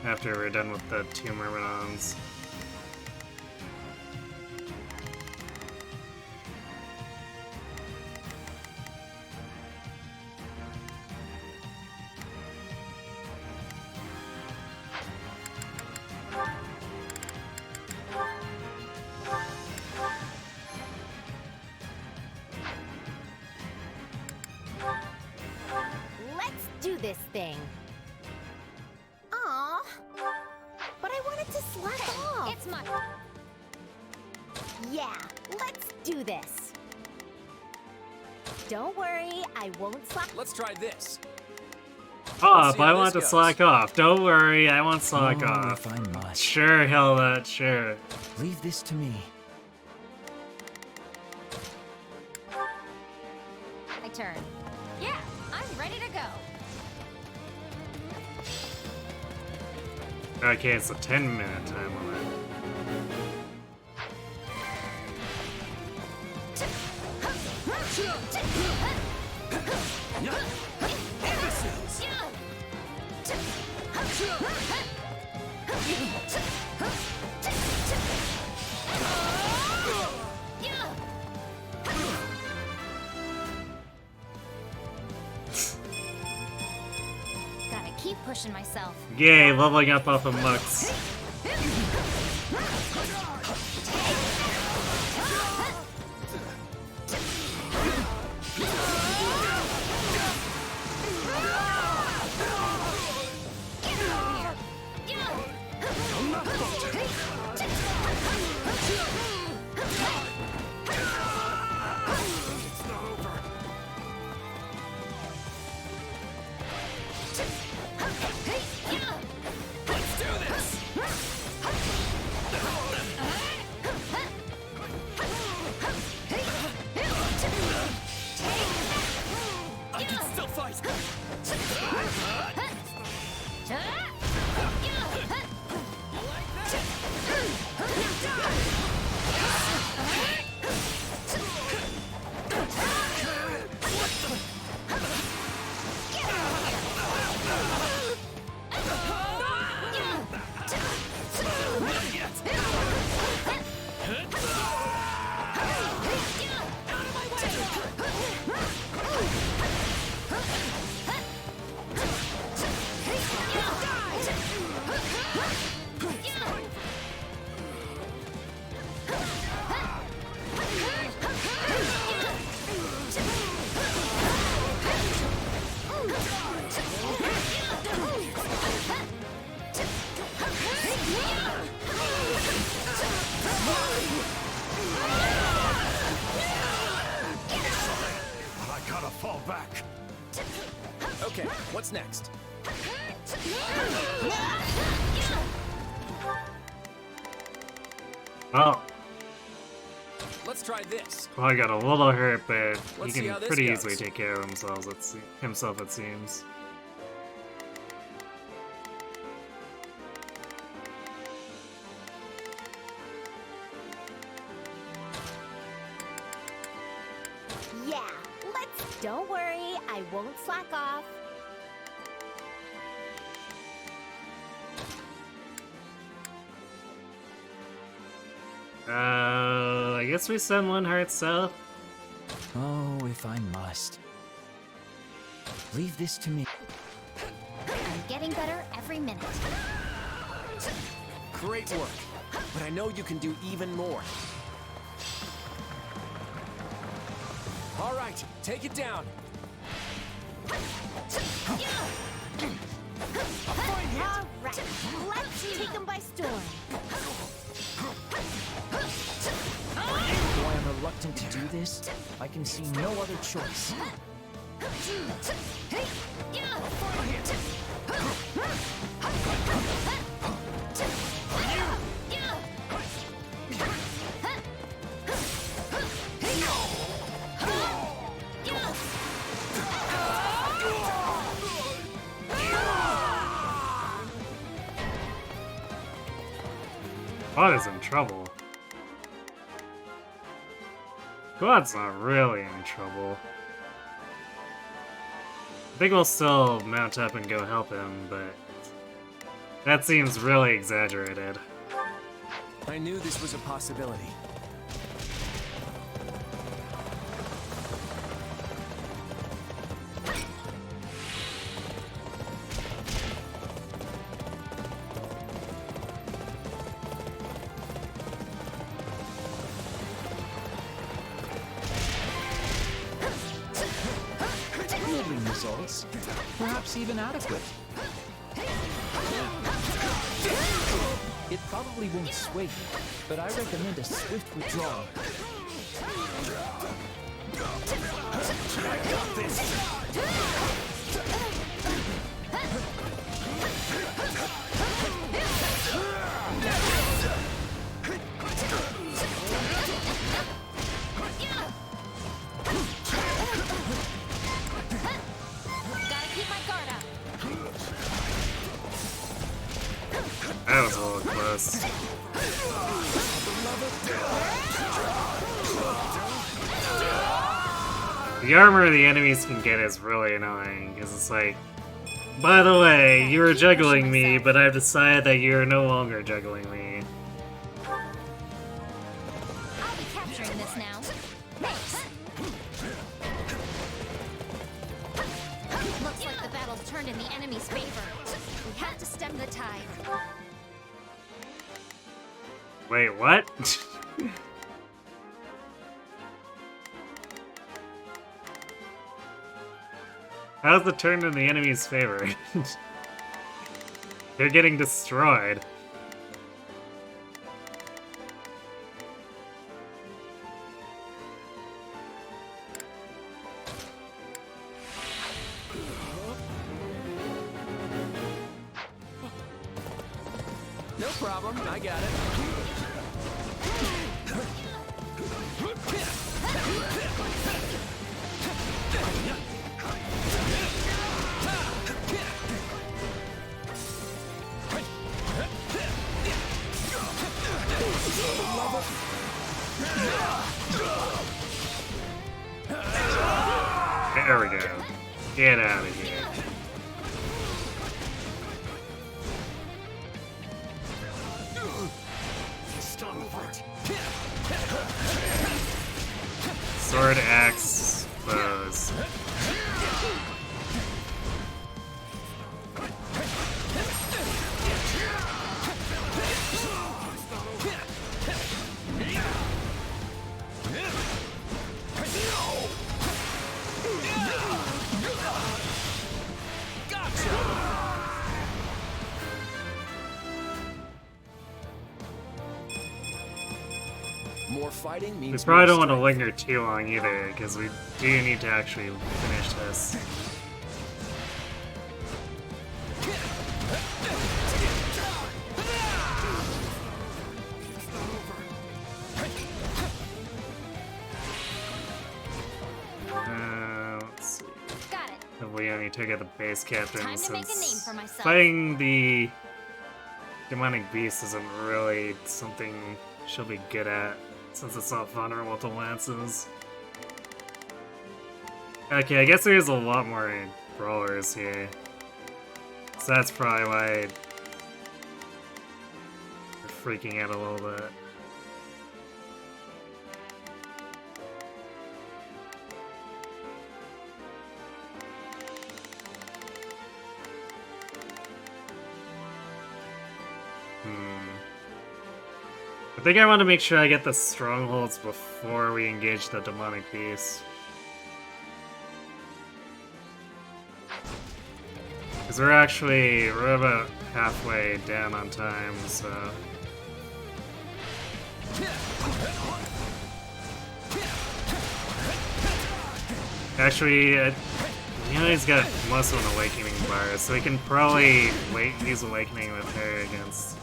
after we're done with the 2 Myrmidons. Let's do this thing. Aw, but I wanted to slack off. It's my... Yeah, let's do this. Don't worry, I won't slack. Let's try this. Oh, but I want to slack off. Don't worry, I won't slack off. If I must. Sure, Helmet, sure. Leave this to me. My turn. Yeah, I'm ready to go. Okay, it's a 10-minute time limit. Gotta keep pushing myself. Yay, leveling up off of Mux. I can still fight. I gotta fall back. Okay, what's next? Oh, Let's try this. well, I got a little hurt, but he Let's see how can this pretty goes. easily take care of himself, it seems. Yeah, let's. Don't worry, I won't slack off. I guess we send one heart south. Oh, if I must. Leave this to me. I'm getting better every minute. Great work. But I know you can do even more. All right, take it down. All right, let's take them by storm. Though I am reluctant to do this, I can see no other choice. Quad is in trouble. Quad's not really in trouble. I think we'll still mount up and go help him, but that seems really exaggerated. I knew this was a possibility. Middling results, perhaps even adequate. It probably won't sway you, but I recommend a swift withdrawal. I got this! Gotta keep my guard up. That was a little close. The armor the enemies can get is really annoying, because it's like, by the way, you were juggling me, but I've decided that you're no longer juggling me. I'll be capturing this now. Looks like the battle's turned in the enemy's favor. We have to stem the tide. Wait, what? How's the turn in the enemy's favor? They're getting destroyed. No problem, I got it. There we go. Get out of here. Sword, axe, bows. More fighting We means probably more don't want to strength. linger too long either, because we do need to actually finish this. Let's see. Got it. If we only took out the base captain, Time to make a name since for myself. fighting the demonic beast isn't really something she'll be good at, since it's not vulnerable to lances. Okay, I guess there's a lot more brawlers here. So that's probably why we're freaking out a little bit. I think I want to make sure I get the strongholds before we engage the demonic beast. Because we're about halfway down on time, so... Actually, you know he's got most of an awakening bar, so we can probably use awakening with her against...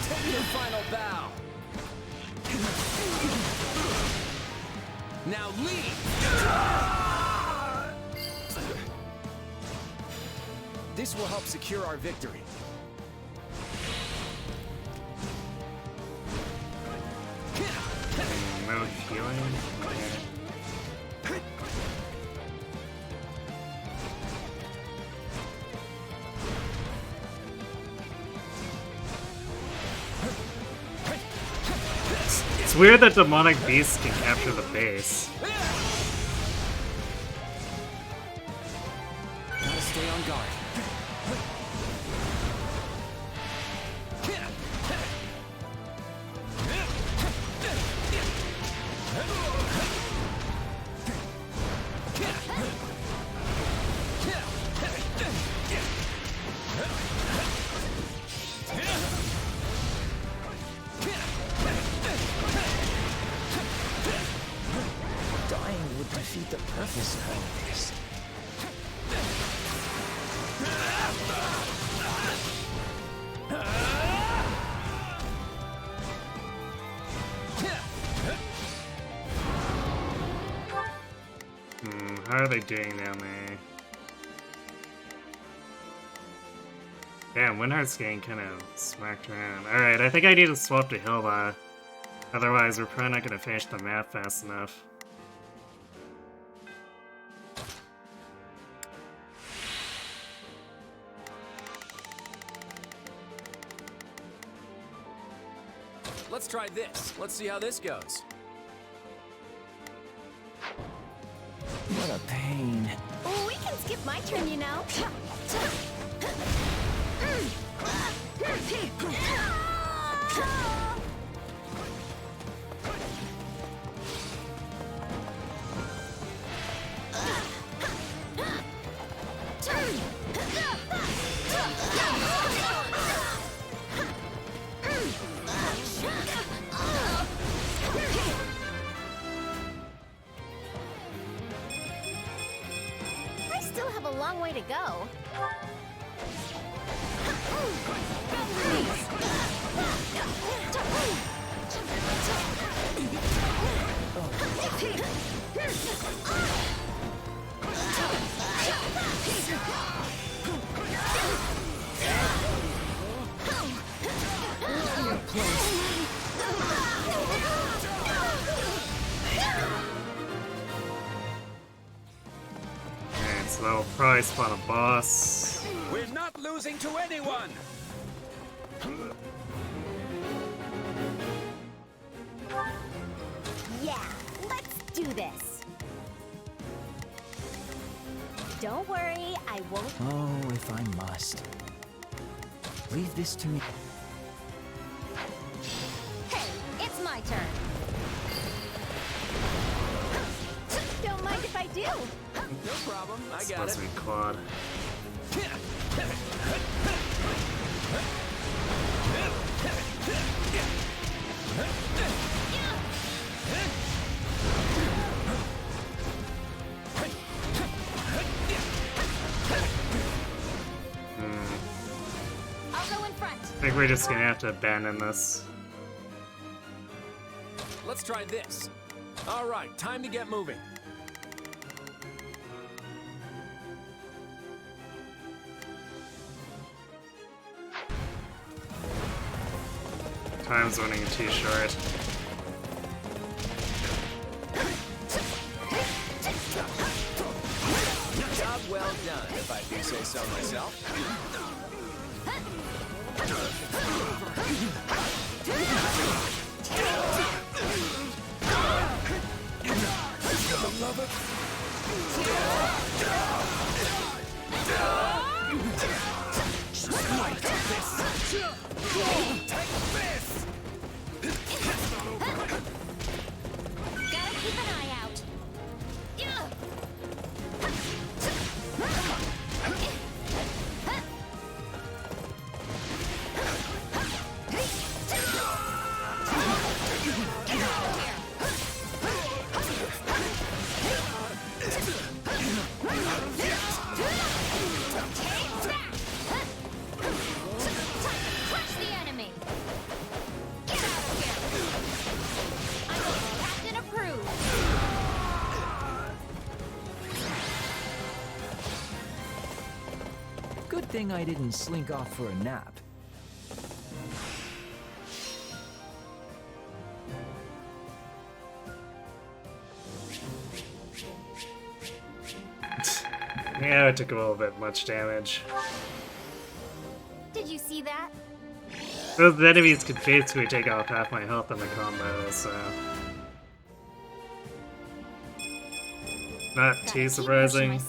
Take your final bow. Now leave. This will help secure our victory. healing? Okay. It's weird that demonic beasts can capture the base. Gotta stay on guard. Dying would defeat the purpose of all this. How are they doing down there? Damn, Winhart's getting kind of smacked around. Alright, I think I need to swap to Hilda. Otherwise, we're probably not going to finish the map fast enough. Let's try this. Let's see how this goes. What a pain. We can skip my turn, you know. I still have a long way to go. Alright, so that'll probably spawn a boss. We're not losing to anyone! Yeah, let's do this. Don't worry, I won't. Oh, if I must. Leave this to me. Hey, it's my turn. Don't mind if I do. No problem. I It's got supposed it. to be Claude. I'll go in front. I think we're just gonna have to abandon this. Let's try this. All right, time to get moving. Time's running too short. Job well done, if I do say so myself. Gotta keep an eye out. Crush the enemy. Get out of here. I'm Captain Approved. Good thing I didn't slink off for a nap. Yeah, it took a little bit much damage. Did you see that? Those enemies could basically take off half my health in the combo, so... Not too surprising.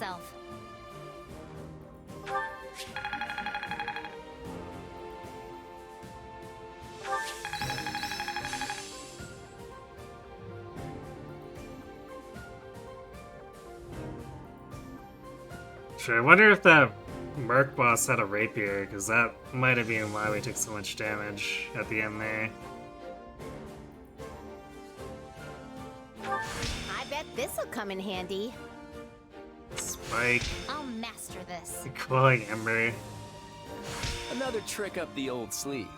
Sure, I wonder if that Merc boss had a rapier, because that might have been why we took so much damage at the end there. I bet this'll come in handy. Spike. I'll master this. The glowing ember. Another trick up the old sleeve.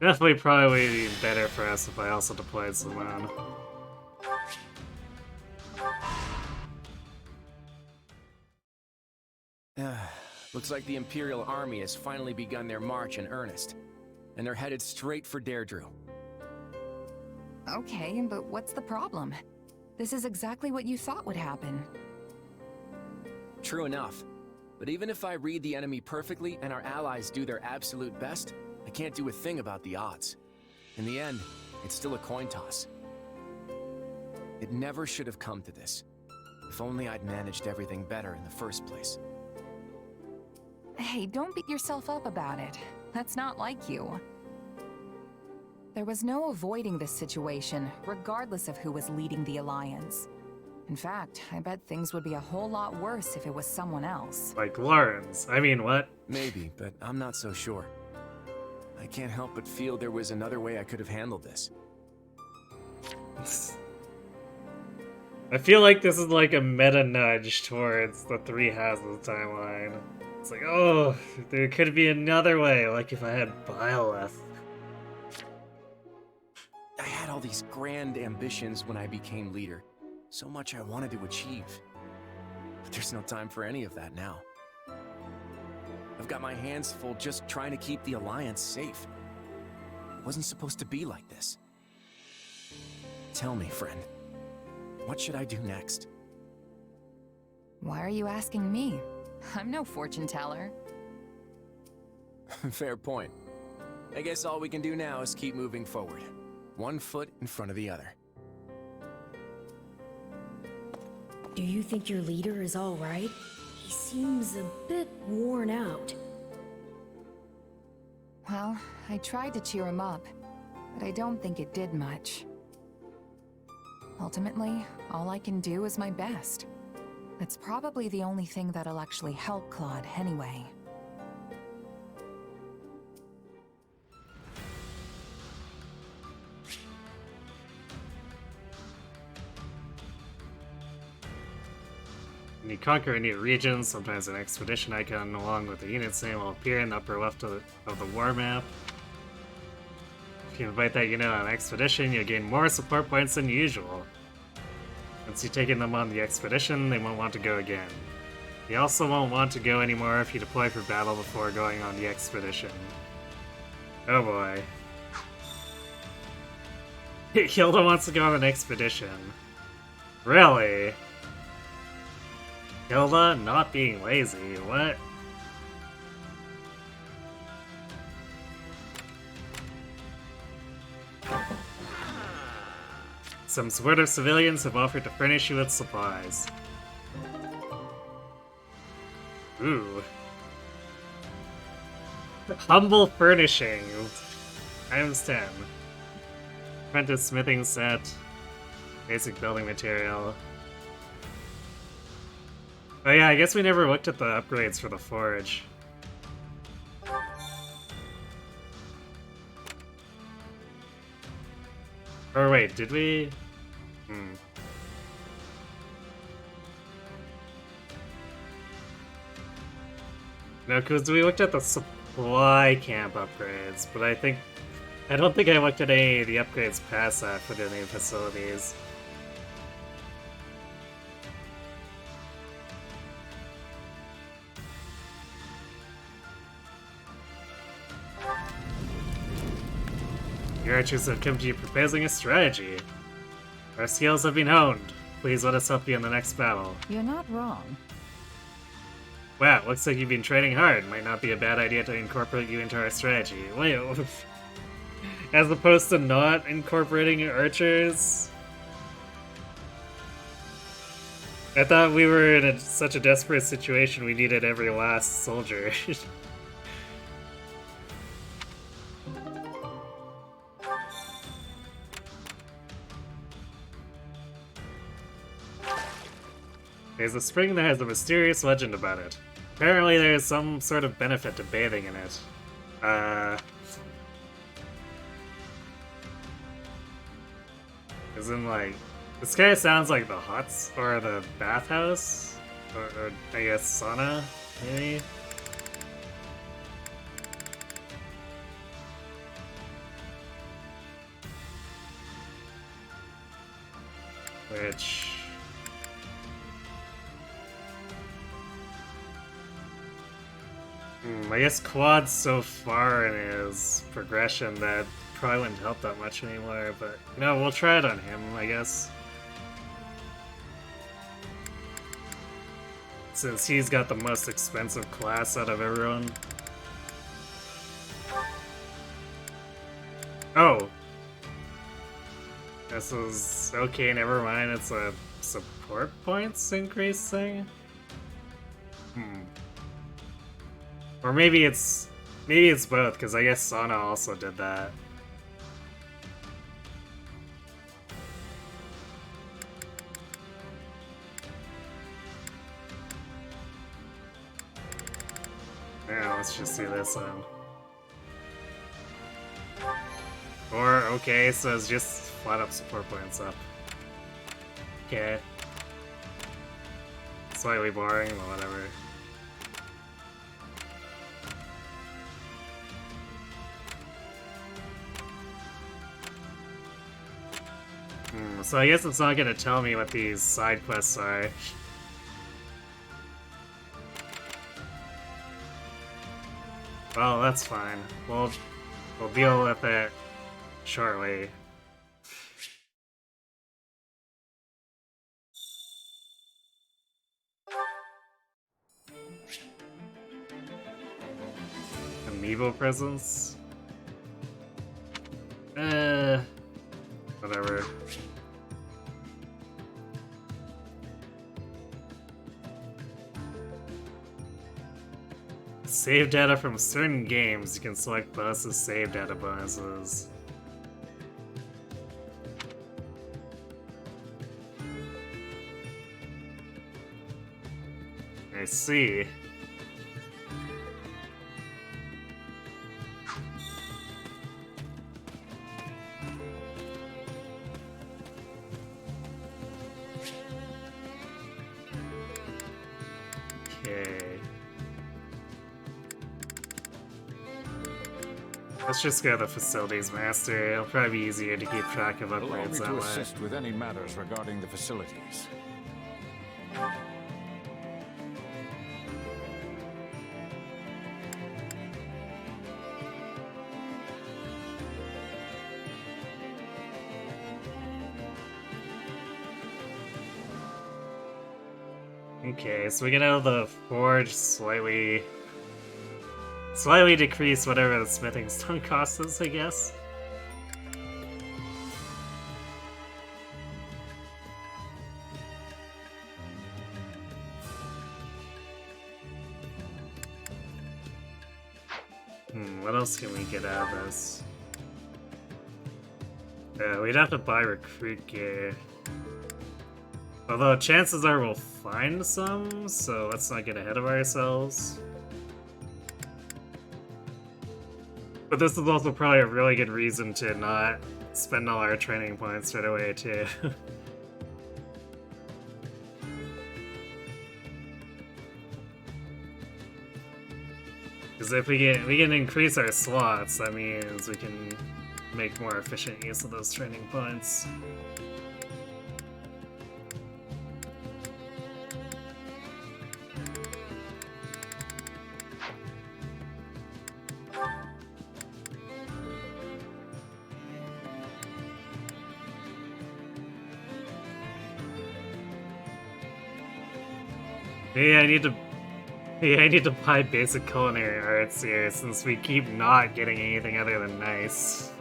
Definitely probably would be better for us if I also deployed Simone. Looks like the Imperial Army has finally begun their march in earnest, and they're headed straight for Deirdre. Okay, but what's the problem? This is exactly what you thought would happen. True enough, but even if I read the enemy perfectly and our allies do their absolute best, I can't do a thing about the odds. In the end, it's still a coin toss. It never should have come to this. If only I'd managed everything better in the first place. Hey, don't beat yourself up about it. That's not like you. There was no avoiding this situation, regardless of who was leading the Alliance. In fact, I bet things would be a whole lot worse if it was someone else. Like Lawrence. I mean, what? Maybe, but I'm not so sure. I can't help but feel there was another way I could have handled this. I feel like this is like a meta nudge towards the Three Hazards timeline. It's like, oh, there could be another way, like if I had Byleth. I had all these grand ambitions when I became leader. So much I wanted to achieve. But there's no time for any of that now. I've got my hands full just trying to keep the Alliance safe. It wasn't supposed to be like this. Tell me, friend, what should I do next? Why are you asking me? I'm no fortune teller. Fair point. I guess all we can do now is keep moving forward. One foot in front of the other. Do you think your leader is all right? He seems a bit worn out. Well, I tried to cheer him up, but I don't think it did much. Ultimately, all I can do is my best. It's probably the only thing that'll actually help Claude anyway. When you conquer a new region, sometimes an expedition icon along with the unit's name will appear in the upper left of the war map. If you invite that unit on an expedition, you'll gain more support points than usual. Once you've taken them on the expedition, they won't want to go again. They also won't want to go anymore if you deploy for battle before going on the expedition. Oh boy. Hilda wants to go on an expedition. Really? Hilda not being lazy, what? Some supportive civilians have offered to furnish you with supplies. Ooh. Humble furnishing. ×10. Apprentice smithing set. Basic building material. Oh yeah, I guess we never looked at the upgrades for the forge. Or wait, did we? Hmm. No, because we looked at the supply camp upgrades, but I don't think I looked at any of the upgrades past that for the new facilities. Your archers have come to you proposing a strategy. Our skills have been honed. Please let us help you in the next battle. You're not wrong. Wow, looks like you've been training hard. Might not be a bad idea to incorporate you into our strategy. Wait, as opposed to not incorporating archers? I thought we were in such a desperate situation we needed every last soldier. There's a spring that has a mysterious legend about it. Apparently there's some sort of benefit to bathing in it. As in, like, this kind of sounds like the huts, or the bathhouse, or I guess sauna, maybe? Which... I guess Quad's so far in his progression that probably wouldn't help that much anymore, but no, we'll try it on him, I guess. Since he's got the most expensive class out of everyone. Oh! This is... okay, never mind, it's a support points increase thing? Or maybe it's both, because I guess Sana also did that. Yeah, let's just see this one. Or, okay, so it's just flat up support points up. Okay. Slightly boring, but whatever. So I guess it's not gonna tell me what these side quests are. Well, that's fine. We'll deal with it shortly. Amiibo presents? Whatever. Save data from certain games. You can select bonuses, save data bonuses. I see. Let's just go to the facilities master. It'll probably be easier to keep track of upgrades that way. Allow me to assist with any matters regarding the facilities. Okay, so we get out of the forge slightly decrease whatever the smithing stone cost us, I guess. What else can we get out of this? We'd have to buy recruit gear. Although chances are we'll find some, so let's not get ahead of ourselves. But this is also probably a really good reason to not spend all our training points right away, too. Because if we can increase our slots, that means we can make more efficient use of those training points. Yeah, I need to buy basic culinary arts here since we keep not getting anything other than nice.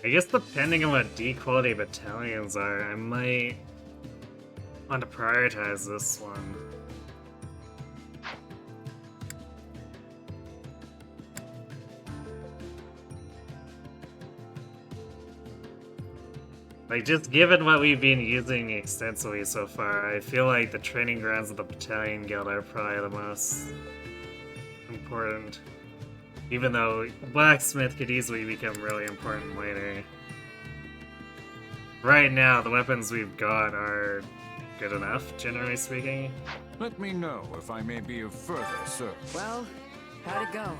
I guess depending on what D quality battalions are, I might want to prioritize this one. Like, just given what we've been using extensively so far, I feel like the training grounds of the Battalion Guild are probably the most important. Even though Blacksmith could easily become really important later. Right now, the weapons we've got are good enough, generally speaking. Let me know if I may be of further service. Well, how'd it go?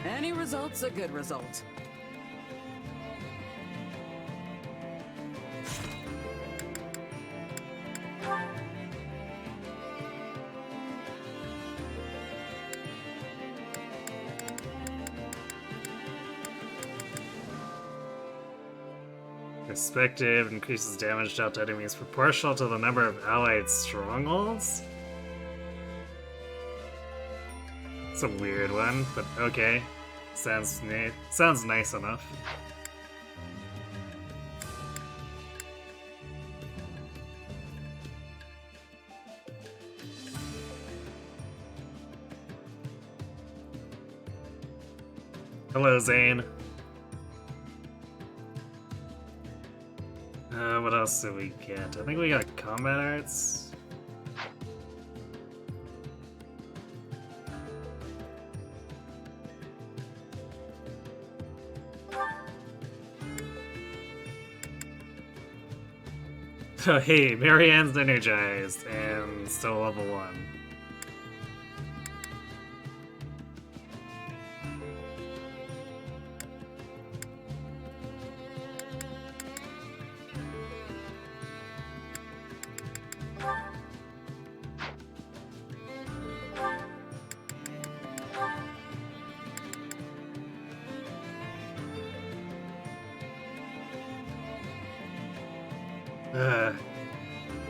Any result's a good result. Perspective increases damage dealt to enemies proportional to the number of allied strongholds? It's a weird one, but okay. Sounds nice enough. Hello, Zane. What else did we get? I think we got combat arts. Oh hey, Marianne's energized and still level 1.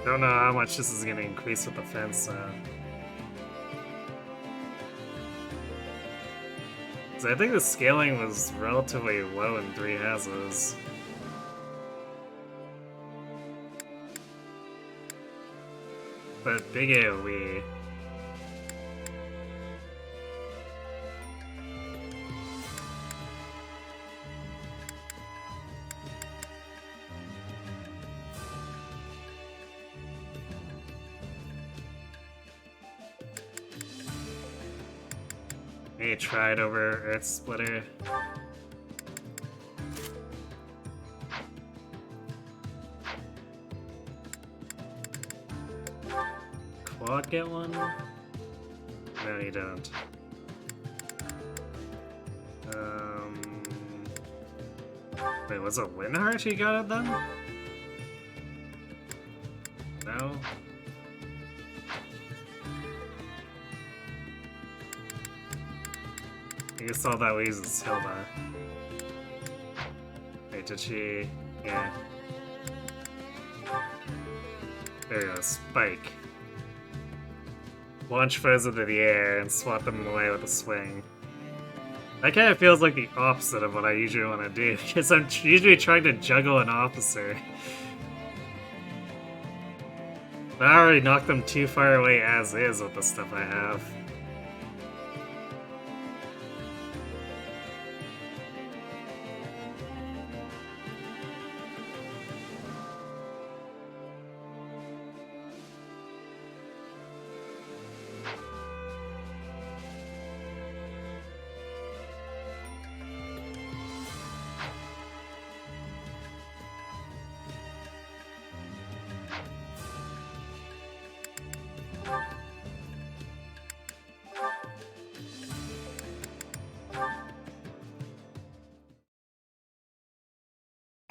Don't know how much this is going to increase with the fence. So I think the scaling was relatively low in 3 houses. But big AoE. Hey, tried over Earth Splitter. Quad get one? No, you don't. Wait, was it Winheart you got it then? No? I guess all that leaves is Hilda. Wait, did she... yeah. There you go, Spike. Launch foes into the air and swat them away with a swing. That kind of feels like the opposite of what I usually want to do, because I'm usually trying to juggle an officer. But I already knocked them too far away as is with the stuff I have.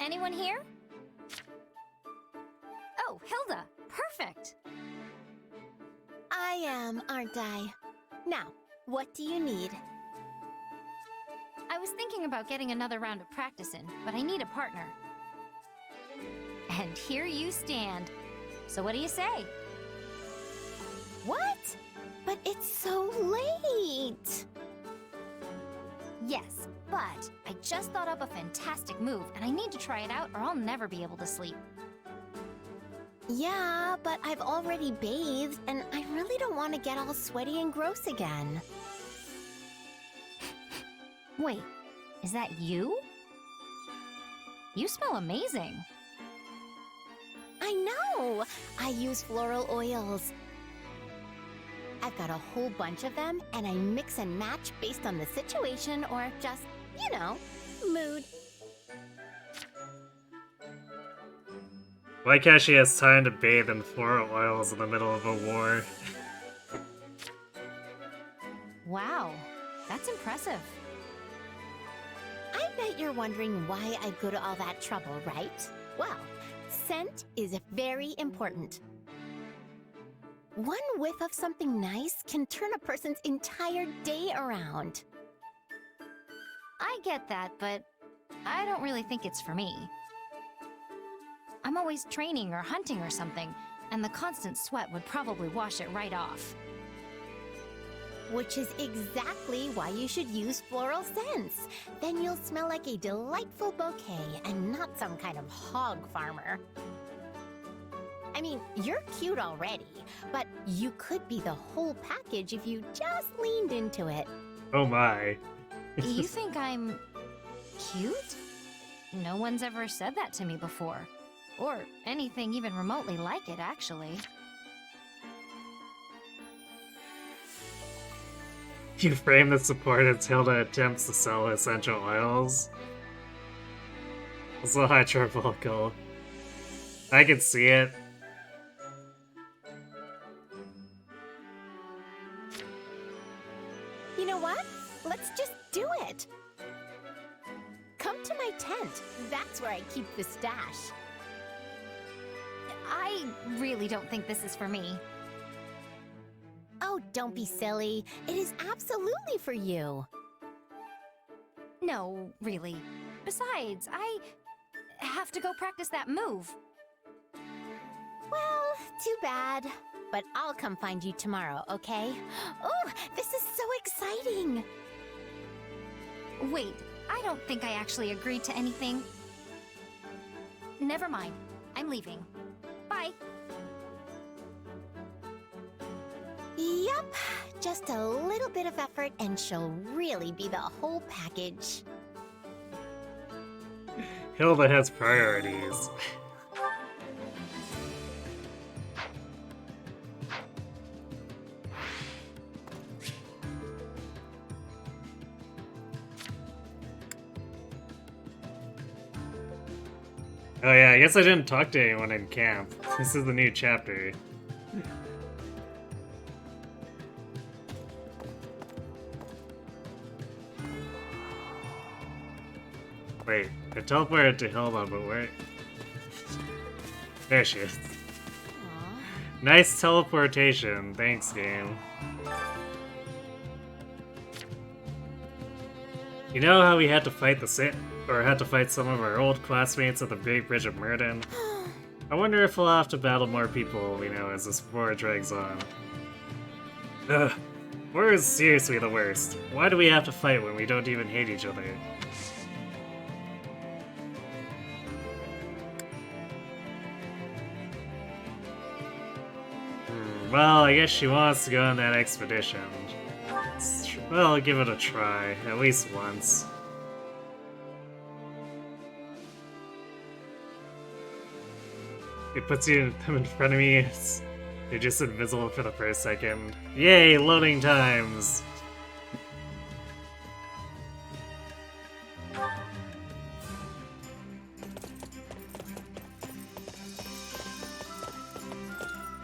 Anyone here? Oh, Hilda! Perfect! I am, aren't I? Now, what do you need? I was thinking about getting another round of practice in, but I need a partner. And here you stand. So what do you say? What? But it's so late! Yes, but I just thought up a fantastic move, and I need to try it out or I'll never be able to sleep. Yeah, but I've already bathed, and I really don't want to get all sweaty and gross again. Wait, is that you? You smell amazing. I know! I use floral oils. I've got a whole bunch of them, and I mix and match based on the situation or just, you know, mood. Like how she has time to bathe in floral oils in the middle of a war. Wow, that's impressive. I bet you're wondering why I go to all that trouble, right? Well, scent is very important. One whiff of something nice can turn a person's entire day around. I get that, but I don't really think it's for me. I'm always training or hunting or something, and the constant sweat would probably wash it right off. Which is exactly why you should use floral scents. Then you'll smell like a delightful bouquet and not some kind of hog farmer. I mean, you're cute already, but you could be the whole package if you just leaned into it. Oh my. You think I'm cute? No one's ever said that to me before. Or anything even remotely like it, actually. You frame the support as Hilda attempts to sell essential oils. Also hypervocal. I can see it. You know what? Let's just do it! Come to my tent. That's where I keep the stash. I really don't think this is for me. Oh, don't be silly. It is absolutely for you. No, really. Besides, I have to go practice that move. Well, too bad. But I'll come find you tomorrow, okay? Oh, this is so exciting! Wait, I don't think I actually agreed to anything. Never mind. I'm leaving. Bye. Yup, just a little bit of effort and she'll really be the whole package. Hilda has priorities. Oh yeah, I guess I didn't talk to anyone in camp. This is the new chapter. Wait, I teleported to Hilda, but where? There she is. Aww. Nice teleportation. Thanks, game. You know how we had to fight had to fight some of our old classmates at the Big Bridge of Myrden? I wonder if we'll have to battle more people we know as this war drags on. Ugh. War is seriously the worst. Why do we have to fight when we don't even hate each other? Well, I guess she wants to go on that expedition. Well, I'll give it a try, at least once. It puts them in front of me. They're just invisible for the first second. Yay, loading times!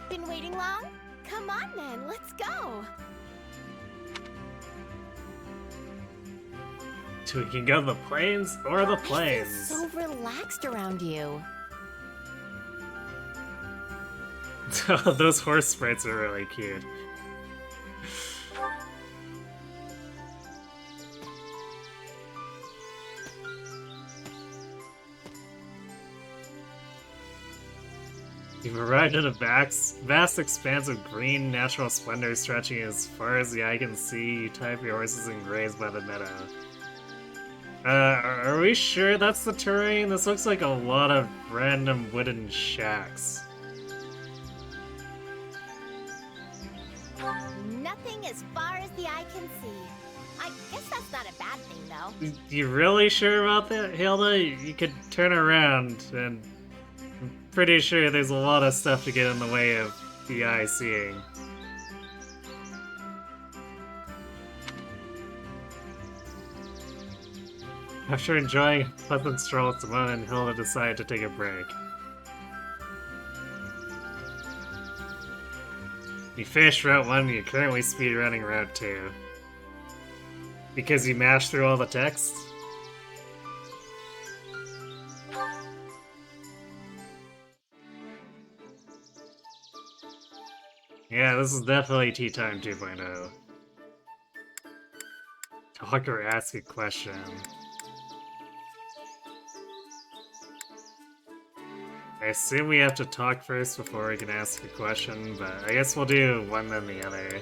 Been waiting long? Come on then, let's go! So we can go to the plains or the plains. I feel so relaxed around you. Those horse sprites are really cute. You've arrived at a vast expanse of green natural splendor stretching as far as the eye can see. You tie up your horses and graze by the meadow. Are we sure that's the terrain? This looks like a lot of random wooden shacks. Nothing as far as the eye can see. I guess that's not a bad thing, though. You really sure about that, Hilda? You could turn around, and I'm pretty sure there's a lot of stuff to get in the way of the eye seeing. After enjoying a pleasant stroll, Simone and Hilda decided to take a break. You finished Route 1 and you're currently speedrunning Route 2. Because you mashed through all the text? Yeah, this is definitely Tea Time 2.0. Talk or ask a question. I assume we have to talk first before we can ask a question, but I guess we'll do one then the other.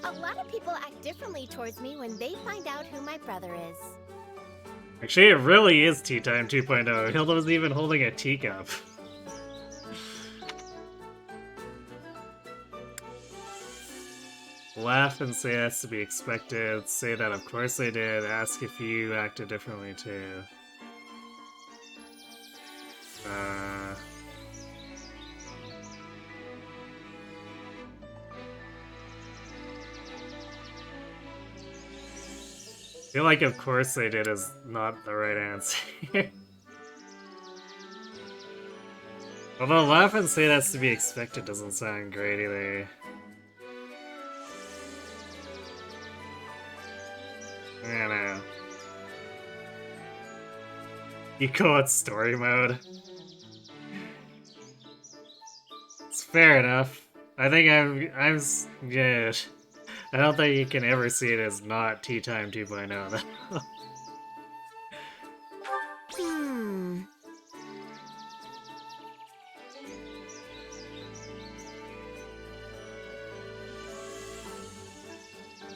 A lot of people act differently towards me when they find out who my brother is. Actually, it really is Tea Time 2.0. Hilda was even holding a teacup. Laugh and say that's to be expected. Say that of course they did. Ask if you acted differently too. I feel like of course they did is not the right answer. Although laugh and say that's to be expected doesn't sound great either. I don't know. You call it story mode. It's fair enough. I think I'm good. I don't think you can ever see it as not Tea Time 2.0 though.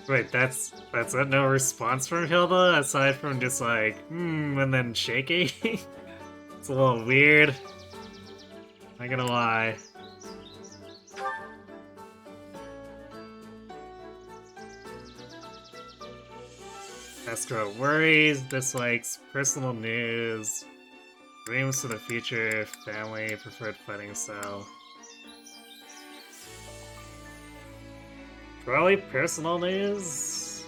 Wait, that's it? No response from Hilda aside from just like, and then shaking? It's a little weird. Not gonna lie. Ask about worries, dislikes, personal news, dreams for the future, family, preferred fighting style. Probably personal news?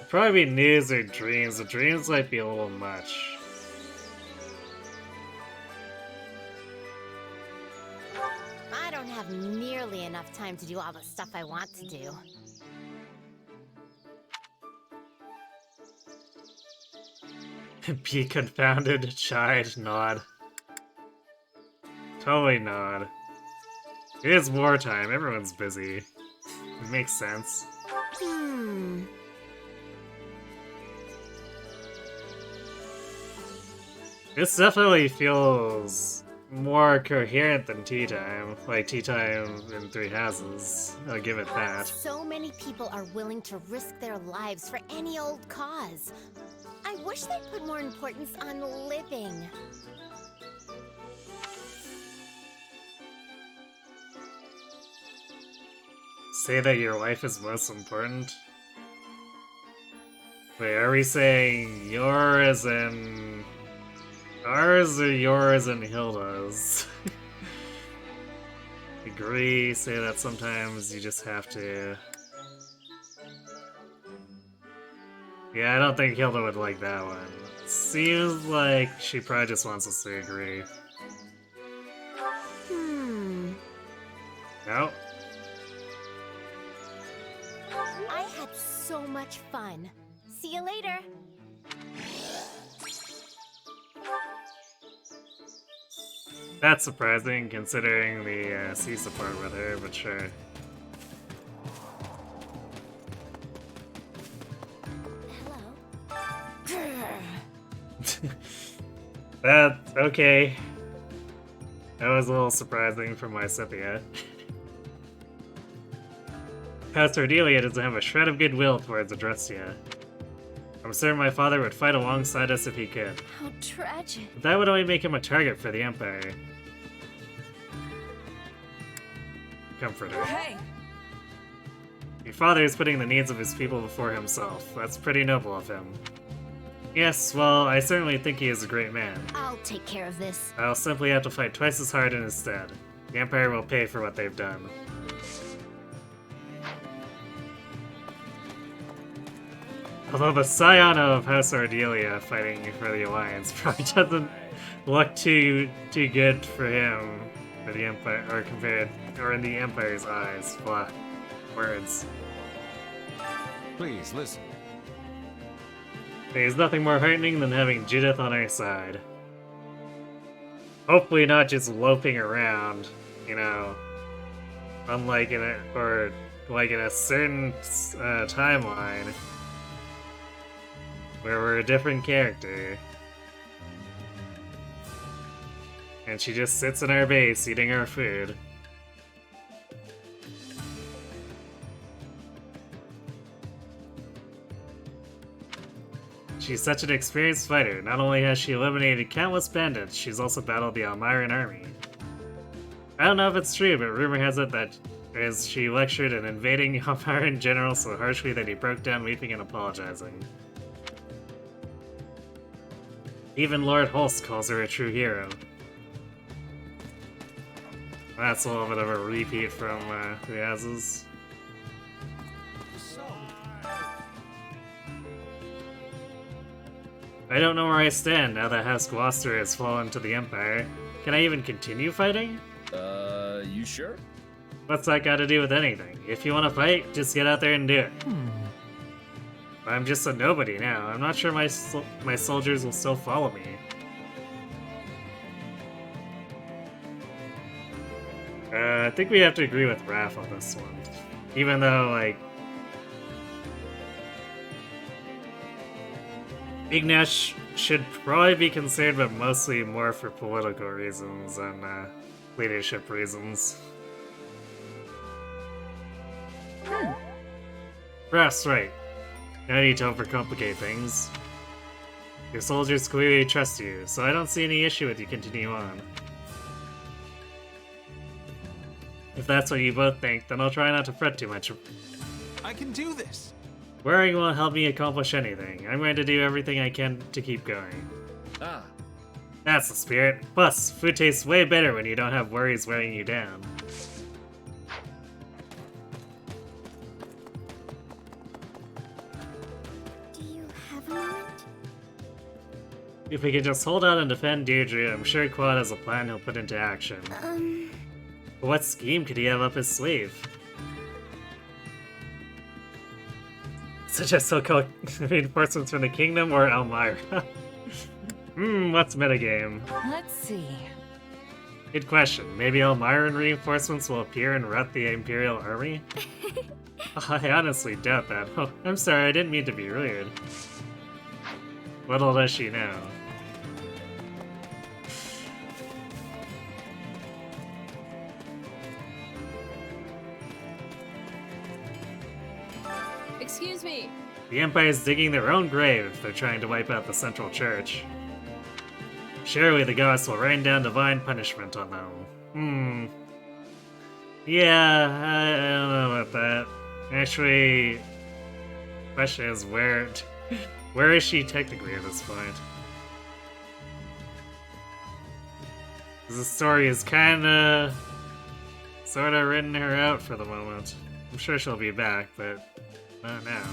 Probably be news or dreams. The dreams might be a little much. I don't have nearly enough time to do all the stuff I want to do. Be confounded, chide, nod. Totally nod. It is wartime, everyone's busy. It makes sense. This definitely feels more coherent than Tea Time. Like Tea Time in Three Houses. I'll give it that. So many people are willing to risk their lives for any old cause. I wish they'd put more importance on living. Say that your life is most important? Wait, are we saying yours and ours or yours and Hilda's? Agree, say that sometimes you just have to... Yeah, I don't think Hilda would like that one. Seems like she probably just wants us to agree. Nope. I had so much fun. See you later. That's surprising considering the sea support with her, but sure. That's okay. That was a little surprising from my Scythia. House Cordelia doesn't have a shred of goodwill towards Adrestia. I'm certain my father would fight alongside us if he could. How tragic. But that would only make him a target for the Empire. Comforter. Hey! Your father is putting the needs of his people before himself. That's pretty noble of him. Yes, well, I certainly think he is a great man. I'll take care of this. I'll simply have to fight twice as hard in his stead. The Empire will pay for what they've done. Although the scion of House Ardelia fighting for the Alliance probably doesn't look too good for him, for the Empire, or compared, or in the Empire's eyes. Blah. Words. Please listen. There's nothing more heartening than having Judith on our side. Hopefully not just loping around, you know, unlike in a, or like in a certain timeline where we're a different character. And she just sits in our base eating our food. She's such an experienced fighter. Not only has she eliminated countless bandits, she's also battled the Almyran army. I don't know if it's true, but rumor has it that as she lectured an invading Almyran general so harshly that he broke down weeping and apologizing. Even Lord Holst calls her a true hero. That's a little bit of a repeat from the Houses. I don't know where I stand now that House Gloucester has fallen to the Empire. Can I even continue fighting? You sure? What's that got to do with anything? If you want to fight, just get out there and do it. I'm just a nobody now. I'm not sure my soldiers will still follow me. I think we have to agree with Raph on this one. Even though, like, Ignash should probably be considered, but mostly more for political reasons than leadership reasons. Raph's right. No need to overcomplicate things. Your soldiers clearly trust you, so I don't see any issue with you continue on. If that's what you both think, then I'll try not to fret too much. I can do this! Worrying won't help me accomplish anything. I'm going to do everything I can to keep going. Ah. That's the spirit. Plus, food tastes way better when you don't have worries weighing you down. Do you have a moment? If we can just hold out and defend Deirdre, I'm sure Quad has a plan he'll put into action. But what scheme could he have up his sleeve? Such as so-called reinforcements from the kingdom or Elmyra? What's metagame? Let's see. Good question. Maybe Elmyran reinforcements will appear and rout the Imperial army? I honestly doubt that. Oh, I'm sorry, I didn't mean to be rude. Little does she know. Excuse me. The Empire's digging their own grave if they're trying to wipe out the Central Church. Surely the gods will rain down divine punishment on them. Yeah, I don't know about that. Actually, the question is where is she technically at this point? The story is kinda, sorta written her out for the moment. I'm sure she'll be back, but not now.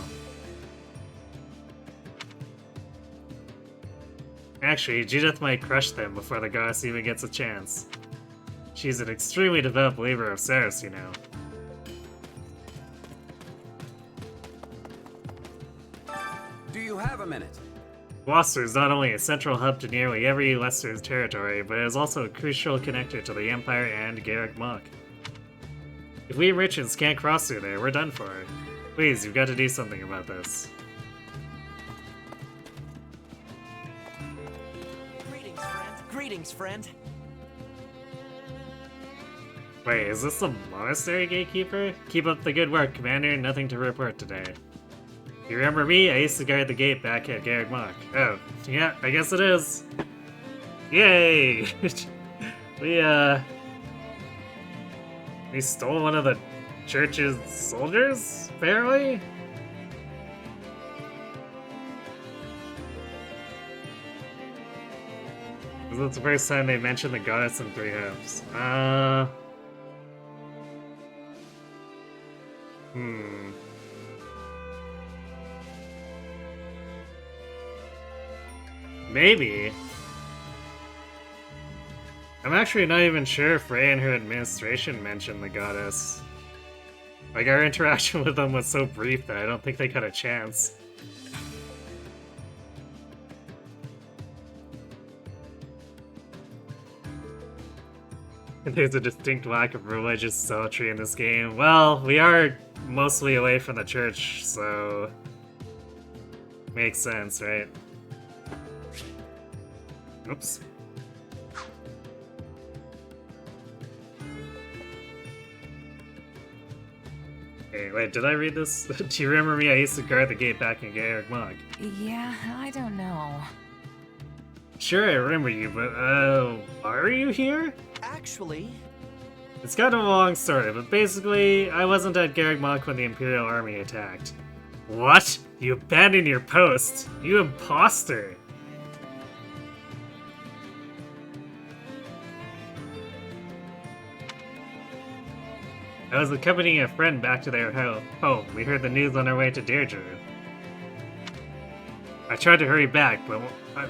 Actually, Judith might crush them before the goddess even gets a chance. She's an extremely devout believer of Ceres, you know. Do you have a minute? Gloucester is not only a central hub to nearly every Western territory, but it is also a crucial connector to the Empire and Garreg Mach. If we merchants can't cross through there, we're done for. Please, you've got to do something about this. Greetings, friend. Greetings, friend. Wait, is this the monastery gatekeeper? Keep up the good work, Commander. Nothing to report today. You remember me? I used to guard the gate back at Garreg Mach. Oh, yeah, I guess it is. Yay! We stole one of the church's soldiers, apparently? This is the first time they mentioned the goddess in Three Hopes. Maybe. I'm actually not even sure if Ray and her administration mentioned the goddess. Like, our interaction with them was so brief that I don't think they got a chance. There's a distinct lack of religious zealotry in this game. Well, we are mostly away from the church, so... makes sense, right? Oops. Hey, wait, did I read this? Do you remember me? I used to guard the gate back in Garreg Mach. Yeah, I don't know. Sure, I remember you, but, are you here? Actually... It's kind of a long story, but basically, I wasn't at Garreg Mach when the Imperial Army attacked. What? You abandoned your post? You imposter! I was accompanying a friend back to their home. We heard the news on our way to Deirdre. I tried to hurry back, but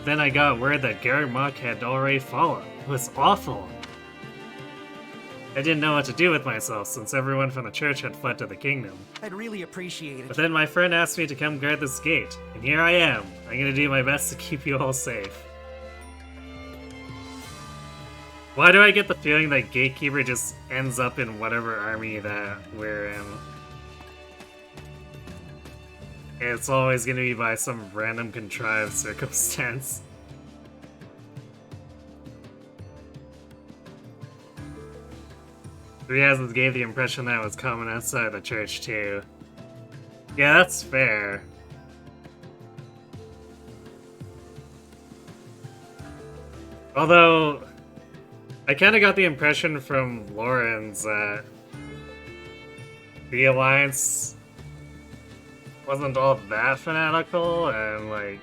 then I got word that Garreg Mach had already fallen. It was awful. I didn't know what to do with myself since everyone from the church had fled to the kingdom. I'd really appreciate it. But then my friend asked me to come guard this gate, and here I am. I'm gonna do my best to keep you all safe. Why do I get the feeling that Gatekeeper just ends up in whatever army that we're in? It's always gonna be by some random contrived circumstance. Three Houses gave the impression that it was common outside the church too. Yeah, that's fair. Although... I kinda got the impression from Lawrence that the Alliance wasn't all that fanatical, and like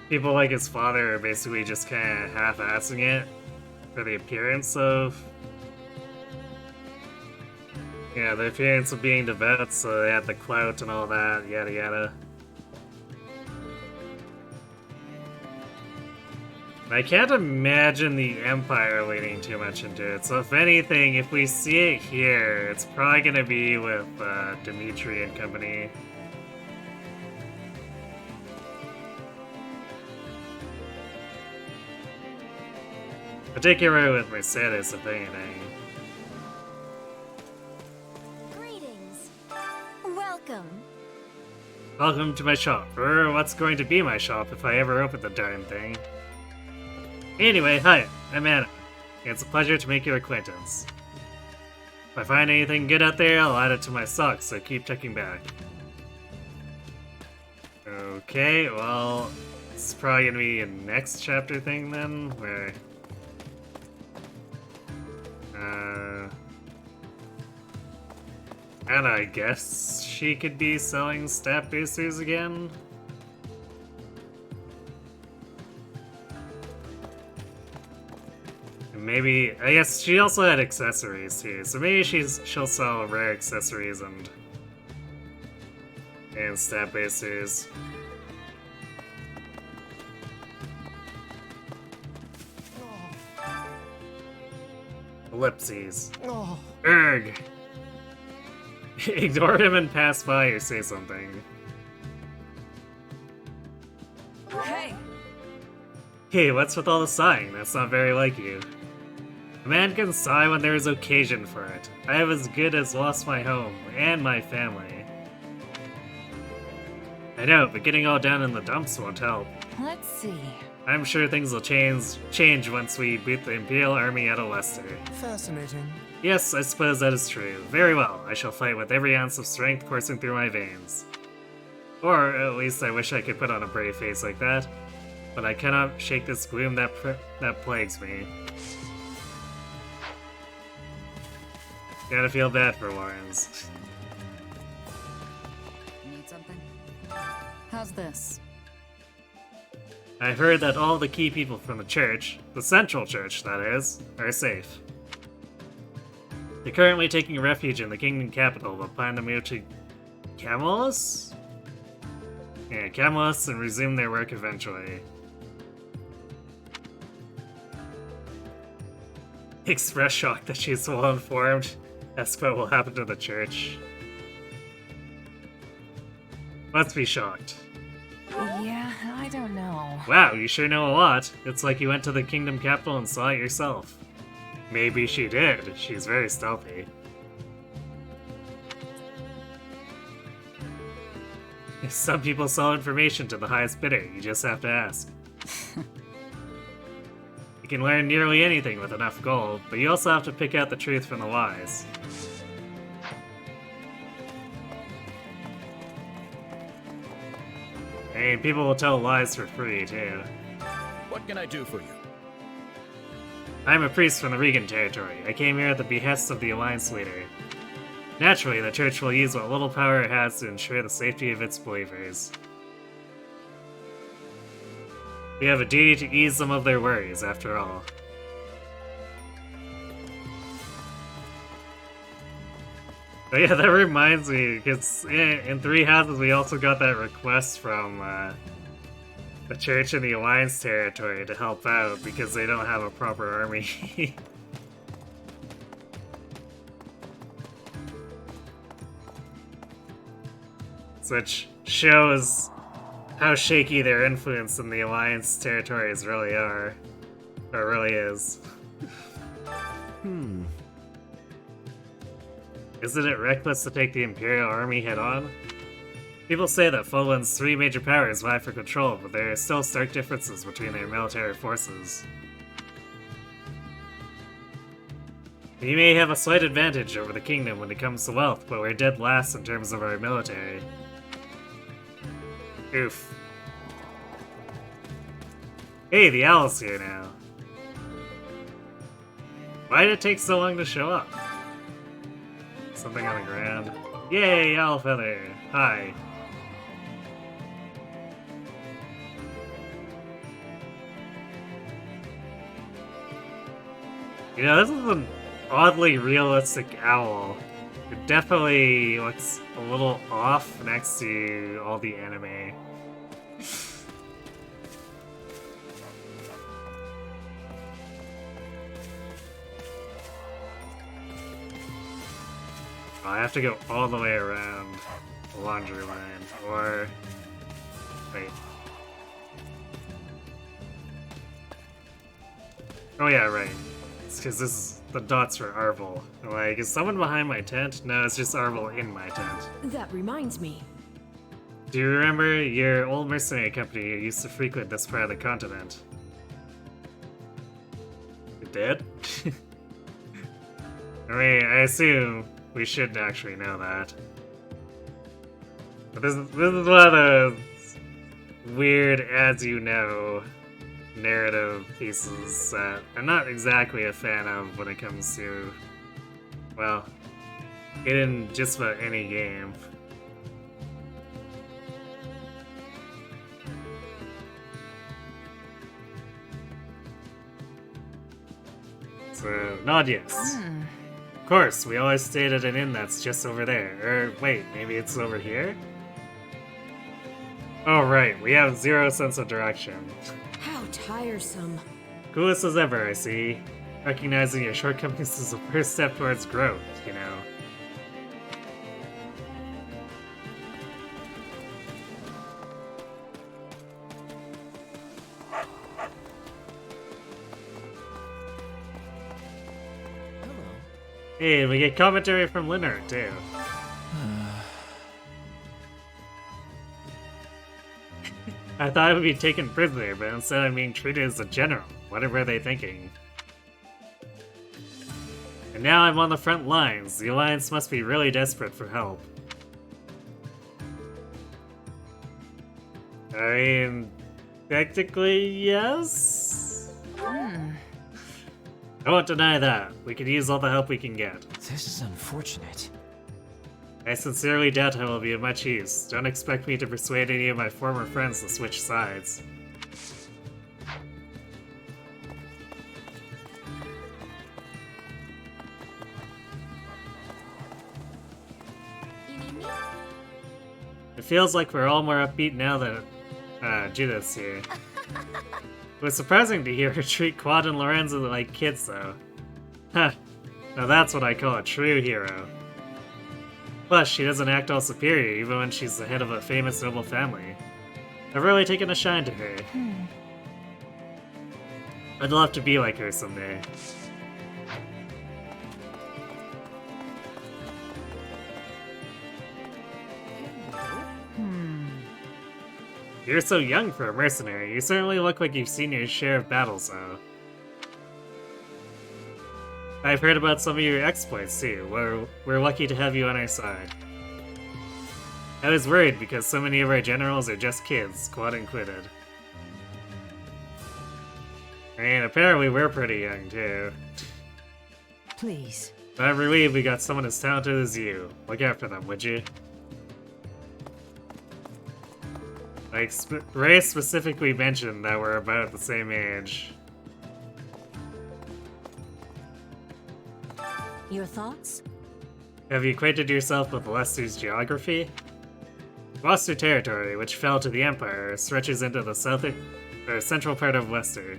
people like his father are basically just kinda half-assing it for the appearance of the appearance of being devout, so they had the clout and all that, yada yada. I can't imagine the Empire leaning too much into it, so if anything, if we see it here, it's probably gonna be with Dimitri and company. Particularly with Mercedes, if anything. Greetings. Welcome. Welcome to my shop, or what's going to be my shop if I ever open the darn thing. Anyway, hi, I'm Anna. It's a pleasure to make your acquaintance. If I find anything good out there, I'll add it to my stock, so keep checking back. Okay, well, it's probably gonna be a next chapter thing then, where... and I guess she could be selling stat boosters again? And maybe, I guess she also had accessories too, so maybe she'll sell rare accessories and stat boosters. Ellipses. Oh. Erg! Ignore him and pass by or say something. Hey! Hey, what's with all the sighing? That's not very like you. A man can sigh when there is occasion for it. I have as good as lost my home, and my family. I know, but getting all down in the dumps won't help. Let's see. I'm sure things will change once we beat the Imperial Army out of Leicester. Fascinating. Yes, I suppose that is true. Very well, I shall fight with every ounce of strength coursing through my veins. Or, at least I wish I could put on a brave face like that. But I cannot shake this gloom that plagues me. Gotta feel bad for Lawrence. Need something? How's this? I've heard that all the key people from the church, the central church that is, are safe. They're currently taking refuge in the kingdom capital, but plan to move to Camelus? Yeah, Camelus, and resume their work eventually. Express shock that she's well informed. That's what will happen to the church. Let's be shocked. Yeah, I don't know. Wow, you sure know a lot. It's like you went to the kingdom capital and saw it yourself. Maybe she did. She's very stealthy. Some people sell information to the highest bidder. You just have to ask. You can learn nearly anything with enough gold, but you also have to pick out the truth from the lies. I mean, people will tell lies for free, too. What can I do for you? I'm a priest from the Regan territory. I came here at the behest of the Alliance leader. Naturally, the church will use what little power it has to ensure the safety of its believers. We have a duty to ease some of their worries, after all. But yeah, that reminds me, because in Three Houses we also got that request from the church in the Alliance territory to help out because they don't have a proper army. Which shows how shaky their influence in the Alliance territories really are. Or really is. Isn't it reckless to take the Imperial Army head-on? People say that Foland's three major powers vie for control, but there are still stark differences between their military forces. We may have a slight advantage over the kingdom when it comes to wealth, but we're dead last in terms of our military. Oof. Hey, the owl's here now. Why did it take so long to show up? Something on the ground. Yay, owl feather! Hi. You know, this is an oddly realistic owl. It definitely looks a little off next to all the anime. I have to go all the way around the laundry line, or... wait. Oh yeah, right. It's because this is the dots for Arvel. Like, is someone behind my tent? No, it's just Arvel in my tent. That reminds me. Do you remember your old mercenary company who used to frequent this part of the continent? You did? I mean, I assume we should actually know that. But this is one of those weird as-you-know narrative pieces that I'm not exactly a fan of when it comes to, well, in just about any game. So, nod yes. Of course, we always stayed at an inn that's just over there. Or, wait, maybe it's over here? Oh right, we have zero sense of direction. How tiresome. Coolest as ever, I see. Recognizing your shortcomings is the first step towards growth, you know. Hey, we get commentary from Linard, too. I thought I would be taken prisoner, but instead I'm being treated as a general. Whatever are they thinking? And now I'm on the front lines. The Alliance must be really desperate for help. I mean, technically, yes? I won't deny that. We could use all the help we can get. This is unfortunate. I sincerely doubt I will be of much use. Don't expect me to persuade any of my former friends to switch sides. It feels like we're all more upbeat now that Judith's here. It was surprising to hear her treat Quad and Lorenzo like kids, though. Huh. Now that's what I call a true hero. Plus, she doesn't act all superior even when she's the head of a famous noble family. I've really taken a shine to her. I'd love to be like her someday. You're so young for a mercenary. You certainly look like you've seen your share of battles, though. I've heard about some of your exploits, too. We're lucky to have you on our side. I was worried because so many of our generals are just kids, Quad included. I mean, apparently we're pretty young, too. Please. But I'm relieved we got someone as talented as you. Look after them, would you? Like, Ray specifically mentioned that we're about the same age. Your thoughts? Have you acquainted yourself with Lester's geography? Gloucester territory, which fell to the Empire, stretches into the central part of Wester.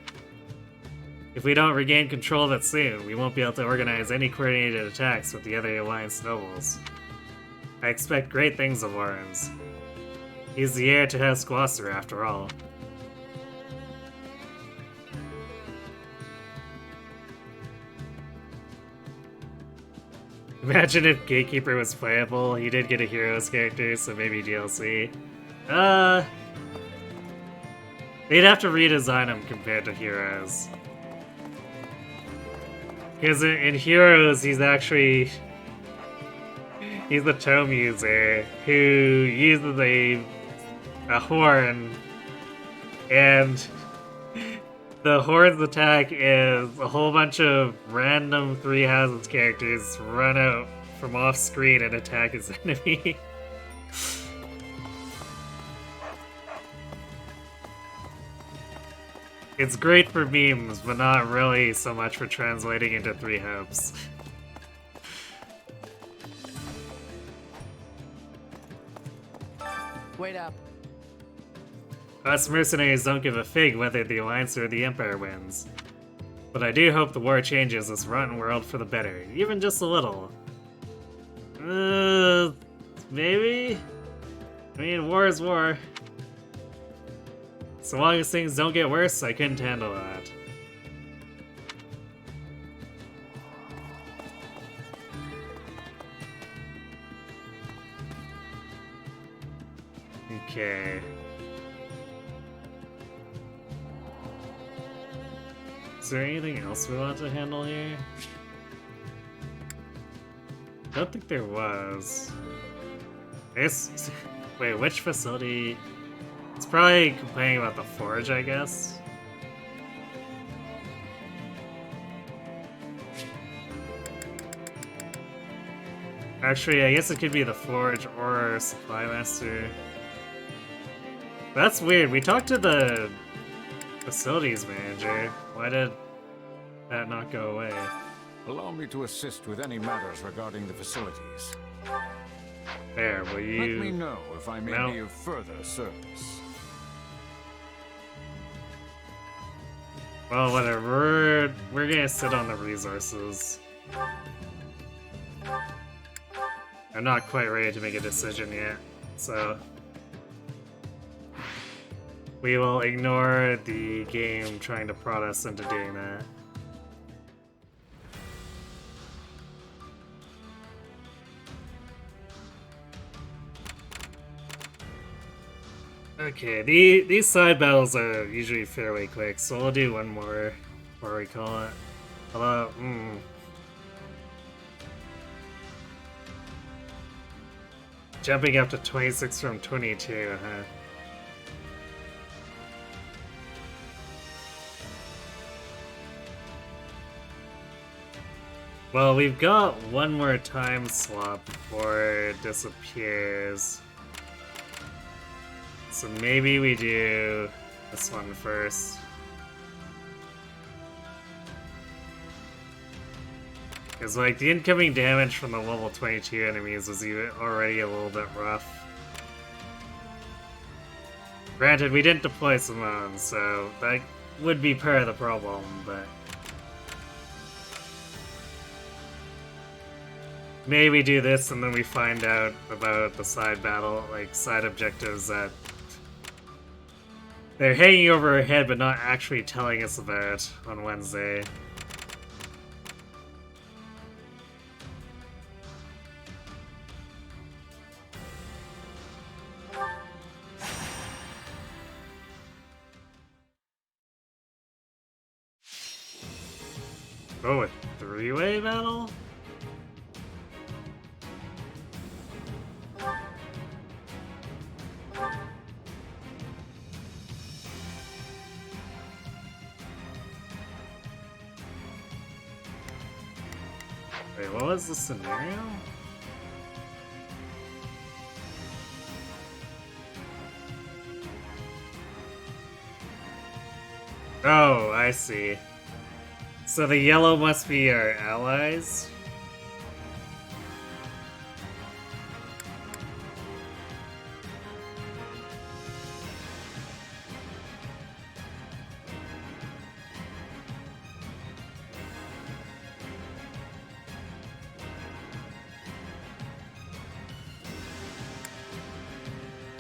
If we don't regain control of it soon, we won't be able to organize any coordinated attacks with the other Alliance nobles. I expect great things of Lawrence. He's the heir to House Gloucester, after all. Imagine if Gatekeeper was playable. He did get a Heroes character, so maybe DLC. They'd have to redesign him compared to Heroes. Because in Heroes, he's actually... He's the tome user who uses a horn, and the horn's attack is a whole bunch of random Three Houses characters run out from off screen and attack his enemy. It's great for memes, but not really so much for translating into Three Hopes. Wait up. Us mercenaries don't give a fig whether the Alliance or the Empire wins. But I do hope the war changes this rotten world for the better, even just a little. Maybe? I mean, war is war. So long as things don't get worse, I couldn't handle that. Okay. Is there anything else we want to handle here? don't think there was. I guess. Wait, which facility? It's probably complaining about the forge, I guess. Actually, I guess it could be the forge or supply master. That's weird. We talked to the facilities manager. Why did that not go away? Allow me to assist with any matters regarding the facilities. There, will you... Let me know if I may be of further service. Well, whatever. We're gonna sit on the resources. I'm not quite ready to make a decision yet, so... we will ignore the game trying to prod us into doing that. Okay, these side battles are usually fairly quick, so we'll do one more before we call it. Although, jumping up to 26 from 22, huh? Well, we've got one more time slot before it disappears. So maybe we do this one first. Because, like, the incoming damage from the level 22 enemies was already a little bit rough. Granted, we didn't deploy Simone, so that would be part of the problem, but... maybe we do this and then we find out about the side battle, like, side objectives that... they're hanging over our head but not actually telling us about on Wednesday. Oh, a three-way battle? Wait, what was the scenario? Oh, I see. So the yellow must be our allies?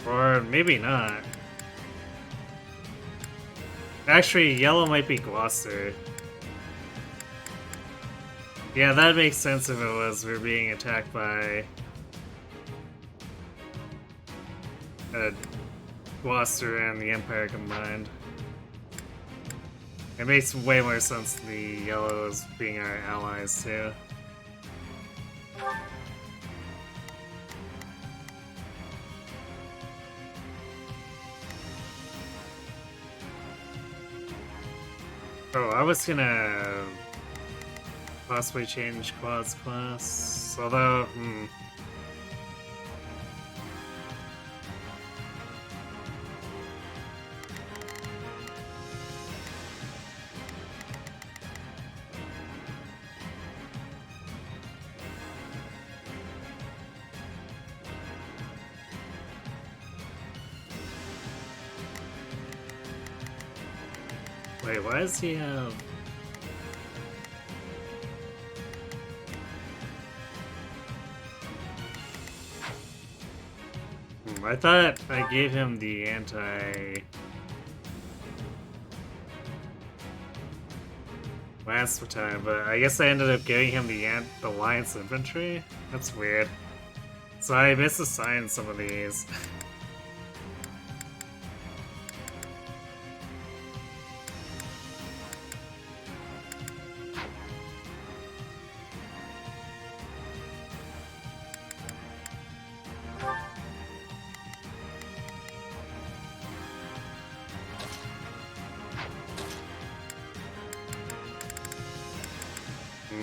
Or maybe not. Actually, yellow might be Gloucester. Yeah, that makes sense if it was we're being attacked by Gloucester and the Empire combined. It makes way more sense the yellows being our allies too. Oh, I was gonna possibly change Quad's class, although, wait, why does he have... I thought I gave him the anti... last time, but I guess I ended up giving him the Alliance Infantry? That's weird. So I misassigned some of these.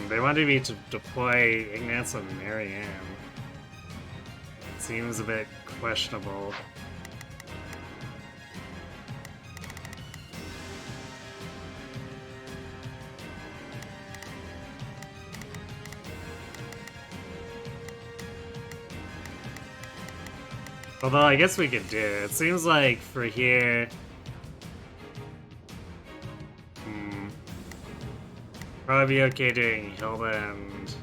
They wanted me to deploy Ignatz and Marianne. Seems a bit questionable. Although I guess we could do it. It seems like for here... Probably be okay doing Hilda and...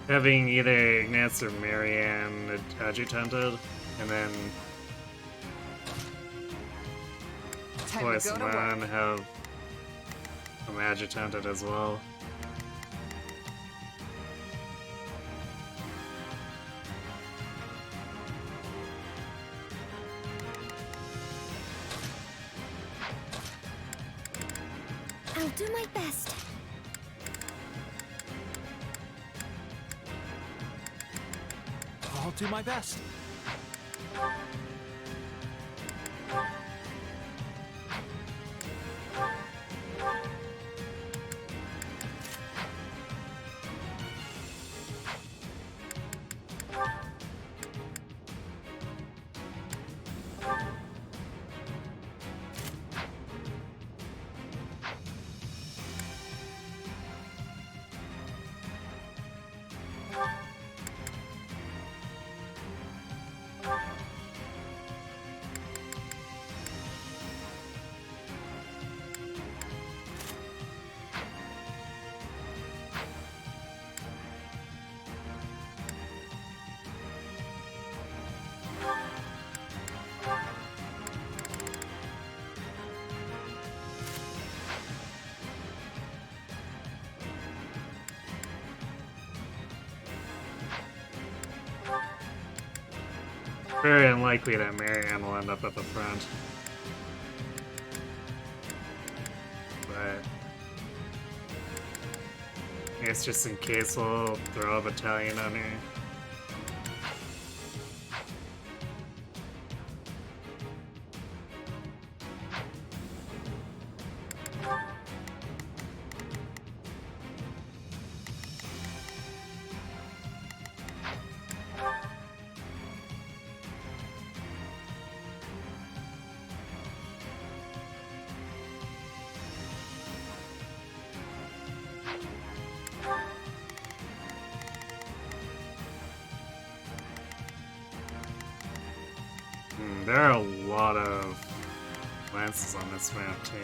having either Ignatz or Marianne adjutanted, and then... Boy, Simone have them adjutanted as well. I'll do my best. I'll do my best. Very unlikely that Marianne will end up at the front. But I guess just in case we'll throw a battalion on her. There are a lot of lances on this map too.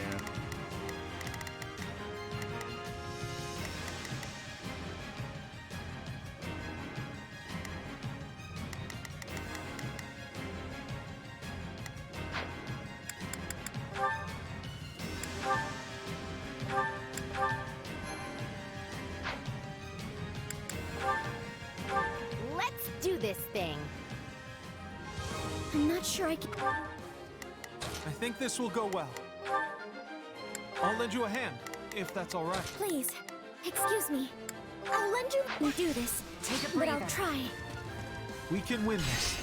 Let's do this thing. I'm not sure I can... I think this will go well. I'll lend you a hand, if that's all right. Please, excuse me. I'll lend you... do this, Take a but I'll breather. try. We can win this.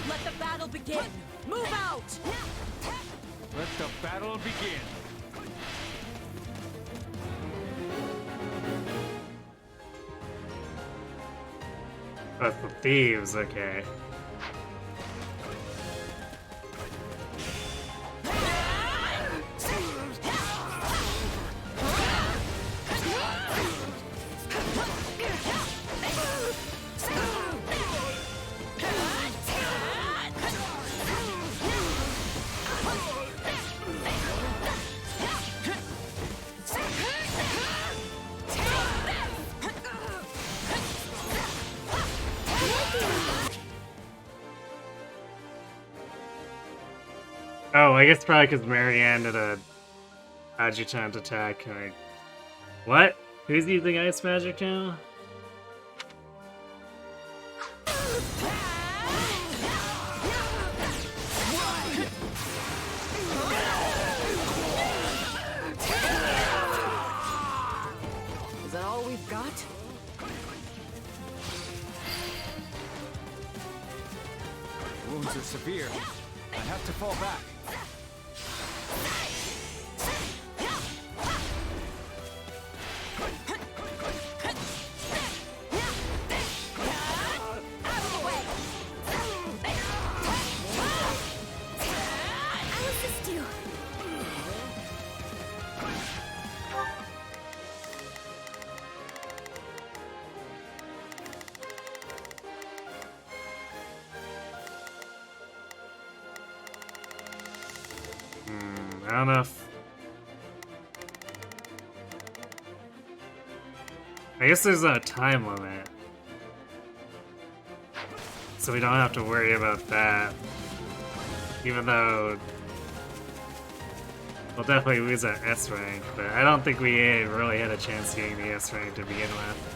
Let the battle begin! Move out! Let the battle begin. But the thieves, okay. Oh, I guess probably because Marianne did a adjutant attack. Like, what? Who's using ice magic now? Is that all we've got? wounds are severe. I have to fall back. I don't know if... I guess there's a time limit. So we don't have to worry about that. Even though... we'll definitely lose our S rank, but I don't think we really had a chance getting the S rank to begin with.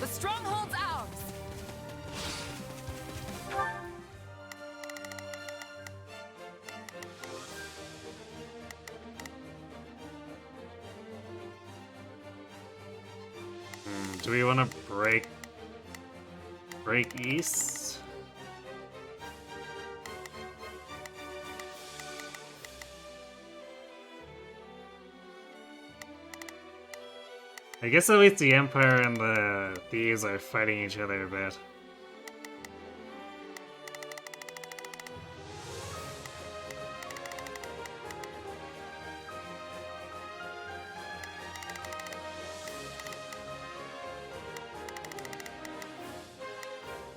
The stronghold's ours. Do we want to break east? I guess at least the Empire and the Thieves are fighting each other a bit.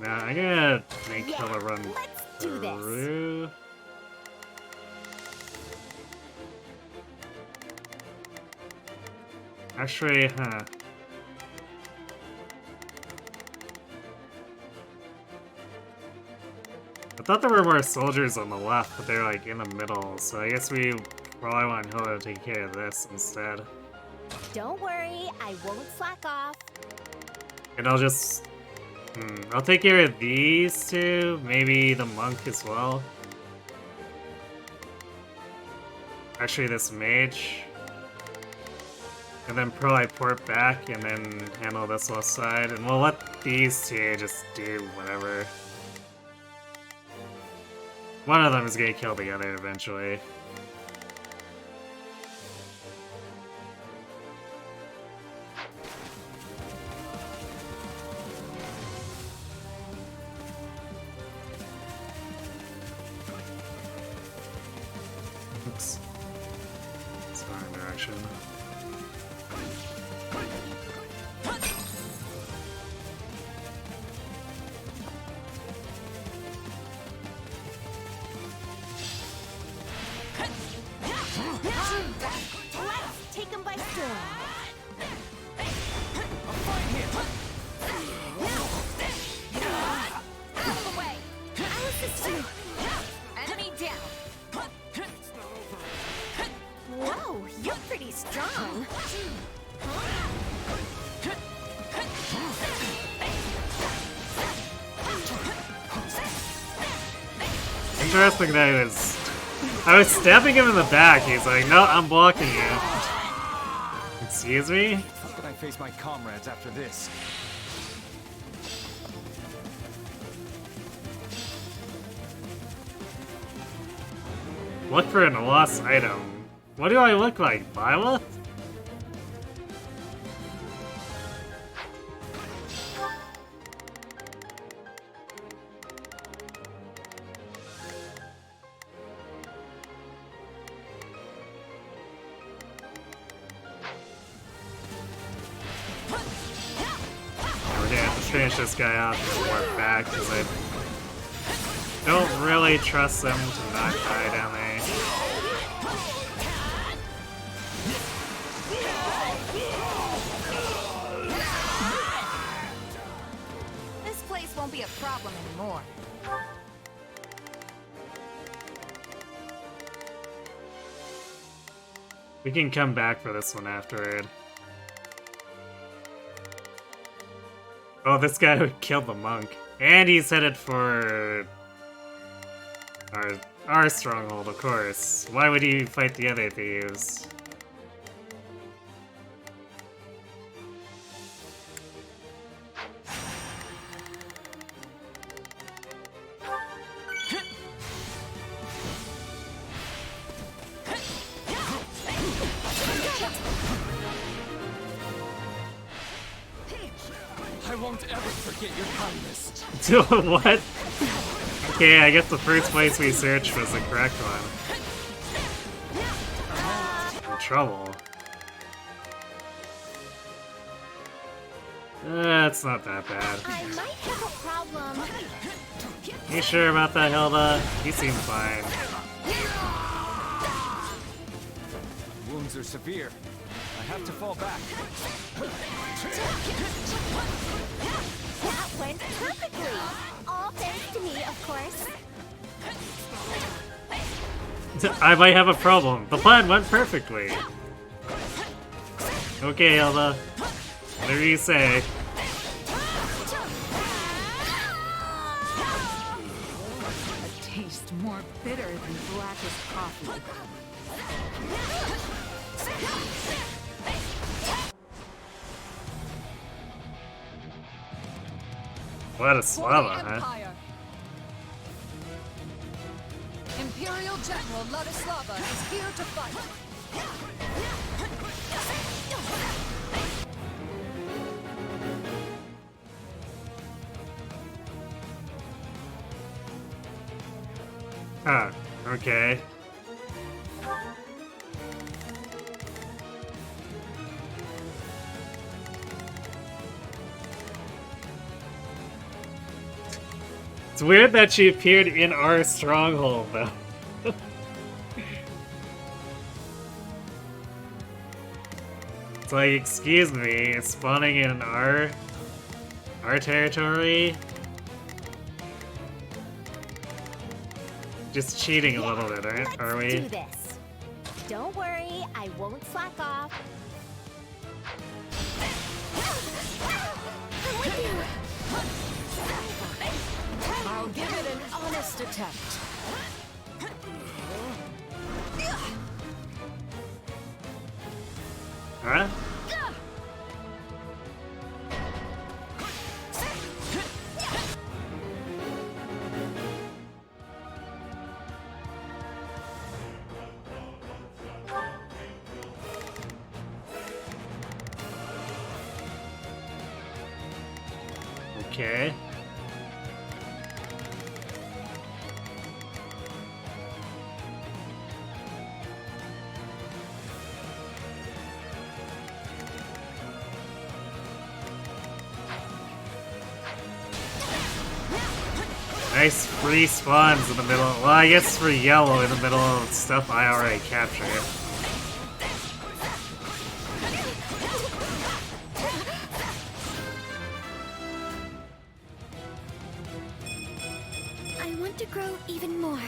Now I'm gonna make Hella run through. Actually, huh. I thought there were more soldiers on the left, but they're like in the middle, so I guess we probably want Hilla to take care of this instead. Don't worry, I won't slack off. And I'll just... I'll take care of these two, maybe the monk as well. Actually, this mage. And then probably port back and then handle this left side. And we'll let these two just do whatever. One of them is gonna kill the other eventually. Oops. It's the wrong direction. Let's take him by storm. Out of the way. I'll assist you. Enemy down. Whoa, you're pretty strong. Interesting that he was... I was stabbing him in the back, he's like, no, I'm blocking you. Excuse me? How can I face my comrades after this? Look for a lost item. What do I look like, Violet? We're gonna have to finish this guy off and work back because I don't really trust them to not die down there. be a problem anymore. We can come back for this one afterward. Oh, this guy who killed the monk. And he's headed for our stronghold, of course. Why would he fight the other thieves? I won't ever forget your kindness. What? Okay, I guess the first place we searched was the correct one. In trouble. That's not that bad. I might have a problem. You sure about that, Hilda? You seem fine. Wounds are severe. I have to fall back. That went perfectly. All thanks to me, of course. I might have a problem. The plan went perfectly. Okay, Hilda. Whatever you say. A taste more bitter than blackest coffee. What a slava, huh? Empire. Imperial General Ladislava is here to fight. Huh, okay. It's weird that she appeared in our stronghold, though. It's like, excuse me, spawning in our territory? Just cheating a little bit, are we? Let's do this. Don't worry, I won't slack off. I'm with you. I'll give it an honest attempt. Huh? Okay. Nice free spawns in the middle. Well, I guess for yellow in the middle of stuff I already captured. I want to grow even more.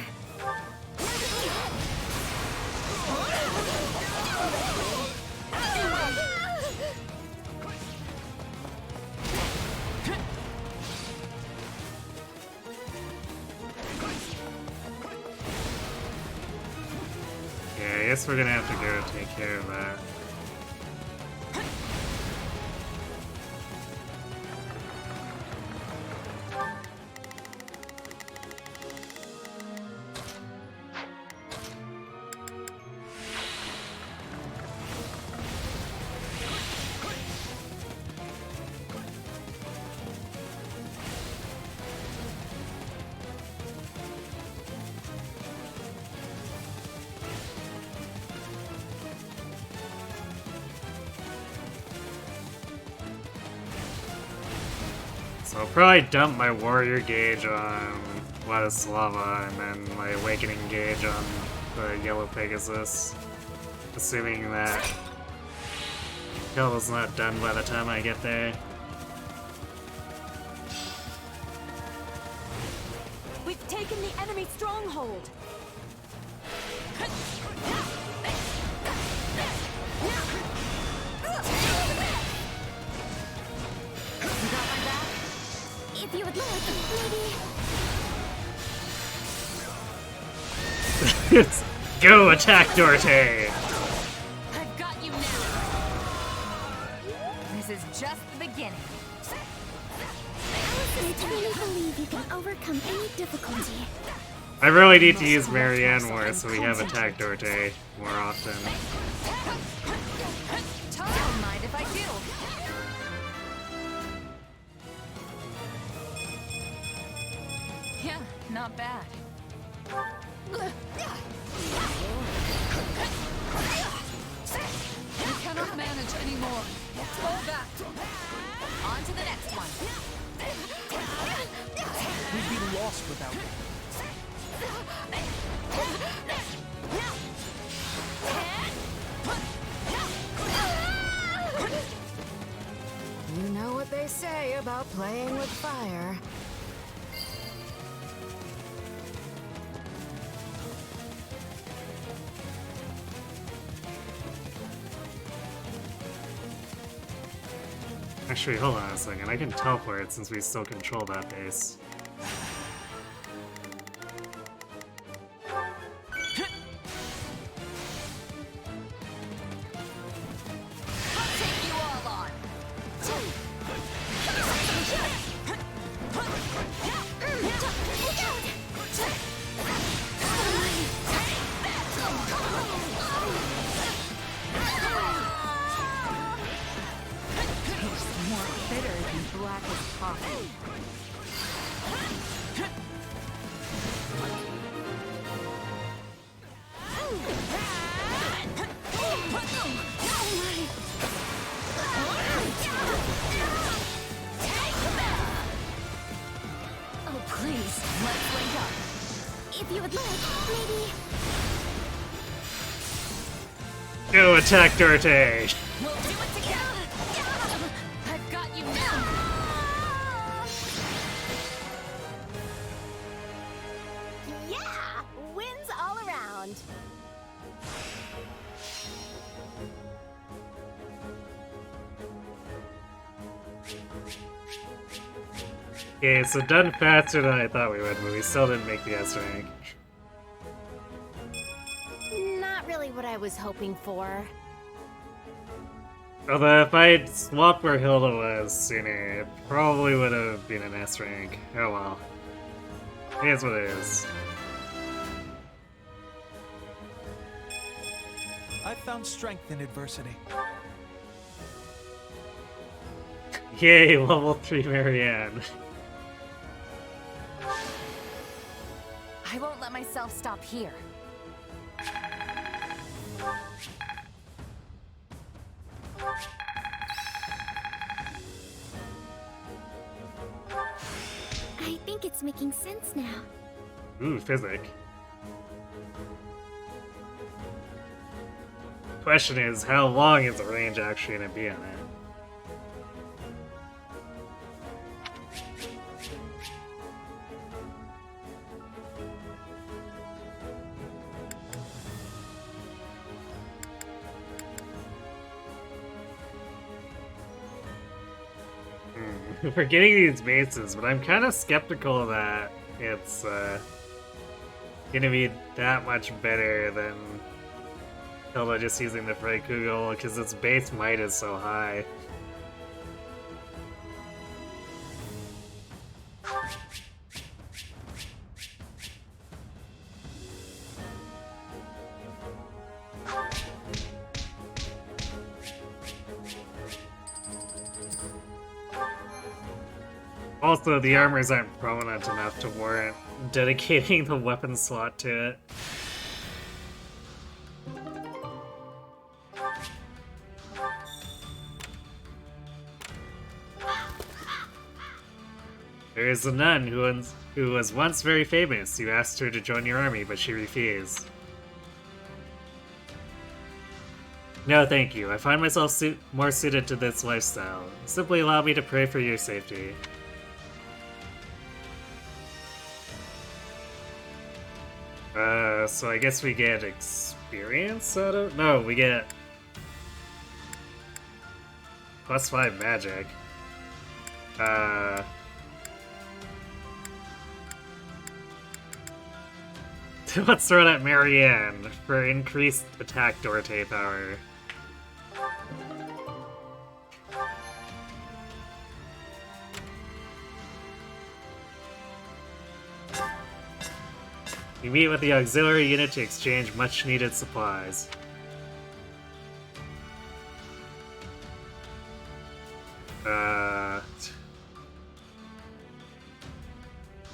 Yeah, I guess we're gonna have to go take care of that. So I'll probably dump my warrior gauge on Ladislava and then my awakening gauge on the yellow Pegasus. Assuming that Hilda's not done by the time I get there. stronghold. If you would like, maybe... Go attack Dorte! I've got you now. This is just the beginning. Allison, I truly believe you can overcome any difficulty. I really need to use Marianne more so we have attack Dorte more often. Don't mind if I do. Yeah, not bad. We cannot manage anymore. Fall back. On to the next one. We'd be lost without it. You know what they say about playing with fire. Actually, hold on a second. I can teleport since we still control that base. Oh, please, let's link up. If you would like, maybe... Go attack Dorte! We'll do it together. I've got you now. Yeah! Wins all around. Okay, so done faster than I thought we would, but we still didn't make the S rank. Not really what I was hoping for. Although if I had swapped where Hilda was sooner, it probably would have been an S rank. Oh well. It is what it is. I've found strength in adversity. Yay, level 3 Marianne. I won't let myself stop here. I think it's making sense now. Ooh, physic. Question is, how long is the range actually gonna be on it? We're getting these bases, but I'm kind of skeptical that it's gonna be that much better than Hilda just using the Freikugel, because its base might is so high. Also, the armors aren't prominent enough to warrant dedicating the weapon slot to it. There is a nun who was once very famous. You asked her to join your army, but she refused. No, thank you. I find myself more suited to this lifestyle. Simply allow me to pray for your safety. So I guess we get experience out of... No, we get... +5 magic. Let's throw it at Marianne for increased attack Dorte power. You meet with the auxiliary unit to exchange much needed supplies.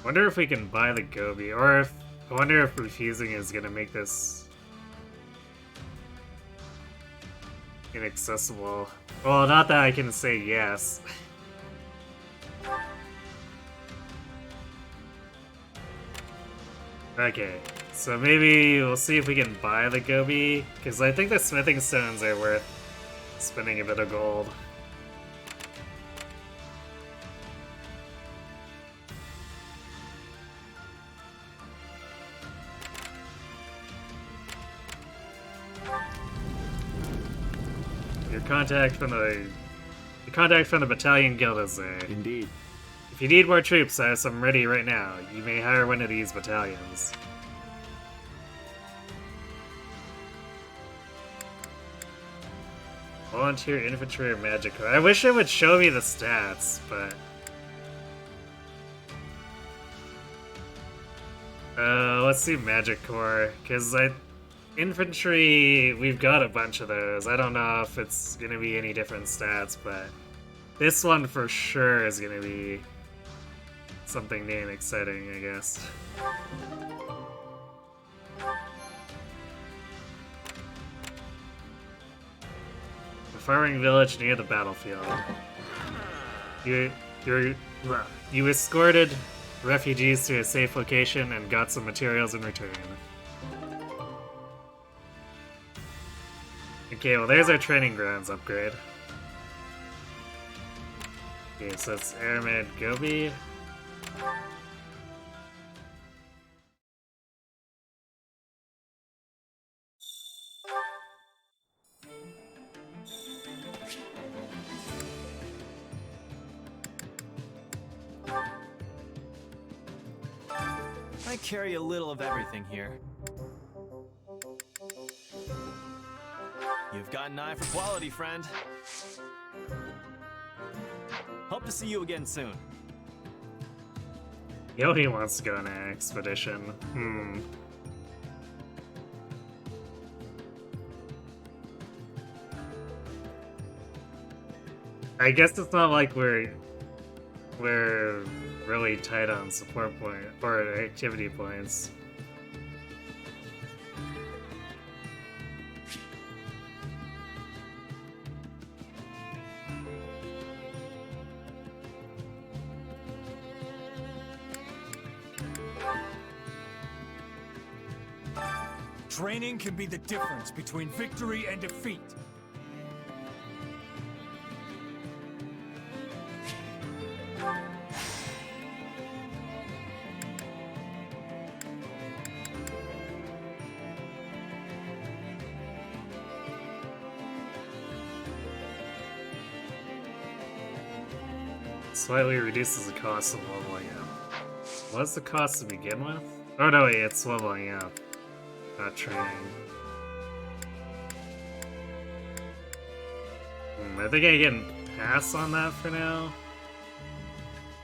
Wonder if we can buy the Gobi, or if I wonder if refusing is gonna make this inaccessible. Well, not that I can say yes. Okay, so maybe we'll see if we can buy the Gobi, because I think the smithing stones are worth spending a bit of gold. Your contact from the battalion guild is there. Indeed. If you need more troops, I have some ready right now. You may hire one of these battalions. Volunteer infantry or magic corps. I wish it would show me the stats, but... let's see magic corps, because infantry, we've got a bunch of those. I don't know if it's gonna be any different stats, but this one for sure is gonna be something new and exciting, I guess. A farming village near the battlefield. You escorted refugees to a safe location and got some materials in return. Okay, well there's our training grounds upgrade. Okay, so it's Aramid Gobi. I carry a little of everything here. You've got an eye for quality, friend. Hope to see you again soon. Yoni wants to go on an expedition. I guess it's not like we're really tight on support point or activity points. Training can be the difference between victory and defeat. Slightly reduces the cost of leveling up. What's the cost to begin with? Oh no, wait, it's leveling up, not training. I think I can pass on that for now.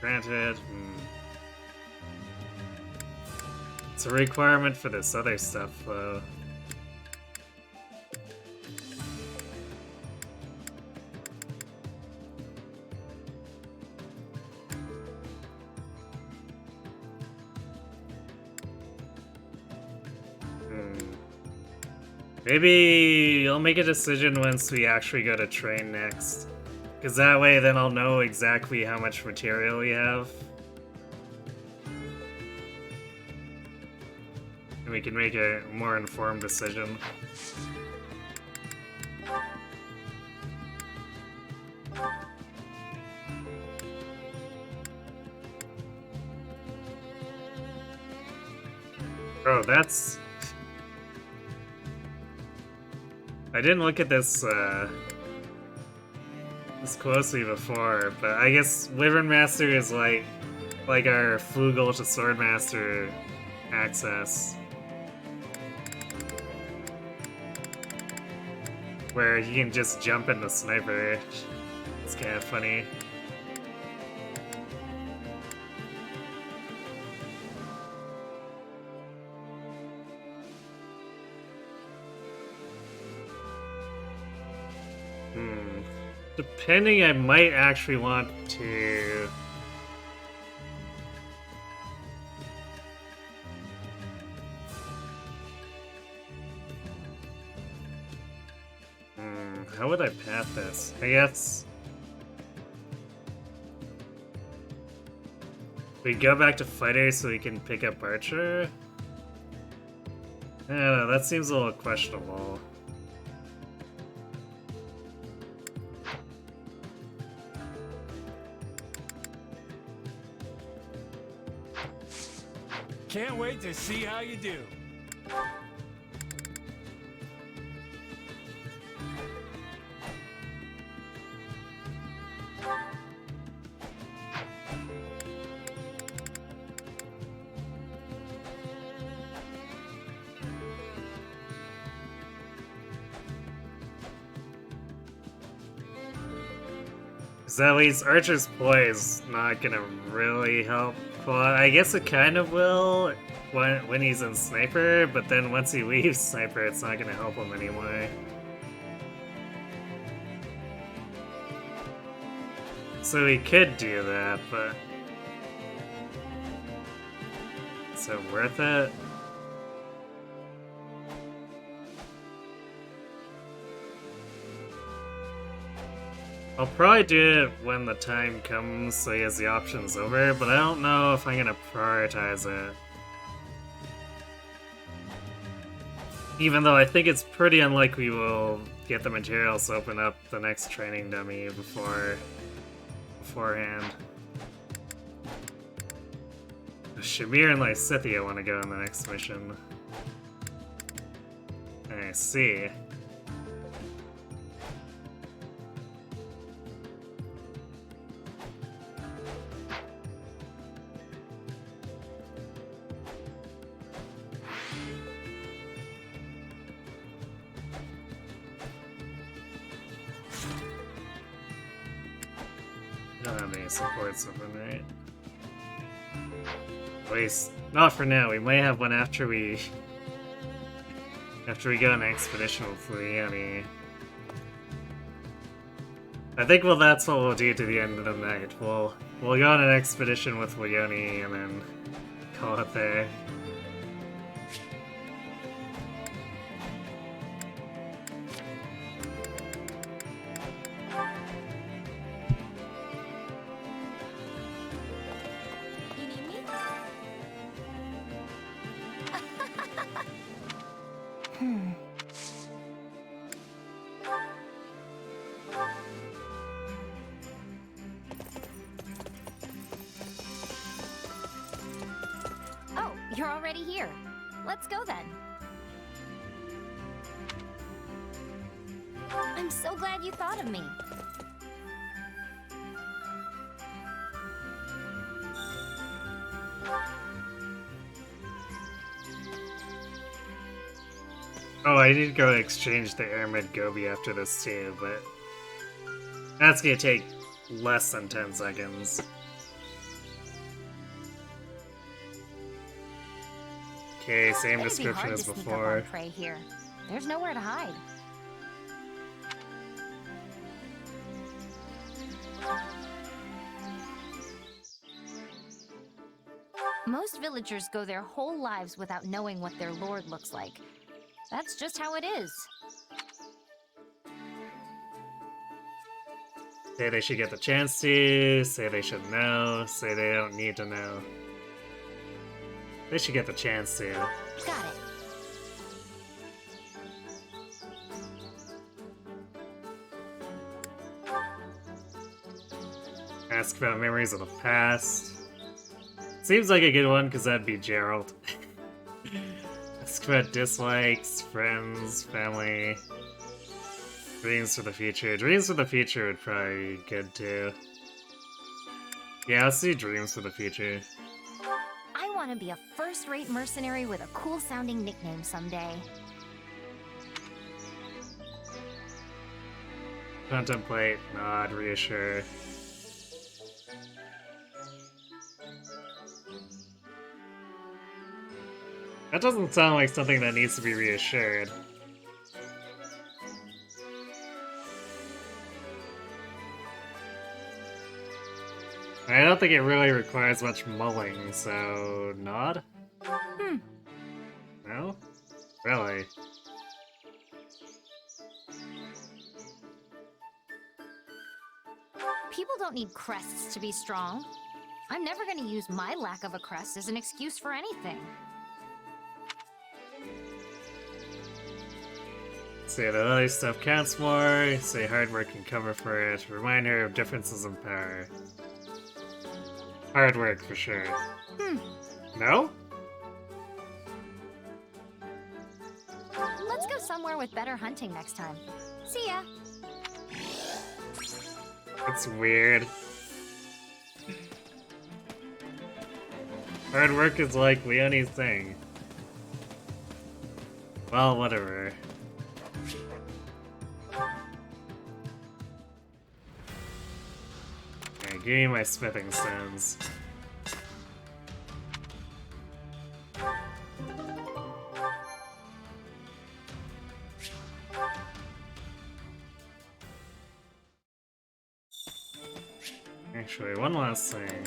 Granted, it's a requirement for this other stuff, though. Maybe I'll make a decision once we actually go to train next. Because that way then I'll know exactly how much material we have. And we can make a more informed decision. Oh, that's I didn't look at this this closely before, but I guess Wyvern Master is like our Flugel to Swordmaster access, where he can just jump into Sniper. It's kind of funny. Depending, I might actually want to... How would I path this? I guess... we go back to Fighter so we can pick up Archer? I don't know, that seems a little questionable. Can't wait to see how you do. So at least Archer's ploy is not gonna really help Claude. I guess it kind of will when he's in Sniper, but then once he leaves Sniper, it's not gonna help him anymore. So he could do that, but... is it worth it? I'll probably do it when the time comes so he has the options over, but I don't know if I'm gonna prioritize it. Even though I think it's pretty unlikely we'll get the materials to open up the next training dummy beforehand. Shamir and Lysithea want to go on the next mission. I see. Don't have any support something, right? At least, not for now. We might have one after we go on an expedition with Leone. I think that's what we'll do to the end of the night. We'll go on an expedition with Leone and then call it there. Oh, you're already here. Let's go then. I'm so glad you thought of me. Oh, I need to go exchange the Airmed Gobi after this too, but that's gonna take less than 10 seconds. Okay, same description as before. Prey here. There's nowhere to hide. Most villagers go their whole lives without knowing what their lord looks like. That's just how it is. Say they should get the chance to, say they should know, say they don't need to know. They should get the chance to. Got it. Ask about memories of the past. Seems like a good one, because that'd be Gerald. Ask about dislikes, friends, family. Dreams for the future. Dreams for the future would probably be good too. Yeah, let's do dreams for the future. I want to be a first-rate mercenary with a cool-sounding nickname someday. Contemplate, nod, reassure. That doesn't sound like something that needs to be reassured. I don't think it really requires much mulling, so nod? No? Really? People don't need crests to be strong. I'm never going to use my lack of a crest as an excuse for anything. Say that other stuff counts more, say hard work can cover for it, remind her of differences in power. Hard work for sure. No? Let's go somewhere with better hunting next time. See ya! That's weird. Hard work is like Leonie's thing. Well, whatever. Okay, give me my smithing stones. Actually, one last thing.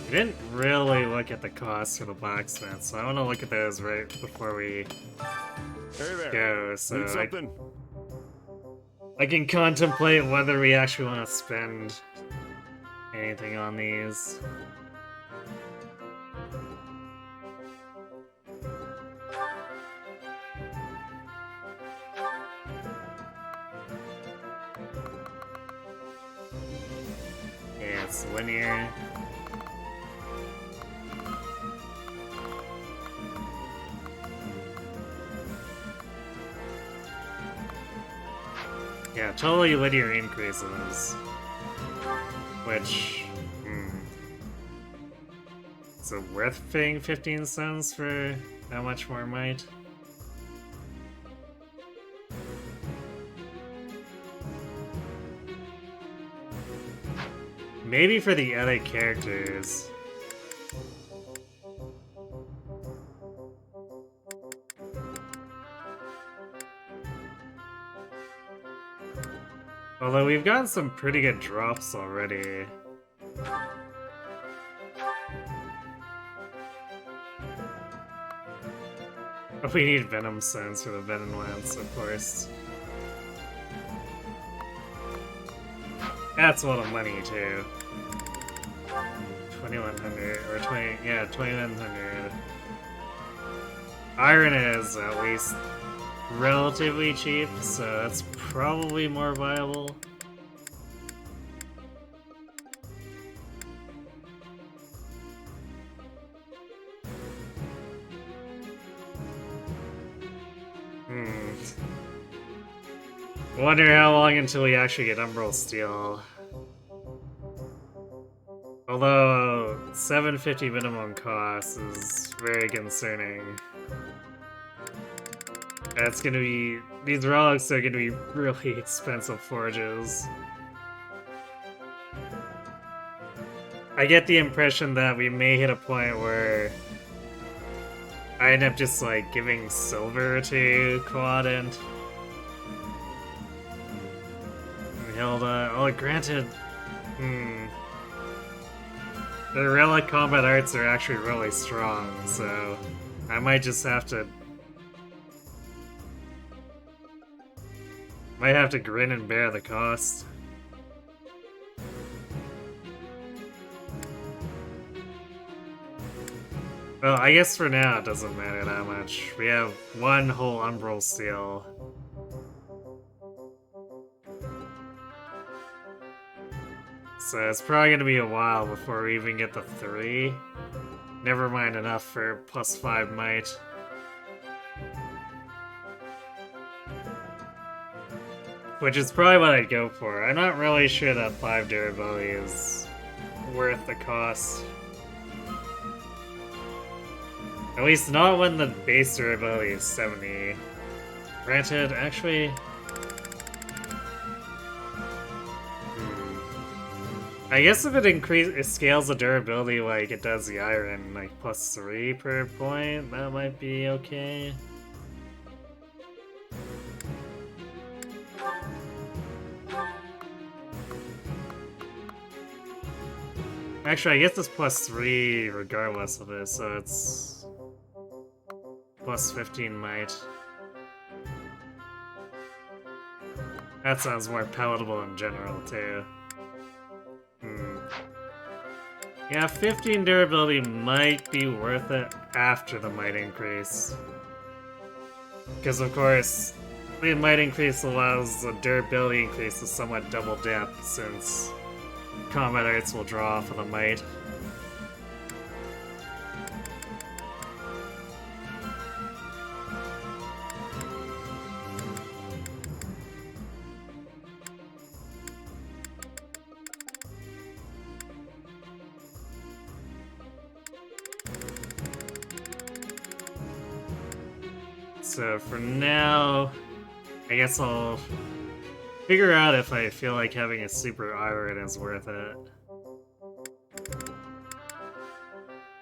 We didn't really look at the cost for the blacksmith, so I want to look at those right before we go. So I can contemplate whether we actually want to spend anything on these. Yeah, it's linear. Yeah, totally linear increases. Which, is it worth paying 15 cents for that much more might? Maybe for the other characters. Although we've gotten some pretty good drops already. But we need Venom Stones for the Venom Lance, of course. That's a lot of money, too. 2,100, or 20, yeah, 2,100. Iron is at least relatively cheap, so that's probably more viable. Wonder how long until we actually get Umbral Steel. Although 750 minimum cost is very concerning. That's gonna be, these relics are gonna be really expensive forges. I get the impression that we may hit a point where I end up just like giving silver to Quadrant. Hilda, oh granted, the relic combat arts are actually really strong, so I might just have to grin and bear the cost. Well, I guess for now it doesn't matter that much. We have one whole Umbral Steel. So it's probably gonna be a while before we even get the 3. Never mind enough for +5 might. Which is probably what I'd go for. I'm not really sure that 5 durability is worth the cost. At least not when the base durability is 70. Granted, actually... I guess if it scales the durability like it does the iron, like +3 per point, that might be okay. Actually, I guess it's +3 regardless of it, so it's +15 might. That sounds more palatable in general, too. Yeah, 15 durability might be worth it after the might increase. Because, of course, the might increase allows the durability increase to somewhat double dip, since combat arts will draw off of the might. So for now, I guess I'll figure out if I feel like having a super iron is worth it.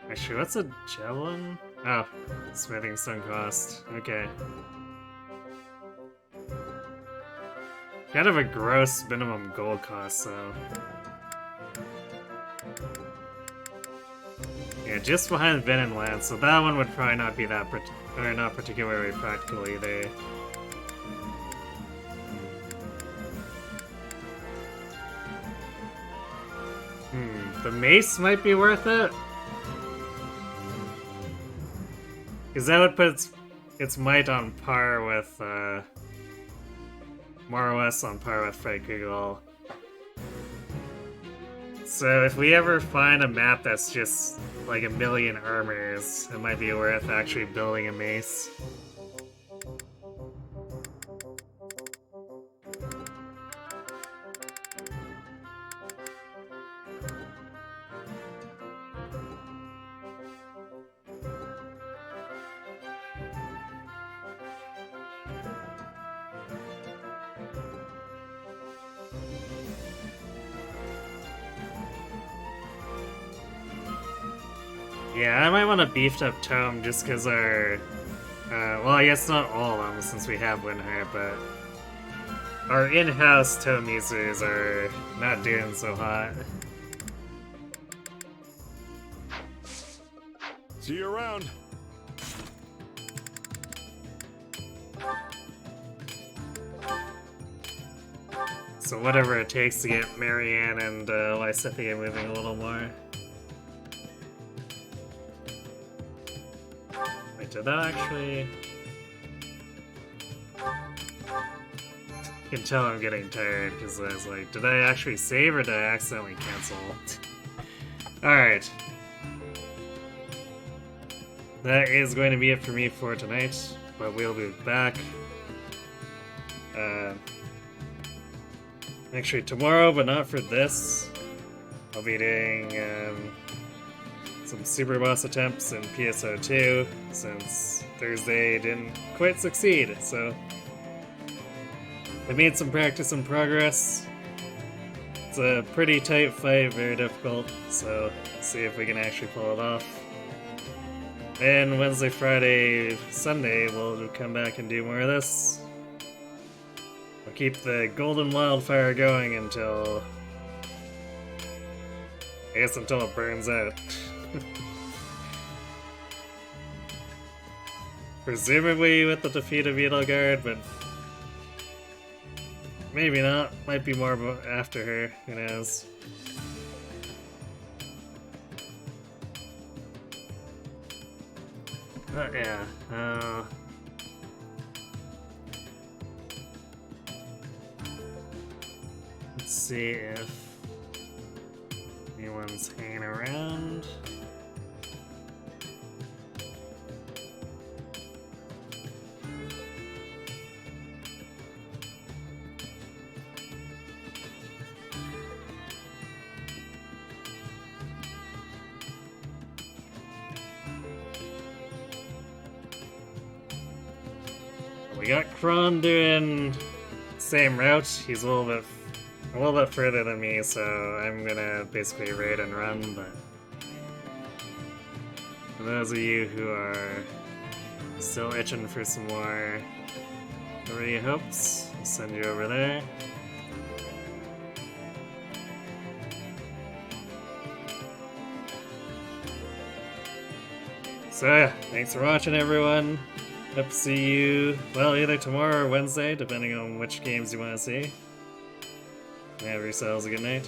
Actually, what's a javelin? Oh, smithing stone cost. Okay. Kind of a gross minimum gold cost, so. Yeah, just behind Venom Land, so that one would probably not be that not particularly practical either. The mace might be worth it? Because that would put its might on par with, more or less on par with Fred Kugel. So if we ever find a map that's just like 1,000,000 armors, it might be worth actually building a mace. Yeah, I might want a beefed up tome just because our... well, I guess not all of them since we have Winheart, but... our in-house tome users are not doing so hot. See you around. So whatever it takes to get Marianne and Lysithea moving a little more. Wait, did that actually... You can tell I'm getting tired because I was like, did I actually save or did I accidentally cancel? Alright. That is going to be it for me for tonight, but we'll be back. Actually tomorrow, but not for this. I'll be doing some super boss attempts in PSO2 since Thursday didn't quite succeed, so I made some practice and progress. It's a pretty tight fight, very difficult, so see if we can actually pull it off. And Wednesday, Friday, Sunday, we'll come back and do more of this. We'll keep the Golden Wildfire going until... I guess until it burns out. Presumably with the defeat of Edelgard, but maybe not. Might be more after her, who knows. But yeah, let's see if anyone's hanging around. we got Kron doing same route. He's a little bit further than me, so I'm gonna basically raid and run, but for those of you who are still itching for some more Maria hopes, I'll send you over there. So yeah, thanks for watching everyone. Hope to see you, well, either tomorrow or Wednesday, depending on which games you want to see. Have yourselves a good night.